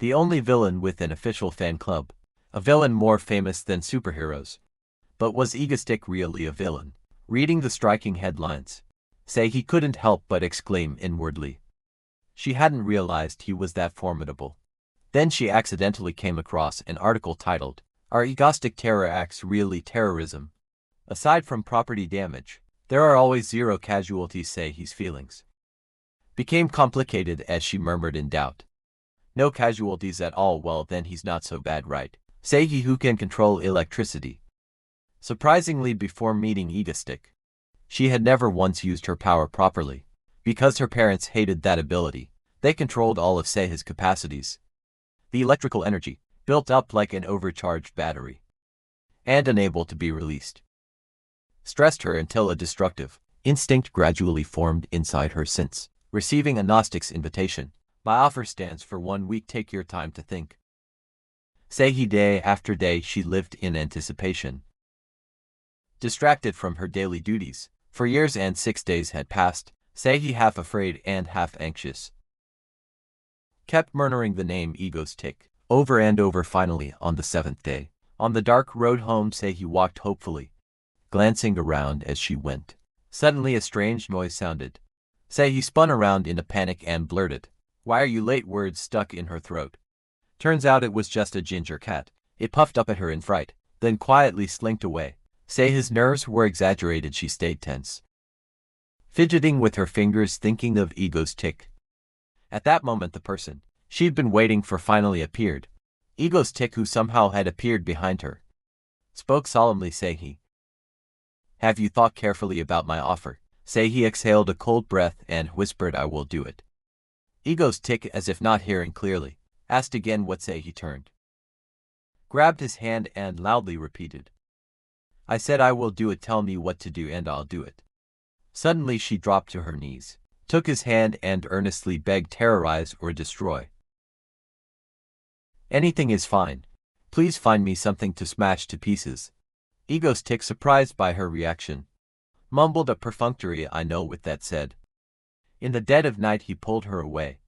the only villain with an official fan club, a villain more famous than superheroes. But was Egostick really a villain? Reading the striking headlines, Say he couldn't help but exclaim inwardly. She hadn't realized he was that formidable. Then she accidentally came across an article titled, "Are Egostick Terror Acts Really Terrorism? Aside from property damage, there are always zero casualties." Say his feelings became complicated as she murmured in doubt, "No casualties at all? Well, then he's not so bad, right? Say he who can control electricity." Surprisingly, before meeting Egostick, she had never once used her power properly, because her parents hated that ability. They controlled all of Sei's capacities. The electrical energy, built up like an overcharged battery, and unable to be released, stressed her until a destructive instinct gradually formed inside her. Since receiving a Gnostic's invitation, my offer stands for 1 week. Take your time to think. Say he, day after day, she lived in anticipation, distracted from her daily duties. For years and 6 days had passed. Say he, half afraid and half anxious, kept murmuring the name Egostick over and over. Finally, on the 7th day, on the dark road home, Say he walked hopefully, glancing around as she went. Suddenly a strange noise sounded. Say he spun around in a panic and blurted, "Why are you late?" Words stuck in her throat. Turns out it was just a ginger cat. It puffed up at her in fright, then quietly slinked away. Say his nerves were exaggerated. She stayed tense, fidgeting with her fingers, thinking of Egostick. At that moment the person she'd been waiting for finally appeared. Egostick, who somehow had appeared behind her, spoke solemnly. Say he, "Have you thought carefully about my offer?" Say he exhaled a cold breath and whispered, "I will do it." Egostick, as if not hearing clearly, asked again what. Say he turned, grabbed his hand and loudly repeated, I said I will do it, tell me what to do and I'll do it. Suddenly she dropped to her knees, took his hand and earnestly begged, terrorize or destroy. Anything is fine. Please find me something to smash to pieces. Egoistic, surprised by her reaction, mumbled a perfunctory I know with that said. In the dead of night he pulled her away,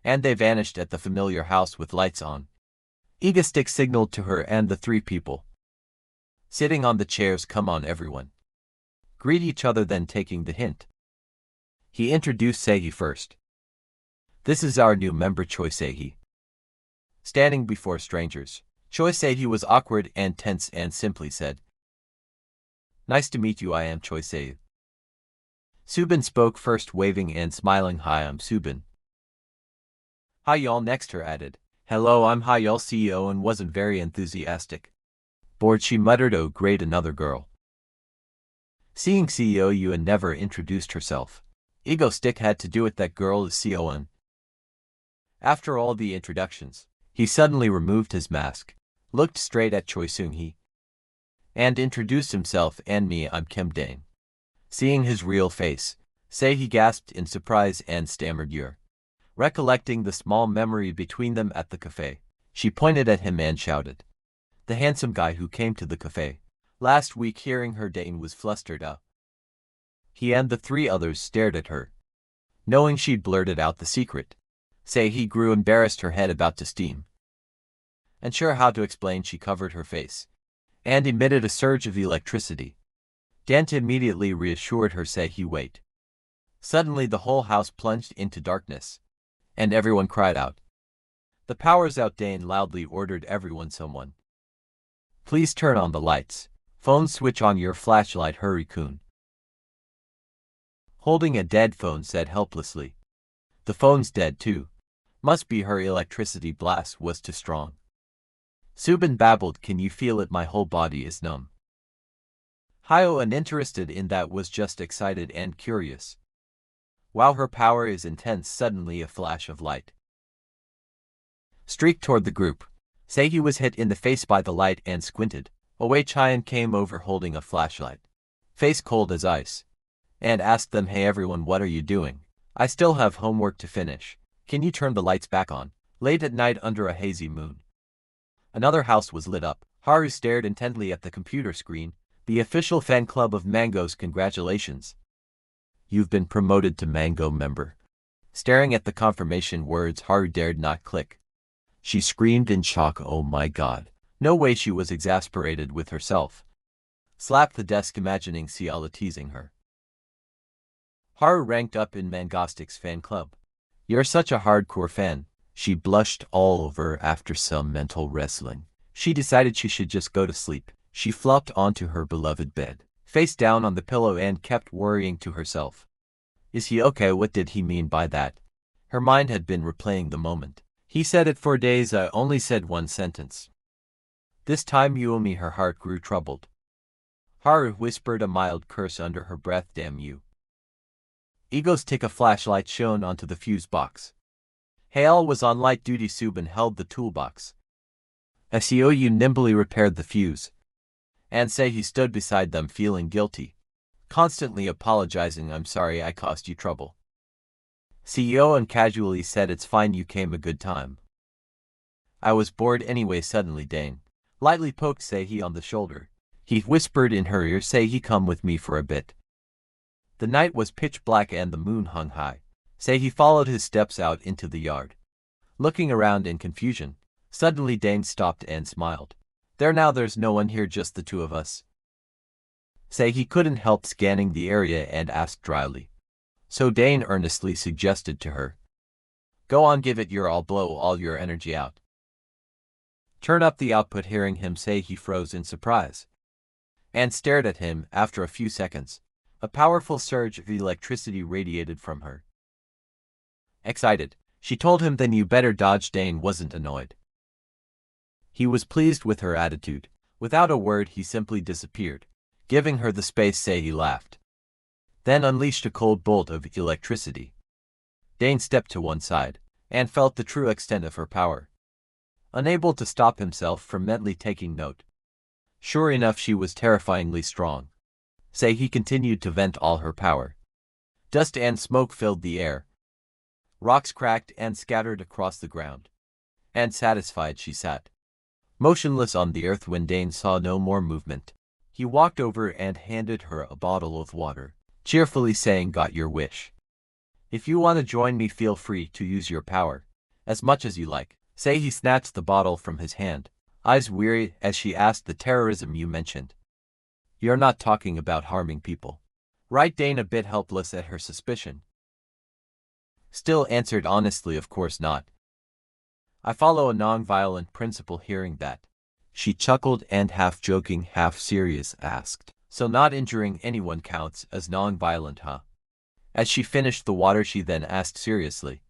and they vanished at the familiar house with lights on. Egoistic signaled to her and the three people sitting on the chairs, come on everyone. Greet each other, then taking the hint, he introduced Seihi first. This is our new member Choi Seihi. Standing before strangers, Choi Seihi was awkward and tense and simply said, Nice to meet you, I am Choi Seihi. Subin spoke first, waving and smiling. Hi, I'm Subin. Hi y'all, next her added. Hello, I'm Hi y'all CEO, and wasn't very enthusiastic. Bored, she muttered. Oh great, another girl. Seeing CEO Yuan never introduced herself, Egoistic had to do it. That girl is Sion. After all the introductions, he suddenly removed his mask, looked straight at Choi Seung-hee, and introduced himself. And me, I'm Kim Dane. Seeing his real face, Seihi gasped in surprise and stammered your. Recollecting the small memory between them at the cafe, she pointed at him and shouted. The handsome guy who came to the cafe last week. Hearing her, Dane was flustered up. He and the three others stared at her, knowing she'd blurted out the secret. Seihi grew embarrassed, her head about to steam. Unsure how to explain, she covered her face and emitted a surge of electricity. Dante immediately reassured her. Seihi, wait. Suddenly the whole house plunged into darkness, and everyone cried out. The power's out, Dane loudly ordered everyone. Someone, please turn on the lights. Phone, switch on your flashlight, hurry-kun. Holding a dead phone said helplessly. The phone's dead too. Must be her electricity blast was too strong. Subin babbled, can you feel it? My whole body is numb. Hyo, uninterested in that, was just excited and curious. Wow, her power is intense. Suddenly a flash of light streaked toward the group. Seihi was hit in the face by the light and squinted. Wei Chien came over holding a flashlight, face cold as ice, and asked them, hey everyone, what are you doing? I still have homework to finish. Can you turn the lights back on? Late at night under a hazy moon, another house was lit up. Haru stared intently at the computer screen. The official fan club of Mango's. Congratulations. You've been promoted to Mango member. Staring at the confirmation words, Haru dared not click. She screamed in shock, oh my god. No way. She was exasperated with herself. Slapped the desk, imagining Ciala teasing her. Haru ranked up in Mangastic's fan club. You're such a hardcore fan. She blushed all over. After some mental wrestling, she decided she should just go to sleep. She flopped onto her beloved bed, face down on the pillow, and kept worrying to herself. Is he okay? What did he mean by that? Her mind had been replaying the moment. He said it for days. I only said one sentence. This time you owe me. Her heart grew troubled. Haru whispered a mild curse under her breath. Damn you. Egoistic, a flashlight shone onto the fuse box. Yahello was on light duty. Subin held the toolbox. Sioyu nimbly repaired the fuse, and Seihi stood beside them, feeling guilty, constantly apologizing. I'm sorry I caused you trouble. CEO casually said, it's fine, you came a good time. I was bored anyway. Suddenly Dane lightly poked Seihi on the shoulder. He whispered in her ear, Seihi, come with me for a bit. The night was pitch black and the moon hung high. Seihi followed his steps out into the yard, looking around in confusion. Suddenly Dane stopped and smiled. There's no one here, just the two of us. Seihi couldn't help scanning the area and asked dryly. So Dane earnestly suggested to her, go on, give it your all, blow all your energy out. Turn up the output. Hearing him say, he froze in surprise and stared at him. After a few seconds, a powerful surge of electricity radiated from her. Excited, she told him, then you better dodge. Dane wasn't annoyed. He was pleased with her attitude. Without a word, he simply disappeared, giving her the space. Seihi laughed, then unleashed a cold bolt of electricity. Dane stepped to one side and felt the true extent of her power. Unable to stop himself from mentally taking note, Sure enough, she was terrifyingly strong. Say he continued to vent all her power. Dust and smoke filled the air. Rocks cracked and scattered across the ground. And satisfied she sat, motionless on the earth when Dane saw no more movement. He walked over and handed her a bottle of water, cheerfully saying, "Got your wish. If you want to join me, feel free to use your power, as much as you like." Say he snatched the bottle from his hand, eyes weary as she asked, "The terrorism you mentioned. You're not talking about harming people, right?" Dane, a bit helpless at her suspicion, still answered honestly, "Of course not. I follow a non-violent principle." Hearing that, she chuckled and, half joking, half serious, asked, "So not injuring anyone counts as non-violent, huh?" As she finished the water, she then asked seriously,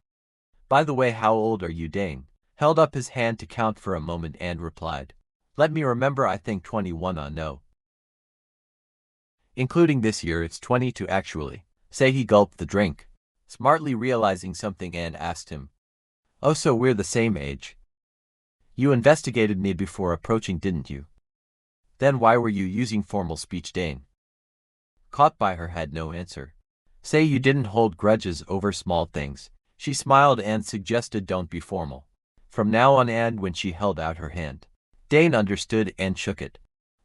"By the way, how old are you?" Dane held up his hand to count for a moment and replied, "Let me remember, I think 21. No. Including this year, it's 22 actually." Say he gulped the drink, smartly realizing something, and asked him, "Oh, so we're the same age. You investigated me before approaching, didn't you? Then why were you using formal speech?" Dane, caught by her, had no answer. Say you didn't hold grudges over small things. She smiled and suggested, "Don't be formal from now on." And when she held out her hand, Dane understood and shook it,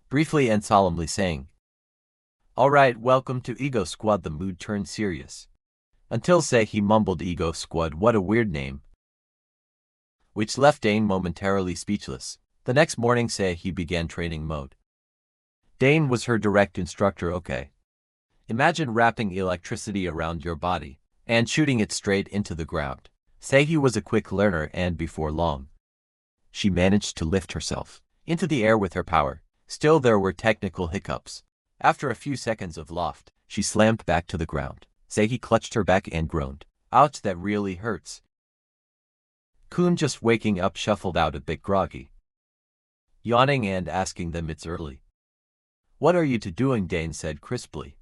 briefly and solemnly, saying, "All right, welcome to Ego Squad." The mood turned serious. Until Say he mumbled, "Ego Squad, what a weird name," which left Dane momentarily speechless. The next morning, Say he began training mode. Dane was her direct instructor. "Okay. Imagine wrapping electricity around your body and shooting it straight into the ground." Say he was a quick learner, and before long, she managed to lift herself into the air with her power. Still, there were technical hiccups. After a few seconds of loft, she slammed back to the ground. Say he clutched her back and groaned, "Ouch, that really hurts." Kun, just waking up, shuffled out a bit groggy, yawning and asking them, "It's early. What are you two doing?" Dane said crisply,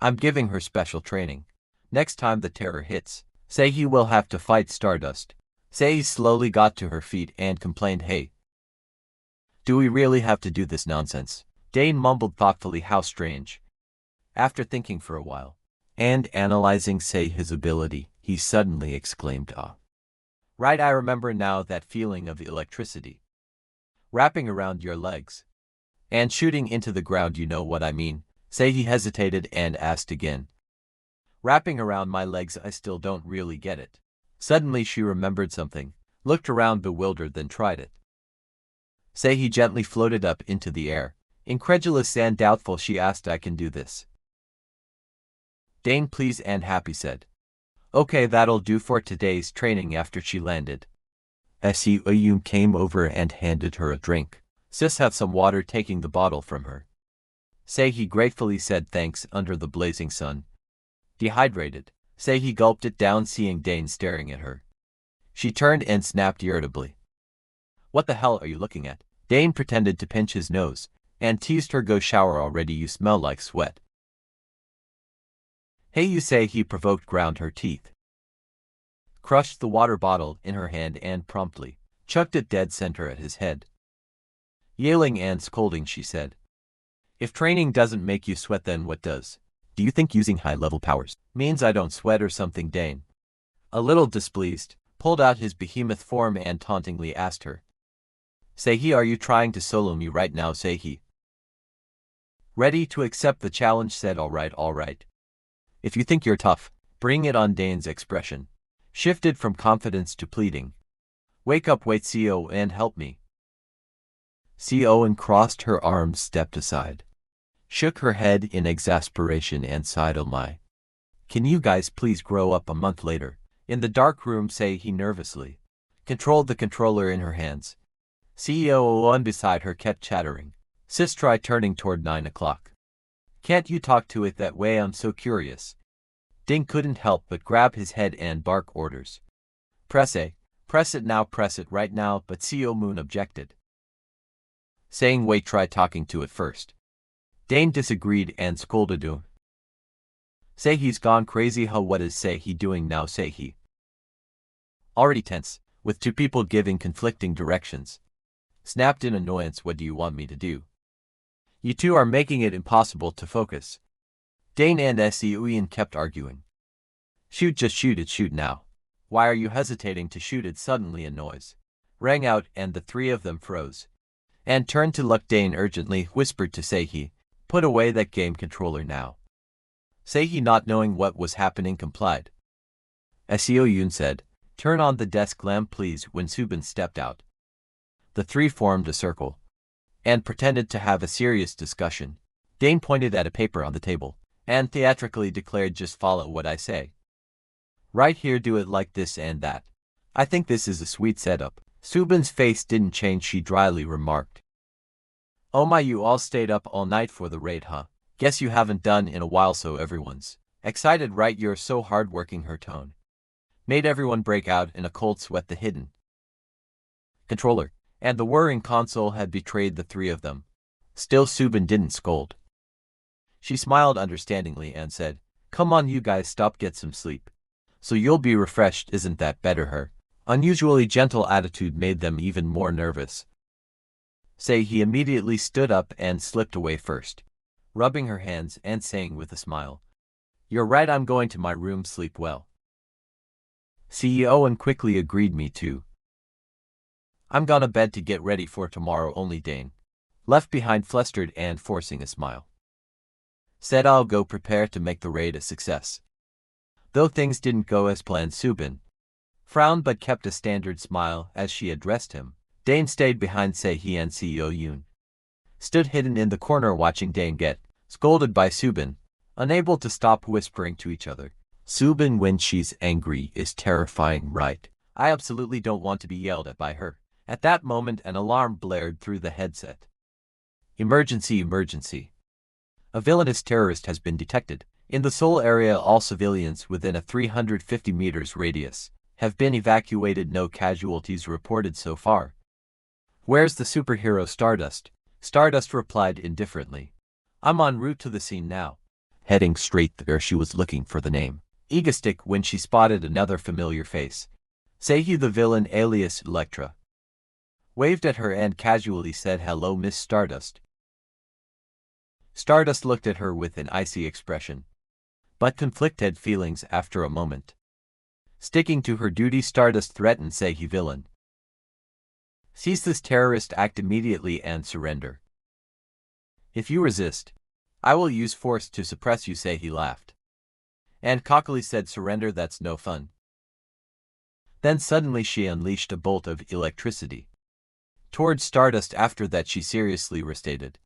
"I'm giving her special training. Next time the terror hits, Say he will have to fight Stardust." Say slowly got to her feet and complained, "Hey, do we really have to do this nonsense?" Dane mumbled thoughtfully, "How strange." After thinking for a while and analyzing Say his ability, he suddenly exclaimed, "Ah, right, I remember now, that feeling of electricity wrapping around your legs and shooting into the ground, you know what I mean." Say he hesitated and asked again, "Wrapping around my legs? I still don't really get it." Suddenly she remembered something, looked around bewildered, then tried it. Say he gently floated up into the air. Incredulous and doubtful, she asked, "I can do this?" Dane, pleased and happy, said, "Okay, that'll do for today's training." After she landed, Asura came over and handed her a drink. "Sis, have some water," taking the bottle from her. Say he gratefully said thanks under the blazing sun. Dehydrated, Say he gulped it down, seeing Dane staring at her. She turned and snapped irritably, "What the hell are you looking at?" Dane pretended to pinch his nose and teased her, "Go shower already, you smell like sweat." "Hey, you," Say he provoked, ground her teeth, crushed the water bottle in her hand and promptly chucked it dead center at his head. Yelling and scolding, she said, "If training doesn't make you sweat, then what does? Do you think using high-level powers means I don't sweat or something?" Dane, a little displeased, pulled out his behemoth form and tauntingly asked her, "Say he, are you trying to solo me right now?" Say he, ready to accept the challenge, said, all right. If you think you're tough, bring it on." Dane's expression shifted from confidence to pleading. "Wake up, wait, CO, and help me." CO crossed her arms, stepped aside, shook her head in exasperation and sighed, "Oh my. Can you guys please grow up?" A month later, in the dark room, Say he nervously controlled the controller in her hands. CEO beside her kept chattering, "Sis, try turning toward 9 o'clock. Can't you talk to it that way? I'm so curious." Ding couldn't help but grab his head and bark orders. Press A. Press it now, press it right now." But CO Moon objected, saying, "Wait, try talking to it first." Dane disagreed and scolded him. "Say he's gone crazy, huh? What is Say he doing now?" Say he, already tense, with two people giving conflicting directions, snapped in annoyance. What do you want me to do? You two are making it impossible to focus. Dane and Ian kept arguing. Shoot, just shoot it, shoot now. Why are you hesitating to shoot it? Suddenly a noise rang out and the three of them froze and turned to look. Dane urgently whispered to Seihi, put away that game controller now. Seihi, not knowing what was happening, complied. Yoon said, turn on the desk lamp please. When Subin stepped out, the three formed a circle and pretended to have a serious discussion. Dane pointed at a paper on the table and theatrically declared, just follow what I say. Right here, do it like this and that. I think this is a sweet setup. Subin's face didn't change. She dryly remarked, oh my, you all stayed up all night for the raid, huh? Guess you haven't done in a while, so everyone's excited, right? You're so hardworking. Her tone made everyone break out in a cold sweat. The hidden controller and the whirring console had betrayed the three of them. Still, Subin didn't scold. She smiled understandingly and said, come on you guys, stop, get some sleep, so you'll be refreshed. Isn't that better? Her unusually gentle attitude made them even more nervous. He immediately stood up and slipped away first, rubbing her hands and saying with a smile, you're right, I'm going to my room, sleep well. Owen quickly agreed, me too. I'm gonna bed to get ready for tomorrow. Only Dane, left behind, flustered and forcing a smile, said, I'll go prepare to make the raid a success. Though things didn't go as planned, Subin frowned but kept a standard smile as she addressed him. Dane stayed behind. Seihi and Yoon stood hidden in the corner watching Dane get scolded by Subin, unable to stop whispering to each other. Subin, when she's angry, is terrifying, right? I absolutely don't want to be yelled at by her. At that moment, an alarm blared through the headset. Emergency, emergency. A villainous terrorist has been detected in the Seoul area. All civilians within a 350 meters radius have been evacuated. No casualties reported so far. Where's the superhero Stardust? Stardust replied indifferently. I'm en route to the scene now. Heading straight there, she was looking for the name Egoistic when she spotted another familiar face. Seihi, the villain alias Elektra, waved at her and casually said, hello Miss Stardust. Stardust looked at her with an icy expression, but conflicted feelings after a moment. Sticking to her duty, Stardust threatened Seihi, villain, seize this terrorist, act immediately and surrender. If you resist, I will use force to suppress you. Seihi laughed and cockily said, surrender, that's no fun. Then suddenly she unleashed a bolt of electricity towards Stardust. After that she seriously restated,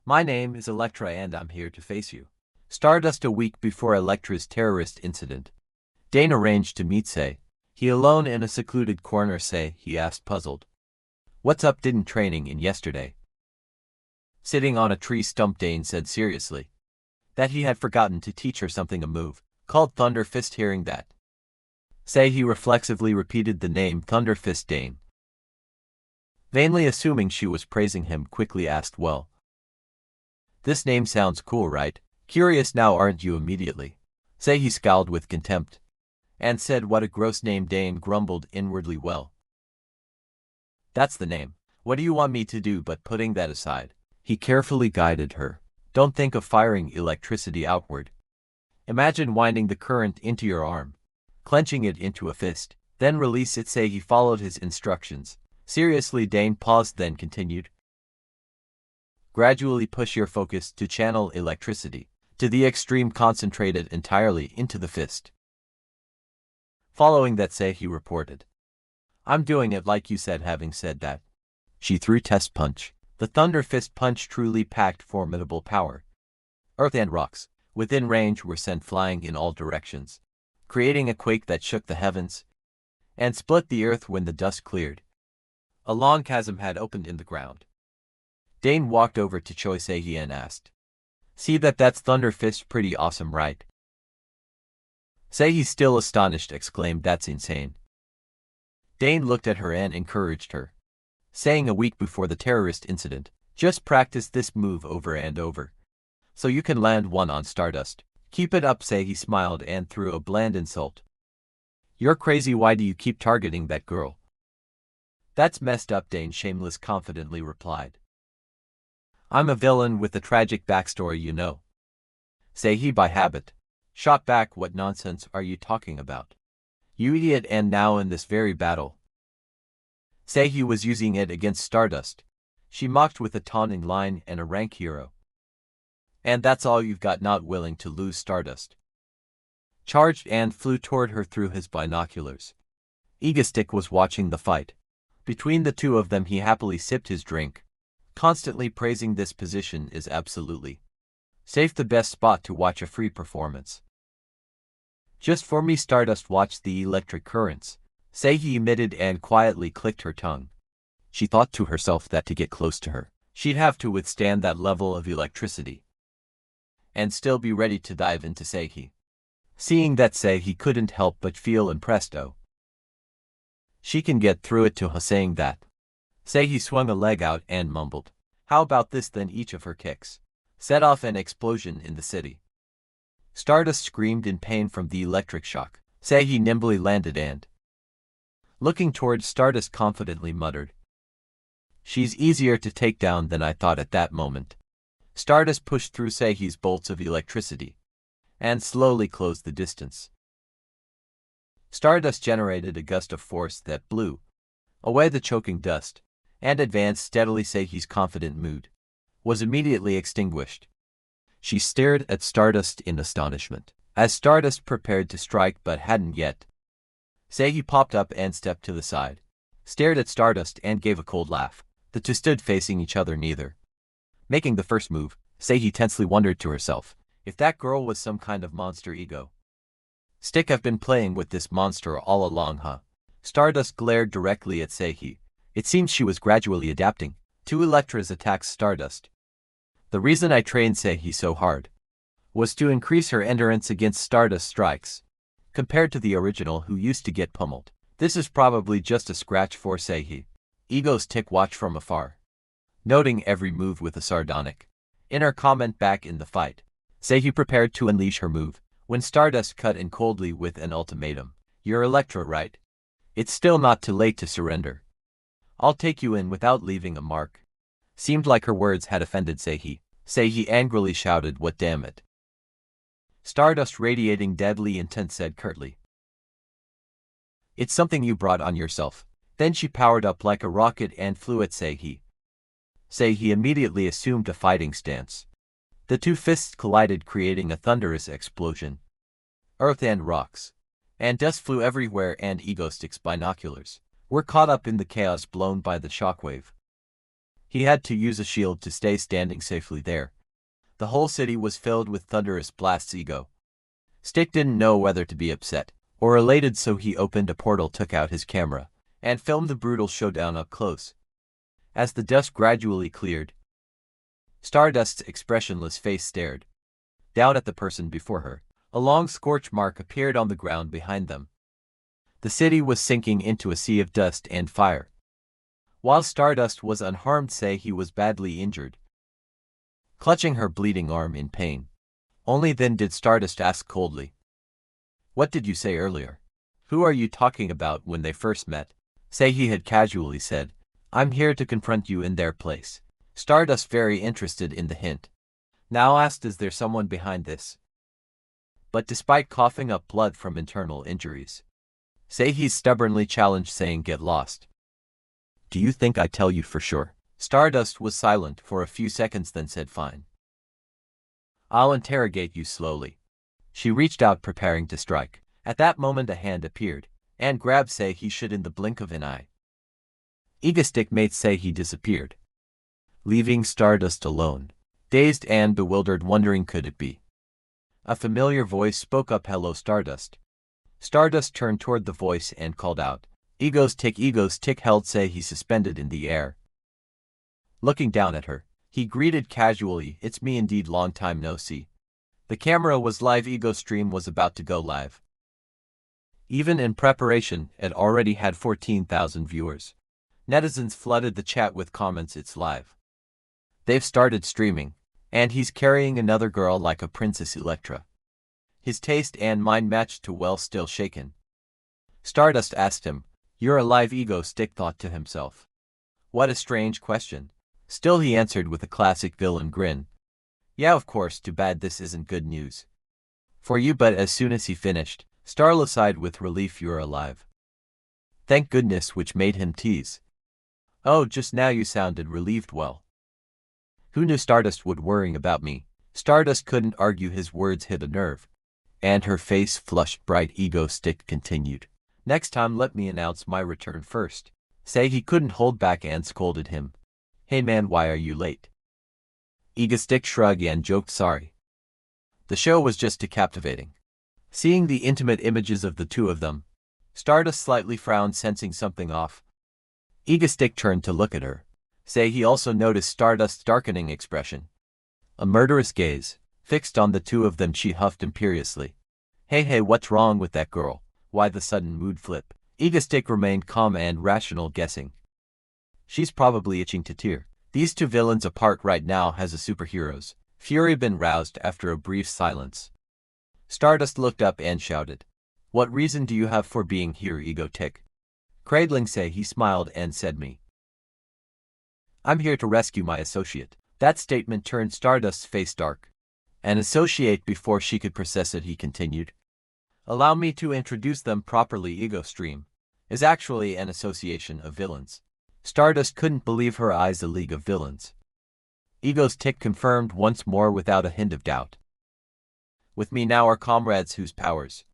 my name is Elektra and I'm here to face you. Stardust. A week before Elektra's terrorist incident, Dane arranged to meet Seihi alone in a secluded corner. He asked, puzzled, what's up? Didn't training in yesterday? Sitting on a tree stump, Dane said seriously that he had forgotten to teach her something, a move called Thunder Fist. Hearing that, Seihi reflexively repeated the name Thunder Fist. Dane, vainly assuming she was praising him, quickly asked, well, this name sounds cool, right? Curious now, aren't you? Immediately, Seihi scowled with contempt and said, what a gross name. Dane grumbled inwardly, well, that's the name. What do you want me to do? But putting that aside, he carefully guided her. Don't think of firing electricity outward. Imagine winding the current into your arm, clenching it into a fist, then release it. Seihi followed his instructions. Seriously, Dane paused, then continued, gradually push your focus to channel electricity to the extreme, concentrate it entirely into the fist. Following that, Seihi reported, I'm doing it like you said. Having said that, she threw test punch. The Thunder Fist punch truly packed formidable power. Earth and rocks within range were sent flying in all directions, creating a quake that shook the heavens and split the earth. When the dust cleared, a long chasm had opened in the ground. Dane walked over to Choi Seihi and asked, see that's Thunder Fist, pretty awesome, right? Seihi, still astonished, exclaimed, that's insane. Dane looked at her and encouraged her, saying, a week before the terrorist incident, just practice this move over and over, so you can land one on Stardust. Keep it up. Seihi smiled and threw a bland insult. You're crazy, why do you keep targeting that girl? That's messed up, Dane Shameless confidently replied. I'm a villain with a tragic backstory, you know. Say he by habit. Shot back, what nonsense are you talking about? You idiot, and now in this very battle. Say he was using it against Stardust. She mocked with a taunting line and a rank hero. And that's all you've got, not willing to lose. Stardust charged and flew toward her through his binoculars. Egostick was watching the fight. Between the two of them he happily sipped his drink, constantly praising this position is absolutely safe, the best spot to watch a free performance. Just for me. Stardust watched the electric currents. Say he emitted and quietly clicked her tongue. She thought to herself that to get close to her, she'd have to withstand that level of electricity and still be ready to dive into Seihi. Seeing that, Seihi couldn't help but feel impressed. Oh, she can get through it, to her saying that. Seihi swung a leg out and mumbled, "How about this then?" Each of her kicks set off an explosion in the city. Stardust screamed in pain from the electric shock. Seihi nimbly landed and, looking towards Stardust, confidently muttered, "She's easier to take down than I thought." At that moment, Stardust pushed through Seihi's bolts of electricity and slowly closed the distance. Stardust generated a gust of force that blew away the choking dust and advanced steadily. Seihi's confident mood was immediately extinguished. She stared at Stardust in astonishment, as Stardust prepared to strike but hadn't yet. Seihi popped up and stepped to the side, stared at Stardust and gave a cold laugh. The two stood facing each other, neither making the first move. Seihi tensely wondered to herself if that girl was some kind of monster ego. Stick, I've been playing with this monster all along, huh? Stardust glared directly at Seihi. It seemed she was gradually adapting to Elektra's attacks. Stardust. The reason I trained Seihi so hard was to increase her endurance against Stardust strikes, compared to the original who used to get pummeled. This is probably just a scratch for Seihi. Ego's Tick watched from afar, noting every move with a sardonic inner comment. Back in the fight, Seihi prepared to unleash her move when Stardust cut in coldly with an ultimatum. "You're Elektra, right? It's still not too late to surrender. I'll take you in without leaving a mark." Seemed like her words had offended Seihi. Seihi angrily shouted, "What, damn it?" Stardust, radiating deadly intent, said curtly, "It's something you brought on yourself." Then she powered up like a rocket and flew at Seihi. Seihi immediately assumed a fighting stance. The two fists collided, creating a thunderous explosion. Earth and rocks and dust flew everywhere, and Egostick's binoculars were caught up in the chaos blown by the shockwave. He had to use a shield to stay standing safely there. The whole city was filled with thunderous blasts. Stick didn't know whether to be upset or elated, so he opened a portal, took out his camera, and filmed the brutal showdown up close. As the dust gradually cleared, Stardust's expressionless face stared down at the person before her. A long scorch mark appeared on the ground behind them. The city was sinking into a sea of dust and fire. While Stardust was unharmed, Seihi was badly injured, clutching her bleeding arm in pain. Only then did Stardust ask coldly, "What did you say earlier? Who are you talking about?" When they first met, Seihi had casually said, "I'm here to confront you in their place." Stardust, very interested in the hint, now asked, "Is there someone behind this?" But despite coughing up blood from internal injuries, Seihi stubbornly challenged, saying, "Get lost." "Do you think I tell you for sure?" Stardust was silent for a few seconds, then said, "Fine. I'll interrogate you slowly." She reached out, preparing to strike. At that moment a hand appeared and grabbed Seihi in the blink of an eye. Egostick made Seihi disappeared, leaving Stardust alone, dazed and bewildered, wondering could it be. A familiar voice spoke up, "Hello, Stardust." Stardust turned toward the voice and called out, "Ego's Tick." Ego's Tick held Seihi suspended in the air. Looking down at her, he greeted casually, "It's me indeed, long time no see." The camera was live. Ego's stream was about to go live. Even in preparation, it already had 14,000 viewers. Netizens flooded the chat with comments, "It's live. They've started streaming, and he's carrying another girl like a Princess Elektra." His taste and mind matched too well. Still shaken, Stardust asked him, You're alive, Ego Stick thought to himself. What a strange question. Still he answered with a classic villain grin. Yeah, of course, too bad this isn't good news for you, but as soon as he finished, Starla sighed with relief. You're alive. Thank goodness, which made him tease. Oh, just now you sounded relieved. Well, who knew Stardust would worrying about me? Stardust couldn't argue, his words hit a nerve, and her face flushed bright. Ego Stick continued. Next time let me announce my return first. Say he couldn't hold back and scolded him. Hey man, why are you late? Ego Stick shrugged and joked, sorry. The show was just too captivating. Seeing the intimate images of the two of them, Stardust slightly frowned, sensing something off. Ego Stick turned to look at her. Say he also noticed Stardust's darkening expression. A murderous gaze fixed on the two of them. She huffed imperiously. Hey, what's wrong with that girl? Why the sudden mood flip? Ego Stick remained calm and rational, guessing she's probably itching to tear. These two villains apart right now. Has a superhero's fury been roused? After a brief silence, Stardust looked up and shouted. What reason do you have for being here, Ego Tick? Cradling Say. He smiled and said, me. I'm here to rescue my associate. That statement turned Stardust's face dark. An associate? Before she could process it, he continued. Allow me to introduce them properly. Ego Stream is actually an association of villains. Stardust couldn't believe her eyes. A league of villains. Ego's Tick confirmed once more without a hint of doubt. With me now are comrades whose powers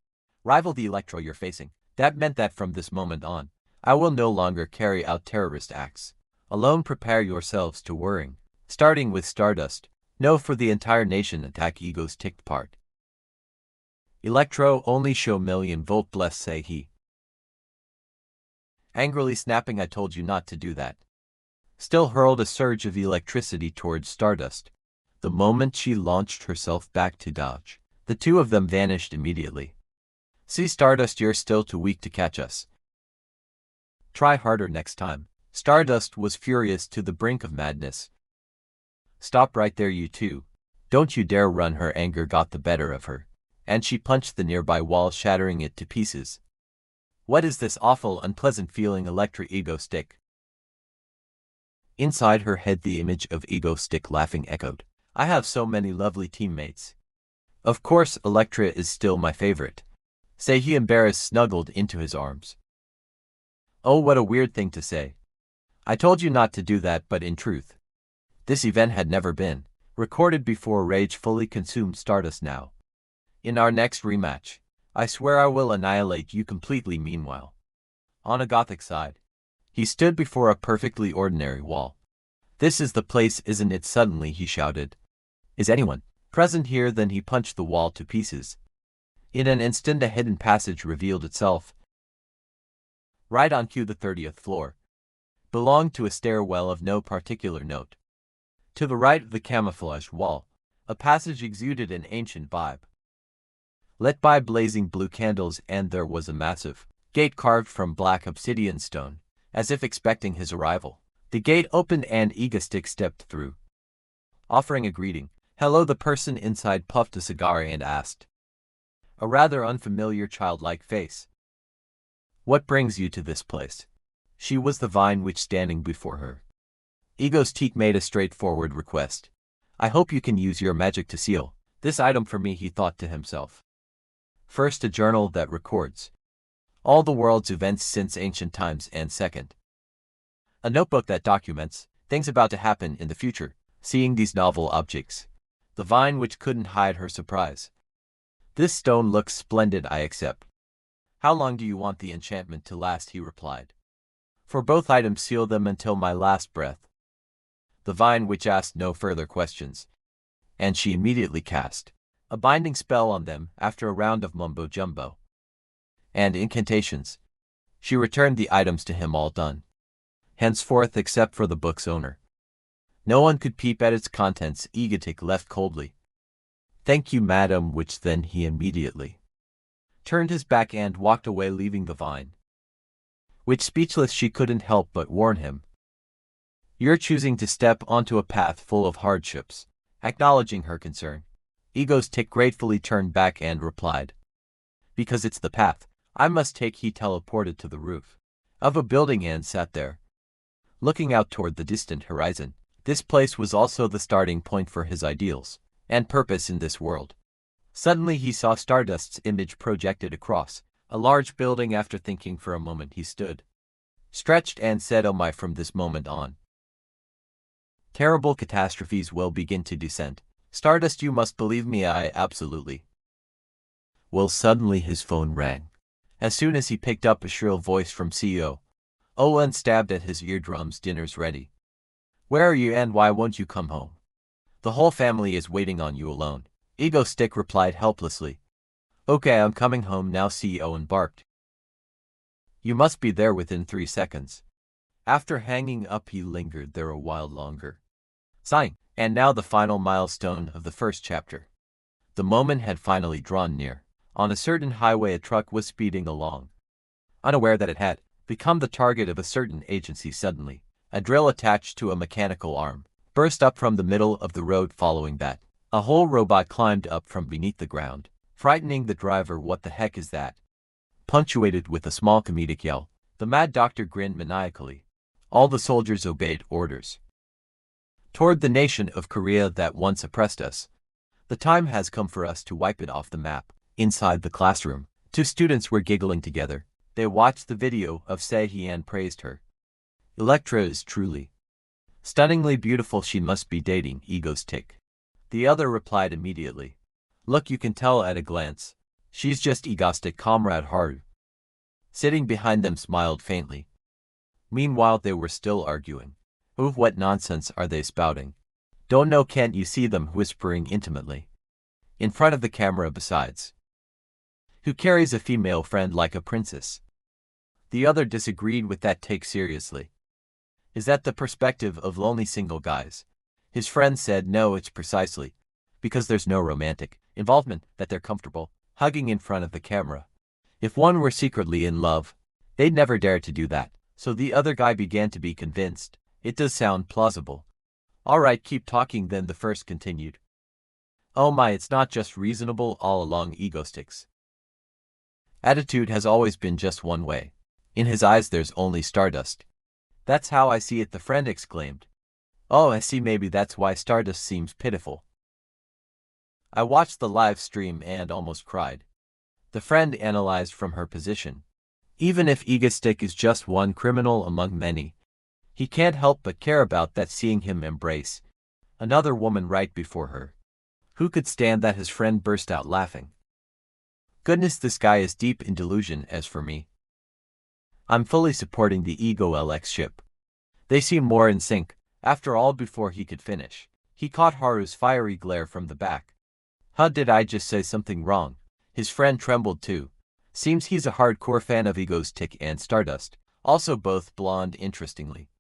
rival the Electro you're facing. That meant that from this moment on, I will no longer carry out terrorist acts alone. Prepare yourselves to worrying. Starting with Stardust. No, for the entire nation. Attack. Ego's Tick part. Electro only show million-volt bless, say he, angrily snapping. I told you not to do that. Still hurled a surge of electricity towards Stardust. The moment she launched herself back to dodge, the two of them vanished immediately. See, Stardust, you're still too weak to catch us. Try harder next time. Stardust was furious to the brink of madness. Stop right there, you two. Don't you dare run. Her anger got the better of her, and she punched the nearby wall, shattering it to pieces. What is this awful, unpleasant feeling, Electra? Ego Stick. Inside her head, the image of Ego Stick laughing echoed. I have so many lovely teammates. Of course, Electra is still my favorite. Say he, embarrassed, snuggled into his arms. Oh, what a weird thing to say. I told you not to do that, but in truth, this event had never been recorded before. Rage fully consumed Stardust now. In our next rematch, I swear I will annihilate you completely. Meanwhile, on a gothic side, he stood before a perfectly ordinary wall. This is the place, isn't it? Suddenly he shouted. Is anyone present here? Then he punched the wall to pieces. In an instant, a hidden passage revealed itself. Right on cue, the 30th floor belonged to a stairwell of no particular note. To the right of the camouflaged wall, a passage exuded an ancient vibe, lit by blazing blue candles, and there was a massive gate carved from black obsidian stone, as if expecting his arrival. The gate opened and Ego Stick stepped through, offering a greeting. Hello. The person inside puffed a cigar and asked, a rather unfamiliar childlike face, what brings you to this place? She was the vine witch standing before her. Ego's Tick made a straightforward request. I hope you can use your magic to seal this item for me, he thought to himself. First, a journal that records all the world's events since ancient times, and second, a notebook that documents things about to happen in the future. Seeing these novel objects, the vine witch couldn't hide her surprise. This stone looks splendid, I accept. How long do you want the enchantment to last? He replied. For both items, seal them until my last breath. The vine witch asked no further questions, and she immediately cast a binding spell on them. After a round of mumbo-jumbo and incantations, she returned the items to him, all done. Henceforth, except for the book's owner, no one could peep at its contents. Ego Tick left coldly. Thank you, Madam Witch. Then he immediately turned his back and walked away, leaving the vine witch speechless. She couldn't help but warn him. You're choosing to step onto a path full of hardships. Acknowledging her concern, Ego's Tick gratefully turned back and replied, because it's the path I must take. He teleported to the roof of a building and sat there, looking out toward the distant horizon. This place was also the starting point for his ideals and purpose in this world. Suddenly he saw Stardust's image projected across a large building. After thinking for a moment, he stood, stretched, and said, "Oh my, from this moment on, terrible catastrophes will begin to descend. Stardust, you must believe me, I absolutely." Well, suddenly his phone rang. As soon as he picked up, a shrill voice from CEO Owen stabbed at his eardrums. "Dinner's ready. Where are you, and why won't you come home? The whole family is waiting on you alone." Ego Stick replied helplessly. "Okay, I'm coming home now," CEO Owen barked. "You must be there within 3 seconds." After hanging up, he lingered there a while longer, sighing. And now the final milestone of the first chapter. The moment had finally drawn near. On a certain highway, a truck was speeding along. Unaware that it had become the target of a certain agency, suddenly a drill attached to a mechanical arm burst up from the middle of the road. Following that, a whole robot climbed up from beneath the ground, frightening the driver. "What the heck is that?" Punctuated with a small comedic yell, the Mad Doctor grinned maniacally. All the soldiers obeyed orders. "Toward the nation of Korea that once oppressed us, the time has come for us to wipe it off the map." Inside the classroom, 2 students were giggling together. They watched the video of Sehee and praised her. "Electra is truly stunningly beautiful. She must be dating Ego's Tick." The other replied immediately, "Look, you can tell at a glance. She's just egoistic." Comrade Haru, sitting behind them, smiled faintly. Meanwhile, they were still arguing. "Ooh, what nonsense are they spouting? Don't know, can't you see them?" Whispering intimately in front of the camera. "Besides, who carries a female friend like a princess?" The other disagreed with that take seriously. "Is that the perspective of lonely single guys?" His friend said, "No, it's precisely because there's no romantic involvement that they're comfortable hugging in front of the camera. If one were secretly in love, they'd never dare to do that." So the other guy began to be convinced. "It does sound plausible." "All right, keep talking then," the first continued. "Oh my, it's not just reasonable all along. Ego Stick's attitude has always been just one way. In his eyes there's only Stardust." "That's how I see it," the friend exclaimed. "Oh, I see, maybe that's why Stardust seems pitiful. I watched the live stream and almost cried." The friend analyzed from her position. Even if Ego Stick is just one criminal among many, he can't help but care about that, seeing him embrace another woman right before her. Who could stand that? His friend burst out laughing. "Goodness, this guy is deep in delusion. As for me, I'm fully supporting the Ego LX ship. They seem more in sync." After all, before he could finish, he caught Haru's fiery glare from the back. "Huh, did I just say something wrong?" His friend trembled too. Seems he's a hardcore fan of Ego's Tick and Stardust, also both blonde. Interestingly,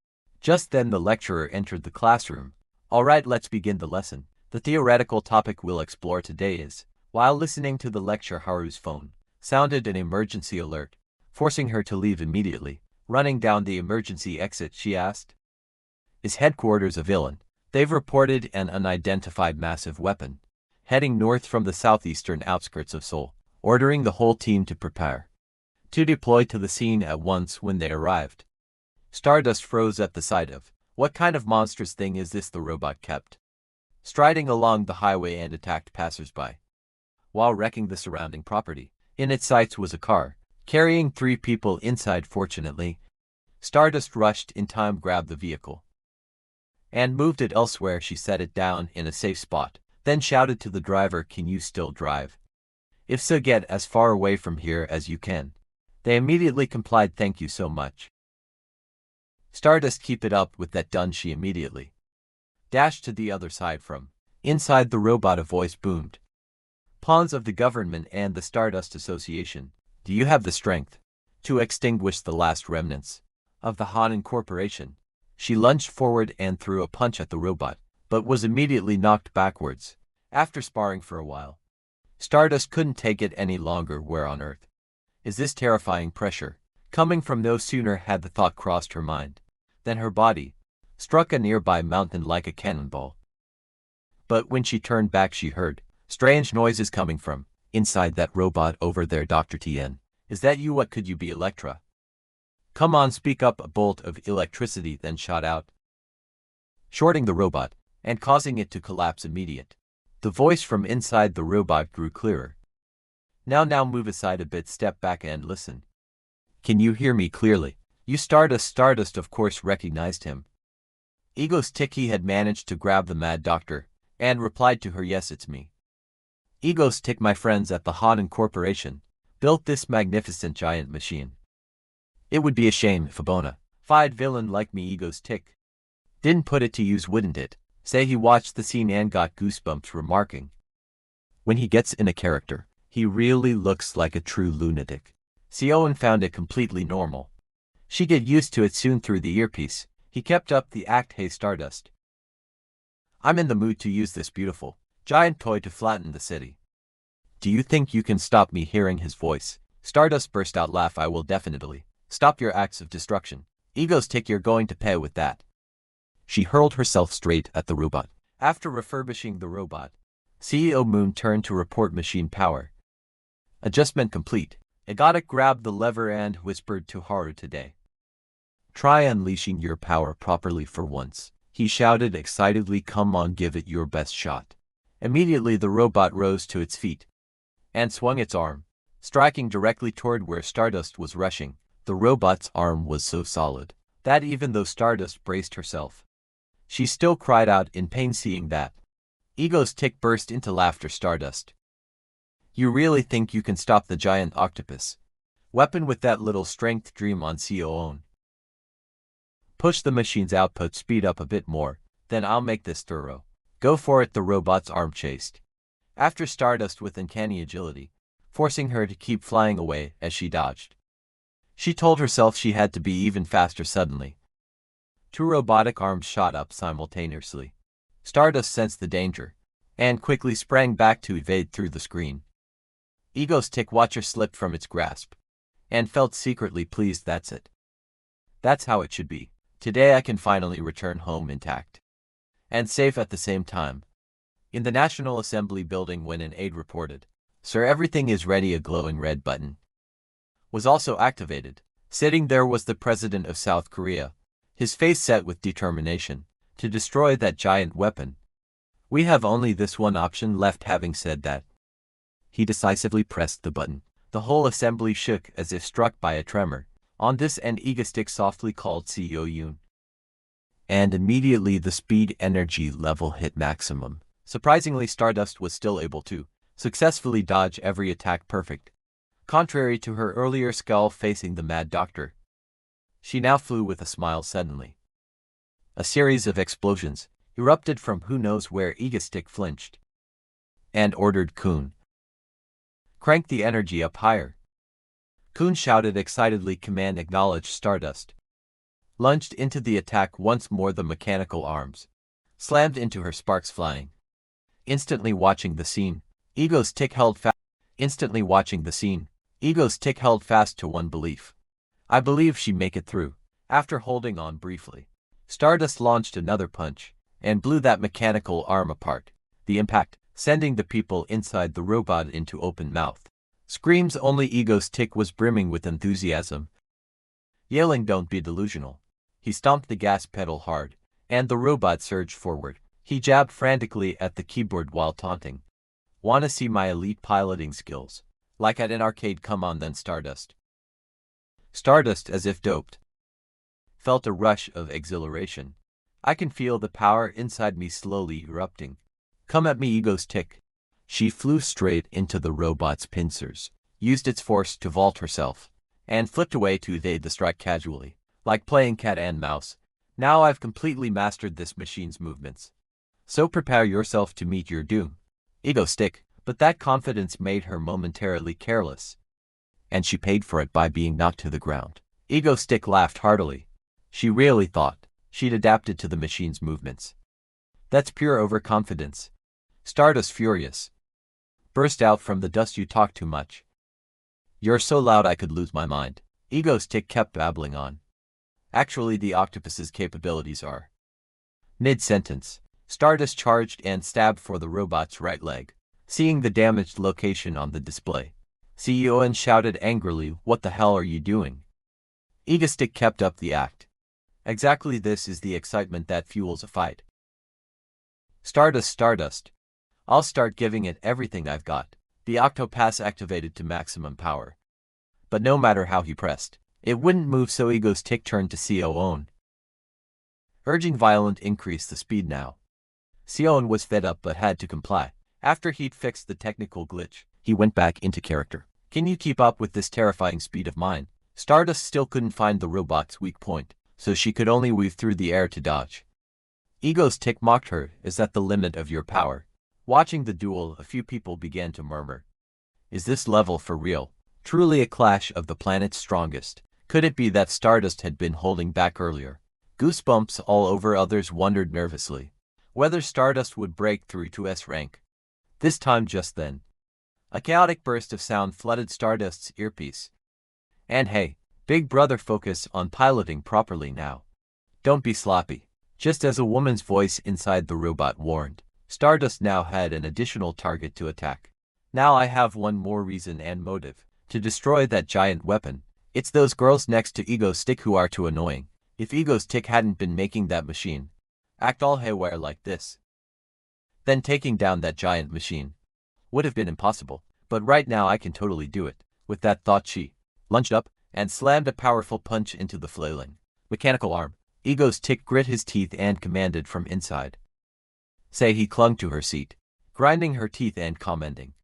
just then the lecturer entered the classroom. "All right, let's begin the lesson. The theoretical topic we'll explore today is..." While listening to the lecture, Haru's phone sounded an emergency alert, forcing her to leave immediately. Running down the emergency exit, she asked, "Is headquarters a villain? They've reported an unidentified massive weapon heading north from the southeastern outskirts of Seoul, ordering the whole team to prepare to deploy to the scene at once." When they arrived, Stardust froze at the sight of. "What kind of monstrous thing is this?" The robot kept striding along the highway and attacked passersby while wrecking the surrounding property. In its sights was a car carrying 3 people inside. Fortunately, Stardust rushed in time, grabbed the vehicle, and moved it elsewhere. She set it down in a safe spot, then shouted to the driver, "Can you still drive? If so, get as far away from here as you can." They immediately complied. "Thank you so much, Stardust, keep it up." With that done, she immediately dashed to the other side. From inside the robot, a voice boomed. "Pawns of the government and the Stardust Association, do you have the strength to extinguish the last remnants of the Han Corporation?" She lunged forward and threw a punch at the robot, but was immediately knocked backwards. After sparring for a while, Stardust couldn't take it any longer. Where on earth is this terrifying pressure coming from? No sooner had the thought crossed her mind than her body struck a nearby mountain like a cannonball. But when she turned back, she heard strange noises coming from inside that robot. "Over there, Dr. Tien. Is that you? What could you be, Electra?" Come on, speak up. A bolt of electricity then shot out, shorting the robot, and causing it to collapse immediate. The voice from inside the robot grew clearer. Now move aside a bit, step back and listen. Can you hear me clearly? You Stardust. Stardust of course recognized him. Ego's tick, he had managed to grab the mad doctor, and replied to her, yes, it's me. Ego's tick, my friends at the Hanan Corporation built this magnificent giant machine. It would be a shame if a bona fide villain like me, Ego's tick, didn't put it to use, wouldn't it? Say he watched the scene and got goosebumps, remarking, when he gets in a character, he really looks like a true lunatic. Sion found it completely normal. She get used to it soon through the earpiece. He kept up the act. Hey Stardust, I'm in the mood to use this beautiful giant toy to flatten the city. Do you think you can stop me? Hearing his voice, Stardust burst out laugh. I will definitely stop your acts of destruction. Ego's tick, you're going to pay with that. She hurled herself straight at the robot. After refurbishing the robot, CEO Moon turned to report machine power adjustment complete. Egotic grabbed the lever and whispered to Haru, today, try unleashing your power properly for once. He shouted excitedly, come on, give it your best shot. Immediately the robot rose to its feet and swung its arm, striking directly toward where Stardust was rushing. The robot's arm was so solid that even though Stardust braced herself, she still cried out in pain. Seeing that, Ego's tick burst into laughter. Stardust, you really think you can stop the giant octopus weapon with that little strength? Dream on, COON. Push the machine's output speed up a bit more, then I'll make this thorough. Go for it. The robot's arm chased after Stardust with uncanny agility, forcing her to keep flying away as she dodged. She told herself she had to be even faster. Suddenly, two robotic arms shot up simultaneously. Stardust sensed the danger and quickly sprang back to evade through the screen. Ego's tick watcher slipped from its grasp and felt secretly pleased. That's it. That's how it should be. Today I can finally return home intact and safe at the same time. In the National Assembly building, when an aide reported, "Sir, everything is ready," a glowing red button was also activated. Sitting there was the president of South Korea, his face set with determination to destroy that giant weapon. We have only this one option left. Having said that, he decisively pressed the button. The whole assembly shook as if struck by a tremor. On this end, Egostick softly called CEO Yoon, and immediately the speed energy level hit maximum. Surprisingly, Stardust was still able to successfully dodge every attack perfect. Contrary to her earlier scowl facing the Mad Doctor, she now flew with a smile. Suddenly, a series of explosions erupted from who knows where. Egostick flinched and ordered Kun, crank the energy up higher. Kun shouted excitedly, command acknowledged. Stardust lunged into the attack once more. The mechanical arms slammed into her, sparks flying. Instantly watching the scene, Ego's tick held fast. Ego's tick held fast to one belief. I believe she make it through. After holding on briefly, Stardust launched another punch and blew that mechanical arm apart. The impact sending the people inside the robot into open mouth screams. Only Ego's tick was brimming with enthusiasm, yelling, "Don't be delusional." He stomped the gas pedal hard, and the robot surged forward. He jabbed frantically at the keyboard while taunting, "Wanna see my elite piloting skills? Like at an arcade? Come on then." Stardust, as if doped, felt a rush of exhilaration. I can feel the power inside me slowly erupting. Come at me, Ego's tick. She flew straight into the robot's pincers, used its force to vault herself, and flipped away to evade the strike casually, like playing cat and mouse. Now I've completely mastered this machine's movements. So prepare yourself to meet your doom, Ego stick. But that confidence made her momentarily careless, and she paid for it by being knocked to the ground. Ego stick laughed heartily. She really thought she'd adapted to the machine's movements. That's pure overconfidence. Stardust, furious, burst out from the dust. You talk too much. You're so loud I could lose my mind. Ego's tick kept babbling on. Actually, the octopus's capabilities are. Mid-sentence, Stardust charged and stabbed for the robot's right leg. Seeing the damaged location on the display, CEO shouted angrily, "What the hell are you doing?" Egostick kept up the act. Exactly, this is the excitement that fuels a fight. Stardust. I'll start giving it everything I've got. The Octopass activated to maximum power. But no matter how he pressed, it wouldn't move, so Egostick turned to Sion. Urging Violent increased the speed now. Sion was fed up but had to comply. After he'd fixed the technical glitch, he went back into character. Can you keep up with this terrifying speed of mine? Stardust still couldn't find the robot's weak point, so she could only weave through the air to dodge. Egostick mocked her. Is that the limit of your power? Watching the duel, a few people began to murmur. Is this level for real? Truly a clash of the planet's strongest. Could it be that Stardust had been holding back earlier? Goosebumps all over. Others wondered nervously whether Stardust would break through to S rank. This time just then, a chaotic burst of sound flooded Stardust's earpiece. And hey, big brother, focus on piloting properly now. Don't be sloppy. Just as a woman's voice inside the robot warned, Stardust now had an additional target to attack. Now I have one more reason and motive, to destroy that giant weapon. It's those girls next to Egostick who are too annoying. If Egostick hadn't been making that machine act all haywire like this, then taking down that giant machine would have been impossible. But right now I can totally do it. With that thought, she lunged up and slammed a powerful punch into the flailing mechanical arm. Egostick grit his teeth and commanded from inside. Say, he clung to her seat, grinding her teeth and commenting.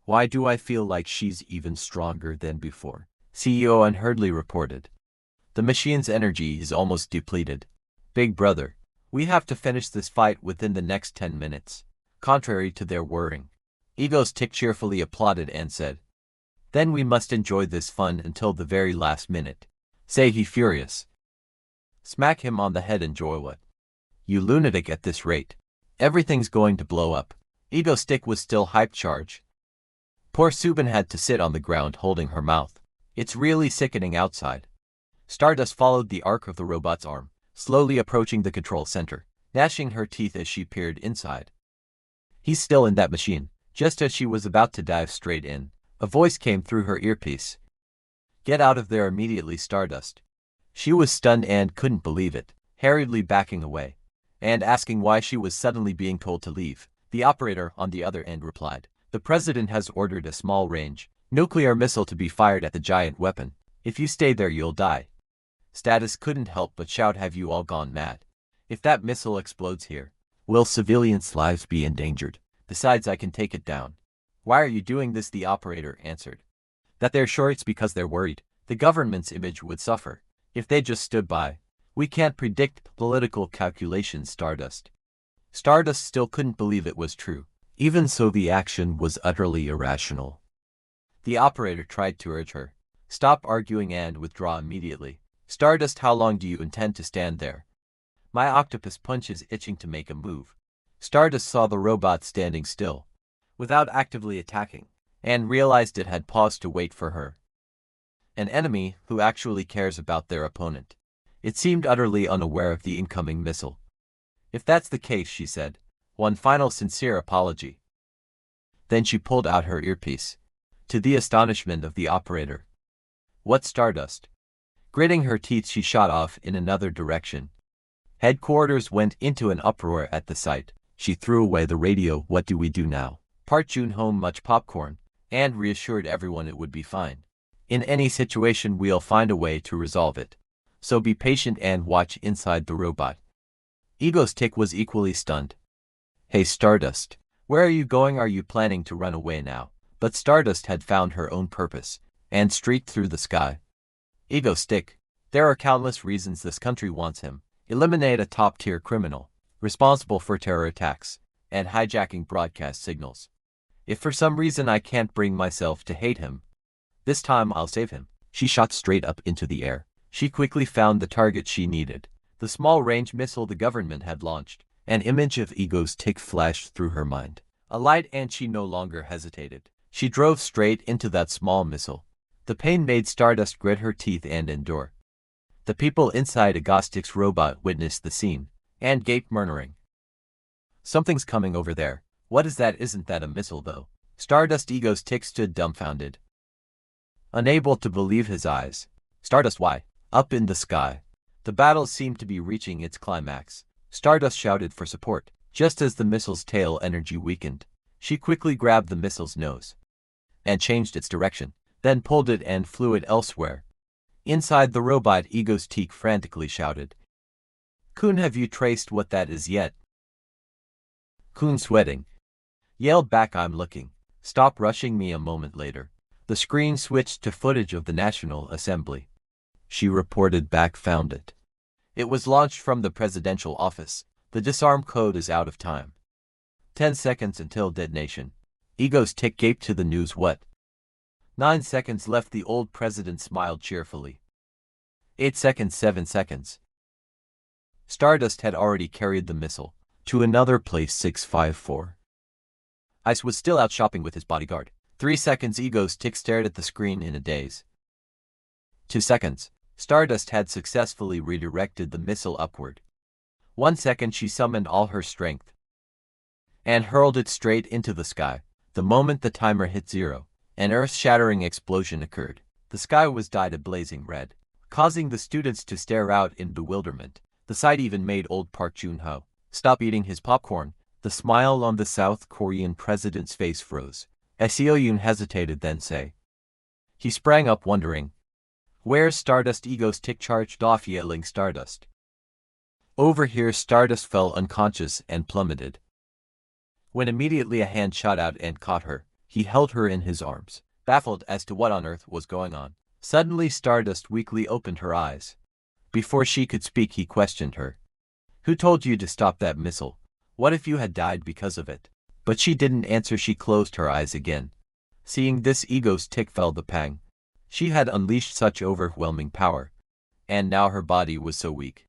Why do I feel like she's even stronger than before? CEO unhurriedly reported. The machine's energy is almost depleted. Big brother, we have to finish this fight within the next 10 minutes. Contrary to their worrying, Egostick cheerfully applauded and said, then we must enjoy this fun until the very last minute. Say, he furious. Smack him on the head. Enjoy what? You lunatic, at this rate, everything's going to blow up. Egostick was still hyped charge. Poor Subin had to sit on the ground holding her mouth. It's really sickening outside. Stardust followed the arc of the robot's arm, slowly approaching the control center, gnashing her teeth as she peered inside. He's still in that machine. Just as she was about to dive straight in, a voice came through her earpiece. Get out of there immediately, Stardust. She was stunned and couldn't believe it, hurriedly backing away, and asking why she was suddenly being told to leave. The operator on the other end replied, the president has ordered a small-range nuclear missile to be fired at the giant weapon. If you stay there, you'll die. Status couldn't help but shout, have you all gone mad? If that missile explodes here, will civilians' lives be endangered? Besides, I can take it down. Why are you doing this? The operator answered. That they're sure it's because they're worried the government's image would suffer if they just stood by. We can't predict political calculations, Stardust. Stardust still couldn't believe it was true. Even so, the action was utterly irrational. The operator tried to urge her. Stop arguing and withdraw immediately. Stardust, how long do you intend to stand there? My octopus punch is itching to make a move. Stardust saw the robot standing still, without actively attacking, and realized it had paused to wait for her. An enemy who actually cares about their opponent. It seemed utterly unaware of the incoming missile. If that's the case, she said, one final sincere apology. Then she pulled out her earpiece, to the astonishment of the operator. What, Stardust? Gritting her teeth, she shot off in another direction. Headquarters went into an uproar at the sight. She threw away the radio. What do we do now? Part June home much popcorn, and reassured everyone it would be fine. In any situation, we'll find a way to resolve it. So be patient and watch inside the robot. Egostick was equally stunned. Hey, Stardust, where are you going? Are you planning to run away now? But Stardust had found her own purpose, and streaked through the sky. Egostick, there are countless reasons this country wants him. Eliminate a top-tier criminal, responsible for terror attacks, and hijacking broadcast signals. If for some reason I can't bring myself to hate him, this time I'll save him. She shot straight up into the air. She quickly found the target she needed, the small-range missile the government had launched. An image of Egostick flashed through her mind. A light, and she no longer hesitated. She drove straight into that small missile. The pain made Stardust grit her teeth and endure. The people inside Egostick's robot witnessed the scene, and gaped, murmuring. Something's coming over there. What is that? Isn't that a missile, though? Stardust. Egostick stood dumbfounded, unable to believe his eyes. Stardust, why? Up in the sky, the battle seemed to be reaching its climax. Stardust shouted for support. Just as the missile's tail energy weakened, she quickly grabbed the missile's nose and changed its direction, then pulled it and flew it elsewhere. Inside the robot, Ego's-Teak frantically shouted, "Kun, have you traced what that is yet?" Kun, sweating, yelled back, "I'm looking. Stop rushing me." A moment later, the screen switched to footage of the National Assembly. She reported back, "Found it. It was launched from the presidential office. The disarm code is out of time. 10 seconds until detonation." Ego's-Teak gaped to the news. "What? 9 seconds left." The old president smiled cheerfully. 8 seconds, 7 seconds. Stardust had already carried the missile to another place. 654. Ice was still out shopping with his bodyguard. 3 seconds. Ego's-Teak stared at the screen in a daze. 2 seconds. Stardust had successfully redirected the missile upward. 1 second. She summoned all her strength and hurled it straight into the sky. The moment the timer hit 0, an earth-shattering explosion occurred. The sky was dyed a blazing red, causing the students to stare out in bewilderment. The sight even made old Park Jun-ho stop eating his popcorn. The smile on the South Korean president's face froze. Seo-yoon hesitated, then say. He sprang up wondering, "Where's Stardust?" Ego's-Teak charged off, yelling, "Stardust! Over here!" Stardust fell unconscious and plummeted, when immediately a hand shot out and caught her. He held her in his arms, baffled as to what on earth was going on. Suddenly Stardust weakly opened her eyes. Before she could speak, he questioned her. "Who told you to stop that missile? What if you had died because of it?" But she didn't answer. She closed her eyes again. Seeing this, Ego's-Teak felt the pang. She had unleashed such overwhelming power, and now her body was so weak.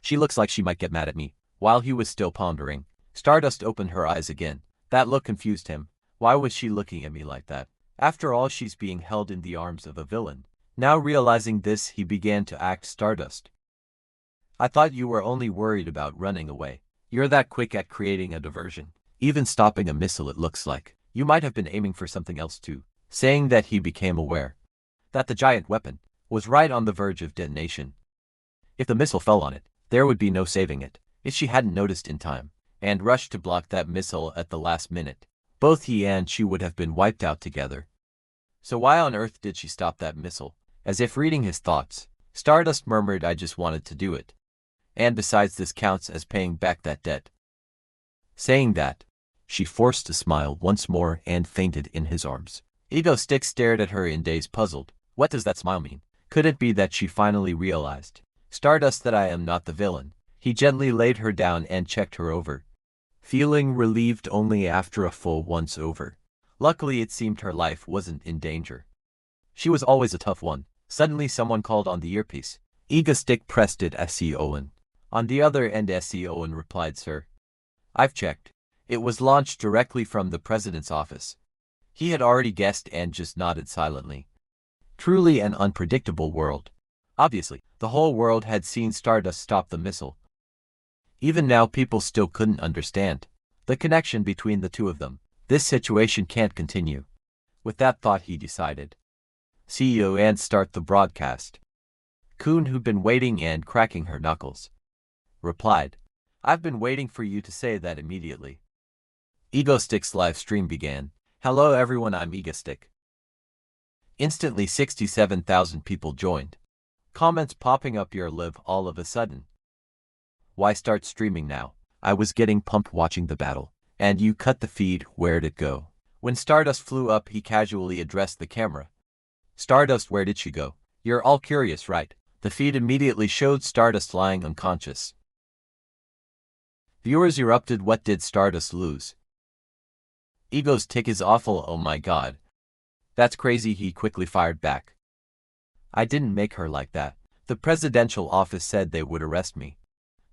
"She looks like she might get mad at me." While he was still pondering, Stardust opened her eyes again. That look confused him. Why was she looking at me like that? After all, she's being held in the arms of a villain. Now realizing this, he began to act. "Stardust, I thought you were only worried about running away. You're that quick at creating a diversion. Even stopping a missile, it looks like. You might have been aiming for something else too." Saying that, he became aware that the giant weapon was right on the verge of detonation. If the missile fell on it, there would be no saving it. If she hadn't noticed in time and rushed to block that missile at the last minute, both he and she would have been wiped out together. So why on earth did she stop that missile? As if reading his thoughts, Stardust murmured, "I just wanted to do it. And besides, this counts as paying back that debt." Saying that, she forced a smile once more and fainted in his arms. Ego's-Teak stared at her in daze, puzzled. What does that smile mean? Could it be that she finally realized, "Stardust, that I am not the villain"? He gently laid her down and checked her over, feeling relieved only after a full once over. Luckily, it seemed her life wasn't in danger. She was always a tough one. Suddenly someone called on the earpiece. Ego's-Teak pressed it. "Seo-yoon." On the other end, Seo-yoon replied, "Sir, I've checked. It was launched directly from the president's office." He had already guessed and just nodded silently. Truly an unpredictable world. Obviously, the whole world had seen Stardust stop the missile. Even now, people still couldn't understand the connection between the two of them. This situation can't continue. With that thought, he decided, "CEO and start the broadcast." Kun, who'd been waiting and cracking her knuckles, replied, "I've been waiting for you to say that immediately." Ego's-Teak's live stream began. "Hello everyone, I'm Ego's-Teak." Instantly 67,000 people joined. Comments popping up your live all of a sudden. "Why start streaming now? I was getting pumped watching the battle. And you cut the feed, where'd it go?" When Stardust flew up, he casually addressed the camera. "Stardust, where did she go? You're all curious, right?" The feed immediately showed Stardust lying unconscious. Viewers erupted. "What did Stardust lose?" "Ego's-Teak is awful, oh my god. That's crazy," he quickly fired back. "I didn't make her like that. The presidential office said they would arrest me.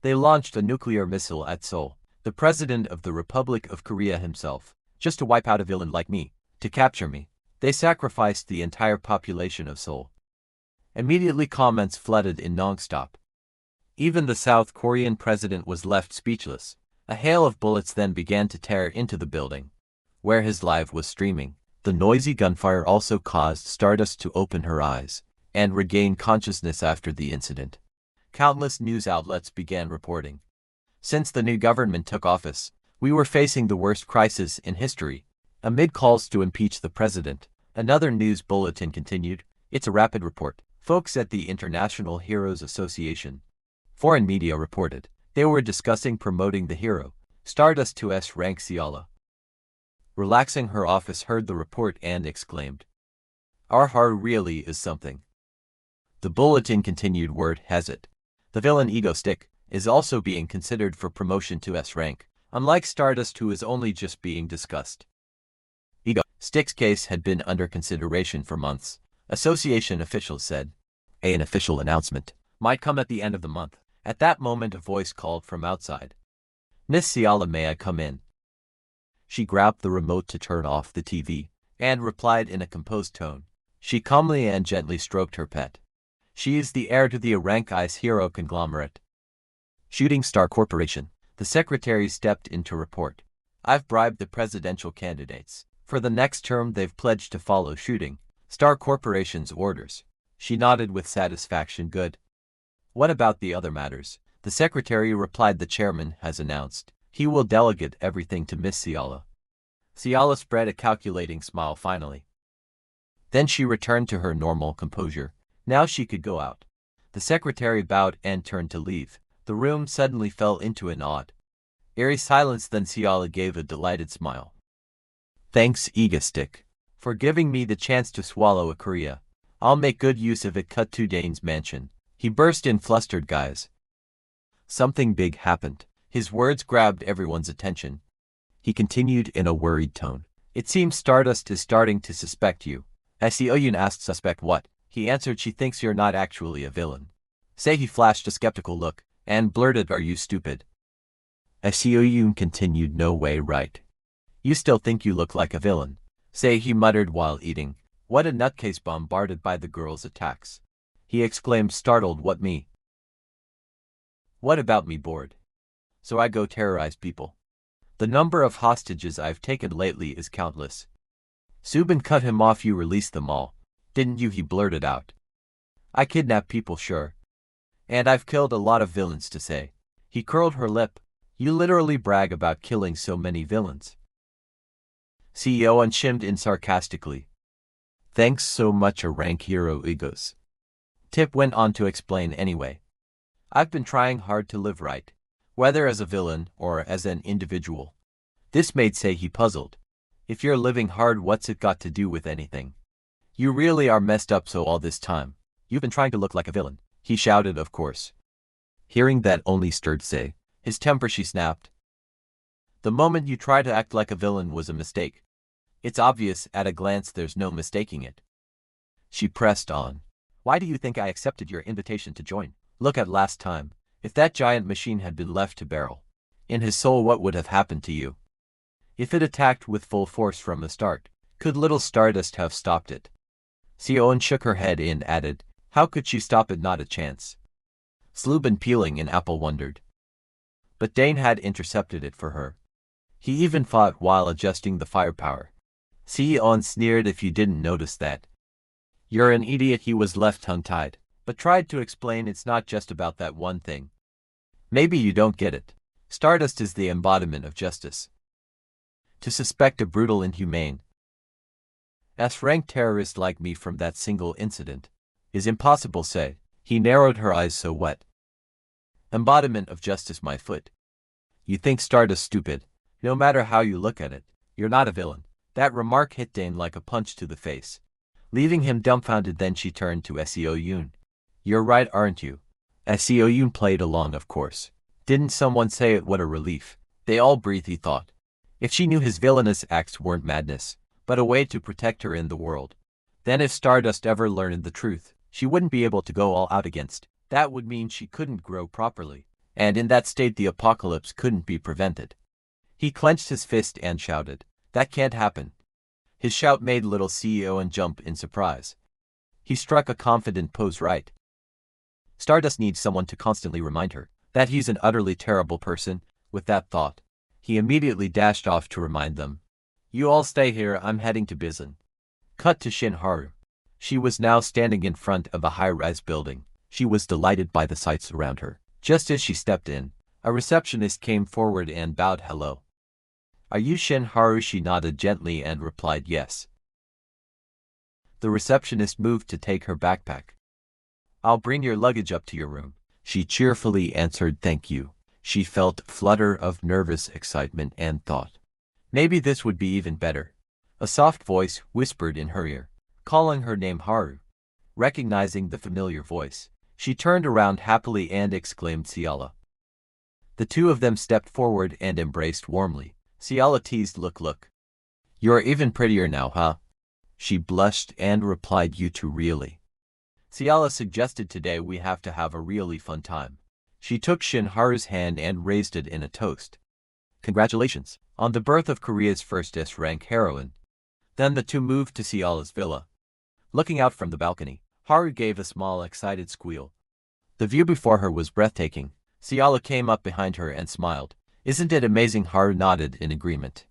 They launched a nuclear missile at Seoul, the president of the Republic of Korea himself, just to wipe out a villain like me, to capture me. They sacrificed the entire population of Seoul." Immediately comments flooded in non-stop. Even the South Korean president was left speechless. A hail of bullets then began to tear into the building where his live was streaming. The noisy gunfire also caused Stardust to open her eyes and regained consciousness after the incident. Countless news outlets began reporting. Since the new government took office, we were facing the worst crisis in history. Amid calls to impeach the president, another news bulletin continued. It's a rapid report. Folks at the International Heroes Association, foreign media reported, they were discussing promoting the hero, Stardust to S-rank Ciala. Relaxing her office heard the report and exclaimed, "Our heart really is something." The bulletin continued, word has it. The villain Ego Stick is also being considered for promotion to S-rank, unlike Stardust who is only just being discussed. Ego Stick's case had been under consideration for months, association officials said. An official announcement might come at the end of the month. At that moment a voice called from outside. "Miss Ciala, may I come in?" She grabbed the remote to turn off the TV, and replied in a composed tone. She calmly and gently stroked her pet. She is the heir to the rank ice hero conglomerate. Shooting Star Corporation. The secretary stepped in to report. I've bribed the presidential candidates. For the next term they've pledged to follow Shooting Star Corporation's orders. She nodded with satisfaction. Good. What about the other matters? The secretary replied. The chairman has announced he will delegate everything to Miss Ciala. Ciala spread a calculating smile finally. Then she returned to her normal composure. Now she could go out. The secretary bowed and turned to leave. The room suddenly fell into an odd, eerie silence. Then Ciala gave a delighted smile. Thanks, Ego Stick, for giving me the chance to swallow a Korea. I'll make good use of it. Cut to Dane's mansion. He burst in flustered guise. Something big happened. His words grabbed everyone's attention. He continued in a worried tone. It seems Stardust is starting to suspect you. Seoyun asked. Suspect what? He answered. She thinks you're not actually a villain. Say he flashed a skeptical look, and blurted, "Are you stupid?" Seoyun continued. No way, right? You still think you look like a villain. Say, he muttered while eating. What a nutcase, bombarded by the girl's attacks. He exclaimed, startled. What, me? What about me? Bored. So I go terrorize people. The number of hostages I've taken lately is countless. Subin cut him off. You released them all, didn't you? He blurted out. I kidnap people, sure. And I've killed a lot of villains to say. He curled her lip. You literally brag about killing so many villains. CEO chimed in sarcastically. Thanks so much, a rank hero egos. Tip went on to explain. Anyway, I've been trying hard to live right, whether as a villain or as an individual. This made say he puzzled. If you're living hard, what's it got to do with anything? You really are messed up. So all this time, you've been trying to look like a villain, he shouted. Of course. Hearing that only stirred Say. His temper. She snapped. The moment you try to act like a villain was a mistake. It's obvious at a glance, there's no mistaking it. She pressed on. Why do you think I accepted your invitation to join? Look at last time. If that giant machine had been left to barrel in his soul, what would have happened to you? If it attacked with full force from the start, could little Stardust have stopped it? Sion shook her head and added, how could she stop it? Not a chance. Slubin, peeling an apple, wondered. But Dane had intercepted it for her. He even fought while adjusting the firepower. Sion sneered. If you didn't notice that, you're an idiot. He was left tongue-tied, but tried to explain. It's not just about that one thing. Maybe you don't get it. Stardust is the embodiment of justice. To suspect a brutal, inhumane, S-rank terrorist like me from that single incident is impossible. Say. He narrowed her eyes. So what? Embodiment of justice, my foot. You think Stardust stupid? No matter how you look at it, you're not a villain. That remark hit Dane like a punch to the face, leaving him dumbfounded. Then she turned to Seoyun. You're right, aren't you? Seoyun played along. Of course. Didn't someone say it? What a relief. They all breathed, he thought. If she knew his villainous acts weren't madness, but a way to protect her in the world, then if Stardust ever learned the truth, she wouldn't be able to go all out against. That would mean she couldn't grow properly, and in that state the apocalypse couldn't be prevented. He clenched his fist and shouted, that can't happen. His shout made little CEO jump in surprise. He struck a confident pose. Right. Stardust needs someone to constantly remind her that he's an utterly terrible person. With that thought, he immediately dashed off to remind them. You all stay here, I'm heading to Bizen. Cut to Shinharu. She was now standing in front of a high-rise building. She was delighted by the sights around her. Just as she stepped in, a receptionist came forward and bowed hello. "Are you Shin Haru?" She nodded gently and replied yes. The receptionist moved to take her backpack. "I'll bring your luggage up to your room." She cheerfully answered thank you. She felt a flutter of nervous excitement and thought, maybe this would be even better. A soft voice whispered in her ear, calling her name Haru. Recognizing the familiar voice, she turned around happily and exclaimed Ciala. The two of them stepped forward and embraced warmly. Ciala teased, Look. You're even prettier now, huh?" She blushed and replied, "You too, really." Ciala suggested, "Today we have to have a really fun time." She took Shin Haru's hand and raised it in a toast. "Congratulations on the birth of Korea's first S-rank heroine." Then the two moved to Ciala's villa. Looking out from the balcony, Haru gave a small, excited squeal. The view before her was breathtaking. Ciala came up behind her and smiled. "Isn't it amazing?" Haru nodded in agreement.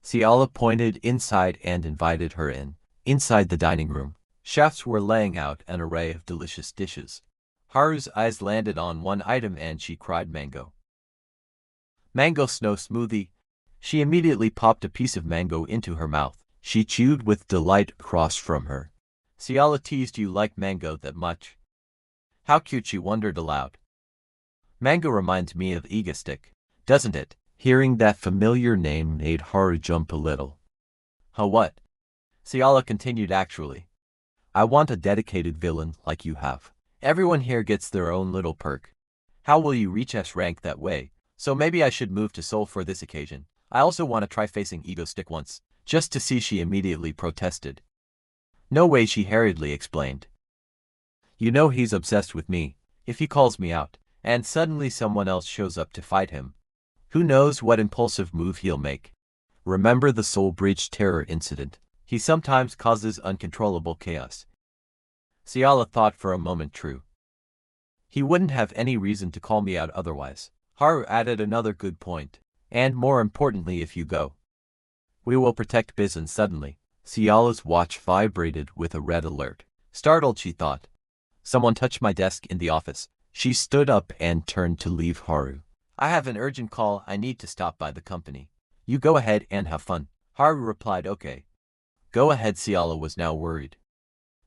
Ciala pointed inside and invited her in. Inside the dining room, chefs were laying out an array of delicious dishes. Haru's eyes landed on one item and she cried, "Mango! Mango snow smoothie!" She immediately popped a piece of mango into her mouth. She chewed with delight across from her. Ciala teased, "You like mango that much? How cute," she wondered aloud. "Mango reminds me of Iga Stick, doesn't it?" Hearing that familiar name made Haru jump a little. "Huh, what?" Ciala continued, "Actually, I want a dedicated villain like you have. Everyone here gets their own little perk. How will you reach S rank that way? So maybe I should move to Seoul for this occasion. I also want to try facing Ego Stick once, just to see." She immediately protested. "No way," she hurriedly explained. "You know he's obsessed with me. If he calls me out, and suddenly someone else shows up to fight him, who knows what impulsive move he'll make. Remember the Seoul Bridge terror incident? He sometimes causes uncontrollable chaos." Ciala thought for a moment. True. He wouldn't have any reason to call me out otherwise. Haru added, "Another good point. And more importantly, if you go, we will protect Biz." And suddenly, Ciala's watch vibrated with a red alert. Startled, she thought, "Someone touched my desk in the office." She stood up and turned to leave Haru. "I have an urgent call. I need to stop by the company. You go ahead and have fun." Haru replied, "Okay. Go ahead." Ciala was now worried.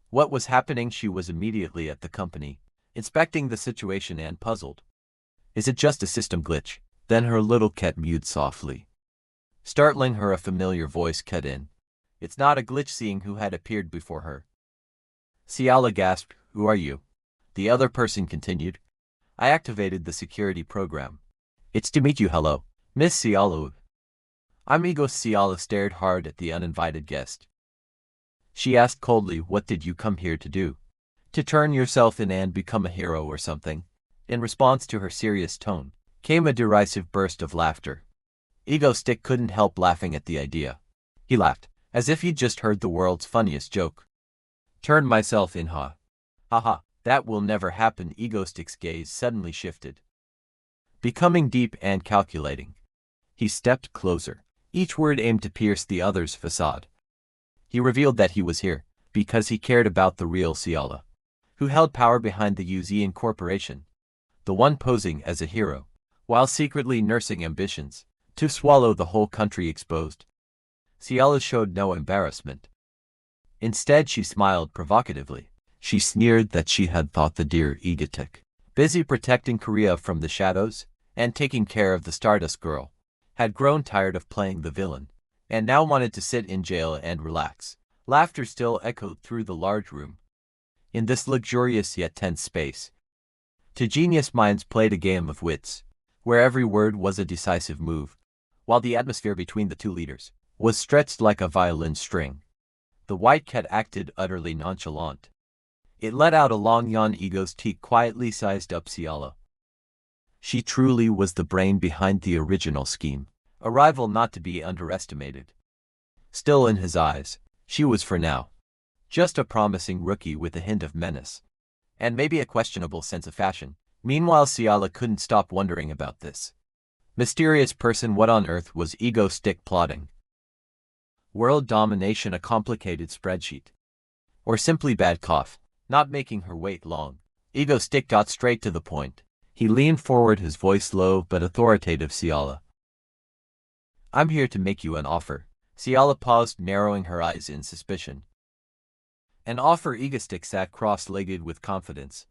What was happening? She was immediately at the company, inspecting the situation and puzzled. Is it just a system glitch? Then her little cat mewed softly. Startling her, a familiar voice cut in. It's not a glitch, seeing who had appeared before her. Ciala gasped, "Who are you?" The other person continued, "I activated the security program. It's to meet you. Hello, Miss Ciala." "I'm Ego." Ciala stared hard at the uninvited guest. She asked coldly, "What did you come here to do? To turn yourself in and become a hero or something?" In response to her serious tone, came a derisive burst of laughter. Ego Stick couldn't help laughing at the idea. He laughed, as if he'd just heard the world's funniest joke. "Turn myself in, huh? Haha, that will never happen." Ego Stick's gaze suddenly shifted, becoming deep and calculating. He stepped closer, each word aimed to pierce the other's facade. He revealed that he was here because he cared about the real Ciala, who held power behind the UZ Corporation, the one posing as a hero, while secretly nursing ambitions to swallow the whole country exposed. Ciala showed no embarrassment. Instead, she smiled provocatively. She sneered that she had thought the dear egotic, busy protecting Korea from the shadows and taking care of the Stardust Girl, had grown tired of playing the villain, and now wanted to sit in jail and relax. Laughter still echoed through the large room. In this luxurious yet tense space, two genius minds played a game of wits, where every word was a decisive move, while the atmosphere between the two leaders was stretched like a violin string. The white cat acted utterly nonchalant. It let out a long yawn. Ego's teeth quietly sized up Ciala. She truly was the brain behind the original scheme, a rival not to be underestimated. Still, in his eyes, she was for now just a promising rookie with a hint of menace, and maybe a questionable sense of fashion. Meanwhile, Ciala couldn't stop wondering about this mysterious person. What on earth was Ego Stick plotting? World domination, a complicated spreadsheet. or simply bad cough, not making her wait long. Ego Stick got straight to the point. He leaned forward, his voice low but authoritative. Ciala, I'm here to make you an offer. Ciala paused, narrowing her eyes in suspicion. An offer? Ego Stick sat cross-legged with confidence,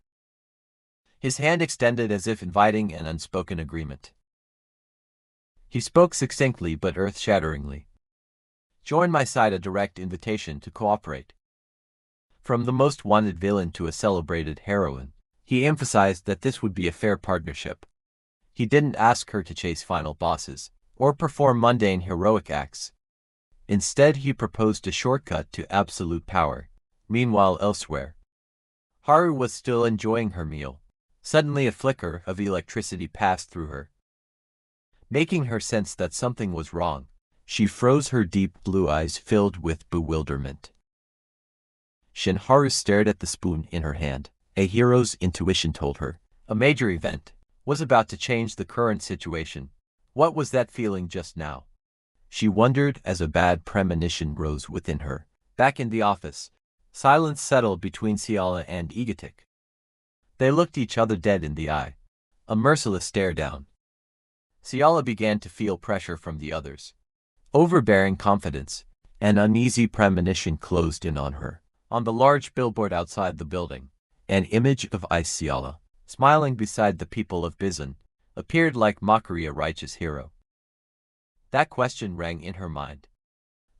his hand extended as if inviting an unspoken agreement. He spoke succinctly but earth-shatteringly. Join my side, a direct invitation to cooperate. From the most wanted villain to a celebrated heroine, he emphasized that this would be a fair partnership. He didn't ask her to chase final bosses or perform mundane heroic acts. Instead, he proposed a shortcut to absolute power. Meanwhile, elsewhere, Haru was still enjoying her meal. Suddenly, a flicker of electricity passed through her, making her sense that something was wrong. She froze, her deep blue eyes filled with bewilderment. Haru stared at the spoon in her hand. A hero's intuition told her a major event was about to change the current situation. What was that feeling just now? She wondered as a bad premonition rose within her. Back in the office, silence settled between Ciala and Egotic. They looked each other dead in the eye. A merciless stare down. Ciala began to feel pressure from the others. Overbearing confidence, an uneasy premonition closed in on her. On the large billboard outside the building, an image of Ciala, smiling beside the people of Bizan, appeared like mockery, a righteous hero. That question rang in her mind,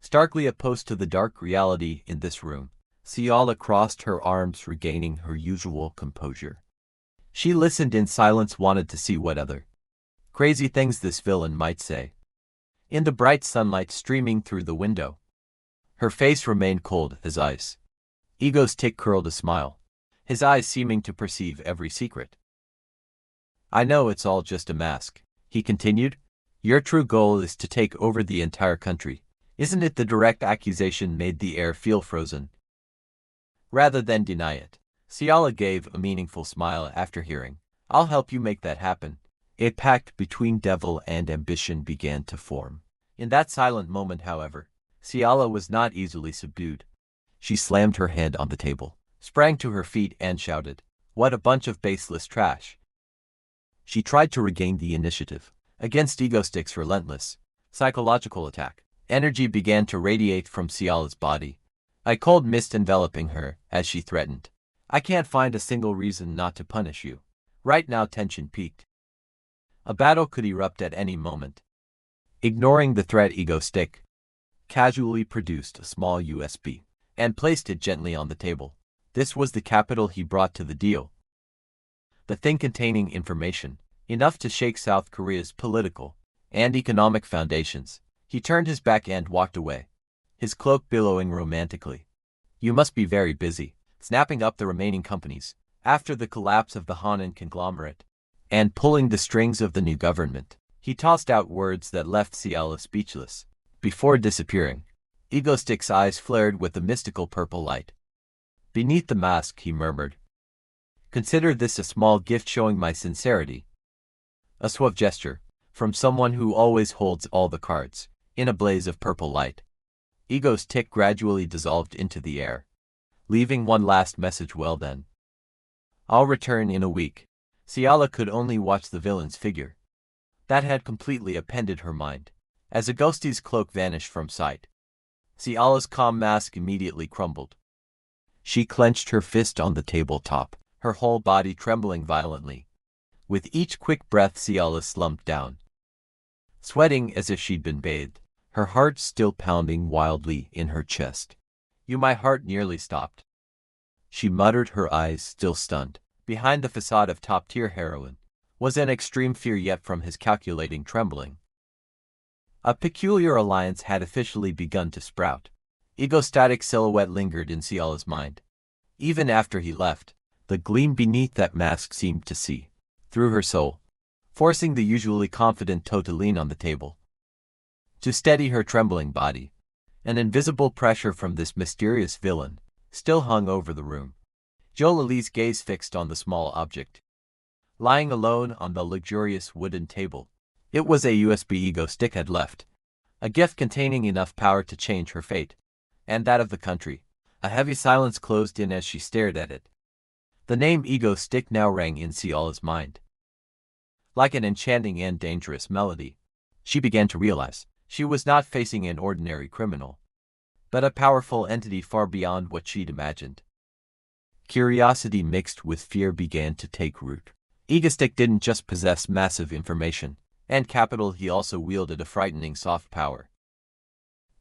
starkly opposed to the dark reality in this room. Ciala crossed her arms, regaining her usual composure. She listened in silence, wanted to see what other crazy things this villain might say. In the bright sunlight streaming through the window, her face remained cold as ice. Ego's Tick curled a smile, his eyes seeming to perceive every secret. I know it's all just a mask, he continued. Your true goal is to take over the entire country, isn't it? The direct accusation made the air feel frozen. Rather than deny it, Ciala gave a meaningful smile after hearing. I'll help you make that happen. A pact between devil and ambition began to form. In that silent moment, however, Ciala was not easily subdued. She slammed her hand on the table, sprang to her feet and shouted, "What a bunch of baseless trash!" She tried to regain the initiative. Against Ego Stick's relentless psychological attack, energy began to radiate from Ciala's body, a cold mist enveloping her as she threatened. I can't find a single reason not to punish you. Right now tension peaked. A battle could erupt at any moment. Ignoring the threat, Ego Stick casually produced a small USB and placed it gently on the table. This was the capital he brought to the deal. The thing containing information, enough to shake South Korea's political and economic foundations. He turned his back and walked away, his cloak billowing romantically. You must be very busy, snapping up the remaining companies after the collapse of the Hanan conglomerate, and pulling the strings of the new government. He tossed out words that left Ciala speechless. Before disappearing, Ego Stick's eyes flared with a mystical purple light. Beneath the mask, he murmured, consider this a small gift showing my sincerity. A suave gesture, from someone who always holds all the cards. In a blaze of purple light, Ego's Tick gradually dissolved into the air, leaving one last message. Well then, I'll return in a week. Ciala could only watch the villain's figure. That had completely appended her mind. As a ghostie's cloak vanished from sight, Ciala's calm mask immediately crumbled. She clenched her fist on the tabletop, her whole body trembling violently. With each quick breath, Ciala slumped down, sweating as if she'd been bathed, her heart still pounding wildly in her chest. My heart nearly stopped, she muttered, her eyes still stunned. Behind the facade of top-tier heroine was an extreme fear, yet from his calculating trembling, a peculiar alliance had officially begun to sprout. Ego's static silhouette lingered in Ciala's mind. Even after he left, the gleam beneath that mask seemed to see through her soul, forcing the usually confident toe to lean on the table to steady her trembling body. An invisible pressure from this mysterious villain still hung over the room. Jolali's gaze fixed on the small object lying alone on the luxurious wooden table. It was a USB Ego Stick had left, a gift containing enough power to change her fate and that of the country. A heavy silence closed in as she stared at it. The name Ego Stick now rang in Ciala's mind. Like an enchanting and dangerous melody, she began to realize she was not facing an ordinary criminal, but a powerful entity far beyond what she'd imagined. Curiosity mixed with fear began to take root. Ego Stick didn't just possess massive information and capital, he also wielded a frightening soft power.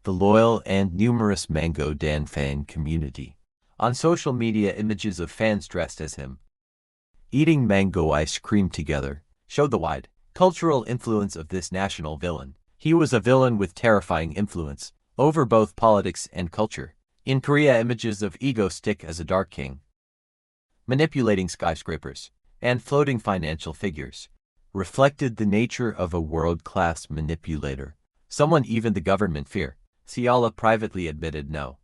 The loyal and numerous Mango Dan fan community. On social media, images of fans dressed as him, eating mango ice cream together, showed the wide cultural influence of this national villain. He was a villain with terrifying influence over both politics and culture. In Korea, images of Ego Stick as a dark king, manipulating skyscrapers and floating financial figures, reflected the nature of a world-class manipulator, someone even the government fear. Ciala privately admitted no.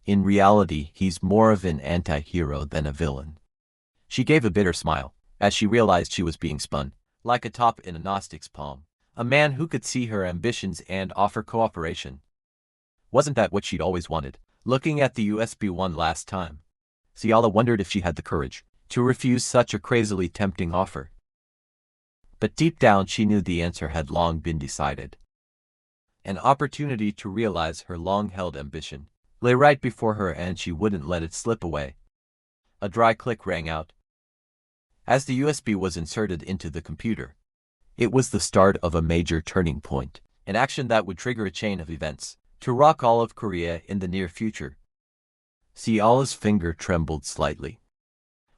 In reality, he's more of an anti-hero than a villain. She gave a bitter smile as she realized she was being spun like a top in a Gnostic's palm. A man who could see her ambitions and offer cooperation. Wasn't that what she'd always wanted? Looking at the USB one last time, Ciala wondered if she had the courage to refuse such a crazily tempting offer. But deep down she knew the answer had long been decided. An opportunity to realize her long-held ambition lay right before her, and she wouldn't let it slip away. A dry click rang out as the USB was inserted into the computer. It was the start of a major turning point, an action that would trigger a chain of events to rock all of Korea in the near future. Ciala's finger trembled slightly.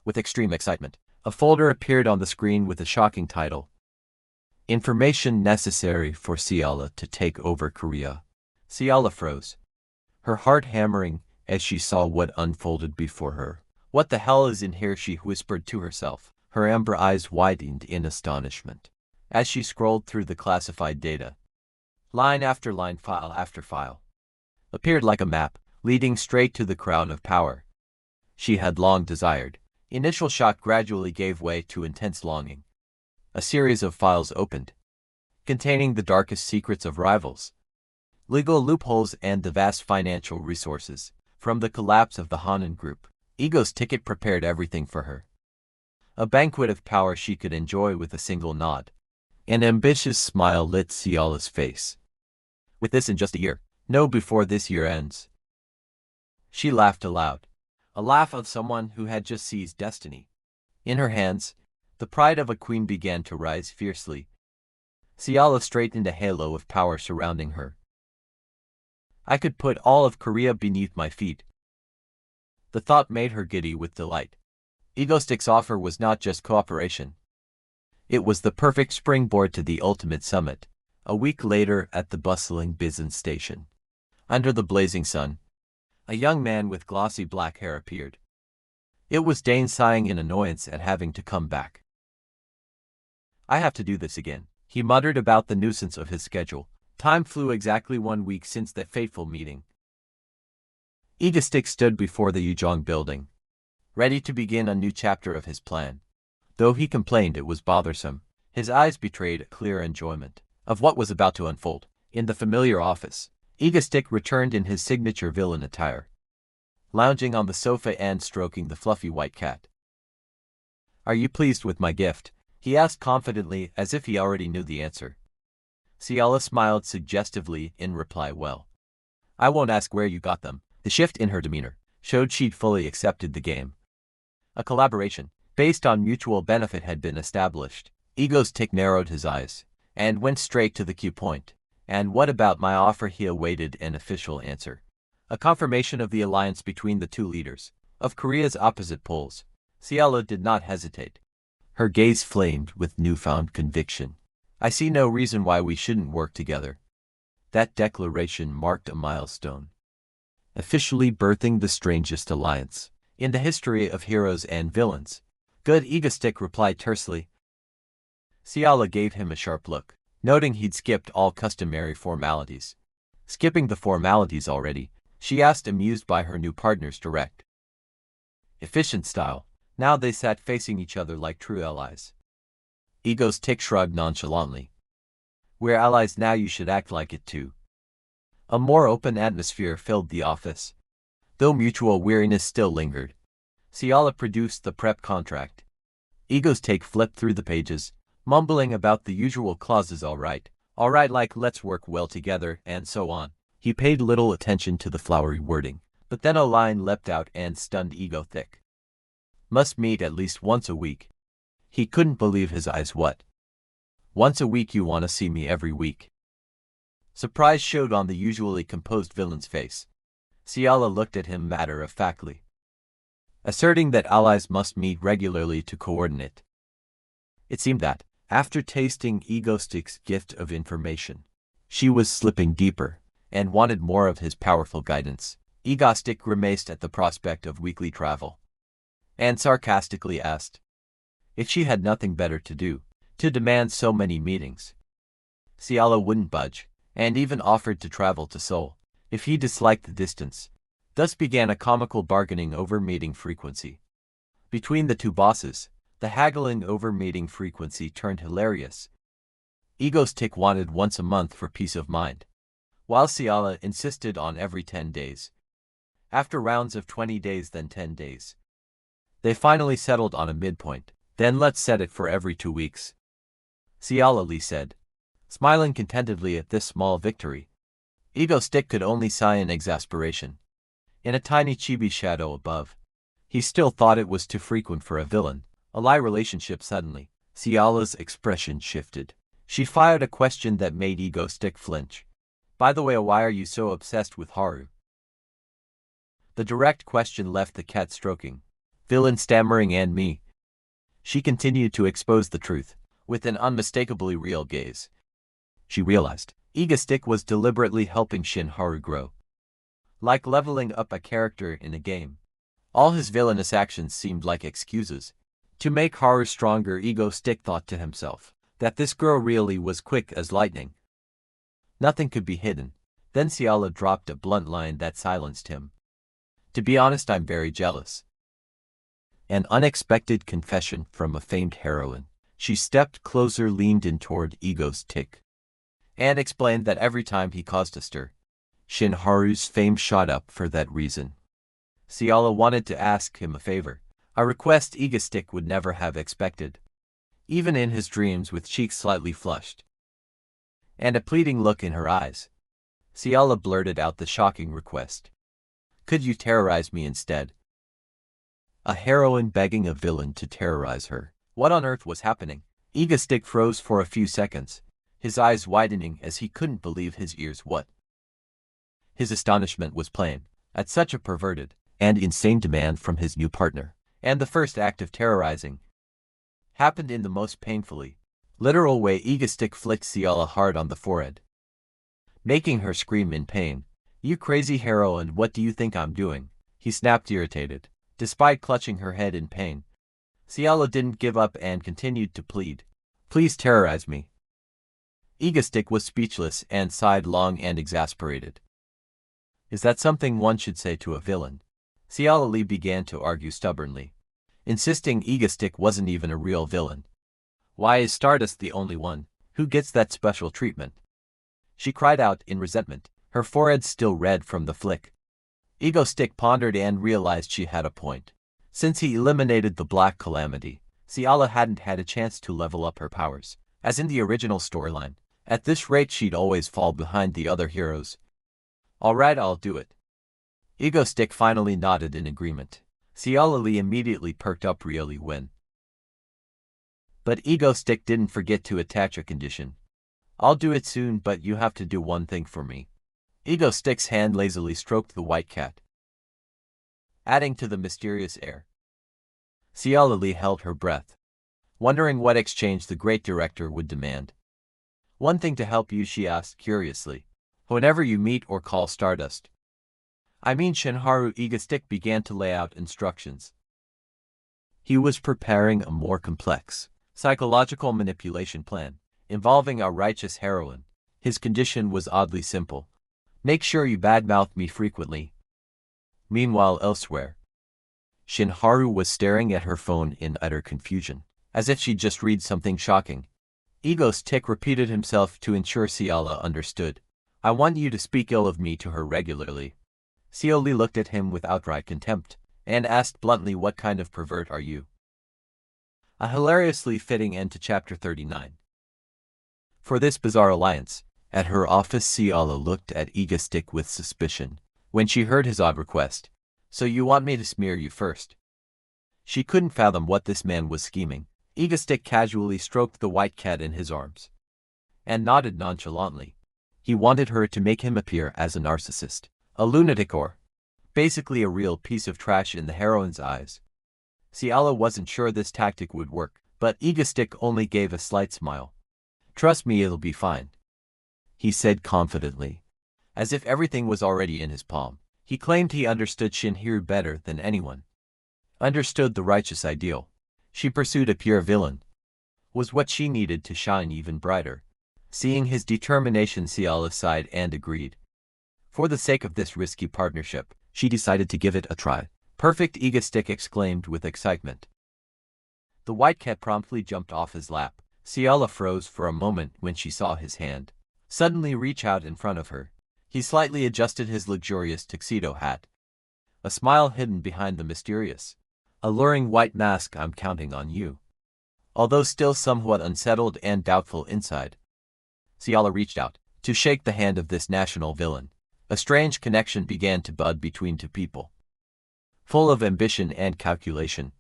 With extreme excitement, a folder appeared on the screen with a shocking title. Information necessary for Ciala to take over Korea. Ciala froze, her heart hammering as she saw what unfolded before her. What the hell is in here, she whispered to herself, her amber eyes widened in astonishment. As she scrolled through the classified data, line after line, file after file appeared like a map, leading straight to the crown of power she had long desired. Initial shock gradually gave way to intense longing. A series of files opened, containing the darkest secrets of rivals, legal loopholes, and the vast financial resources from the collapse of the Hanan Group. Ego's ticket prepared everything for her. A banquet of power she could enjoy with a single nod. An ambitious smile lit Ciala's face. With this in just a year. No, before this year ends. She laughed aloud. A laugh of someone who had just seized destiny. In her hands, the pride of a queen began to rise fiercely. Ciala straightened a halo of power surrounding her. I could put all of Korea beneath my feet. The thought made her giddy with delight. Ego Stick's offer was not just cooperation. It was the perfect springboard to the ultimate summit. A week later, at the bustling business station, under the blazing sun, a young man with glossy black hair appeared. It was Dane, sighing in annoyance at having to come back. I have to do this again, he muttered about the nuisance of his schedule. Time flew, exactly 1 week since that fateful meeting. Ego Stick stood before the Yujong building, ready to begin a new chapter of his plan. Though he complained it was bothersome, his eyes betrayed a clear enjoyment of what was about to unfold. In the familiar office, Ego Stick returned in his signature villain attire, lounging on the sofa and stroking the fluffy white cat. Are you pleased with my gift? He asked confidently, as if he already knew the answer. Ciala smiled suggestively in reply. Well, I won't ask where you got them. The shift in her demeanor showed she'd fully accepted the game. A collaboration based on mutual benefit had been established. Ego Stick narrowed his eyes and went straight to the key point. And what about my offer? He awaited an official answer. A confirmation of the alliance between the two leaders of Korea's opposite poles. Ciala did not hesitate. Her gaze flamed with newfound conviction. I see no reason why we shouldn't work together. That declaration marked a milestone, officially birthing the strangest alliance in the history of heroes and villains. Good, Ego Stick replied tersely. Ciala gave him a sharp look, noting he'd skipped all customary formalities. Skipping the formalities already? She asked, amused by her new partner's direct, efficient style. Now they sat facing each other like true allies. Ego Stick shrugged nonchalantly. We're allies now, you should act like it too. A more open atmosphere filled the office. Though mutual weariness still lingered, Ciala produced the prep contract. Ego's take flipped through the pages, mumbling about the usual clauses alright, like let's work well together, and so on. He paid little attention to the flowery wording, but then a line leapt out and stunned Ego thick. Must meet at least once a week. He couldn't believe his eyes. What? Once a week? You wanna see me every week? Surprise showed on the usually composed villain's face. Ciala looked at him matter-of-factly, asserting that allies must meet regularly to coordinate. It seemed that, after tasting Ego Stick's gift of information, she was slipping deeper, and wanted more of his powerful guidance. Ego Stick grimaced at the prospect of weekly travel, and sarcastically asked if she had nothing better to do, to demand so many meetings. Ciala wouldn't budge, and even offered to travel to Seoul, if he disliked the distance. Thus began a comical bargaining over meeting frequency. Between the two bosses, the haggling over meeting frequency turned hilarious. Ego Stick wanted once a month for peace of mind, while Ciala insisted on every 10 days. After rounds of 20 days then 10 days, they finally settled on a midpoint. Then let's set it for every 2 weeks, Ciala said, smiling contentedly at this small victory. Ego Stick could only sigh in exasperation. In a tiny chibi shadow above, he still thought it was too frequent for a villain. A lie relationship. Suddenly, Ciala's expression shifted. She fired a question that made Ego Stick flinch. By the way, why are you so obsessed with Haru? The direct question left the cat stroking, villain stammering, and me. She continued to expose the truth, with an unmistakably real gaze. She realized Ego Stick was deliberately helping Shin Haru grow, like leveling up a character in a game. All his villainous actions seemed like excuses to make Haru stronger. Ego Stick thought to himself that this girl really was quick as lightning. Nothing could be hidden. Then Ciala dropped a blunt line that silenced him. To be honest, I'm very jealous. An unexpected confession from a famed heroine. She stepped closer, leaned in toward Ego Stick, and explained that every time he caused a stir, Shin Haru's fame shot up for that reason. Ciala wanted to ask him a favor, a request Ego Stick would never have expected, even in his dreams, with cheeks slightly flushed and a pleading look in her eyes. Ciala blurted out the shocking request. Could you terrorize me instead? A heroine begging a villain to terrorize her. What on earth was happening? Ego Stick froze for a few seconds, his eyes widening as he couldn't believe his ears. What? His astonishment was plain at such a perverted and insane demand from his new partner. And the first act of terrorizing happened in the most painfully literal way. Ego Stick flicked Ciala hard on the forehead, making her scream in pain. You crazy heroine, what do you think I'm doing? He snapped, irritated. Despite clutching her head in pain, Ciala didn't give up and continued to plead. Please terrorize me. Ego Stick was speechless and sighed long and exasperated. Is that something one should say to a villain? Ciala began to argue stubbornly, insisting Ego Stick wasn't even a real villain. Why is Stardust the only one who gets that special treatment? She cried out in resentment, her forehead still red from the flick. Ego Stick pondered and realized she had a point. Since he eliminated the Black Calamity, Ciala hadn't had a chance to level up her powers, as in the original storyline. At this rate she'd always fall behind the other heroes. Alright, I'll do it. Ego Stick finally nodded in agreement. Ciala immediately perked up. Really when? But Ego Stick didn't forget to attach a condition. I'll do it soon, but you have to do one thing for me. Ego Stick's hand lazily stroked the white cat, adding to the mysterious air. Ciala held her breath, wondering what exchange the great director would demand. One thing to help you, she asked curiously. Whenever you meet or call Stardust. I mean Shin Haru. Ego Stick began to lay out instructions. He was preparing a more complex psychological manipulation plan, involving a righteous heroine. His condition was oddly simple. Make sure you badmouth me frequently. Meanwhile, elsewhere, Shin Haru was staring at her phone in utter confusion, as if she'd just read something shocking. Ego Stick repeated himself to ensure Ciala understood. I want you to speak ill of me to her regularly. Seoli looked at him with outright contempt, and asked bluntly, "What kind of pervert are you?" A hilariously fitting end to chapter 39. For this bizarre alliance, at her office Seoli looked at Egostick with suspicion, when she heard his odd request. "So you want me to smear you first?" She couldn't fathom what this man was scheming. Egostick casually stroked the white cat in his arms, and nodded nonchalantly. He wanted her to make him appear as a narcissist, a lunatic, or basically a real piece of trash in the heroine's eyes. Seoli wasn't sure this tactic would work, but Egostick only gave a slight smile. "Trust me, it'll be fine," he said confidently, as if everything was already in his palm. He claimed he understood Shinhiro better than anyone. Understood the righteous ideal she pursued, a pure villain, was what she needed to shine even brighter. Seeing his determination, Seoli sighed and agreed. For the sake of this risky partnership, she decided to give it a try. "Perfect!" Egostick exclaimed with excitement. The white cat promptly jumped off his lap. Seoli froze for a moment when she saw his hand suddenly reach out in front of her. He slightly adjusted his luxurious tuxedo hat, a smile hidden behind the mysterious, alluring white mask. "I'm counting on you." Although still somewhat unsettled and doubtful inside, Seoli reached out to shake the hand of this national villain. A strange connection began to bud between two people, full of ambition and calculation.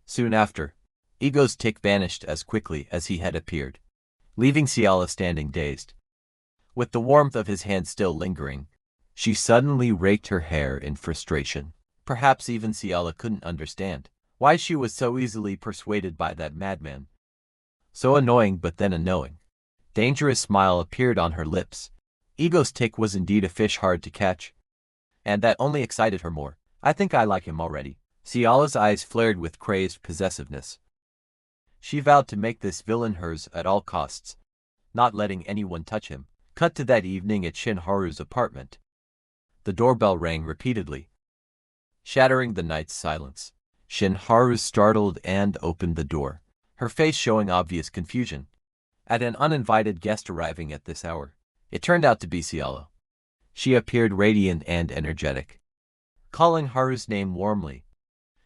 Soon after, Egostick vanished as quickly as he had appeared, leaving Seoli standing dazed. With the warmth of his hand still lingering, she suddenly raked her hair in frustration. Perhaps even Seoli couldn't understand why she was so easily persuaded by that madman. So annoying, but then a knowing, dangerous smile appeared on her lips. Egostick was indeed a fish hard to catch, and that only excited her more. "I think I like him already." Seoli's eyes flared with crazed possessiveness. She vowed to make this villain hers at all costs, not letting anyone touch him. Cut to that evening at Shinharu's apartment. The doorbell rang repeatedly, shattering the night's silence. Shinharu startled and opened the door, her face showing obvious confusion at an uninvited guest arriving at this hour. It turned out to be Seoli. She appeared radiant and energetic, calling Haru's name warmly,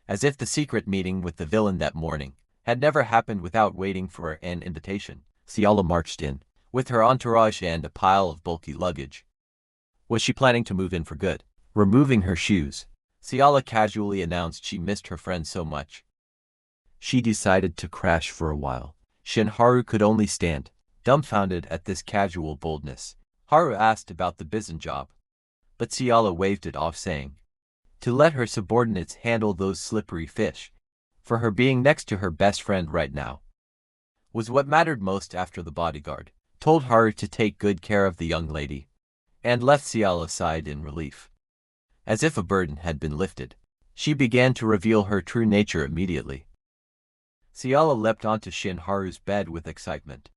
as if the secret meeting with the villain that morning had never happened without waiting for an invitation. Seoli marched in, with her entourage and a pile of bulky luggage. Was she planning to move in for good? Removing her shoes, Seoli casually announced she missed her friend so much she decided to crash for a while. Shinharu could only stand, dumbfounded at this casual boldness. Haru asked about the business job, but Seoli waved it off, saying to let her subordinates handle those slippery fish, for her being next to her best friend right now was what mattered most. After the bodyguard told Haru to take good care of the young lady, and left, Seoli sighed in relief. As if a burden had been lifted, she began to reveal her true nature immediately. Seoli leapt onto Shinharu's bed with excitement.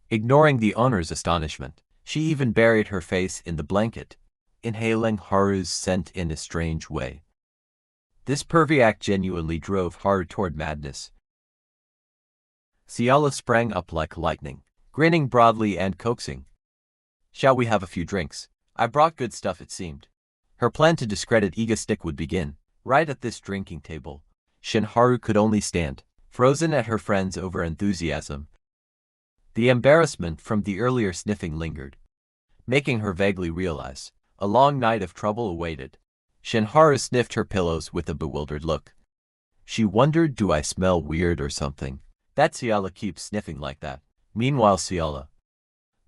Ignoring the owner's astonishment, she even buried her face in the blanket, inhaling Haru's scent in a strange way. This pervy act genuinely drove Haru toward madness. Seoli sprang up like lightning, grinning broadly and coaxing. "Shall we have a few drinks? I brought good stuff." It seemed her plan to discredit Egostick would begin right at this drinking table. Shinharu could only stand, frozen at her friend's over-enthusiasm. The embarrassment from the earlier sniffing lingered, making her vaguely realize a long night of trouble awaited. Shinharu sniffed her pillows with a bewildered look. She wondered, do I smell weird or something, that Seoli keeps sniffing like that? Meanwhile, Seoli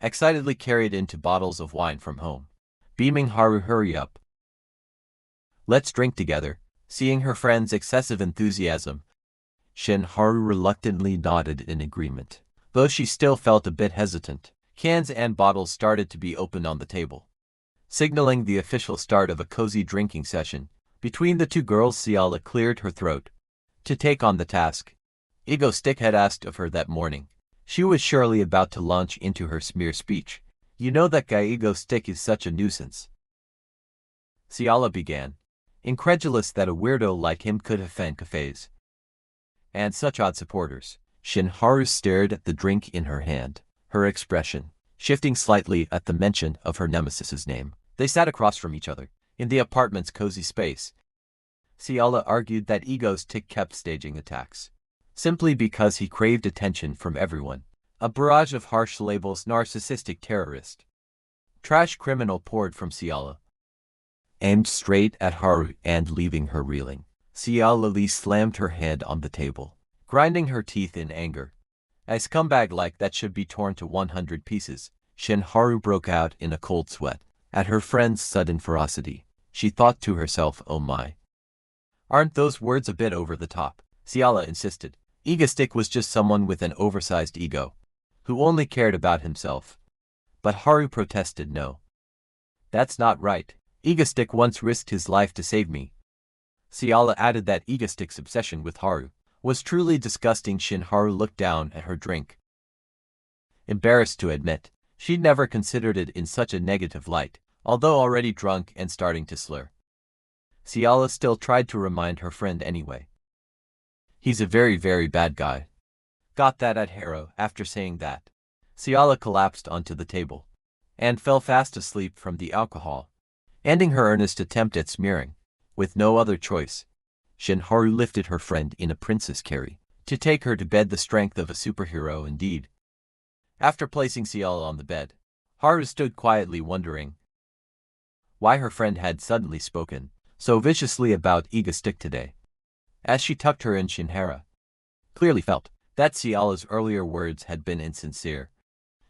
excitedly carried into bottles of wine from home, beaming Haru, "Hurry up. Let's drink together." Seeing her friend's excessive enthusiasm, Shinharu reluctantly nodded in agreement. Though she still felt a bit hesitant, cans and bottles started to be opened on the table, signaling the official start of a cozy drinking session. Between the two girls, Seoli cleared her throat to take on the task Egostick had asked of her that morning. She was surely about to launch into her smear speech. "You know that guy Egostick is such a nuisance," Seoli began, incredulous that a weirdo like him could have fan cafes and such odd supporters. Shinharu stared at the drink in her hand, her expression shifting slightly at the mention of her nemesis's name. They sat across from each other, In the apartment's cozy space, Ciala argued that Ego's tick kept staging attacks, simply because he craved attention from everyone. A barrage of harsh labels: narcissistic terrorist, trash criminal poured from Ciala, aimed straight at Haru and leaving her reeling. Ciala slammed her head on the table, grinding her teeth in anger. A scumbag like that should be torn to 100 pieces. Haru broke out in a cold sweat at her friend's sudden ferocity. She thought to herself, oh my. Aren't those words a bit over the top? Ciala insisted. Egoistic was just someone with an oversized ego, who only cared about himself. But Haru protested, no. That's not right. Egoistic once risked his life to save me. Ciala added that Egoistic's obsession with Haru was truly disgusting. Haru looked down at her drink, embarrassed to admit she'd never considered it in such a negative light, although already drunk and starting to slur. Ciala still tried to remind her friend anyway. He's a very, very bad guy. Got that at Hero. After saying that, Ciala collapsed onto the table and fell fast asleep from the alcohol, ending her earnest attempt at smearing. With no other choice, Haru lifted her friend in a princess carry to take her to bed, the strength of a superhero indeed. After placing Ciala on the bed, Haru stood quietly wondering why her friend had suddenly spoken so viciously about Egoistic today. As she tucked her in, Shinhara clearly felt that Ciala's earlier words had been insincere,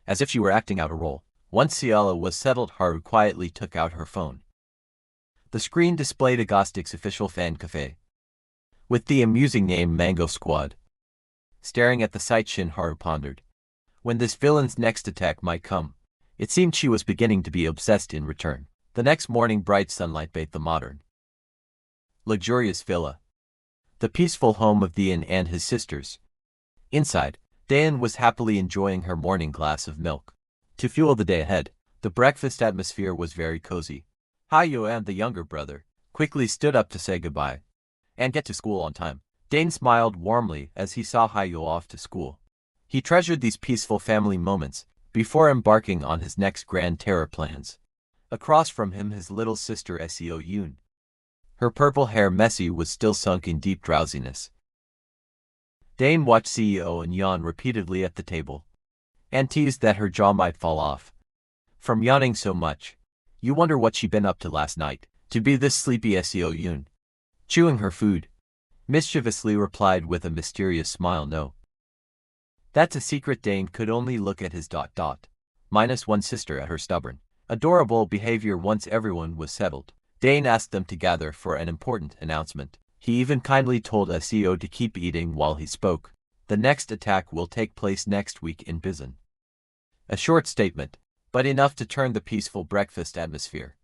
as if she were acting out a role. Once Ciala was settled, Haru quietly took out her phone. The screen displayed Egoistic's official fan cafe, with the amusing name Mango Squad. Staring at the site, Haru pondered when this villain's next attack might come. It seemed she was beginning to be obsessed in return. The next morning, bright sunlight bathed the modern, luxurious villa, the peaceful home of Dayan and his sisters. Inside, Dayan was happily enjoying her morning glass of milk. To fuel the day ahead, the breakfast atmosphere was very cozy. Hayo and the younger brother quickly stood up to say goodbye and get to school on time. Dayan smiled warmly as he saw Hayo off to school. He treasured these peaceful family moments before embarking on his next grand terror plans. Across from him, his little sister Seo Yoon. Her purple hair messy was still sunk in deep drowsiness. Dayan watched CEO and yawn repeatedly at the table, and teased that her jaw might fall off from yawning so much. You wonder what she'd been up to last night, to be this sleepy. Seo Yoon, chewing her food, mischievously replied with a mysterious smile, no. That's a secret. Dayan could only look at his -1 sister at her stubborn, adorable behavior. Once everyone was settled, Dayan asked them to gather for an important announcement. He even kindly told Seo to keep eating while he spoke. The next attack will take place next week in Bizon. A short statement, but enough to turn the peaceful breakfast atmosphere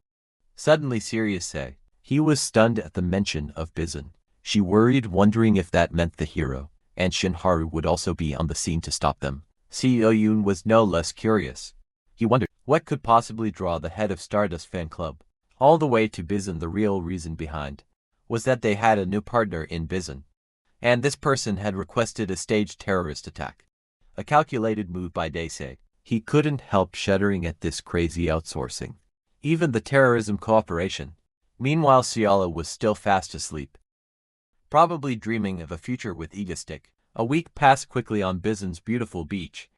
suddenly serious. He was stunned at the mention of Bizon. She worried, wondering if that meant the hero and Haru would also be on the scene to stop them. CEO Yoon was no less curious. He wondered what could possibly draw the head of Stardust fan club all the way to Bizon. The real reason behind was that they had a new partner in Bizon, and this person had requested a staged terrorist attack. A calculated move by Daisei. He couldn't help shuddering at this crazy outsourcing, even the terrorism cooperation. Meanwhile, Ciala was still fast asleep, probably dreaming of a future with Egoistic. A week passed quickly on Bizon's beautiful beach.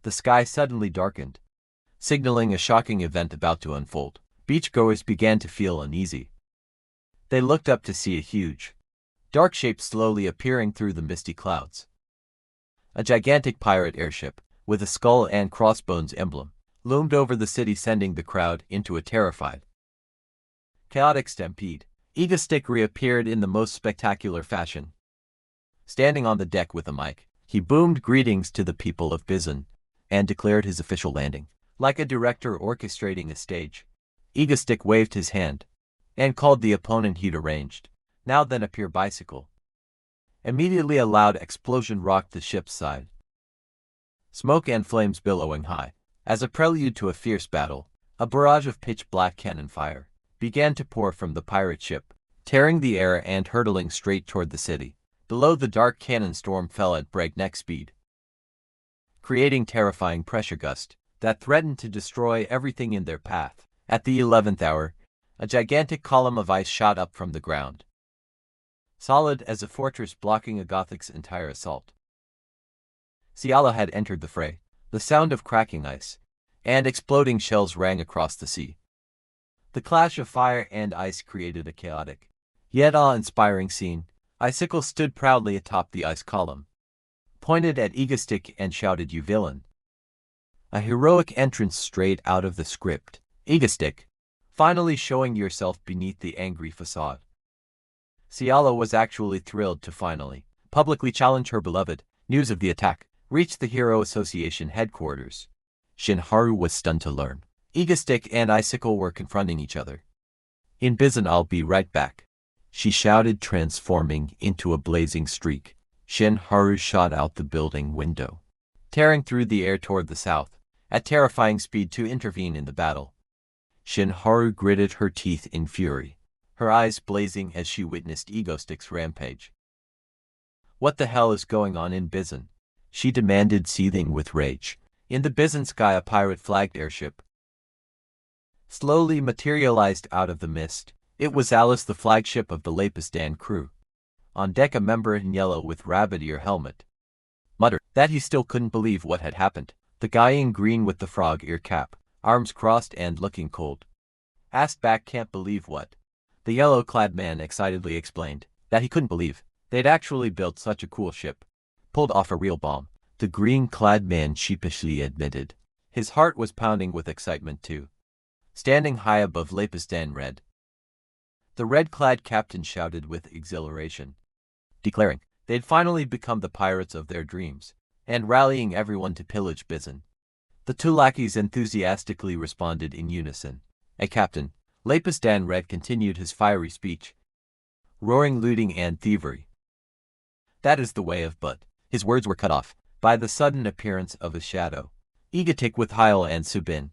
The sky suddenly darkened, signaling a shocking event about to unfold. Beachgoers began to feel uneasy. They looked up to see a huge, dark shape slowly appearing through the misty clouds. A gigantic pirate airship, with a skull and crossbones emblem, loomed over the city, sending the crowd into a terrified, chaotic stampede. Egoistic reappeared in the most spectacular fashion. Standing on the deck with a mic, he boomed greetings to the people of Bizon and declared his official landing. Like a director orchestrating a stage, Egoistic waved his hand and called the opponent he'd arranged. Now then, a pure bicycle. Immediately a loud explosion rocked the ship's side, smoke and flames billowing high. As a prelude to a fierce battle, a barrage of pitch-black cannon fire began to pour from the pirate ship, tearing the air and hurtling straight toward the city. Below, the dark cannon storm fell at breakneck speed, creating terrifying pressure gusts that threatened to destroy everything in their path. At the 11th hour, A gigantic column of ice shot up from the ground, solid as a fortress blocking a Gothic's entire assault. Yahello had entered the fray. The sound of cracking ice and exploding shells rang across the sea. The clash of fire and ice created a chaotic, yet awe-inspiring scene. Icicle stood proudly atop the ice column, pointed at Egostick and shouted, "You villain!" A heroic entrance straight out of the script. Egostick, finally showing yourself beneath the angry facade. Yahello was actually thrilled to finally, publicly challenge her beloved. News of the attack reached the Hero Association headquarters. Shinharu was stunned to learn Egostick and Icicle were confronting each other. "In Bizon, I'll be right back," she shouted, transforming into a blazing streak. Shinharu shot out the building window, tearing through the air toward the south, at terrifying speed to intervene in the battle. Shinharu gritted her teeth in fury, her eyes blazing as she witnessed Egostick's rampage. "What the hell is going on in Bizon?" she demanded, seething with rage. In the Bizon sky, a pirate-flagged airship slowly materialized out of the mist. It was Alice, the flagship of the Lapistan crew. On deck, a member in yellow with rabbit ear helmet muttered that he still couldn't believe what had happened. The guy in green with the frog ear cap, arms crossed and looking cold, asked back, "Can't believe what?" The yellow-clad man excitedly explained that he couldn't believe they'd actually built such a cool ship, pulled off a real bomb. The green-clad man sheepishly admitted his heart was pounding with excitement too. Standing high above Lapistan Red, the red-clad captain shouted with exhilaration, declaring they'd finally become the pirates of their dreams, and rallying everyone to pillage Bizon. The two lackeys enthusiastically responded in unison. A captain, Lapistan Red, continued his fiery speech, roaring looting and thievery. "That is the way of," but his words were cut off by the sudden appearance of a shadow. Egotick with Yahello and Subin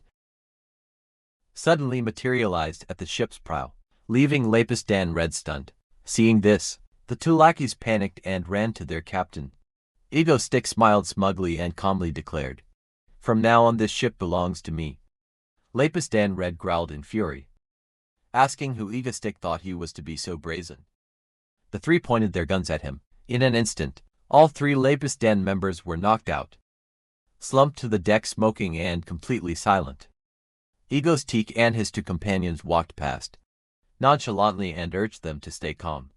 suddenly materialized at the ship's prow, leaving Lapistan Red stunned. Seeing this, the two lackeys panicked and ran to their captain. Egostick smiled smugly and calmly declared, "From now on, this ship belongs to me." Lapistan Red growled in fury, asking who Egostick thought he was to be so brazen. The three pointed their guns at him. In an instant, all three Lapistan members were knocked out, slumped to the deck smoking and completely silent. Egostick and his two companions walked past nonchalantly and urged them to stay calm.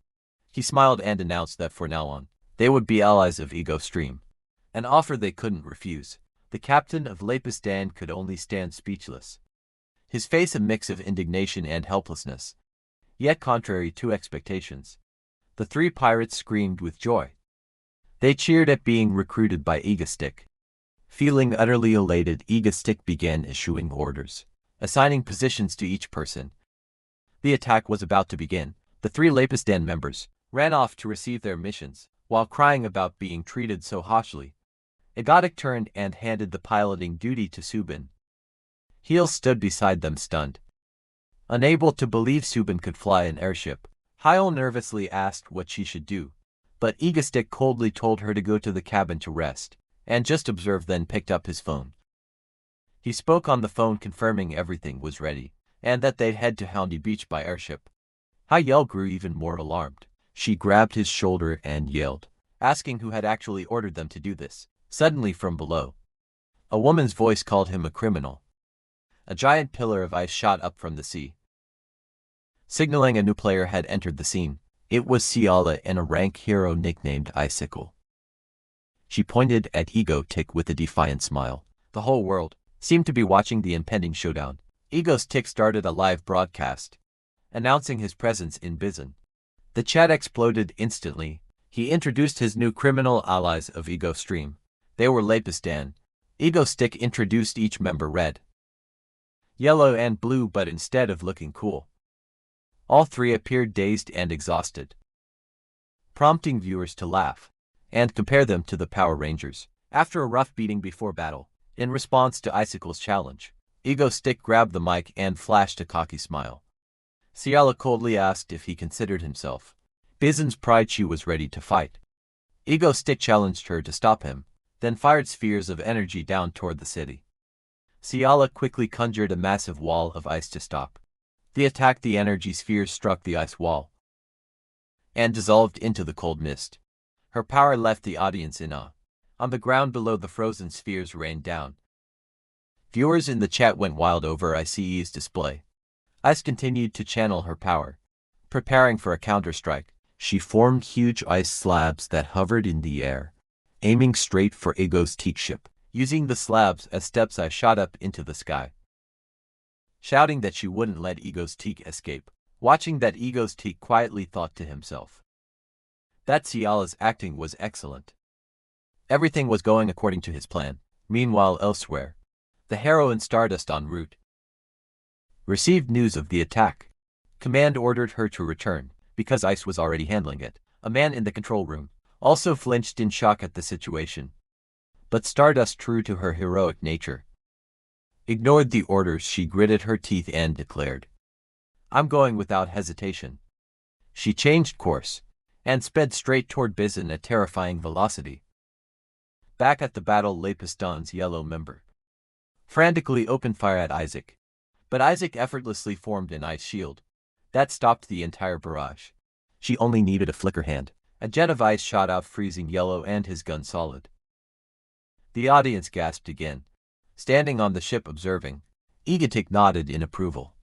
He smiled and announced that for now on, they would be allies of Ego Stream, an offer they couldn't refuse. The captain of Lapistan could only stand speechless, his face a mix of indignation and helplessness. Yet contrary to expectations, the three pirates screamed with joy. They cheered at being recruited by Egostick. Feeling utterly elated, Egostick began issuing orders, assigning positions to each person. The attack was about to begin. The three Lapistan members ran off to receive their missions, while crying about being treated so harshly. Egotick turned and handed the piloting duty to Subin. Heel stood beside them, stunned, unable to believe Subin could fly an airship. Yahello nervously asked what she should do, but Egostick coldly told her to go to the cabin to rest, and just observe, then picked up his phone. He spoke on the phone confirming everything was ready, and that they'd head to Houndy Beach by airship. Yahello grew even more alarmed. She grabbed his shoulder and yelled, asking who had actually ordered them to do this. Suddenly from below, a woman's voice called him a criminal. A giant pillar of ice shot up from the sea, signaling a new player had entered the scene. It was Yahello and a rank hero nicknamed Icicle. She pointed at Egostick with a defiant smile. The whole world seemed to be watching the impending showdown. Egostick started a live broadcast, announcing his presence in Bizon. The chat exploded instantly. He introduced his new criminal allies of Ego Stream. They were Lapistan. Egostick introduced each member red, yellow and blue, but instead of looking cool, all three appeared dazed and exhausted, prompting viewers to laugh and compare them to the Power Rangers. After a rough beating before battle, in response to Icicle's challenge, Egostick grabbed the mic and flashed a cocky smile. Yahello coldly asked if he considered himself Bizon's pride. She was ready to fight. Egostick challenged her to stop him, then fired spheres of energy down toward the city. Yahello quickly conjured a massive wall of ice to stop The energy spheres struck the ice wall and dissolved into the cold mist. Her power left the audience in awe. On the ground below, the frozen spheres rained down. Viewers in the chat went wild over ICE's display. Ice continued to channel her power, preparing for a counter-strike. She formed huge ice slabs that hovered in the air, aiming straight for Ego's teak ship. Using the slabs as steps, I shot up into the sky, shouting that she wouldn't let Ego's teak escape. Watching that, Ego's teak quietly thought to himself that Ciala's acting was excellent. Everything was going according to his plan. Meanwhile, elsewhere, the heroine Stardust en route received news of the attack. Command ordered her to return, because Ice was already handling it. A man in the control room also flinched in shock at the situation. But Stardust, true to her heroic nature, ignored the orders. She gritted her teeth and declared, "I'm going," without hesitation. She changed course and sped straight toward Bizon at terrifying velocity. Back at the battle, Lapiston's yellow member frantically opened fire at Isaac, but Isaac effortlessly formed an ice shield that stopped the entire barrage. She only needed a flicker hand. A jet of ice shot out, freezing Yellow and his gun solid. The audience gasped again. Standing on the ship observing, Egotic nodded in approval.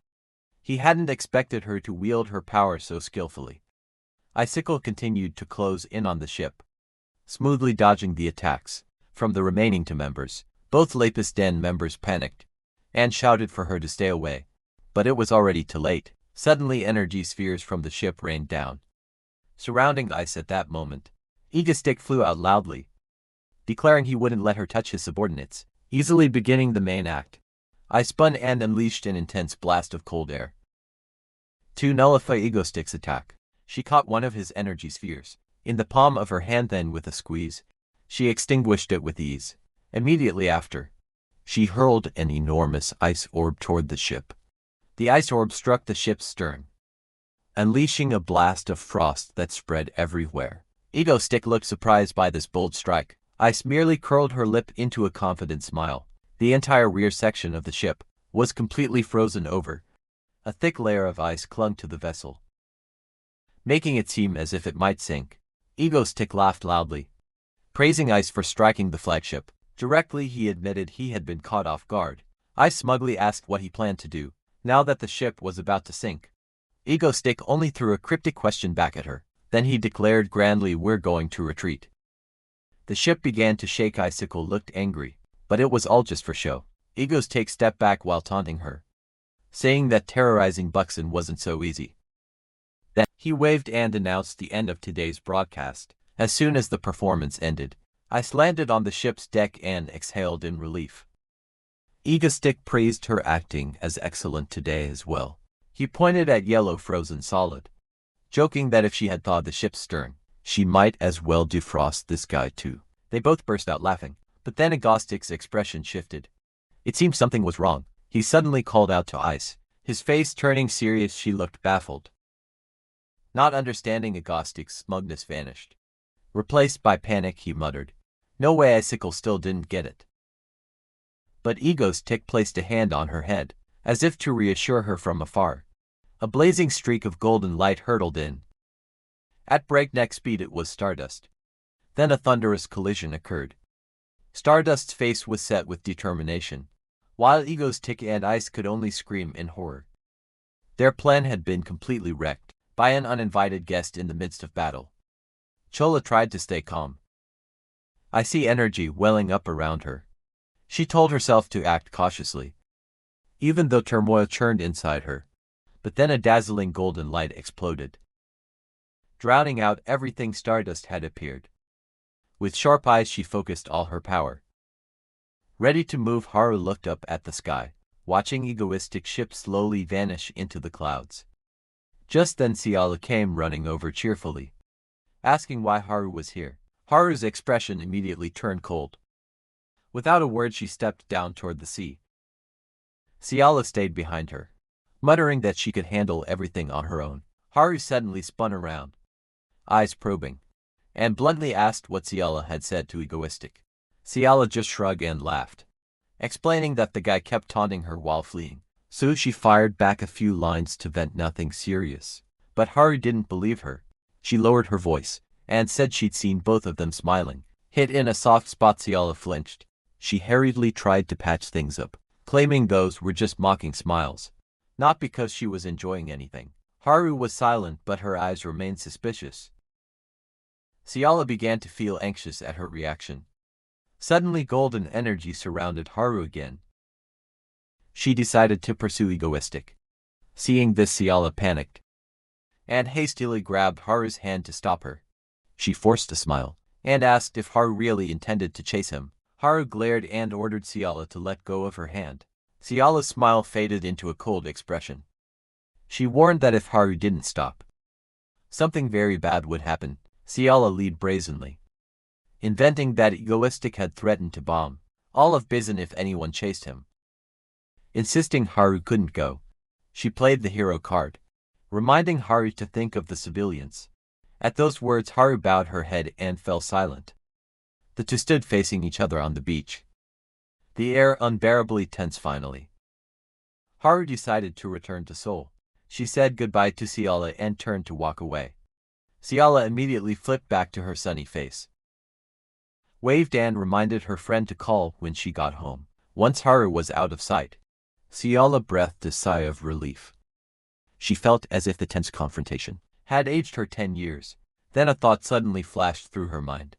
He hadn't expected her to wield her power so skillfully. Icicle continued to close in on the ship, smoothly dodging the attacks from the remaining two members. Both Lapis Den members panicked and shouted for her to stay away, but it was already too late. Suddenly, energy spheres from the ship rained down, surrounding Ice. At that moment, Egostick flew out loudly, declaring he wouldn't let her touch his subordinates. Easily beginning the main act, I spun and unleashed an intense blast of cold air to nullify Egostick's attack. She caught one of his energy spheres in the palm of her hand, then with a squeeze, she extinguished it with ease. Immediately after, she hurled an enormous ice orb toward the ship. The ice orb struck the ship's stern, unleashing a blast of frost that spread everywhere. Egostick looked surprised by this bold strike. Ice merely curled her lip into a confident smile. The entire rear section of the ship was completely frozen over. A thick layer of ice clung to the vessel, making it seem as if it might sink. Egostick laughed loudly, praising Ice for striking the flagship. Directly, he admitted he had been caught off guard. Ice smugly asked what he planned to do now that the ship was about to sink. Egostick only threw a cryptic question back at her. Then he declared grandly, "We're going to retreat." The ship began to shake. Icicle looked angry, but it was all just for show. Egostick stepped back while taunting her, saying that terrorizing Buxton wasn't so easy. Then he waved and announced the end of today's broadcast. As soon as the performance ended, Ice landed on the ship's deck and exhaled in relief. Egostick praised her acting as excellent today as well. He pointed at Yellow, frozen solid, joking that if she had thawed the ship's stern, she might as well defrost this guy too. They both burst out laughing, but then Egostick's expression shifted. It seemed something was wrong. He suddenly called out to Ice, his face turning serious. She looked baffled. Not understanding, Egostick's smugness vanished, replaced by panic. He muttered, "No way." Icicle still didn't get it, but Egostick placed a hand on her head, as if to reassure her from afar. A blazing streak of golden light hurtled in. At breakneck speed, it was Stardust. Then a thunderous collision occurred. Stardust's face was set with determination, while Egostick and Ice could only scream in horror. Their plan had been completely wrecked by an uninvited guest in the midst of battle. Chola tried to stay calm. I see energy welling up around her. She told herself to act cautiously, even though turmoil churned inside her. But then a dazzling golden light exploded, drowning out everything. Stardust had appeared. With sharp eyes, she focused all her power. Ready to move, Haru looked up at the sky, watching Egoistic ship slowly vanish into the clouds. Just then Ciala came running over cheerfully, asking why Haru was here. Haru's expression immediately turned cold. Without a word, she stepped down toward the sea. Ciala stayed behind her, muttering that she could handle everything on her own. Haru suddenly spun around, eyes probing, and bluntly asked what Ciala had said to Egoistic. Ciala just shrugged and laughed, explaining that the guy kept taunting her while fleeing. So she fired back a few lines to vent nothing serious. But Haru didn't believe her. She lowered her voice and said she'd seen both of them smiling. Hit in a soft spot. Ciala flinched. She hurriedly tried to patch things up, claiming those were just mocking smiles, not because she was enjoying anything. Haru was silent, but her eyes remained suspicious. Ciala began to feel anxious at her reaction. Suddenly golden energy surrounded Haru again. She decided to pursue egoistic. Seeing this, Ciala panicked and hastily grabbed Haru's hand to stop her. She forced a smile and asked if Haru really intended to chase him. Haru glared and ordered Ciala to let go of her hand. Ciala's smile faded into a cold expression. She warned that if Haru didn't stop, something very bad would happen. Ciala lied brazenly, inventing that egoistic had threatened to bomb all of Bizen if anyone chased him. Insisting Haru couldn't go, she played the hero card, reminding Haru to think of the civilians. At those words, Haru bowed her head and fell silent. The two stood facing each other on the beach, the air unbearably tense. Finally, Haru decided to return to Seoul. She said goodbye to Ciala and turned to walk away. Ciala immediately flipped back to her sunny face, waved and reminded her friend to call when she got home. Once Haru was out of sight, Ciala breathed a sigh of relief. She felt as if the tense confrontation had aged her 10 years. Then a thought suddenly flashed through her mind.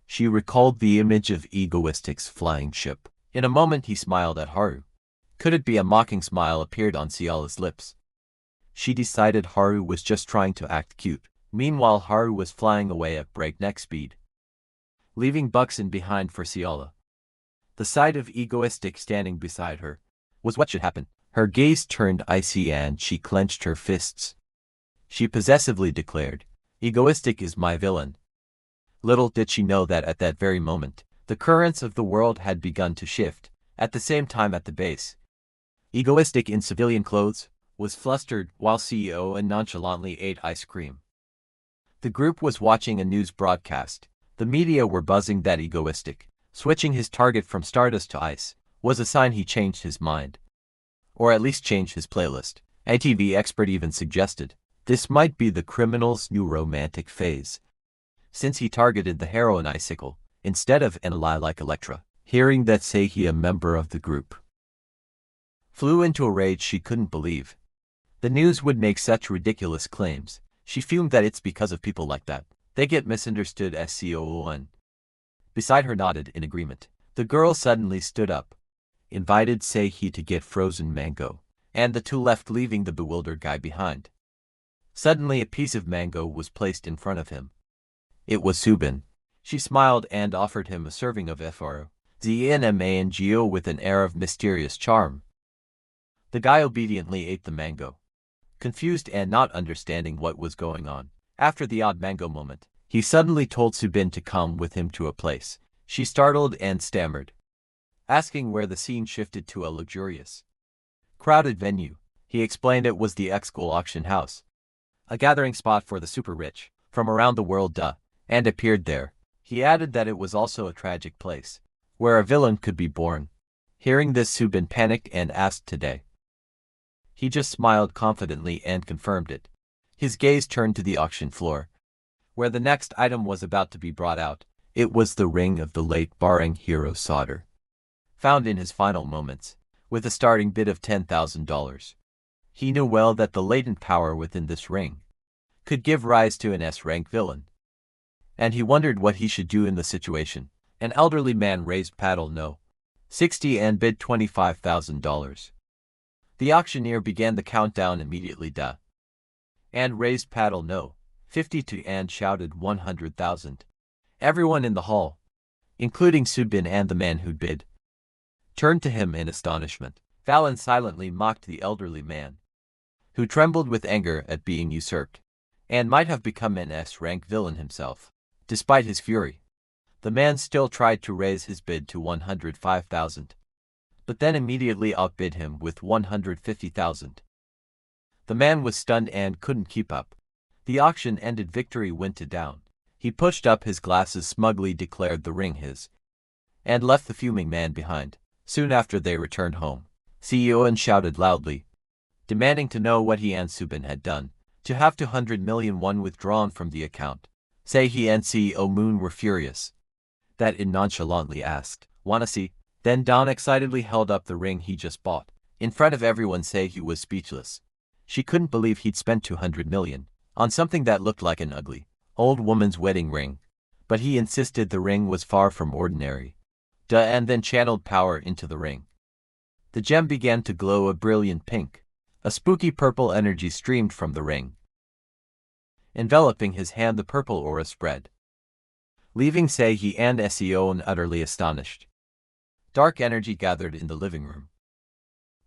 She recalled the image of Egoistic's flying ship. In a moment he smiled at Haru. Could it be a mocking smile appeared on Ciala's lips? She decided Haru was just trying to act cute. Meanwhile, Haru was flying away at breakneck speed, leaving Buxton behind for Ciala. The sight of Egoistic standing beside her was what should happen. Her gaze turned icy and she clenched her fists. She possessively declared, "Egoistic is my villain." Little did she know that at that very moment, the currents of the world had begun to shift. At the same time at the base, Egoistic in civilian clothes was flustered while CEO and nonchalantly ate ice cream. The group was watching a news broadcast. The media were buzzing that Egoistic, switching his target from Stardust to Ice, was a sign he changed his mind. Or at least changed his playlist. A TV expert even suggested this might be the criminal's new romantic phase, since he targeted the heroine Icicle instead of an ally like Elektra. Hearing that, Seihi, a member of the group, flew into a rage she couldn't believe. The news would make such ridiculous claims. She fumed that it's because of people like that they get misunderstood as COON. Beside her nodded in agreement. The girl suddenly stood up, invited Seihi to get frozen mango, and the two left, leaving the bewildered guy behind. Suddenly a piece of mango was placed in front of him. It was Subin. She smiled and offered him a serving of FRO. ZNMANGO with an air of mysterious charm. The guy obediently ate the mango, confused and not understanding what was going on. After the odd mango moment, he suddenly told Subin to come with him to a place. She startled and stammered, asking where the scene shifted to a luxurious, crowded venue. He explained it was the X-School auction house, a gathering spot for the super rich from around the world, and appeared there. He added that it was also a tragic place, where a villain could be born. Hearing this, Subin panicked and asked today. He just smiled confidently and confirmed it. His gaze turned to the auction floor, where the next item was about to be brought out. It was the ring of the late Barang hero Sauter, found in his final moments, with a starting bid of $10,000. He knew well that the latent power within this ring could give rise to an S-rank villain, and he wondered what he should do in the situation. An elderly man raised paddle no. 60 and bid $25,000. The auctioneer began the countdown immediately, and raised paddle no. 52 and shouted 100,000. Everyone in the hall, including Subin and the man who'd bid, turned to him in astonishment. Fallon silently mocked the elderly man, who trembled with anger at being usurped, and might have become an S-rank villain himself. Despite his fury, the man still tried to raise his bid to 105,000, but then immediately outbid him with 150,000. The man was stunned and couldn't keep up. The auction ended. Victory went to down. He pushed up his glasses, smugly declared the ring his, and left the fuming man behind. Soon after they returned home. CEO and shouted loudly, demanding to know what he and Subin had done to have 200 million won withdrawn from the account. Say he and CEO Moon were furious. That in nonchalantly asked, "Wanna see?" Then Don excitedly held up the ring he just bought. In front of everyone, Say he was speechless. She couldn't believe he'd spent 200 million on something that looked like an ugly, old woman's wedding ring. But he insisted the ring was far from ordinary. And then channeled power into the ring. The gem began to glow a brilliant pink. A spooky purple energy streamed from the ring. Enveloping his hand, the purple aura spread, leaving Seihi and Seon utterly astonished. Dark energy gathered in the living room,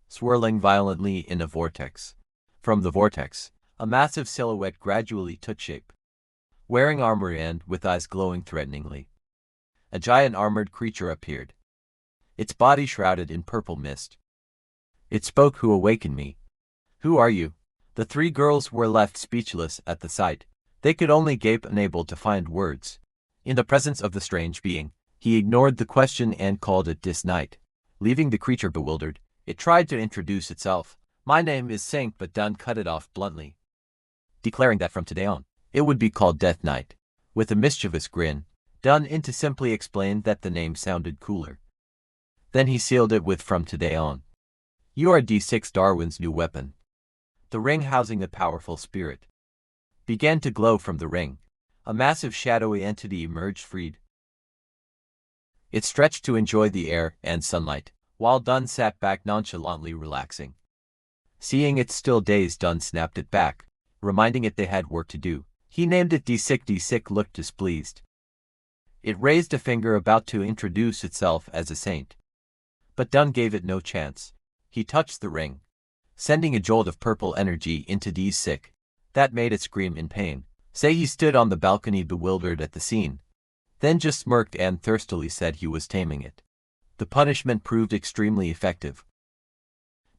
swirling violently in a vortex. From the vortex, a massive silhouette gradually took shape. Wearing armor and with eyes glowing threateningly, a giant armored creature appeared, its body shrouded in purple mist. It spoke, "Who awakened me? Who are you?" The three girls were left speechless at the sight. They could only gape, unable to find words. In the presence of the strange being, he ignored the question and called it Dis Night. Leaving the creature bewildered, it tried to introduce itself. "My name is Saint," but Dun cut it off bluntly, declaring that from today on, it would be called Death Knight. With a mischievous grin, Dun into simply explained that the name sounded cooler. Then he sealed it with, "From today on, you are D6 Darwin's new weapon." The ring housing the powerful spirit began to glow from the ring. A massive shadowy entity emerged, freed. It stretched to enjoy the air and sunlight, while Dun sat back nonchalantly relaxing. Seeing it still dazed, Dun snapped it back, reminding it they had work to do. He named it D6. D6 looked displeased. It raised a finger, about to introduce itself as a saint. But Dun gave it no chance. He touched the ring, sending a jolt of purple energy into D6 that made it scream in pain. Seihi stood on the balcony bewildered at the scene, then just smirked and thirstily said he was taming it. The punishment proved extremely effective.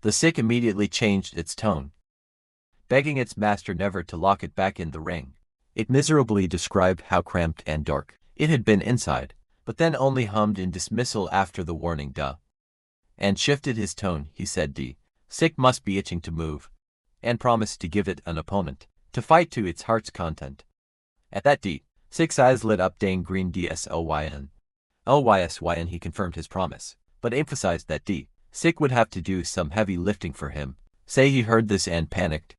The sick immediately changed its tone, begging its master never to lock it back in the ring. It miserably described how cramped and dark it had been inside, but then only hummed in dismissal after the warning, "Duh," and shifted his tone. He said Sick must be itching to move, and promised to give it an opponent to fight to its heart's content. At that Sick's eyes lit up. Dane green DSLYN. LYSYN. He confirmed his promise, but emphasized that Sick would have to do some heavy lifting for him. Seihi heard this and panicked.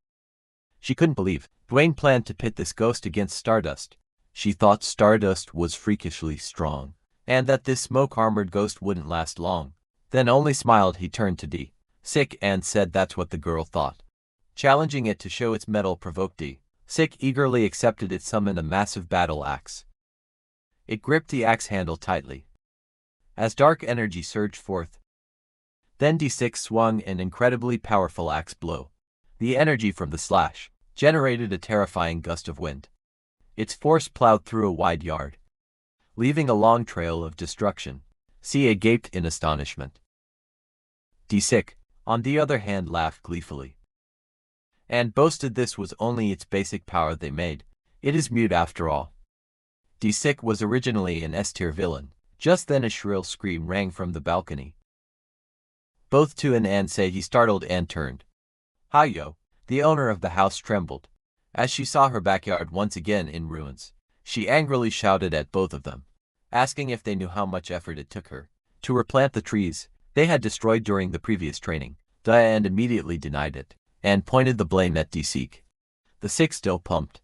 She couldn't believe Dwayne planned to pit this ghost against Stardust. She thought Stardust was freakishly strong, and that this smoke-armored ghost wouldn't last long. Then only smiled. He turned to Sick and said that's what the girl thought. Challenging it to show its mettle provoked Sick eagerly accepted it, summoned a massive battle axe. It gripped the axe handle tightly as dark energy surged forth. Then D6 swung an incredibly powerful axe blow. The energy from the slash generated a terrifying gust of wind. Its force plowed through a wide yard, leaving a long trail of destruction. Sia gaped in astonishment. D6, on the other hand, laughed gleefully and boasted this was only its basic power they made. It is mute after all. D6 was originally an S-tier villain. Just then a shrill scream rang from the balcony. Both Tuan and Seihi startled and turned. Hayo, the owner of the house, trembled as she saw her backyard once again in ruins. She angrily shouted at both of them, asking if they knew how much effort it took her to replant the trees they had destroyed during the previous training. Diane immediately denied it and pointed the blame at D6. The Sick, still pumped,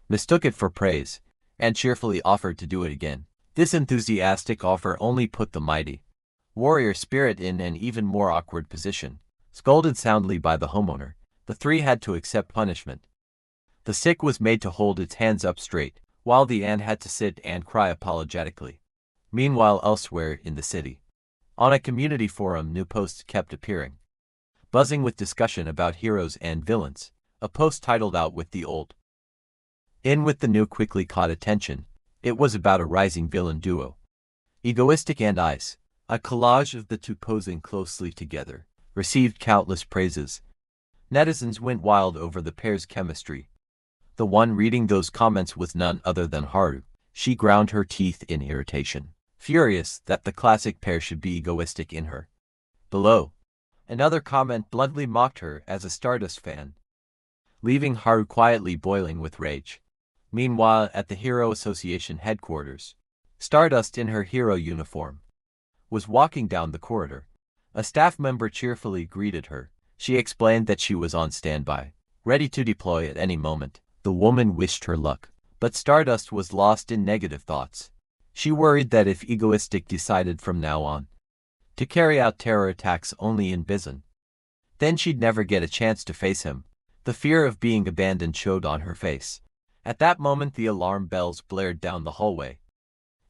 mistook it for praise and cheerfully offered to do it again. This enthusiastic offer only put the mighty warrior spirit in an even more awkward position. Scolded soundly by the homeowner, the three had to accept punishment. The Sick was made to hold its hands up straight, while the Ant had to sit and cry apologetically. Meanwhile, elsewhere in the city, on a community forum, new posts kept appearing, buzzing with discussion about heroes and villains. A post titled "Out with the Old, In with the New" quickly caught attention. It was about a rising villain duo, Egoistic and Ice. A collage of the two posing closely together received countless praises. Netizens went wild over the pair's chemistry. The one reading those comments was none other than Haru. She ground her teeth in irritation, furious that the classic pair should be egoistic in her. Below, Another comment bluntly mocked her as a Stardust fan, leaving Haru quietly boiling with rage. Meanwhile, at the Hero Association headquarters, Stardust in her hero uniform was walking down the corridor. A staff member cheerfully greeted her. She explained that she was on standby, ready to deploy at any moment. The woman wished her luck, but Stardust was lost in negative thoughts. She worried that if Egoistic decided from now on to carry out terror attacks only in Bizon, then she'd never get a chance to face him. The fear of being abandoned showed on her face. At that moment, the alarm bells blared down the hallway.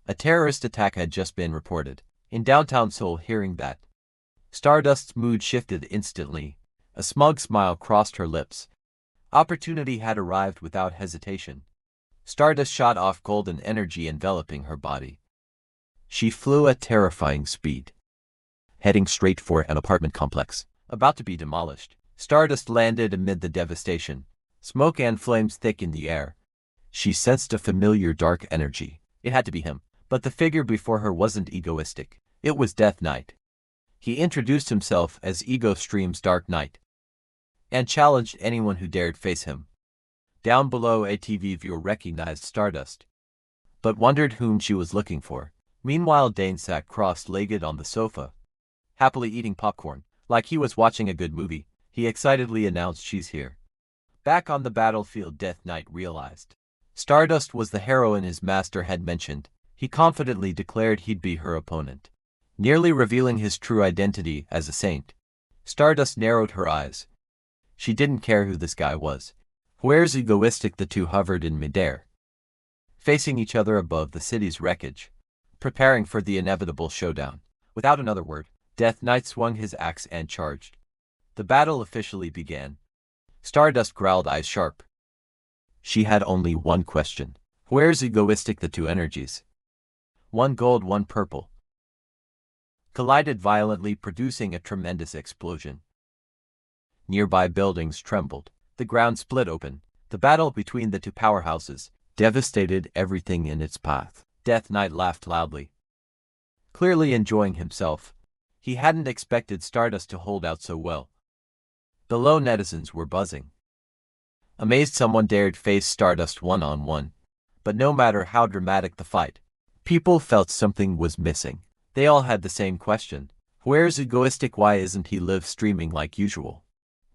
A terrorist attack had just been reported in downtown Seoul. Hearing that, Stardust's mood shifted instantly. A smug smile crossed her lips. Opportunity had arrived without hesitation. Stardust shot off golden energy enveloping her body. She flew at terrifying speed, heading straight for an apartment complex about to be demolished. Stardust landed amid the devastation, smoke and flames thick in the air. She sensed a familiar dark energy. It had to be him. But the figure before her wasn't Egoistic. It was Death Knight. He introduced himself as Ego Stream's Dark Knight and challenged anyone who dared face him. Down below, a TV viewer recognized Stardust, but wondered whom she was looking for. Meanwhile, Dane sat cross-legged on the sofa, happily eating popcorn. Like he was watching a good movie, he excitedly announced, "She's here." Back on the battlefield, Death Knight realized Stardust was the heroine his master had mentioned. He confidently declared he'd be her opponent, nearly revealing his true identity as a saint. Stardust narrowed her eyes. She didn't care who this guy was. Where's Egoistic? The two hovered in midair, facing each other above the city's wreckage, preparing for the inevitable showdown. Without another word, Death Knight swung his axe and charged. The battle officially began. Stardust growled, eyes sharp. She had only one question. Where's Egoistic? The two energies, one gold, one purple, collided violently, producing a tremendous explosion. Nearby buildings trembled. The ground split open. The battle between the two powerhouses devastated everything in its path. Death Knight laughed loudly, clearly enjoying himself. He hadn't expected Stardust to hold out so well. Below, netizens were buzzing, amazed someone dared face Stardust one-on-one. But no matter how dramatic the fight, people felt something was missing. They all had the same question. Where's Egoistic? Why isn't he live streaming like usual?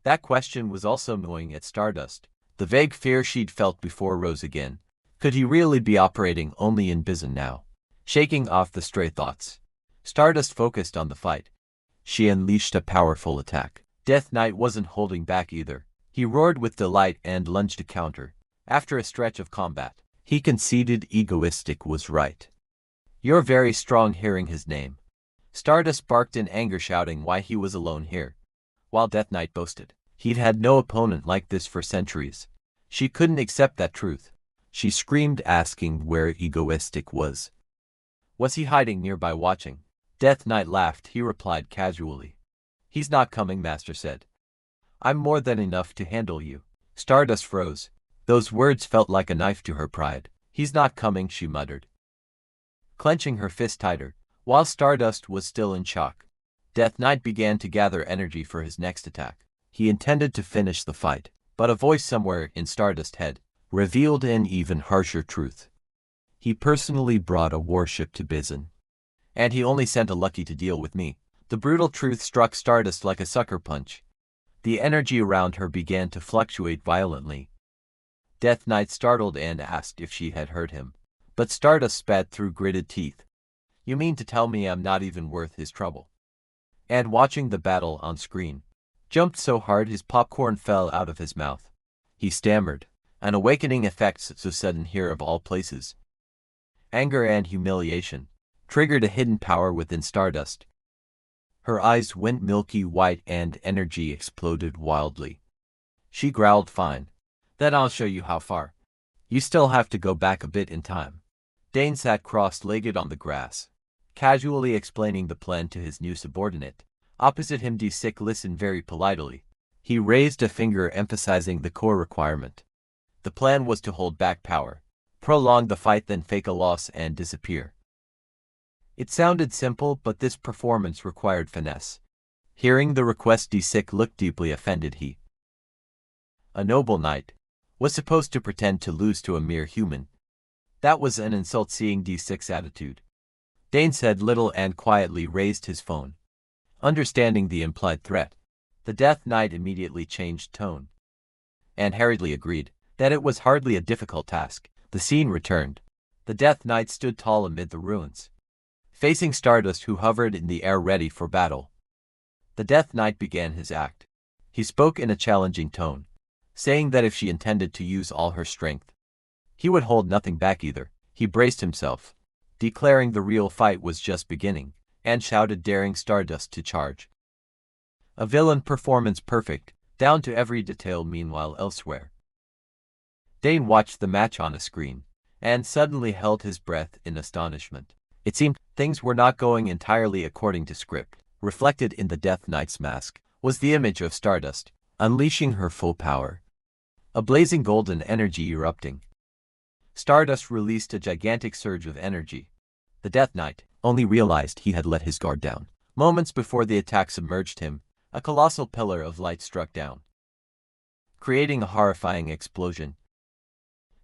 That question was also gnawing at Stardust. The vague fear she'd felt before rose again. Could he really be operating only in Bizon now? Shaking off the stray thoughts, Stardust focused on the fight. She unleashed a powerful attack. Death Knight wasn't holding back either. He roared with delight and lunged to counter. After a stretch of combat, he conceded Egoistic was right. You're very strong. Hearing his name, Stardust barked in anger, shouting why he was alone here, while Death Knight boasted he'd had no opponent like this for centuries. She couldn't accept that truth. She screamed, asking where Egoistic was. Was he hiding nearby watching? Death Knight laughed. He replied casually, "He's not coming," Master said. "I'm more than enough to handle you." Stardust froze. Those words felt like a knife to her pride. "He's not coming," she muttered, clenching her fist tighter. While Stardust was still in shock, Death Knight began to gather energy for his next attack. He intended to finish the fight, but a voice somewhere in Stardust's head revealed an even harsher truth. He personally brought a warship to Bizon, and he only sent a lucky to deal with me. The brutal truth struck Stardust like a sucker punch. The energy around her began to fluctuate violently. Death Knight startled and asked if she had heard him, but Stardust spat through gritted teeth. "You mean to tell me I'm not even worth his trouble?" And watching the battle on screen, jumped so hard his popcorn fell out of his mouth. He stammered, an awakening effect so sudden here of all places. Anger and humiliation triggered a hidden power within Stardust. Her eyes went milky white and energy exploded wildly. She growled, "Fine. Then I'll show you how far. You still have to go back a bit in time." Dane sat cross-legged on the grass, casually explaining the plan to his new subordinate. Opposite him, D6 listened very politely. He raised a finger emphasizing the core requirement. The plan was to hold back power, prolong the fight, then fake a loss and disappear. It sounded simple, but this performance required finesse. Hearing the request, D6 looked deeply offended. He, a noble knight, was supposed to pretend to lose to a mere human. That was an insult. Seeing D6's attitude, Dane said little and quietly raised his phone. Understanding the implied threat, the Death Knight immediately changed tone and hurriedly agreed that it was hardly a difficult task. The scene returned. The Death Knight stood tall amid the ruins, facing Stardust, who hovered in the air ready for battle. The Death Knight began his act. He spoke in a challenging tone, saying that if she intended to use all her strength, he would hold nothing back either. He braced himself, declaring the real fight was just beginning, and shouted, daring Stardust to charge. A villain performance, perfect, down to every detail. Meanwhile, elsewhere, Dane watched the match on a screen, and suddenly held his breath in astonishment. It seemed things were not going entirely according to script. Reflected in the Death Knight's mask was the image of Stardust, unleashing her full power. A blazing golden energy erupting. Stardust released a gigantic surge of energy. The Death Knight only realized he had let his guard down. Moments before the attack submerged him, a colossal pillar of light struck down, creating a horrifying explosion.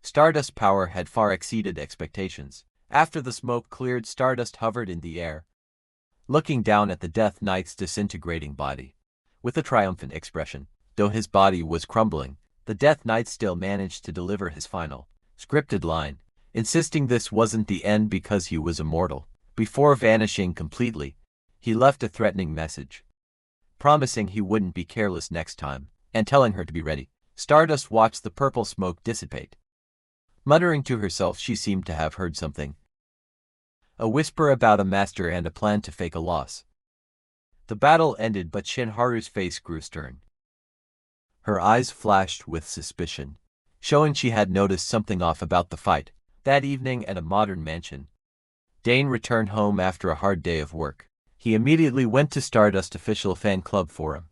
Stardust's power had far exceeded expectations. After the smoke cleared, Stardust hovered in the air, looking down at the Death Knight's disintegrating body with a triumphant expression. Though his body was crumbling, the Death Knight still managed to deliver his final, scripted line, insisting this wasn't the end because he was immortal. Before vanishing completely, he left a threatening message, promising he wouldn't be careless next time, and telling her to be ready. Stardust watched the purple smoke dissipate. Muttering to herself, she seemed to have heard something. A whisper about a master and a plan to fake a loss. The battle ended, but Shinharu's face grew stern. Her eyes flashed with suspicion, showing she had noticed something off about the fight. That evening at a modern mansion, Dane returned home after a hard day of work. He immediately went to Stardust official fan club forum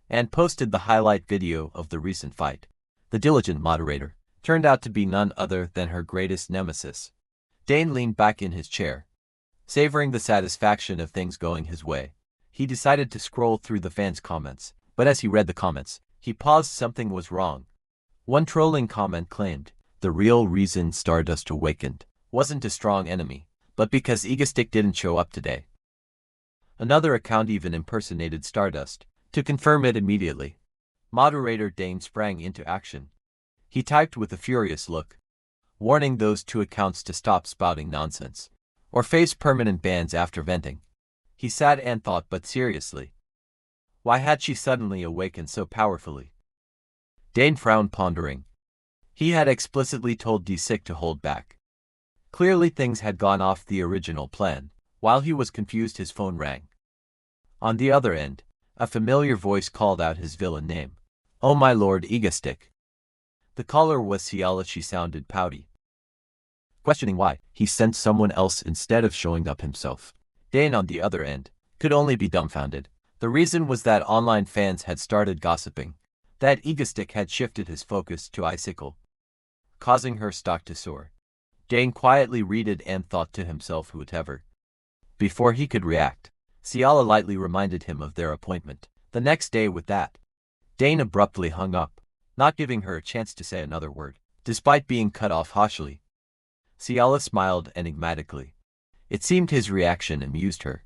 and posted the highlight video of the recent fight. The diligent moderator turned out to be none other than her greatest nemesis. Dane leaned back in his chair, savoring the satisfaction of things going his way. He decided to scroll through the fans' comments, but as he read the comments, he paused. Something was wrong. One trolling comment claimed the real reason Stardust awakened wasn't a strong enemy, but because Egostick didn't show up today. Another account even impersonated Stardust. To confirm it immediately, moderator Dane sprang into action. He typed with a furious look, warning those two accounts to stop spouting nonsense, or face permanent bans after venting. He sat and thought, but seriously, why had she suddenly awakened so powerfully? Dane frowned, pondering. He had explicitly told D6 to hold back. Clearly things had gone off the original plan. While he was confused, his phone rang. On the other end, a familiar voice called out his villain name. Oh my lord, Egostick. The caller was Ciala. She sounded pouty, questioning why he sent someone else instead of showing up himself. Dane, on the other end, could only be dumbfounded. The reason was that online fans had started gossiping that Egostick had shifted his focus to Icicle, causing her stock to soar. Dane quietly read it and thought to himself, whatever. Before he could react, Ciala lightly reminded him of their appointment the next day. With that, Dane abruptly hung up, not giving her a chance to say another word. Despite being cut off harshly, Ciala smiled enigmatically. It seemed his reaction amused her.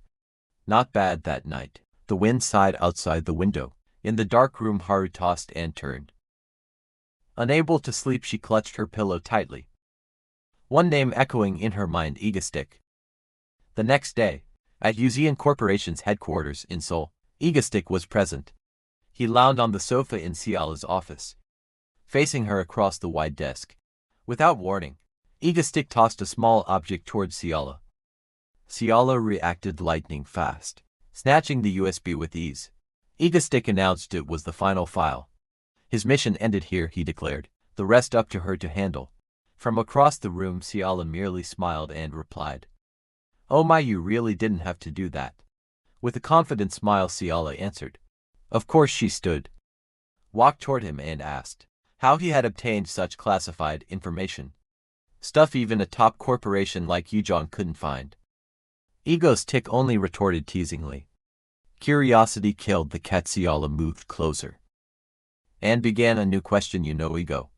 Not bad. That night, the wind sighed outside the window. In the dark room, Haru tossed and turned. Unable to sleep, she clutched her pillow tightly, one name echoing in her mind: Egostick. The next day, at Uzian Corporation's headquarters in Seoul, Egostick was present. He lounged on the sofa in Ciala's office, facing her across the wide desk. Without warning, Egostick tossed a small object towards Ciala. Ciala reacted lightning fast, snatching the USB with ease. Egostick announced it was the final file. His mission ended here, he declared, the rest up to her to handle. From across the room, Ciala merely smiled and replied, "Oh my, you really didn't have to do that." With a confident smile, Ciala answered. Of course. She stood, walked toward him and asked how he had obtained such classified information. Stuff even a top corporation like Yujong couldn't find. Egostick only retorted teasingly, Curiosity killed the cat. Ciala moved closer and began a new question. Ego.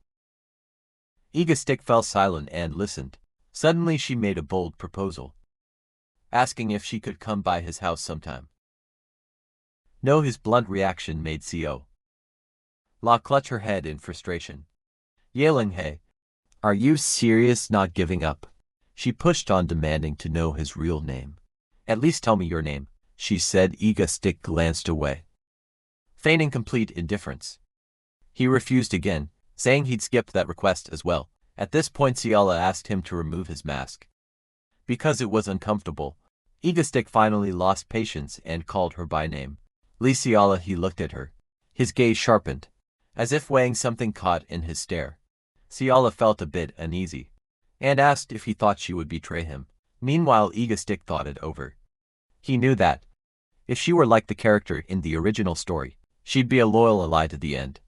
Iga Stick fell silent and listened. Suddenly she made a bold proposal, asking if she could come by his house sometime. No, his blunt reaction made La clutch her head in frustration, yelling, "Hey, are you serious? Not giving up?" She pushed on, demanding to know his real name. "At least tell me your name," she said. Iga Stick glanced away, feigning complete indifference. He refused again, saying he'd skipped that request as well. At this point Ciala asked him to remove his mask, because it was uncomfortable. Iga Stick finally lost patience and called her by name. Ciala. He looked at her. His gaze sharpened, as if weighing something caught in his stare. Ciala felt a bit uneasy, and asked if he thought she would betray him. Meanwhile Iga Stick thought it over. He knew that, if she were like the character in the original story, she'd be a loyal ally to the end.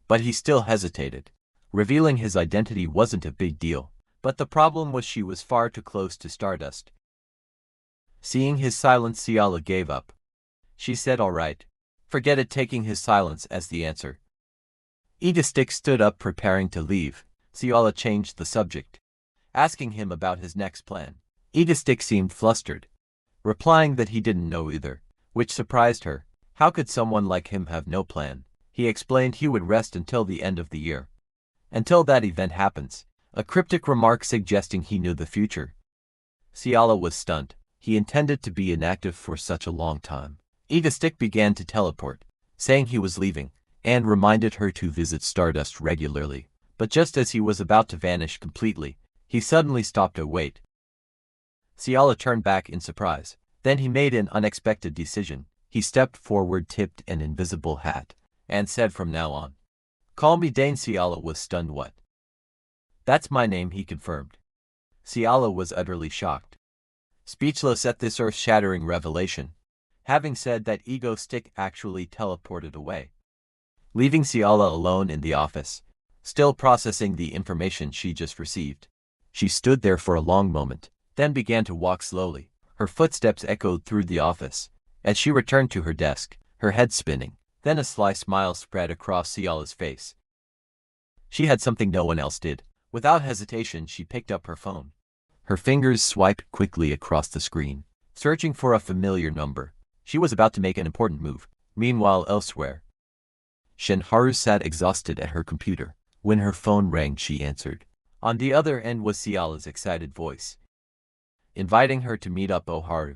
But he still hesitated. Revealing his identity wasn't a big deal, but the problem was she was far too close to Stardust. Seeing his silence, Ciala gave up. She said, "All right. Forget it," taking his silence as the answer. Iga Stick stood up, preparing to leave. Ciala changed the subject, asking him about his next plan. Iga Stick seemed flustered, replying that he didn't know either, which surprised her. How could someone like him have no plan? He explained he would rest until the end of the year. Until that event happens, a cryptic remark suggesting he knew the future. Ciala was stunned. He intended to be inactive for such a long time. Iga Stick began to teleport, saying he was leaving, and reminded her to visit Stardust regularly. But just as he was about to vanish completely, he suddenly stopped to wait. Ciala turned back in surprise. Then he made an unexpected decision. He stepped forward, tipped an invisible hat, and said, "From now on, call me Dane." Ciala was stunned. "What?" "That's my name," he confirmed. Ciala was utterly shocked, speechless at this earth-shattering revelation. Having said that, Iga Stick actually teleported away, leaving Ciala alone in the office, still processing the information she just received. She stood there for a long moment, then began to walk slowly. Her footsteps echoed through the office. As she returned to her desk, her head spinning, then a sly smile spread across Ciala's face. She had something no one else did. Without hesitation, she picked up her phone. Her fingers swiped quickly across the screen, searching for a familiar number. She was about to make an important move. Meanwhile, elsewhere, Shinharu sat exhausted at her computer. When her phone rang, she answered. On the other end was Ciala's excited voice, inviting her to meet up. "Oh, Haru.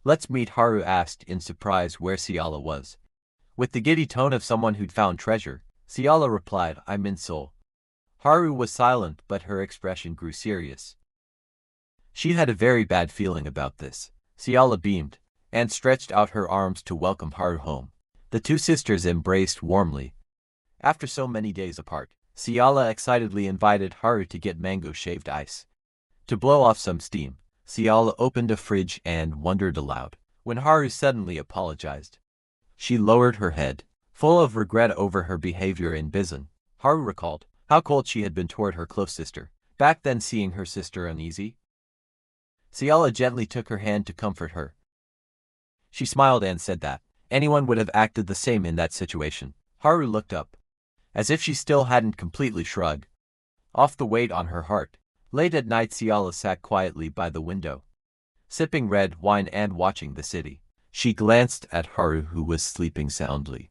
Let's meet," Haru asked in surprise where Ciala was. With the giddy tone of someone who'd found treasure, Ciala replied, "I'm in Seoul." Haru was silent, but her expression grew serious. She had a very bad feeling about this. Ciala beamed, and stretched out her arms to welcome Haru home. The two sisters embraced warmly. After so many days apart, Ciala excitedly invited Haru to get mango shaved ice. To blow off some steam, Ciala opened a fridge and wondered aloud, when Haru suddenly apologized. She lowered her head, full of regret over her behavior in Bizen. Haru recalled how cold she had been toward her close sister, back then. Seeing her sister uneasy, Ciala gently took her hand to comfort her. She smiled and said that anyone would have acted the same in that situation. Haru looked up, as if she still hadn't completely shrugged off the weight on her heart. Late at night, Ciala sat quietly by the window, sipping red wine and watching the city. She glanced at Haru, who was sleeping soundly,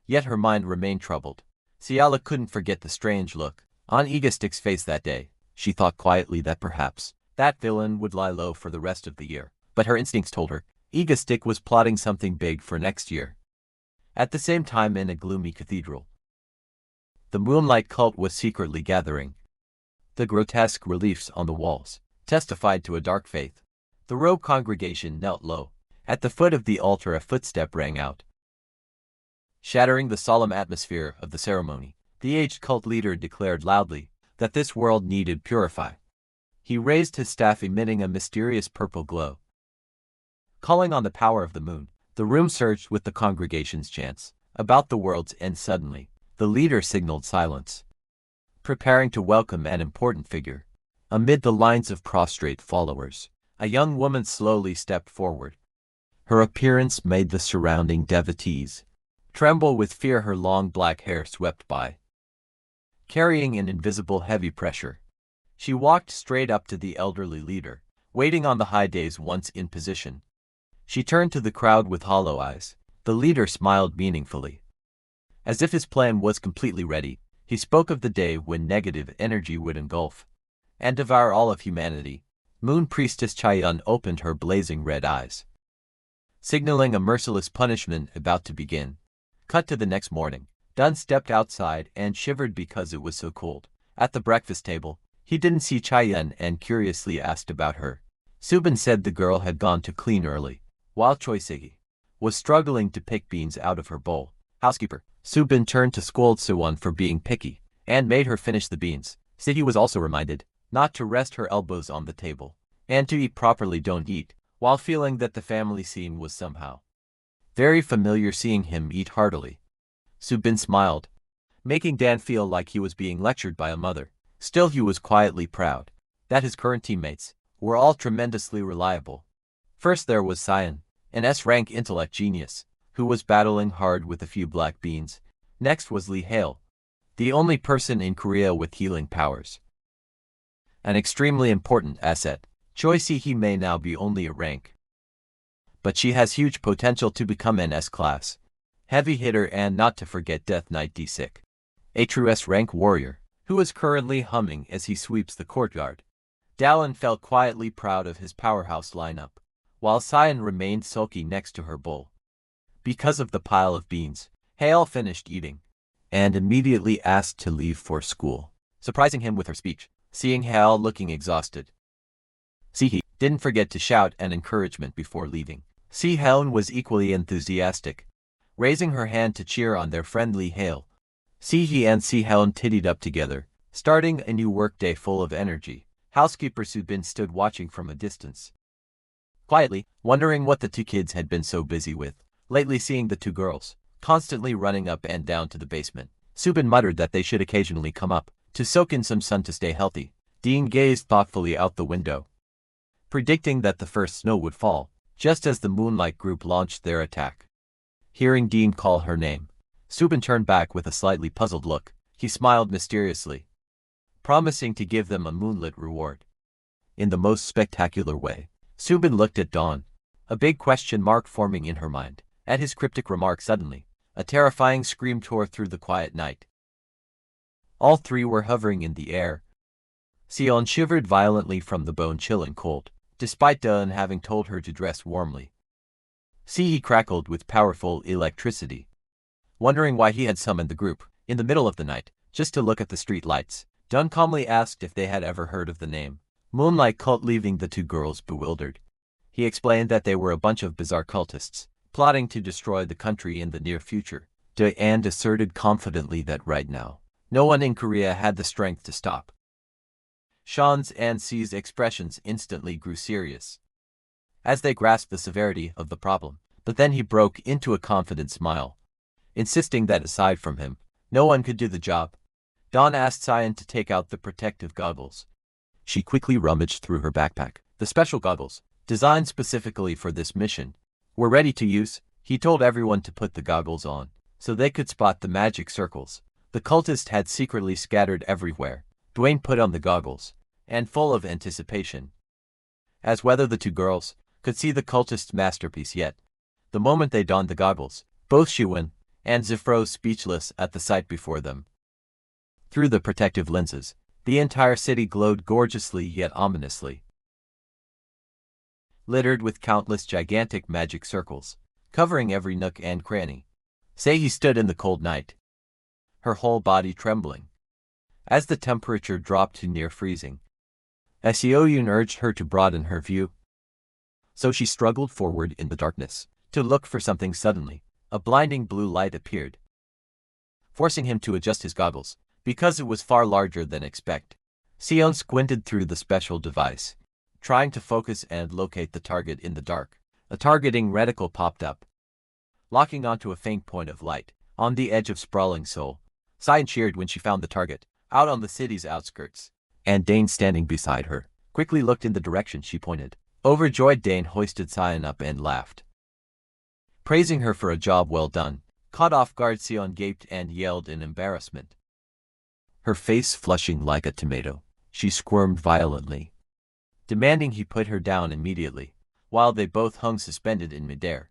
yet her mind remained troubled. Ciala couldn't forget the strange look on Iga Stick's face that day. She thought quietly that perhaps that villain would lie low for the rest of the year, but her instincts told her Iga Stick was plotting something big for next year. At the same time, in a gloomy cathedral, the moonlight cult was secretly gathering. The grotesque reliefs on the walls testified to a dark faith. The robed congregation knelt low. At the foot of the altar, a footstep rang out, shattering the solemn atmosphere of the ceremony. The aged cult leader declared loudly that this world needed purify. He raised his staff, emitting a mysterious purple glow, calling on the power of the moon. The room surged with the congregation's chants about the world's end. Suddenly, the leader signaled silence, preparing to welcome an important figure. Amid the lines of prostrate followers, a young woman slowly stepped forward. Her appearance made the surrounding devotees tremble with fear. Her long black hair swept by, carrying an invisible heavy pressure. She walked straight up to the elderly leader, waiting on the high days once in position. She turned to the crowd with hollow eyes. The leader smiled meaningfully, as if his plan was completely ready. He spoke of the day when negative energy would engulf and devour all of humanity. Moon Priestess Chaeyeon opened her blazing red eyes, signaling a merciless punishment about to begin. Cut to the next morning. Dun stepped outside and shivered because it was so cold. At the breakfast table, he didn't see Chaeyeon and curiously asked about her. Subin said the girl had gone to clean early, while Choi Sigi was struggling to pick beans out of her bowl. Housekeeper. Subin turned to scold Suwon for being picky, and made her finish the beans. Sigi was also reminded not to rest her elbows on the table, and to eat properly. Don't eat, while feeling that the family scene was somehow very familiar. Seeing him eat heartily, Subin smiled, making Dan feel like he was being lectured by a mother. Still, he was quietly proud that his current teammates were all tremendously reliable. First there was Cyan, an S-rank intellect genius, who was battling hard with a few black beans. Next was Lee Hale, the only person in Korea with healing powers, an extremely important asset. Choi Si-hee may now be only a rank, but she has huge potential to become an S-class heavy hitter, and not to forget Death Knight D-Sick, a true S-rank warrior, who is currently humming as he sweeps the courtyard. Dallin felt quietly proud of his powerhouse lineup, while Cyan remained sulky next to her bowl. Because of the pile of beans, Hale finished eating, and immediately asked to leave for school, surprising him with her speech. Seeing Hale looking exhausted, Si-hee didn't forget to shout an encouragement before leaving. Si-heon was equally enthusiastic, raising her hand to cheer on their friendly Hale. Si-hee and Si-heon tittied up together, starting a new workday full of energy. Housekeeper Subin stood watching from a distance, quietly wondering what the two kids had been so busy with lately. Seeing the two girls constantly running up and down to the basement, Subin muttered that they should occasionally come up to soak in some sun to stay healthy. Dean gazed thoughtfully out the window, predicting that the first snow would fall just as the Moonlight Group launched their attack. Hearing Dean call her name, Subin turned back with a slightly puzzled look. He smiled mysteriously, promising to give them a moonlit reward in the most spectacular way. Subin looked at Dawn, a big question mark forming in her mind. At his cryptic remark, suddenly, a terrifying scream tore through the quiet night. All three were hovering in the air. Sion shivered violently from the bone-chilling cold, despite Dawn having told her to dress warmly. Si-hee crackled with powerful electricity, wondering why he had summoned the group in the middle of the night just to look at the street lights. Dawn calmly asked if they had ever heard of the name Moonlight Cult, leaving the two girls bewildered. He explained that they were a bunch of bizarre cultists, plotting to destroy the country in the near future. And asserted confidently that right now, no one in Korea had the strength to stop. Sean's and C's expressions instantly grew serious as they grasped the severity of the problem, but then he broke into a confident smile, insisting that aside from him, no one could do the job. Dawn asked Cyan to take out the protective goggles. She quickly rummaged through her backpack. The special goggles, designed specifically for this mission, were ready to use. He told everyone to put the goggles on, so they could spot the magic circles the cultist had secretly scattered everywhere. Dwayne put on the goggles, and full of anticipation, as whether the two girls could see the cultist's masterpiece yet. The moment they donned the goggles, both Shiwon and Zif froze speechless at the sight before them. Through the protective lenses, the entire city glowed gorgeously yet ominously, littered with countless gigantic magic circles, covering every nook and cranny. Se-hee stood in the cold night, her whole body trembling, as the temperature dropped to near freezing. Seoyun urged her to broaden her view, so she struggled forward in the darkness to look for something. Suddenly, a blinding blue light appeared, forcing him to adjust his goggles, because it was far larger than expected. Sion squinted through the special device, trying to focus and locate the target in the dark. A targeting reticle popped up, locking onto a faint point of light on the edge of sprawling Seoul. Sion cheered when she found the target, out on the city's outskirts, and Dane, standing beside her, quickly looked in the direction she pointed. Overjoyed, Dane hoisted Sion up and laughed. praising her for a job well done. Caught off guard, Sion gaped and yelled in embarrassment. Her face flushing like a tomato, she squirmed violently, demanding he put her down immediately, while they both hung suspended in midair.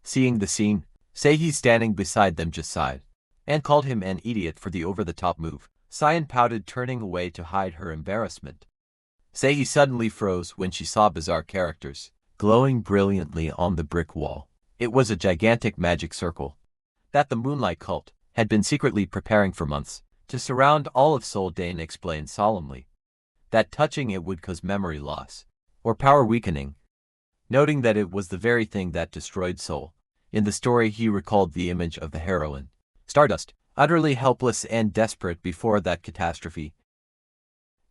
Seeing the scene, Seihi standing beside them just sighed, and called him an idiot for the over-the-top move. Sion pouted, turning away to hide her embarrassment. Seihi suddenly froze when she saw bizarre characters glowing brilliantly on the brick wall. It was a gigantic magic circle that the Moonlight Cult had been secretly preparing for months to surround all of Seoul. Dane explained solemnly that touching it would cause memory loss or power weakening, noting that it was the very thing that destroyed Seoul. In the story, he recalled the image of the heroine, Stardust, utterly helpless and desperate before that catastrophe,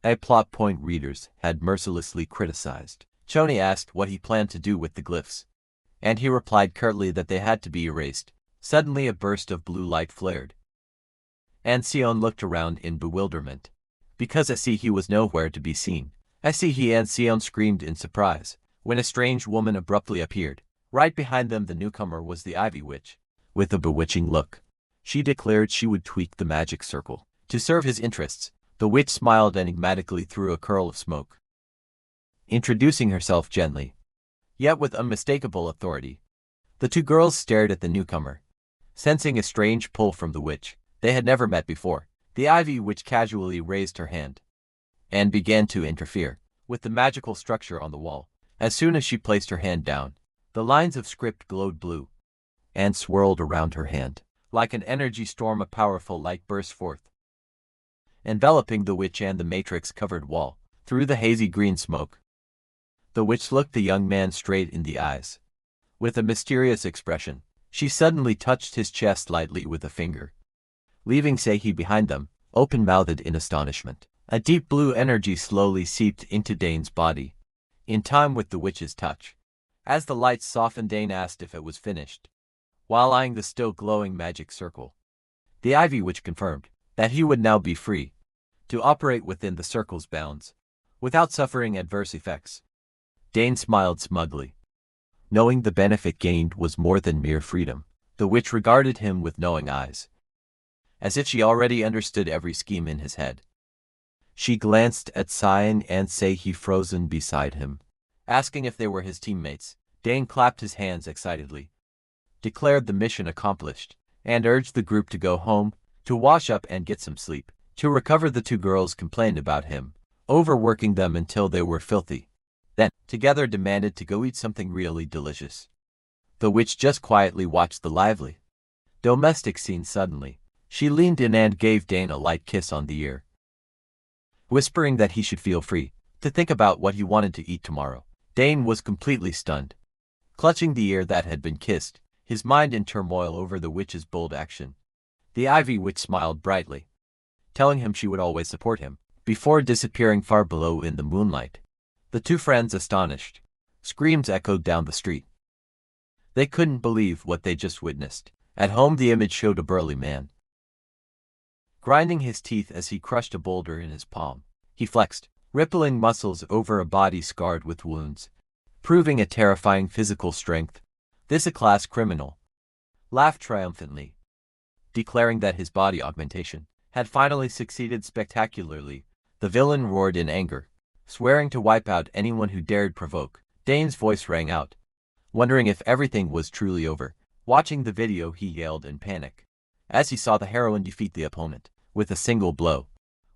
a plot point readers had mercilessly criticized. Choni asked what he planned to do with the glyphs, and he replied curtly that they had to be erased. Suddenly a burst of blue light flared, and Sion looked around in bewilderment, because Seihi was nowhere to be seen. Seihi and Sion screamed in surprise when a strange woman abruptly appeared. Right behind them, the newcomer was the Ivy Witch. With a bewitching look, she declared she would tweak the magic circle to serve his interests. The witch smiled enigmatically through a curl of smoke, introducing herself gently, yet with unmistakable authority. The two girls stared at the newcomer, sensing a strange pull from the witch. They had never met before. The Ivy Witch casually raised her hand and began to interfere with the magical structure on the wall. As soon as she placed her hand down, the lines of script glowed blue and swirled around her hand. Like an energy storm, a powerful light burst forth, enveloping the witch and the matrix-covered wall. Through the hazy green smoke, the witch looked the young man straight in the eyes. With a mysterious expression, she suddenly touched his chest lightly with a finger, leaving Seihi behind them, open-mouthed in astonishment. A deep blue energy slowly seeped into Dane's body, in time with the witch's touch. As the lights softened, Dane asked if it was finished, while eyeing the still glowing magic circle. The Ivy Witch confirmed that he would now be free to operate within the circle's bounds, without suffering adverse effects. Dane smiled smugly, knowing the benefit gained was more than mere freedom. The witch regarded him with knowing eyes, as if she already understood every scheme in his head. She glanced at Sion and Seihi frozen beside him, asking if they were his teammates. Dane clapped his hands excitedly, declared the mission accomplished, and urged the group to go home, to wash up and get some sleep. To recover, the two girls complained about him overworking them until they were filthy. Then, together demanded to go eat something really delicious. The witch just quietly watched the lively domestic scene. Suddenly, she leaned in and gave Dane a light kiss on the ear, whispering that he should feel free to think about what he wanted to eat tomorrow. Dane was completely stunned, clutching the ear that had been kissed, his mind in turmoil over the witch's bold action. The Ivy Witch smiled brightly, telling him she would always support him, before disappearing far below in the moonlight. The two friends, astonished, screams echoed down the street. They couldn't believe what they just witnessed. At home, the image showed a burly man grinding his teeth as he crushed a boulder in his palm. He flexed, rippling muscles over a body scarred with wounds, proving a terrifying physical strength. This A-class criminal laughed triumphantly, declaring that his body augmentation had finally succeeded spectacularly. The villain roared in anger, swearing to wipe out anyone who dared provoke. Dane's voice rang out, wondering if everything was truly over. Watching the video, he yelled in panic as he saw the heroine defeat the opponent with a single blow,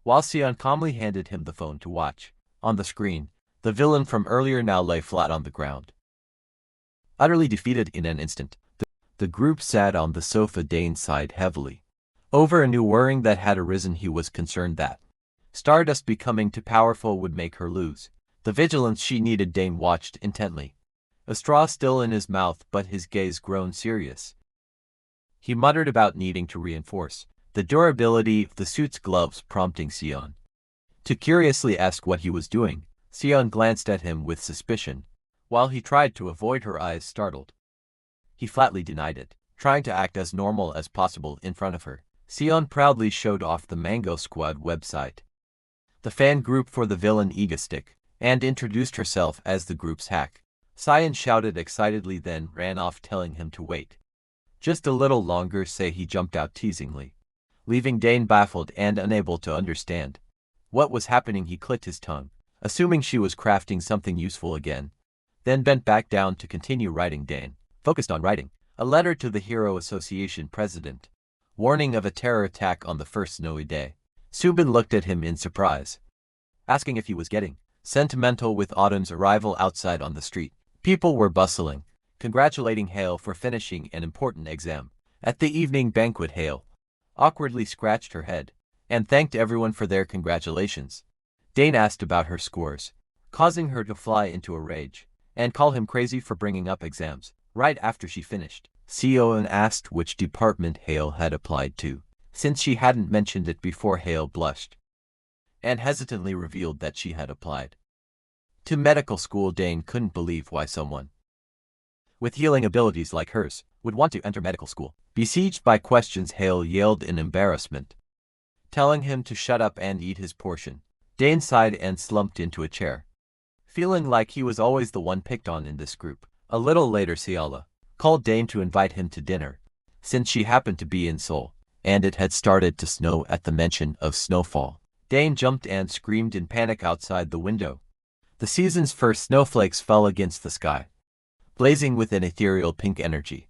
while Sion calmly handed him the phone to watch. On the screen, the villain from earlier now lay flat on the ground, utterly defeated in an instant. The group sat on the sofa. Dane sighed heavily over a new worrying that had arisen. He was concerned that Stardust becoming too powerful would make her lose the vigilance she needed. Dane watched intently, a straw still in his mouth but his gaze grown serious. He muttered about needing to reinforce the durability of the suit's gloves, prompting Sion to curiously ask what he was doing. Sion glanced at him with suspicion, while he tried to avoid her eyes, startled. He flatly denied it, trying to act as normal as possible in front of her. Sion proudly showed off the Mango Squad website, the fan group for the villain Egostick, and introduced herself as the group's hack. Cyan shouted excitedly, then ran off, telling him to wait just a little longer. He jumped out teasingly, leaving Dane baffled and unable to understand what was happening. He clicked his tongue, assuming she was crafting something useful again, then bent back down to continue writing. Dane focused on writing a letter to the Hero Association president, warning of a terror attack on the first snowy day. Subin looked at him in surprise, asking if he was getting sentimental with Autumn's arrival. Outside on the street, people were bustling, congratulating Hale for finishing an important exam. At the evening banquet, Hale awkwardly scratched her head and thanked everyone for their congratulations. Dane asked about her scores, causing her to fly into a rage and call him crazy for bringing up exams right after she finished. Sion asked which department Hale had applied to. Since she hadn't mentioned it before, Hale blushed and hesitantly revealed that she had applied to medical school. Dane couldn't believe why someone with healing abilities like hers would want to enter medical school. Besieged by questions, Hale yelled in embarrassment, telling him to shut up and eat his portion. Dane sighed and slumped into a chair, feeling like he was always the one picked on in this group. A little later, Ciala called Dane to invite him to dinner, since she happened to be in Seoul, and it had started to snow. At the mention of snowfall, Dane jumped and screamed in panic outside the window. The season's first snowflakes fell against the sky, blazing with an ethereal pink energy.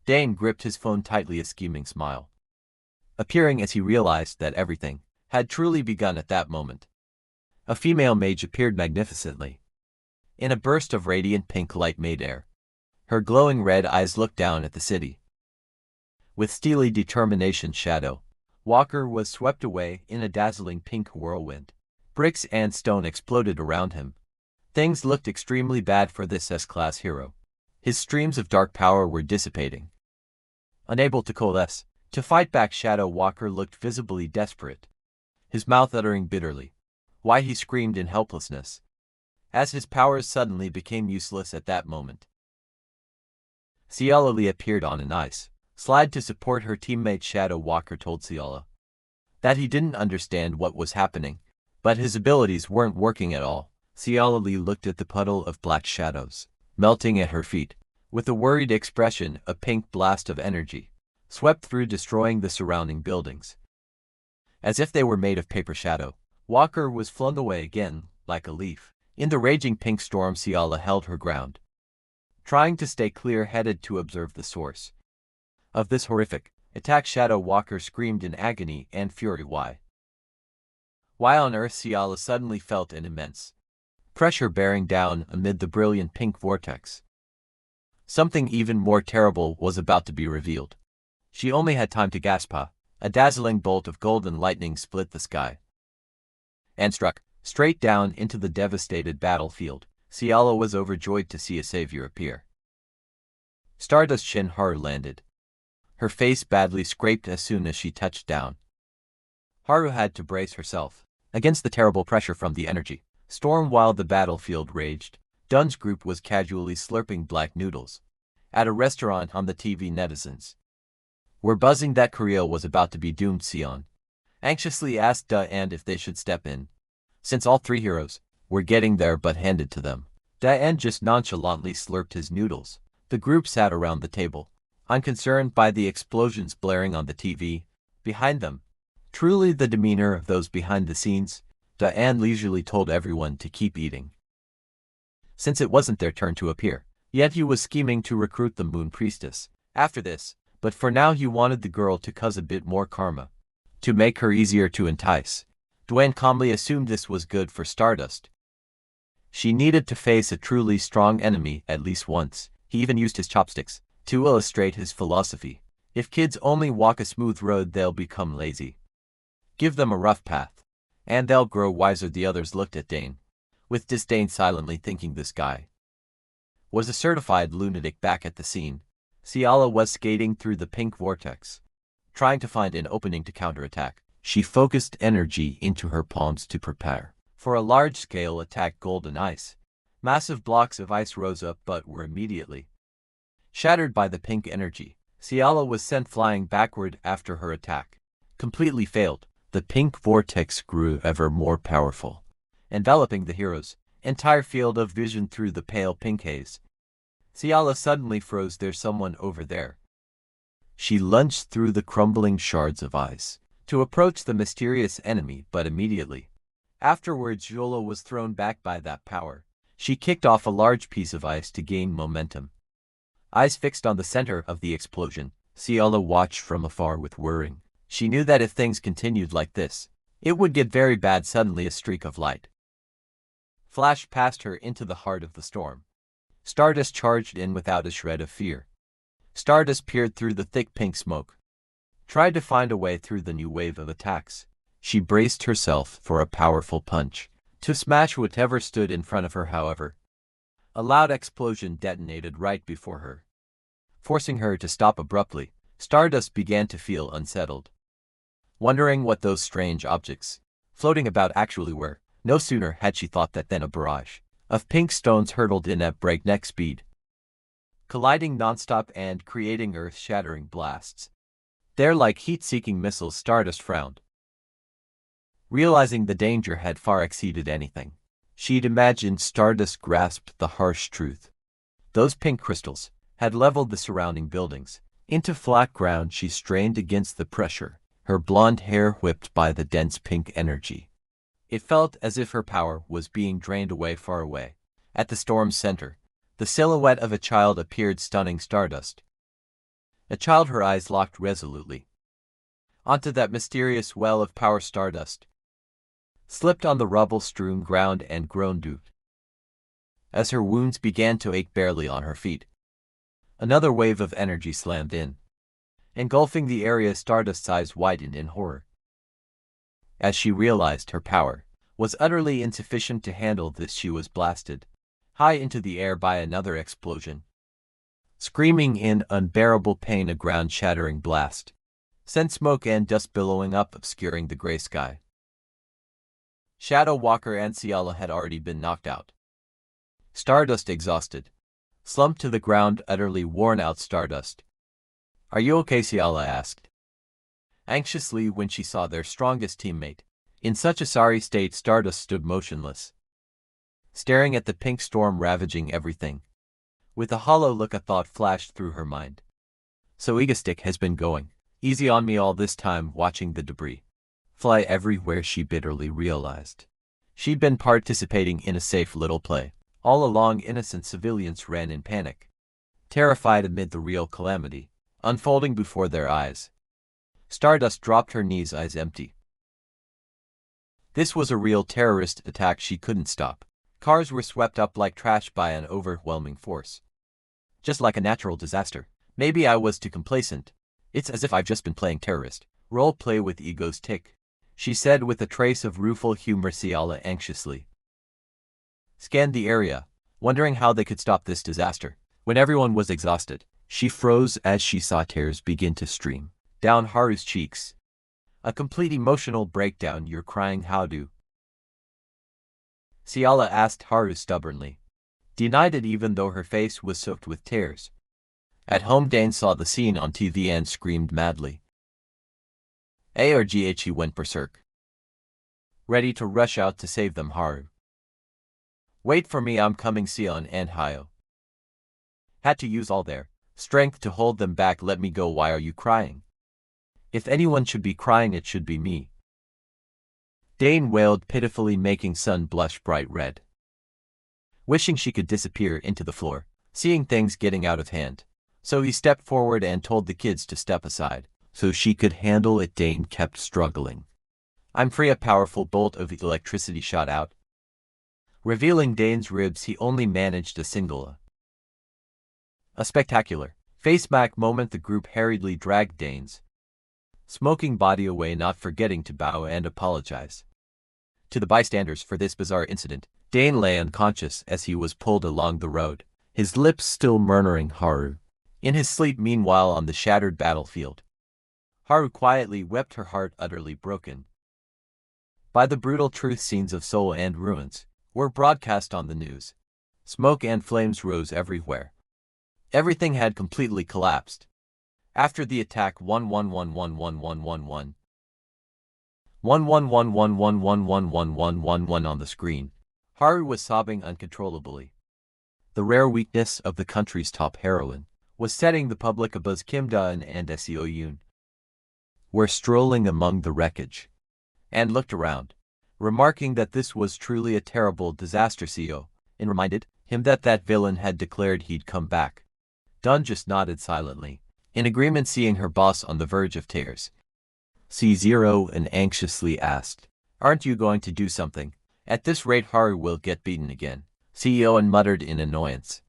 Dane gripped his phone tightly, a scheming smile appearing as he realized that everything had truly begun at that moment. A female mage appeared magnificently in a burst of radiant pink light mid-air. Her glowing red eyes looked down at the city with steely determination. Shadow Walker was swept away in a dazzling pink whirlwind. Bricks and stone exploded around him. Things looked extremely bad for this S-class hero. His streams of dark power were dissipating. Unable to coalesce to fight back, Shadow Walker looked visibly desperate, his mouth uttering bitterly why he screamed in helplessness, as his powers suddenly became useless at that moment. Ciala appeared on an ice slide to support her teammate. Shadow Walker told Ciala that he didn't understand what was happening, but his abilities weren't working at all. Ciala looked at the puddle of black shadows melting at her feet. With a worried expression, a pink blast of energy swept through, destroying the surrounding buildings. As if they were made of paper, Shadow Walker was flung away again, like a leaf. In the raging pink storm, Ciala held her ground, trying to stay clear-headed to observe the source of this horrific attack. Shadow Walker screamed in agony and fury. Why on earth? Ciala suddenly felt an immense pressure bearing down amid the brilliant pink vortex. Something even more terrible was about to be revealed. She only had time to gasp. A dazzling bolt of golden lightning split the sky and struck straight down into the devastated battlefield. Ciala was overjoyed to see a savior appear. Stardust Haru landed, her face badly scraped as soon as she touched down. Haru had to brace herself against the terrible pressure from the energy storm while the battlefield raged. Dun's group was casually slurping black noodles at a restaurant on the TV. Netizens were buzzing that Korea was about to be doomed. Sion anxiously asked and if they should step in, since all three heroes were getting their butt handed to them. Daen just nonchalantly slurped his noodles. The group sat around the table, unconcerned by the explosions blaring on the TV behind them. Truly the demeanor of those behind the scenes. Daen leisurely told everyone to keep eating, since it wasn't their turn to appear. Yet he was scheming to recruit the Moon Priestess after this, but for now he wanted the girl to cause a bit more karma, to make her easier to entice. Dwayne calmly assumed this was good for Stardust. She needed to face a truly strong enemy at least once. He even used his chopsticks to illustrate his philosophy. If kids only walk a smooth road, they'll become lazy. Give them a rough path, and they'll grow wiser. The others looked at Dane with disdain, silently thinking this guy was a certified lunatic. Back at the scene, Ciala was skating through the pink vortex, trying to find an opening to counterattack. She focused energy into her palms to prepare for a large-scale attack. Golden ice. Massive blocks of ice rose up but were immediately shattered by the pink energy. Ciala was sent flying backward after her attack completely failed. The pink vortex grew ever more powerful, enveloping the heroes entire field of vision through the pale pink haze. Ciala suddenly froze. There's someone over there. She lunged through the crumbling shards of ice to approach the mysterious enemy, but immediately afterwards Yahello was thrown back by that power. She kicked off a large piece of ice to gain momentum. Eyes fixed on the center of the explosion, Ciala watched from afar with worrying. She knew that if things continued like this, it would get very bad. Suddenly a streak of light flashed past her into the heart of the storm. Stardust charged in without a shred of fear. Stardust peered through the thick pink smoke, tried to find a way through the new wave of attacks. She braced herself for a powerful punch to smash whatever stood in front of her. However, a loud explosion detonated right before her, forcing her to stop abruptly. Stardust began to feel unsettled, wondering what those strange objects floating about actually were. No sooner had she thought that than a barrage of pink stones hurtled in at breakneck speed, colliding nonstop and creating earth-shattering blasts. They're like heat-seeking missiles. Stardust frowned, realizing the danger had far exceeded anything she'd imagined. Stardust grasped the harsh truth. Those pink crystals had leveled the surrounding buildings into flat ground. She strained against the pressure, her blonde hair whipped by the dense pink energy. It felt as if her power was being drained away, far away. At the storm's center, the silhouette of a child appeared, stunning Stardust. A child, her eyes locked resolutely onto that mysterious well of power. Stardust slipped on the rubble-strewn ground and groaned out as her wounds began to ache. Barely on her feet, another wave of energy slammed in, engulfing the area. Stardust's eyes widened in horror as she realized her power was utterly insufficient to handle this. She was blasted high into the air by another explosion. Screaming in unbearable pain, a ground-shattering blast sent smoke and dust billowing up, obscuring the gray sky. Shadow Walker and Ciala had already been knocked out. Stardust, exhausted, slumped to the ground, utterly worn out. Stardust, "Are you okay?" Ciala asked anxiously when she saw their strongest teammate in such a sorry state. Stardust stood motionless, staring at the pink storm ravaging everything. With a hollow look, a thought flashed through her mind. So Egostick has been going easy on me all this time, watching the debris fly everywhere. She bitterly realized she'd been participating in a safe little play. All along, innocent civilians ran in panic, terrified amid the real calamity unfolding before their eyes. Stardust dropped her knees, eyes empty. This was a real terrorist attack she couldn't stop. Cars were swept up like trash by an overwhelming force, just like a natural disaster. Maybe I was too complacent. It's as if I've just been playing terrorist role play with Ego's tick, she said with a trace of rueful humor. Ciala anxiously scanned the area, wondering how they could stop this disaster. When everyone was exhausted, she froze as she saw tears begin to stream down Haru's cheeks. A complete emotional breakdown. "You're crying, how do?" Ciala asked. Haru stubbornly denied it, even though her face was soaked with tears. At home, Dane saw the scene on TV and screamed madly. Argh, he went berserk, ready to rush out to save them. Haru, "Wait for me, I'm coming." Sion and Hayo had to use all their strength to hold them back. "Let me go." "Why are you crying? If anyone should be crying, it should be me," Dane wailed pitifully, making Sun blush bright red, wishing she could disappear into the floor, seeing things getting out of hand. So he stepped forward and told the kids to step aside so she could handle it. Dane kept struggling. "I'm free." A powerful bolt of electricity shot out, revealing Dane's ribs. He only managed a single. A spectacular face smack moment. The group hurriedly dragged Dane's smoking body away, not forgetting to bow and apologize to the bystanders for this bizarre incident. Dane lay unconscious as he was pulled along the road, his lips still murmuring Haru in his sleep. Meanwhile, on the shattered battlefield, Haru quietly wept, her heart utterly broken by the brutal truth. Scenes of Seoul and ruins were broadcast on the news. Smoke and flames rose everywhere. Everything had completely collapsed. After the attack, 11111111 1111111111 on the screen. Haru was sobbing uncontrollably. The rare weakness of the country's top heroine was setting the public abuzz. Kim Da-eun and Seo Yoon were strolling among the wreckage and looked around, remarking that this was truly a terrible disaster. Seo and reminded him that that villain had declared he'd come back. Dun just nodded silently, in agreement, seeing her boss on the verge of tears. C0 and anxiously asked, "Aren't you going to do something? At this rate Haru will get beaten again." CEO and muttered in annoyance.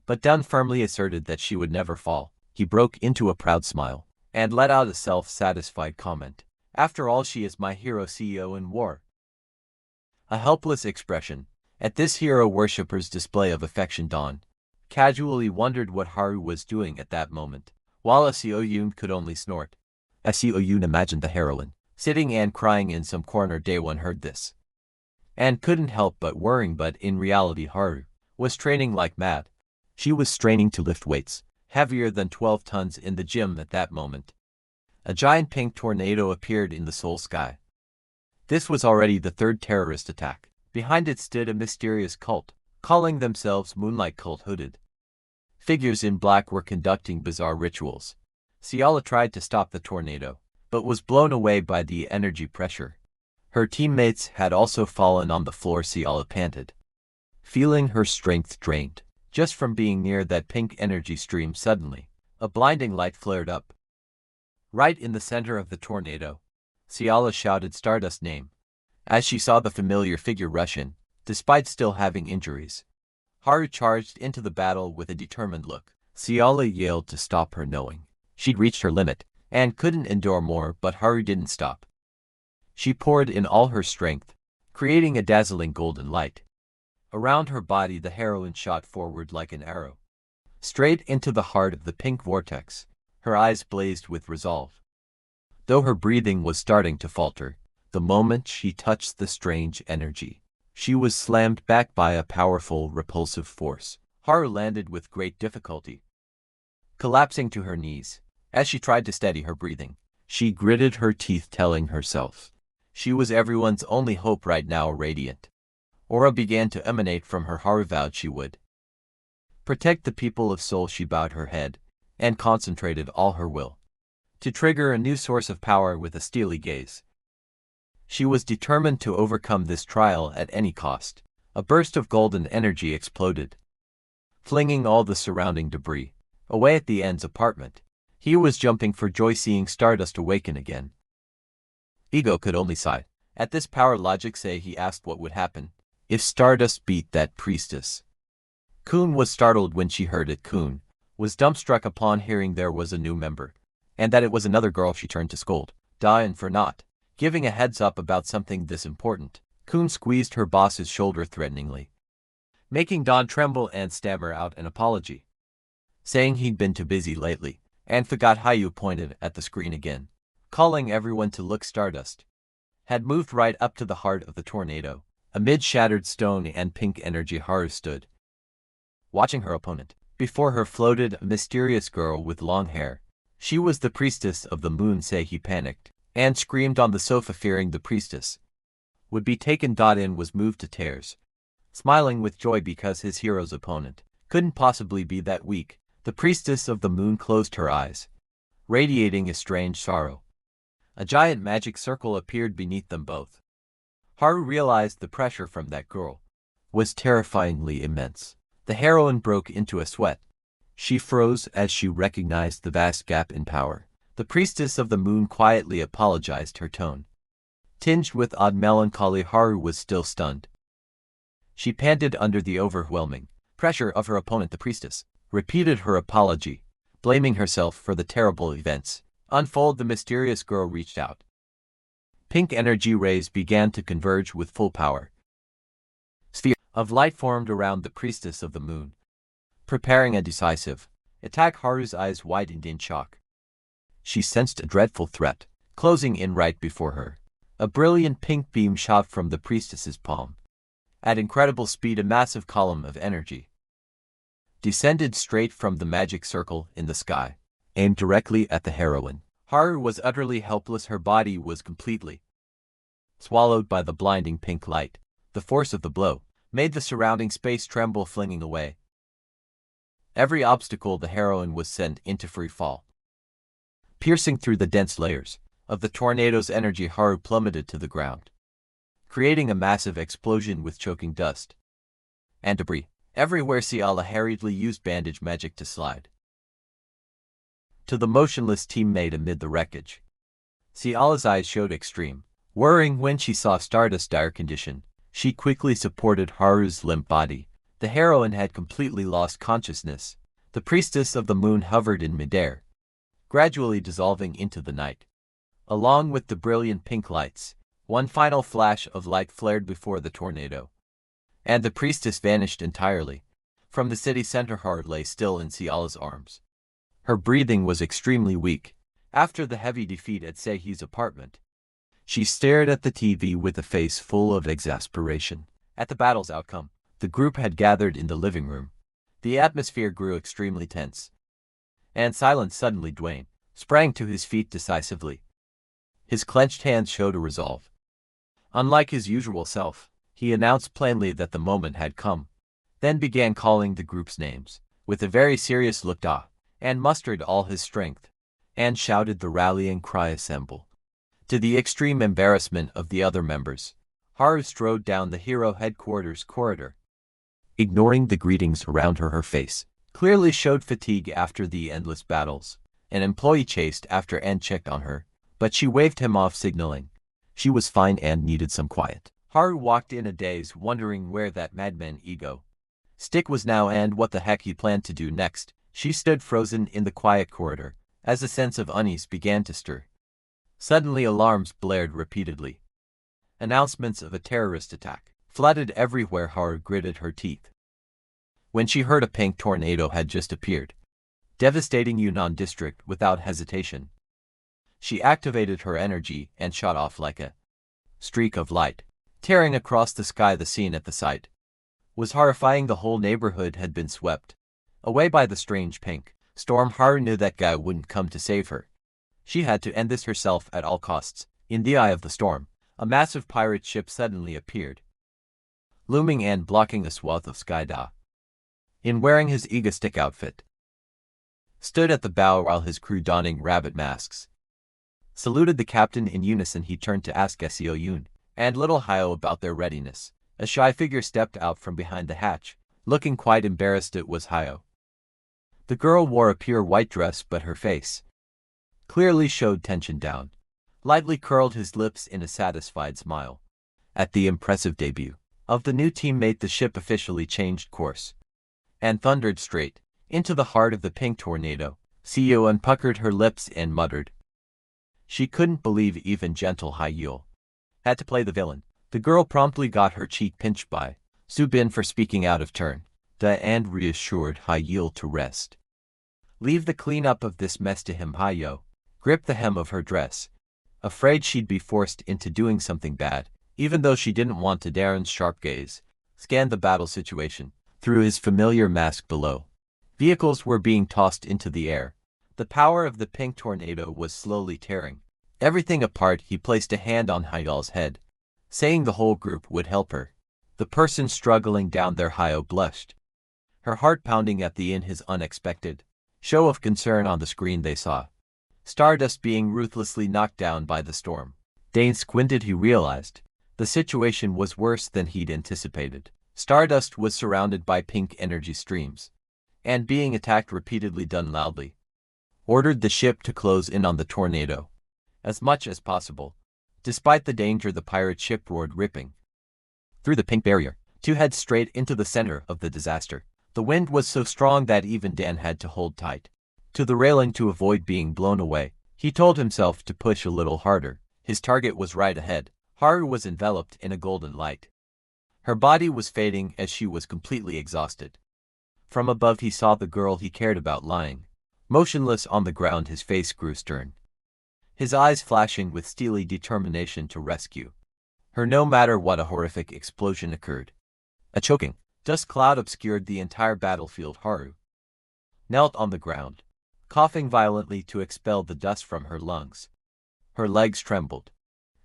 But Dun firmly asserted that she would never fall. He broke into a proud smile and let out a self-satisfied comment. "After all, she is my hero." CEO in war. A helpless expression at this hero worshipper's display of affection. Dawn casually wondered what Haru was doing at that moment, while Seo Yoon could only snort. Seo Yoon imagined the heroine sitting and crying in some corner. Daewon heard this and couldn't help but worrying, but in reality Haru was training like mad. She was straining to lift weights heavier than 12 tons in the gym at that moment. A giant pink tornado appeared in the Seoul sky. This was already the third terrorist attack. Behind it stood a mysterious cult, calling themselves Moonlight Cult. Hooded figures in black were conducting bizarre rituals. Ciala tried to stop the tornado, but was blown away by the energy pressure. Her teammates had also fallen on the floor. Ciala panted, feeling her strength drained just from being near that pink energy stream. Suddenly, a blinding light flared up. Right in the center of the tornado, Ciala shouted Stardust's name as she saw the familiar figure rush in, despite still having injuries. Haru charged into the battle with a determined look. Ciala yelled to stop her, knowing she'd reached her limit and couldn't endure more, but Haru didn't stop. She poured in all her strength, creating a dazzling golden light. Around her body the heroine shot forward like an arrow, straight into the heart of the pink vortex. Her eyes blazed with resolve, though her breathing was starting to falter. The moment she touched the strange energy, she was slammed back by a powerful, repulsive force. Haru landed with great difficulty, collapsing to her knees. As she tried to steady her breathing, she gritted her teeth, telling herself she was everyone's only hope right now. A radiant aura began to emanate from her. Haru vowed she would protect the people of Seoul. She bowed her head and concentrated all her will to trigger a new source of power with a steely gaze. She was determined to overcome this trial at any cost. A burst of golden energy exploded, flinging all the surrounding debris away at the end's apartment. He was jumping for joy seeing Stardust awaken again. Ego could only sigh at this power. Logic say he asked what would happen if Stardust beat that priestess. Kun was startled when she heard it. Kun was dumbstruck upon hearing there was a new member, and that it was another girl. She turned to scold Dawn for not giving a heads up about something this important. Kun squeezed her boss's shoulder threateningly, making Dawn tremble and stammer out an apology, saying he'd been too busy lately and forgot. Hayu pointed at the screen again, calling everyone to look. Stardust had moved right up to the heart of the tornado. Amid shattered stone and pink energy, Haru stood, watching her opponent. Before her floated a mysterious girl with long hair. She was the priestess of the moon. Say he panicked and screamed on the sofa, fearing the priestess would be taken. In was moved to tears, smiling with joy because his hero's opponent couldn't possibly be that weak. The priestess of the moon closed her eyes, radiating a strange sorrow. A giant magic circle appeared beneath them both. Haru realized the pressure from that girl was terrifyingly immense. The heroine broke into a sweat. She froze as she recognized the vast gap in power. The priestess of the moon quietly apologized, her tone tinged with odd melancholy. Haru was still stunned. She panted under the overwhelming pressure of her opponent. The priestess repeated her apology, blaming herself for the terrible events unfold. The mysterious girl reached out. Pink energy rays began to converge with full power. Sphere of light formed around the priestess of the moon, preparing a decisive attack. Haru's eyes widened in shock. She sensed a dreadful threat closing in right before her. A brilliant pink beam shot from the priestess's palm. At incredible speed, a massive column of energy descended straight from the magic circle in the sky, aimed directly at the heroine. Haru was utterly helpless. Her body was completely swallowed by the blinding pink light. The force of the blow made the surrounding space tremble, flinging away every obstacle. The heroine was sent into free fall. Piercing through the dense layers of the tornado's energy, Haru plummeted to the ground, creating a massive explosion with choking dust and debris everywhere. Ciala hurriedly used bandage magic to slide to the motionless teammate amid the wreckage. Ciala's eyes showed extreme worrying when she saw Stardust's dire condition. She quickly supported Haru's limp body. The heroine had completely lost consciousness. The priestess of the moon hovered in midair, gradually dissolving into the night. Along with the brilliant pink lights, one final flash of light flared before the tornado, and the priestess vanished entirely. From the city center, Haru lay still in Ciala's arms. Her breathing was extremely weak after the heavy defeat at Seihi's apartment. She stared at the TV with a face full of exasperation. At the battle's outcome, the group had gathered in the living room. The atmosphere grew extremely tense, and silence. Suddenly Dwayne sprang to his feet decisively. His clenched hands showed a resolve. Unlike his usual self, he announced plainly that the moment had come, then began calling the group's names. With a very serious look, and mustered all his strength, and shouted the rallying cry, "Assemble!" To the extreme embarrassment of the other members, Haru strode down the hero headquarters corridor. Ignoring the greetings around her, her face clearly showed fatigue after the endless battles. An employee chased after and checked on her, but she waved him off, signaling she was fine and needed some quiet. Haru walked in a daze, wondering where that madman ego stick was now and what the heck he planned to do next. She stood frozen in the quiet corridor as a sense of unease began to stir. Suddenly alarms blared repeatedly. Announcements of a terrorist attack flooded everywhere. Haru gritted her teeth when she heard a pink tornado had just appeared, devastating Yunnan district without hesitation. She activated her energy and shot off like a streak of light, tearing across the sky. The scene at the site was horrifying. The whole neighborhood had been swept away by the strange pink storm. Haru knew that guy wouldn't come to save her. She had to end this herself at all costs. In the eye of the storm, a massive pirate ship suddenly appeared, looming and blocking a swath of sky. In wearing his Ega-stick outfit, stood at the bow while his crew, donning rabbit masks, saluted the captain in unison. He turned to ask Seo Yoon and little Hayo about their readiness. A shy figure stepped out from behind the hatch, looking quite embarrassed. It was Hayo. The girl wore a pure white dress, but her face clearly showed tension. Down lightly curled his lips in a satisfied smile. At the impressive debut of the new teammate, the ship officially changed course and thundered straight into the heart of the pink tornado. Seo unpuckered her lips and muttered. She couldn't believe even gentle Hayo had to play the villain. The girl promptly got her cheek pinched by Subin for speaking out of turn, and reassured Hayo to rest. Leave the cleanup of this mess to him. Hayo gripped the hem of her dress, afraid she'd be forced into doing something bad, even though she didn't want to. Darren's sharp gaze scanned the battle situation through his familiar mask below. Vehicles were being tossed into the air. The power of the pink tornado was slowly tearing everything apart. He placed a hand on Hayo's head, saying the whole group would help her. The person struggling down there, Hayo blushed, her heart pounding at the in his unexpected show of concern. On the screen they saw Stardust being ruthlessly knocked down by the storm. Dane squinted. He realized the situation was worse than he'd anticipated. Stardust was surrounded by pink energy streams and being attacked repeatedly. Dunn loudly ordered the ship to close in on the tornado as much as possible. Despite the danger, the pirate ship roared, ripping through the pink barrier to head straight into the center of the disaster. The wind was so strong that even Dan had to hold tight to the railing to avoid being blown away. He told himself to push a little harder. His target was right ahead. Haru was enveloped in a golden light. Her body was fading as she was completely exhausted. From above he saw the girl he cared about lying motionless on the ground. His face grew stern, his eyes flashing with steely determination to rescue her no matter what. A horrific explosion occurred. A choking dust cloud obscured the entire battlefield. Haru knelt on the ground, coughing violently to expel the dust from her lungs. Her legs trembled.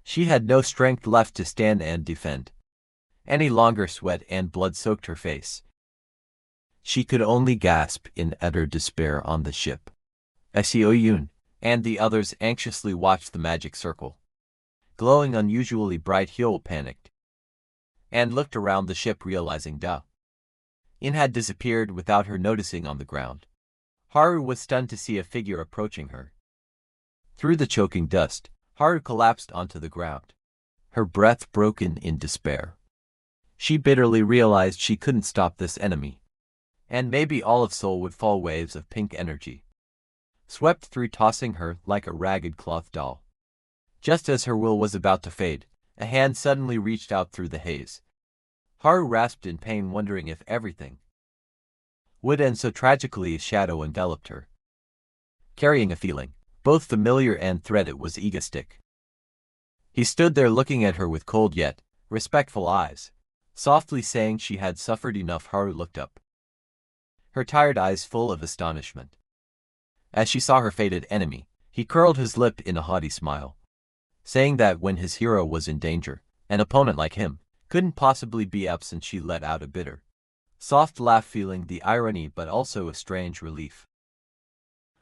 She had no strength left to stand and defend. Any longer sweat and blood soaked her face. She could only gasp in utter despair on the ship. Seoyun and the others anxiously watched the magic circle. Glowing unusually bright, Hyo panicked and looked around the ship, realizing In had disappeared without her noticing on the ground. Haru was stunned to see a figure approaching her. Through the choking dust, Haru collapsed onto the ground, her breath broken in despair. She bitterly realized she couldn't stop this enemy, and maybe all of Seoul would fall. Waves of pink energy swept through, tossing her like a ragged cloth doll. Just as her will was about to fade, a hand suddenly reached out through the haze. Haru rasped in pain, wondering if everything would end so tragically. A shadow enveloped her, carrying a feeling both familiar and threat. It was Egostick. He stood there looking at her with cold yet respectful eyes, softly saying she had suffered enough. Haru looked up, her tired eyes full of astonishment. As she saw her fated enemy, he curled his lip in a haughty smile, saying that when his hero was in danger, an opponent like him couldn't possibly be absent. She let out a bitter, soft laugh, feeling the irony but also a strange relief.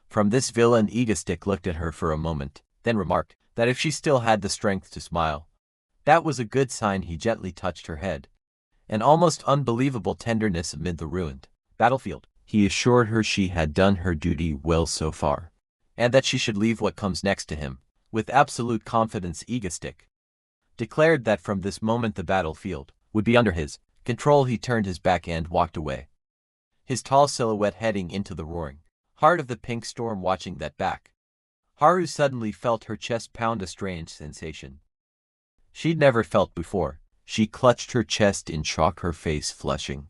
From this villain, Egostick looked at her for a moment, then remarked that if she still had the strength to smile, that was a good sign. He gently touched her head, an almost unbelievable tenderness amid the ruined battlefield. He assured her she had done her duty well so far, and that she should leave what comes next to him with absolute confidence. Egostick declared that from this moment the battlefield would be under his control. He turned his back and walked away, his tall silhouette heading into the roaring heart of the pink storm. Watching that back, Haru suddenly felt her chest pound, a strange sensation she'd never felt before. She clutched her chest in shock, her face flushing.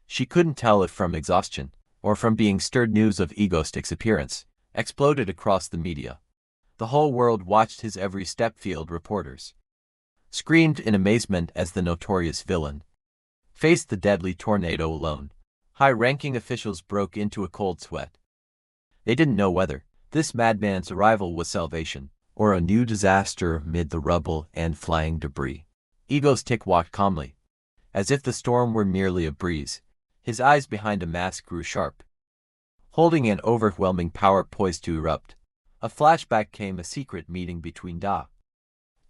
She couldn't tell if from exhaustion or from being stirred. News of Egostick's appearance exploded across the media. The whole world watched his every step. Field reporters screamed in amazement as the notorious villain faced the deadly tornado alone. High-ranking officials broke into a cold sweat. They didn't know whether this madman's arrival was salvation or a new disaster amid the rubble and flying debris. Egostick walked calmly, as if the storm were merely a breeze. His eyes behind a mask grew sharp, holding an overwhelming power poised to erupt. A flashback came, a secret meeting between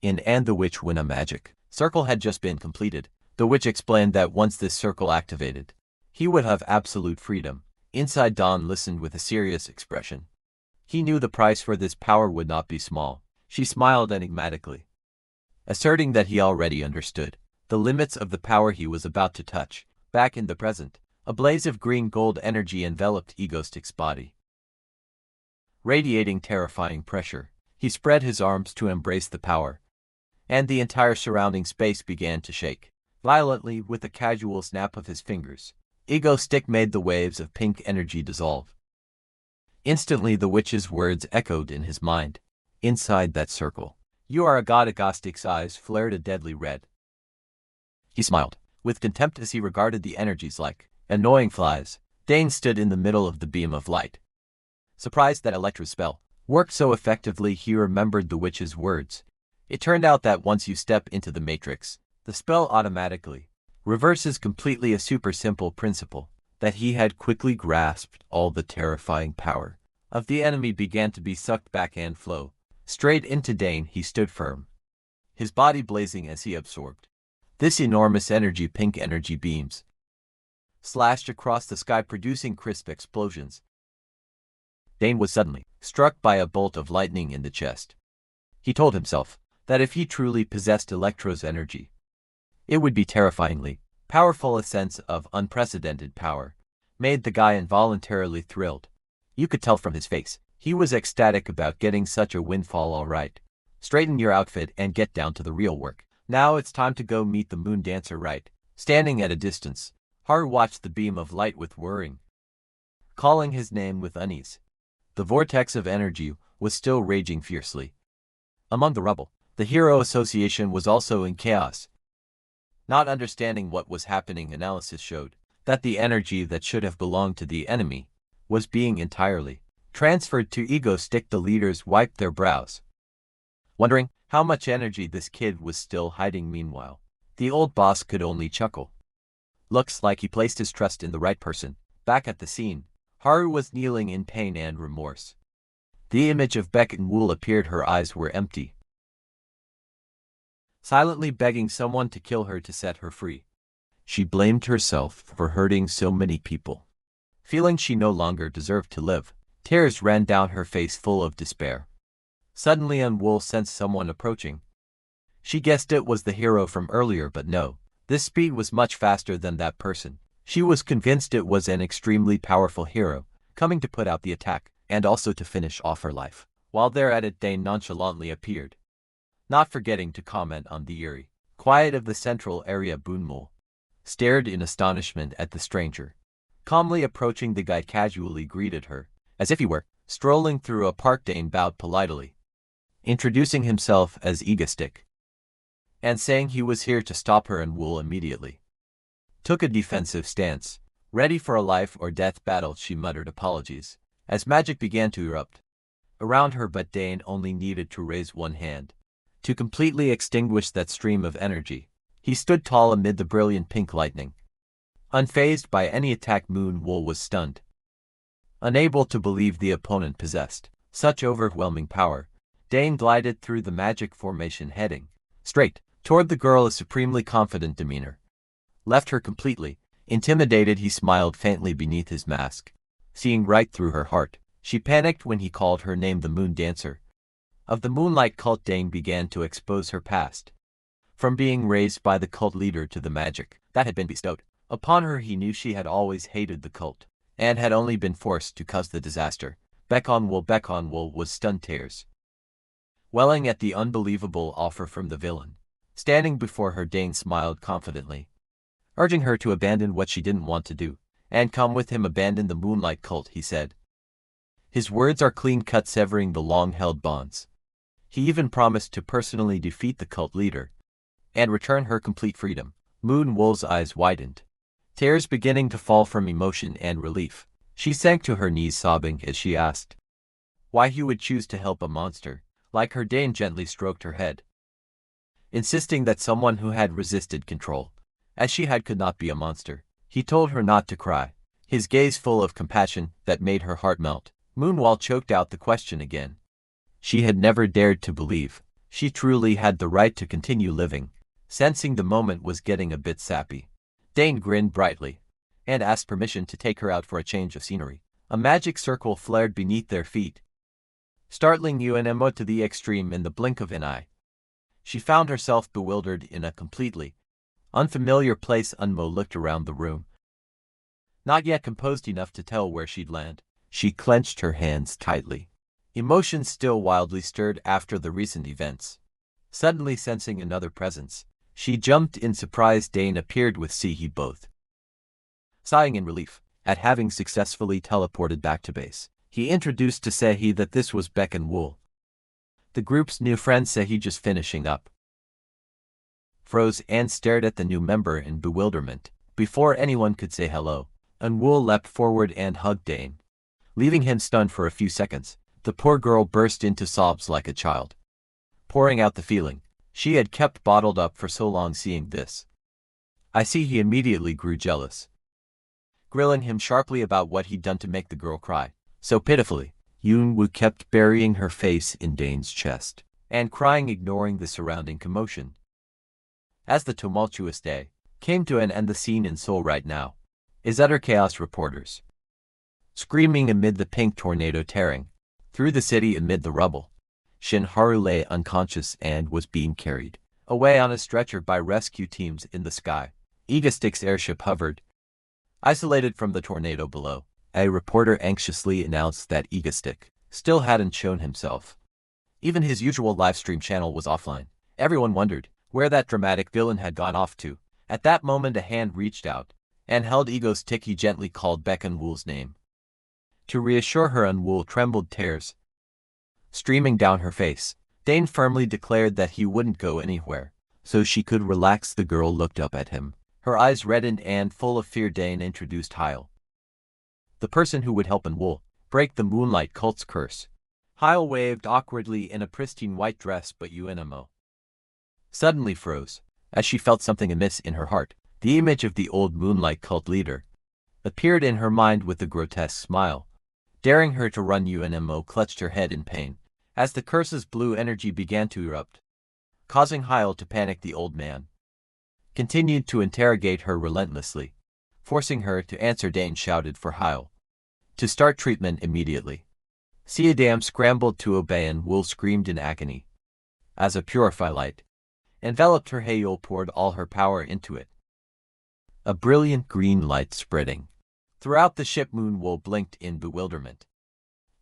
In and the witch when a magic circle had just been completed. The witch explained that once this circle activated, he would have absolute freedom. Inside, Dawn listened with a serious expression. He knew the price for this power would not be small. She smiled enigmatically, asserting that he already understood the limits of the power he was about to touch. Back in the present, a blaze of green-gold energy enveloped Egostick's body. Radiating terrifying pressure, he spread his arms to embrace the power, and the entire surrounding space began to shake violently with a casual snap of his fingers. Egostick made the waves of pink energy dissolve. Instantly, the witch's words echoed in his mind. Inside that circle, you are a god. Egostick's eyes flared a deadly red. He smiled with contempt as he regarded the energies like annoying flies. Dane stood in the middle of the beam of light, surprised that Electra's spell worked so effectively. He remembered the witch's words. It turned out that once you step into the matrix, the spell automatically reverses completely, a super simple principle that he had quickly grasped. All the terrifying power of the enemy began to be sucked back and flow straight into Dane. He stood firm, his body blazing as he absorbed this enormous energy. Pink energy beams slashed across the sky, producing crisp explosions. Dane was suddenly struck by a bolt of lightning in the chest. He told himself that if he truly possessed Electra's energy, it would be terrifyingly powerful. A sense of unprecedented power made the guy involuntarily thrilled. You could tell from his face he was ecstatic about getting such a windfall. All right, straighten your outfit and get down to the real work. Now it's time to go meet the moon dancer. Right. Standing at a distance, Haru watched the beam of light with worrying, calling his name with unease. The vortex of energy was still raging fiercely. Among the rubble, the Hero Association was also in chaos. Not understanding what was happening, analysis showed that the energy that should have belonged to the enemy was being entirely transferred to Egostick. The leaders wiped their brows, wondering how much energy this kid was still hiding. Meanwhile, The old boss could only chuckle. Looks like he placed his trust in the right person. Back at the scene, Haru was kneeling in pain and remorse. The image of Beck and Wool appeared. Her eyes were empty, silently begging someone to kill her to set her free. She blamed herself for hurting so many people. Feeling she no longer deserved to live, tears ran down her face full of despair. Suddenly Wool sensed someone approaching. She guessed it was the hero from earlier, but no, this speed was much faster than that person. She was convinced it was an extremely powerful hero, coming to put out the attack, and also to finish off her life. While they're at it, Dane nonchalantly appeared, not forgetting to comment on the eerie quiet of the central area. Boonmul stared in astonishment at the stranger. Calmly approaching the guy, casually greeted her, as if he were strolling through a park. Dane bowed politely, introducing himself as Egostick, and saying he was here to stop her. And Wool immediately took a defensive stance, ready for a life or death battle. She muttered apologies as magic began to erupt around her, but Dane only needed to raise one hand to completely extinguish that stream of energy. He stood tall amid the brilliant pink lightning, unfazed by any attack. Wool was stunned, unable to believe the opponent possessed such overwhelming power. Dane glided through the magic formation, heading straight toward the girl. A supremely confident demeanor left her completely intimidated. He smiled faintly beneath his mask, seeing right through her heart. She panicked when he called her name, the Moon Dancer of the Moonlight Cult. Dane began to expose her past, from being raised by the cult leader to the magic that had been bestowed upon her. He knew she had always hated the cult, and had only been forced to cause the disaster. Beck on Wool was stunned, tears welling at the unbelievable offer from the villain. Standing before her, Dane smiled confidently, urging her to abandon what she didn't want to do, and come with him. Abandon the Moonlight Cult, he said. His words are clean-cut, severing the long-held bonds. He even promised to personally defeat the cult leader and return her complete freedom. Wool's eyes widened, tears beginning to fall from emotion and relief. She sank to her knees, sobbing as she asked why he would choose to help a monster like her. Dane gently stroked her head, insisting that someone who had resisted control, as she had, could not be a monster. He told her not to cry, his gaze full of compassion that made her heart melt. Moonwall choked out the question again. She had never dared to believe she truly had the right to continue living. Sensing the moment was getting a bit sappy, Dane grinned brightly and asked permission to take her out for a change of scenery. A magic circle flared beneath their feet, startling UNMO to the extreme. In the blink of an eye, she found herself bewildered in a completely unfamiliar place. Unmo looked around the room, not yet composed enough to tell where she'd land. She clenched her hands tightly, emotions still wildly stirred after the recent events. Suddenly sensing another presence, she jumped in surprise. Dane appeared with Sihi, both sighing in relief at having successfully teleported back to base. He introduced to Sehi that this was Beck and Wool, the group's new friend. Sehi, just finishing up, froze and stared at the new member in bewilderment. Before anyone could say hello, Wool leapt forward and hugged Dane, leaving him stunned for a few seconds. The poor girl burst into sobs like a child, pouring out the feeling she had kept bottled up for so long. Seeing this, I see he immediately grew jealous, grilling him sharply about what he'd done to make the girl cry so pitifully. Yoonwoo kept burying her face in Dane's chest and crying, ignoring the surrounding commotion. As the tumultuous day came to an end, the scene in Seoul right now is utter chaos. Reporters screaming amid the pink tornado tearing through the city. Amid the rubble, Shin Haru lay unconscious and was being carried away on a stretcher by rescue teams. In the sky, Egostick's airship hovered, isolated from the tornado below. A reporter anxiously announced that Egostick still hadn't shown himself. Even his usual livestream channel was offline. Everyone wondered where that dramatic villain had gone off to. At that moment, a hand reached out and held Egostick. He gently called Beck and Wool's name to reassure her. Wool trembled, tears streaming down her face. Dane firmly declared that he wouldn't go anywhere, so she could relax. The girl looked up at him, her eyes reddened and full of fear. Dane introduced Heil, the person who would help Wool break the Moonlight Cult's curse. Heil waved awkwardly in a pristine white dress, but UNMO suddenly froze, As she felt something amiss in her heart, the image of the old moonlight cult leader appeared in her mind with a grotesque smile, daring her to run. UNMO clutched her head in pain, as the curse's blue energy began to erupt, causing Yahello to panic. The old man continued to interrogate her relentlessly, forcing her to answer. Dane shouted for Yahello to start treatment immediately. Seadam scrambled to obey, and Wool screamed in agony as a purify light enveloped her. Yahello poured all her power into it, a brilliant green light spreading throughout the ship. Wool blinked in bewilderment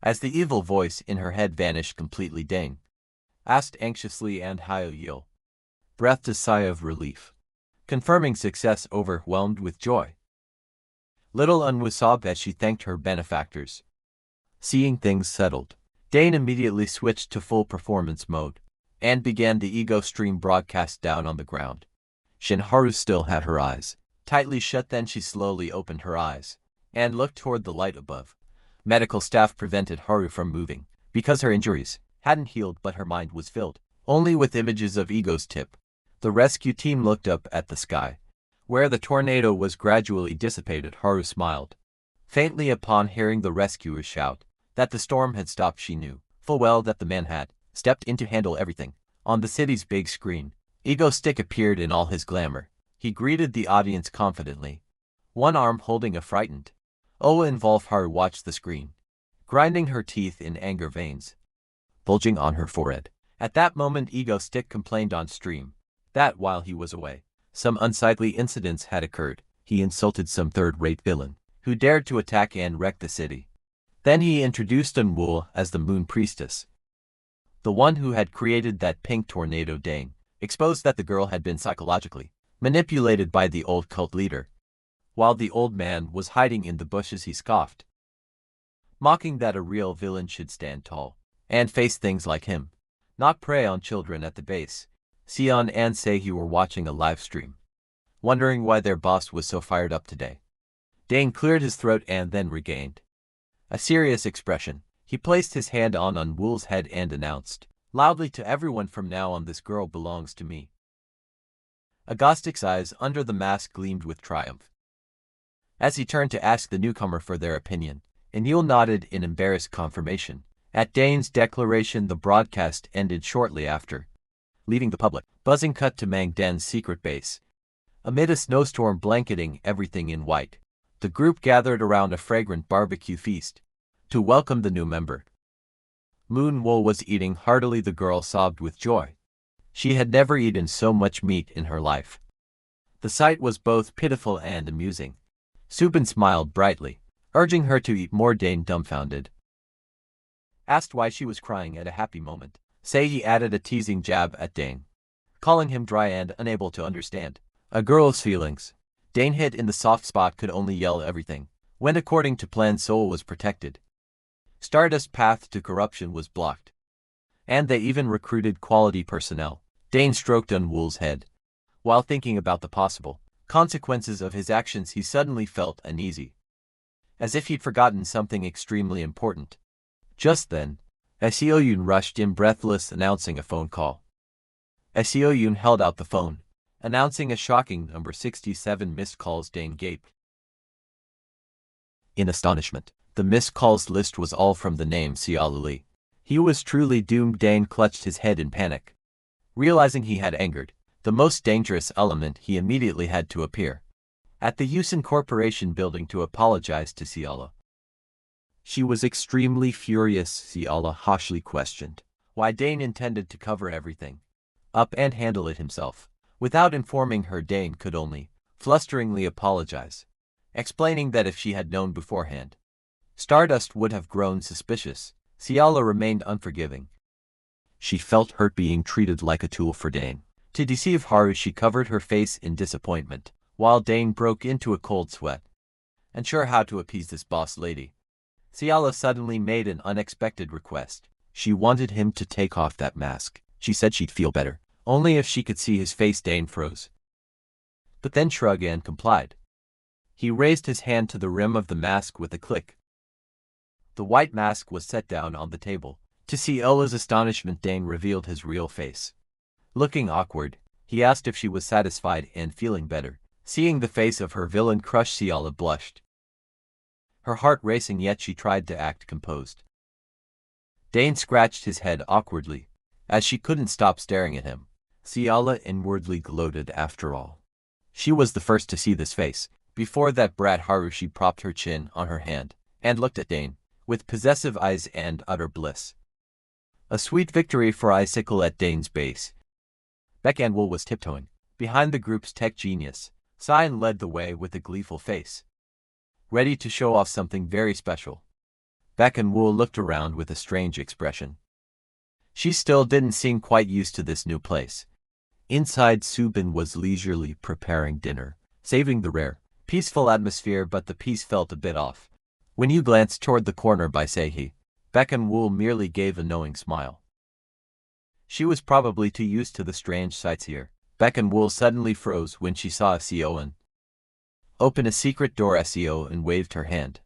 as the evil voice in her head vanished completely. Dane asked anxiously, and Yahello breathed a sigh of relief, confirming success. Overwhelmed with joy, little Unwa sobbed as she thanked her benefactors. Seeing things settled, Dane immediately switched to full performance mode and began the ego stream broadcast down on the ground. Shinharu still had her eyes tightly shut. Then she slowly opened her eyes and looked toward the light above. Medical staff prevented Haru from moving because her injuries hadn't healed, but her mind was filled only with images of Ego's tip. The rescue team looked up at the sky, where the tornado was gradually dissipated. Haru smiled faintly upon hearing the rescuers shout that the storm had stopped. She knew full well that the man had stepped in to handle everything. On the city's big screen, Ego's stick appeared in all his glamour. He greeted the audience confidently, one arm holding a frightened Oa involved. Haru watched the screen, grinding her teeth in anger, veins bulging on her forehead. At that moment, Ego's stick complained on stream that while he was away, some unsightly incidents had occurred. He insulted some third-rate villain who dared to attack and wreck the city. Then he introduced Unwool as the Moon Priestess, the one who had created that pink tornado. Dane exposed that the girl had been psychologically manipulated by the old cult leader. While the old man was hiding in the bushes, he scoffed, mocking that a real villain should stand tall and face things like him, not prey on children. At the base, Sion and Seihi were watching a live stream, wondering why their boss was so fired up today. Dane cleared his throat and then regained a serious expression. He placed his hand on Unwool's head and announced loudly to everyone, "From now on, this girl belongs to me." Agostic's eyes under the mask gleamed with triumph as he turned to ask the newcomer for their opinion. Enil nodded in embarrassed confirmation. At Dane's declaration, the broadcast ended shortly after, leaving the public buzzing. Cut to Mangden's secret base. Amid a snowstorm blanketing everything in white, the group gathered around a fragrant barbecue feast to welcome the new member. Moonwool was eating heartily. The girl sobbed with joy. She had never eaten so much meat in her life. The sight was both pitiful and amusing. Subin smiled brightly, urging her to eat more. Dane, dumbfounded, asked why she was crying at a happy moment. Seihi added a teasing jab at Dane, calling him dry and unable to understand a girl's feelings. Dane hit in the soft spot, could only yell everything went according to plan. Soul was protected. Stardust's path to corruption was blocked, and they even recruited quality personnel. Dane stroked Unwool's head. While thinking about the possible consequences of his actions, he suddenly felt uneasy, as if he'd forgotten something extremely important. Just then, Seoyun rushed in, breathless, announcing a phone call. Seoyun held out the phone, announcing a shocking number: 67 missed calls. Dane gaped in astonishment. The missed calls list was all from the name Seoluli. He was truly doomed. Dane clutched his head in panic. Realizing he had angered the most dangerous element, he immediately had to appear at the Yusen Corporation building to apologize to Ciala. She was extremely furious. Ciala harshly questioned why Dane intended to cover everything up and handle it himself. Without informing her, Dane could only flusteringly apologize, explaining that if she had known beforehand, Stardust would have grown suspicious. Ciala remained unforgiving. She felt hurt being treated like a tool for Dane. To deceive Haru, she covered her face in disappointment, while Dane broke into a cold sweat. Unsure how to appease this boss lady, Ciala suddenly made an unexpected request. She wanted him to take off that mask. She said she'd feel better only if she could see his face. Dane froze, but then shrugged and complied. He raised his hand to the rim of the mask with a click. The white mask was set down on the table. To Ciala's astonishment, Dane revealed his real face. Looking awkward, He asked if she was satisfied and feeling better. Seeing the face of her villain crush, Yahello blushed. Her heart racing, yet she tried to act composed. Dane scratched his head awkwardly, as she couldn't stop staring at him. Yahello inwardly gloated. After all, she was the first to see this face. Before that brat Haru, she propped her chin on her hand and looked at Dane with possessive eyes and utter bliss. A sweet victory for Icicle at Dane's base. Beck and Wool was tiptoeing behind the group's tech genius. Cyan led the way with a gleeful face, ready to show off something very special. Beck and Wool looked around with a strange expression. She still didn't seem quite used to this new place. Inside, Subin was leisurely preparing dinner, saving the rare, peaceful atmosphere, but the peace felt a bit off. When you glanced toward the corner by Seihi, Beck and Wool merely gave a knowing smile. She was probably too used to the strange sights here. Beck and Wool suddenly froze when she saw Sion open a secret door. Sion waved her hand,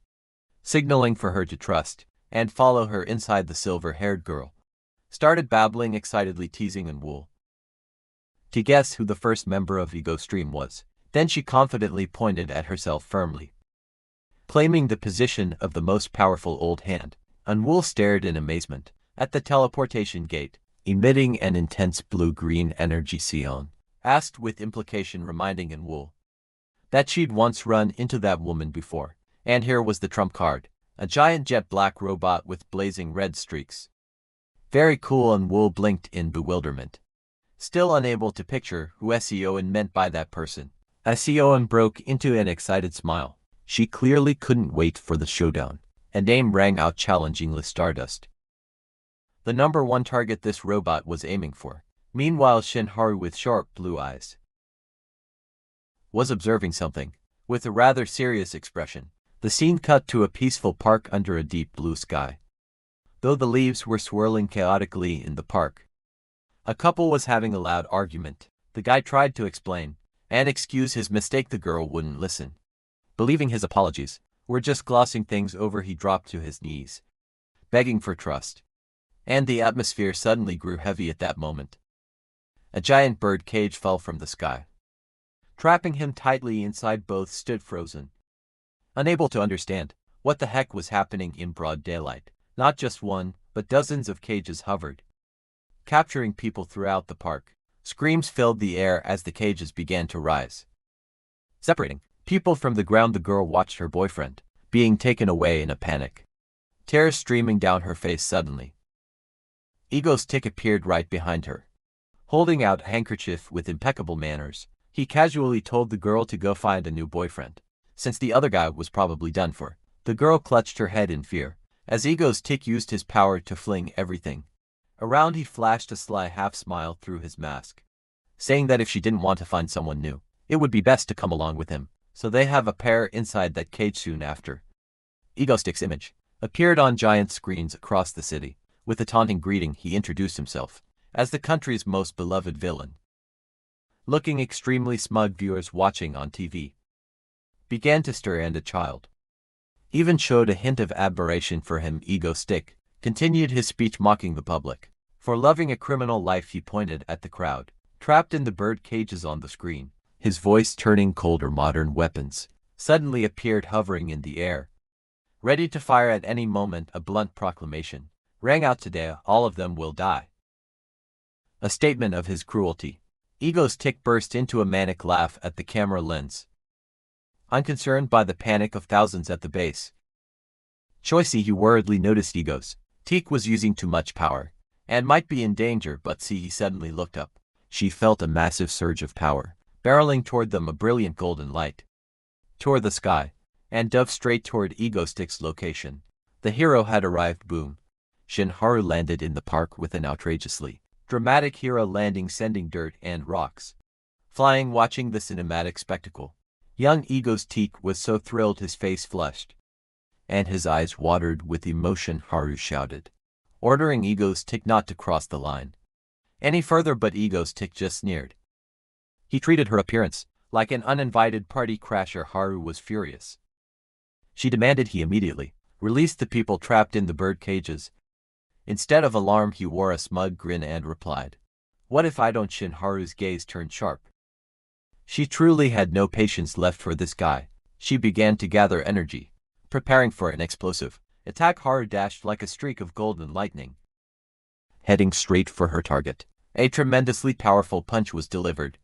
signaling for her to trust and follow her inside. The silver-haired girl started babbling excitedly, teasing and Wool to guess who the first member of Ego Stream was. Then she confidently pointed at herself firmly, claiming the position of the most powerful old hand. And Wool stared in amazement at the teleportation gate, emitting an intense blue-green energy. Sion asked with implication, reminding in Wool that she'd once run into that woman before. And here was the trump card, a giant jet-black robot with blazing red streaks. Very cool. And Wool blinked in bewilderment, still unable to picture who Sion meant by that person. Sion broke into an excited smile. She clearly couldn't wait for the showdown, and aim rang out challengingly. Stardust, the #1 target this robot was aiming for. Meanwhile, Shinharu, with sharp blue eyes, was observing something with a rather serious expression. The scene cut to a peaceful park under a deep blue sky. Though the leaves were swirling chaotically in the park, a couple was having a loud argument. The guy tried to explain and excuse his mistake. The girl wouldn't listen. Believing his apologies were just glossing things over, he dropped to his knees, begging for trust. And the atmosphere suddenly grew heavy at that moment. A giant bird cage fell from the sky, trapping him tightly inside. Both stood frozen, unable to understand what the heck was happening in broad daylight. Not just one, but dozens of cages hovered, capturing people throughout the park. Screams filled the air as the cages began to rise, separating people from the ground. The girl watched her boyfriend being taken away in a panic, tears streaming down her face. Suddenly, Ego's Tick appeared right behind her, holding out a handkerchief with impeccable manners. He casually told the girl to go find a new boyfriend, since the other guy was probably done for. The girl clutched her head in fear as Ego's Tick used his power to fling everything around. He flashed a sly half-smile through his mask, saying that if she didn't want to find someone new, it would be best to come along with him, so they have a pair inside that cage. Soon after, Ego's Tick's image appeared on giant screens across the city. With a taunting greeting, he introduced himself as the country's most beloved villain. Looking extremely smug, viewers watching on TV began to stir, and a child even showed a hint of admiration for him. Ego Stick continued his speech, mocking the public for loving a criminal life. He pointed at the crowd trapped in the bird cages on the screen, his voice turning colder. Modern weapons suddenly appeared hovering in the air, ready to fire at any moment. A blunt proclamation rang out: today all of them will die. A statement of his cruelty. Ego's Tick burst into a manic laugh at the camera lens, unconcerned by the panic of thousands at the base. Choicy, he worriedly noticed Ego's Tick was using too much power and might be in danger, but see, he suddenly looked up. She felt a massive surge of power barreling toward them. A brilliant golden light tore the sky and dove straight toward Ego's Tick's location. The hero had arrived. Boom. Shinharu landed in the park with an outrageously dramatic hero landing, sending dirt and rocks flying. Watching the cinematic spectacle, young Ego's Tick was so thrilled his face flushed and his eyes watered with emotion. Haru shouted, ordering Ego's Tick not to cross the line any further, but Ego's Tick just sneered. He treated her appearance like an uninvited party crasher. Haru was furious. She demanded he immediately release the people trapped in the bird cages. Instead of alarm, he wore a smug grin and replied, What if I don't? Shinharu's gaze turned sharp. She truly had no patience left for this guy. She began to gather energy, preparing for an explosive attack. Haru dashed like a streak of golden lightning, heading straight for her target. A tremendously powerful punch was delivered,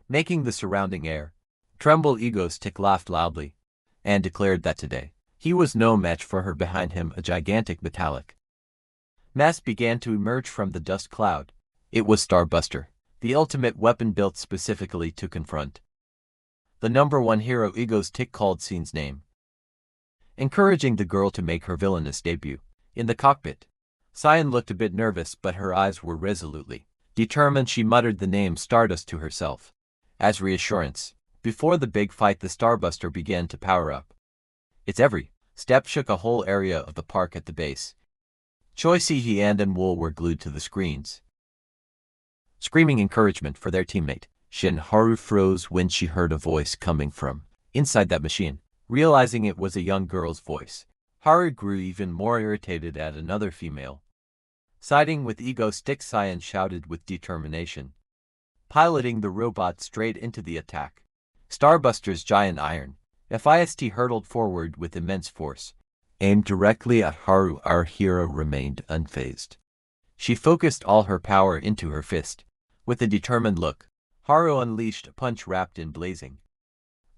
making the surrounding air tremble. Egoistic laughed loudly and declared that today he was no match for her. Behind him, a gigantic metallic mass began to emerge from the dust cloud. It was Starbuster, the ultimate weapon built specifically to confront the #1 hero. Egoistic called Scene's name, encouraging the girl to make her villainous debut. In the cockpit, Cyan looked a bit nervous, but her eyes were resolutely determined. She muttered the name Stardust to herself as reassurance. Before the big fight, the Starbuster began to power up. Its every step shook a whole area of the park. At the base, Choi Si-hee and Wool were glued to the screens, screaming encouragement for their teammate. Shinharu froze when she heard a voice coming from inside that machine. Realizing it was a young girl's voice, Haru grew even more irritated at another female. Siding with Egoistic, Cyan shouted with determination, piloting the robot straight into the attack. Starbuster's giant iron fist hurtled forward with immense force, aimed directly at Haru. Our hero remained unfazed. She focused all her power into her fist. With a determined look, Haru unleashed a punch wrapped in blazing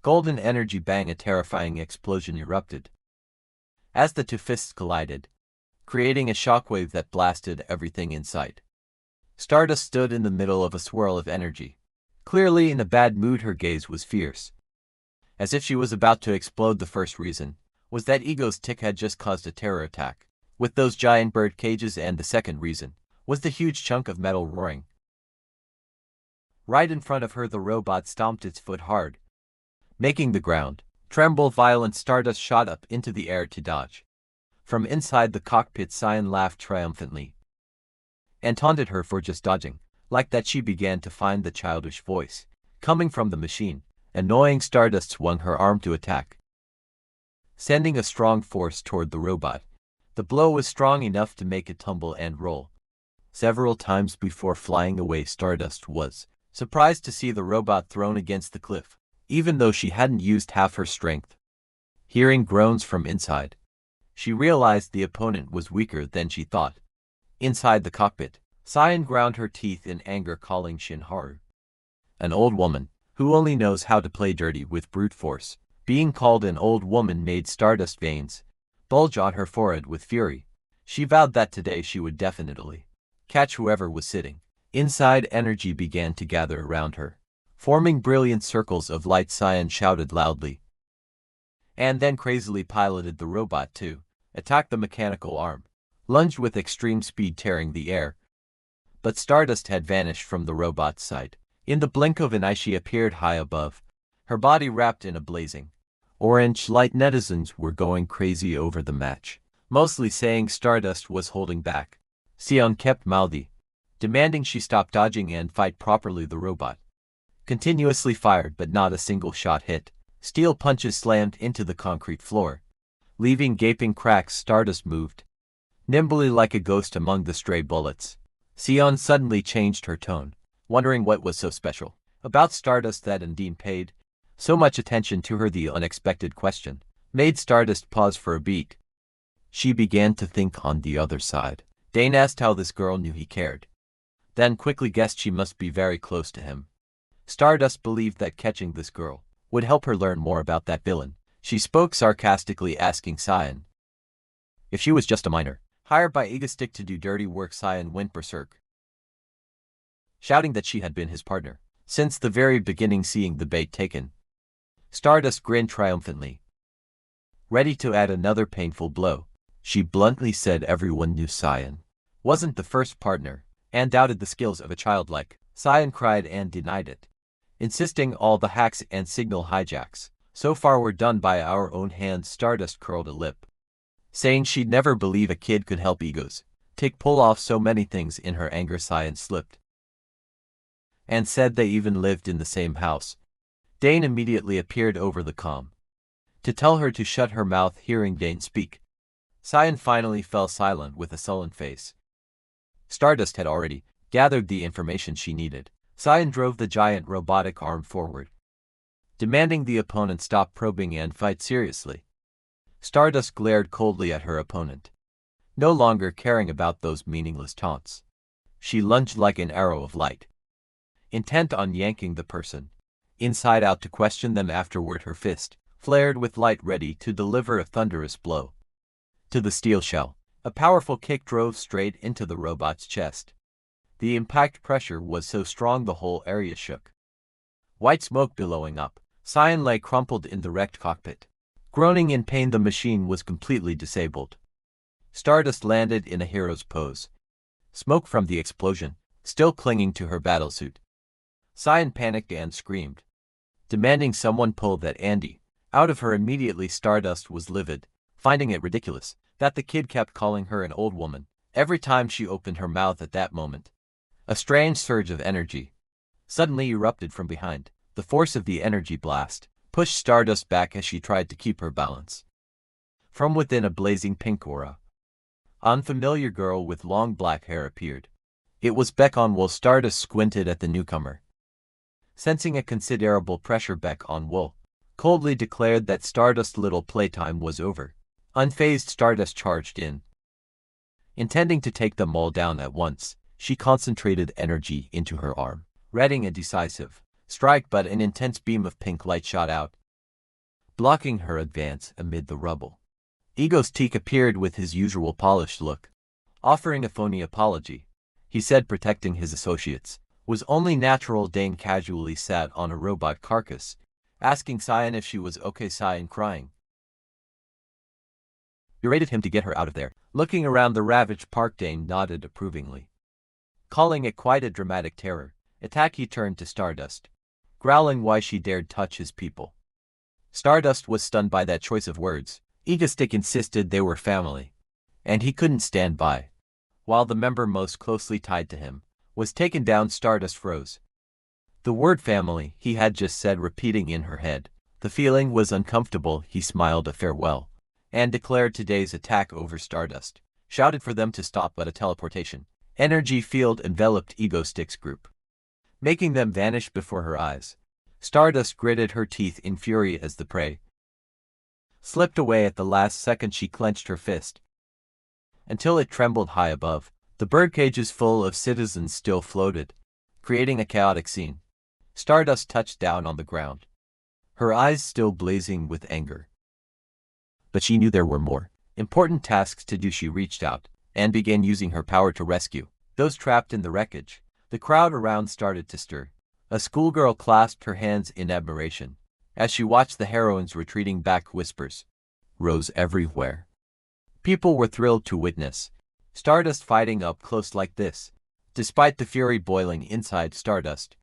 golden energy. Bang! A terrifying explosion erupted as the two fists collided, creating a shockwave that blasted everything in sight. Stardust stood in the middle of a swirl of energy, clearly in a bad mood. Her gaze was fierce, as if she was about to explode. The first reason was that Egoistic had just caused a terror attack with those giant bird cages, and the second reason was the huge chunk of metal roaring right in front of her. The robot stomped its foot hard, making the ground tremble. Violent Stardust shot up into the air to dodge. From inside the cockpit, Cyan laughed triumphantly and taunted her for just dodging like that. She began to find the childish voice coming from the machine. Annoying. Stardust swung her arm to attack, sending a strong force toward the robot. The blow was strong enough to make it tumble and roll several times before flying away. Stardust was surprised to see the robot thrown against the cliff, even though she hadn't used half her strength. Hearing groans from inside, she realized the opponent was weaker than she thought. Inside the cockpit, Cyan ground her teeth in anger, calling Shinharu an old woman who only knows how to play dirty with brute force. Being called an old woman made Stardust veins bulge on her forehead with fury. She vowed that today she would definitely catch whoever was sitting inside. Energy began to gather around her, forming brilliant circles of light. Cyan shouted loudly and then crazily piloted the robot to attack. The mechanical arm lunged with extreme speed, tearing the air, but Stardust had vanished from the robot's sight. In the blink of an eye, she appeared high above, her body wrapped in a blazing orange light. Netizens were going crazy over the match, mostly saying Stardust was holding back. Sion kept mouthy, demanding she stop dodging and fight properly. The robot continuously fired, but not a single shot hit. Steel punches slammed into the concrete floor, leaving gaping cracks. Stardust moved nimbly like a ghost among the stray bullets. Sion suddenly changed her tone, wondering what was so special about Stardust that Undine paid so much attention to her. The unexpected question made Stardust pause for a beat. She began to think on the other side. Dane asked how this girl knew he cared, then quickly guessed she must be very close to him. Stardust believed that catching this girl would help her learn more about that villain. She spoke sarcastically, asking Cyan if she was just a miner hired by Egoistic to do dirty work. Cyan went berserk, shouting that she had been his partner since the very beginning. Seeing the bait taken, Stardust grinned triumphantly, ready to add another painful blow. She bluntly said everyone knew Cyan wasn't the first partner and doubted the skills of a child like Cyan. Cried and denied it, insisting all the hacks and signal hijacks so far were done by our own hands. Stardust curled a lip, saying she'd never believe a kid could help Egoistic pull off so many things. In her anger, Cyan slipped and said they even lived in the same house. Dane immediately appeared over the comm to tell her to shut her mouth. Hearing Dane speak, Cyan finally fell silent with a sullen face. Stardust had already gathered the information she needed. Cyan drove the giant robotic arm forward, demanding the opponent stop probing and fight seriously. Stardust glared coldly at her opponent, no longer caring about those meaningless taunts. She lunged like an arrow of light, intent on yanking the person inside out to question them afterward. Her fist flared with light, ready to deliver a thunderous blow to the steel shell. A powerful kick drove straight into the robot's chest. The impact pressure was so strong the whole area shook. White smoke billowing up, Cyan lay crumpled in the wrecked cockpit. Groaning in pain, the machine was completely disabled. Stardust landed in a hero's pose, smoke from the explosion still clinging to her battlesuit. Cyan panicked and screamed, demanding someone pull that Andy out of her immediately. Stardust was livid, finding it ridiculous that the kid kept calling her an old woman every time she opened her mouth at that moment. A strange surge of energy suddenly erupted from behind. The force of the energy blast pushed Stardust back as she tried to keep her balance. From within a blazing pink aura, an unfamiliar girl with long black hair appeared. It was Baek-on-wool. Stardust squinted at the newcomer. Sensing a considerable pressure, Baek-on-wool coldly declared that Stardust's little playtime was over. Unfazed, Stardust charged in, intending to take them all down at once. She concentrated energy into her arm, readying a decisive strike, but an intense beam of pink light shot out, blocking her advance amid the rubble. Egoistic appeared with his usual polished look, offering a phony apology. He said protecting his associates was only natural. Dane casually sat on a robot carcass, asking Cyan if she was okay. Cyan, crying, berated him to get her out of there. Looking around the ravaged park, Dane nodded approvingly, calling it quite a dramatic terror attack. He turned to Stardust, growling why she dared touch his people. Stardust was stunned by that choice of words. Egoistic insisted they were family, and he couldn't stand by while the member most closely tied to him was taken down. Stardust froze. The word family, he had just said, repeating in her head. The feeling was uncomfortable. He smiled a farewell and declared today's attack over. Stardust shouted for them to stop, but a teleportation energy field enveloped Egoistic's group, making them vanish before her eyes. Stardust gritted her teeth in fury as the prey slipped away at the last second. She clenched her fist until it trembled high above. The birdcages full of citizens still floated, creating a chaotic scene. Stardust touched down on the ground, her eyes still blazing with anger. But she knew there were more important tasks to do. She reached out and began using her power to rescue those trapped in the wreckage. The crowd around started to stir. A schoolgirl clasped her hands in admiration as she watched the heroines retreating back. Whispers rose everywhere. People were thrilled to witness Stardust fighting up close like this. Despite the fury boiling inside, Stardust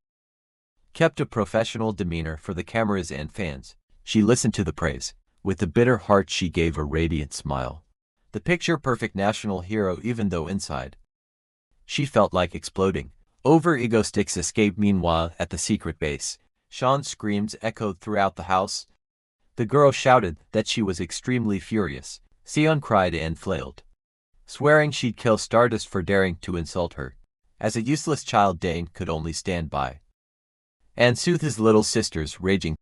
kept a professional demeanor for the cameras and fans. She listened to the praise. With a bitter heart, she gave a radiant smile. The picture-perfect national hero, even though inside she felt like exploding over Egoistic's escape. Meanwhile, at the secret base, Sean's screams echoed throughout the house. The girl shouted that she was extremely furious. Sion cried and flailed, swearing she'd kill Stardust for daring to insult her. As a useless child, Dane could only stand by and soothe his little sister's raging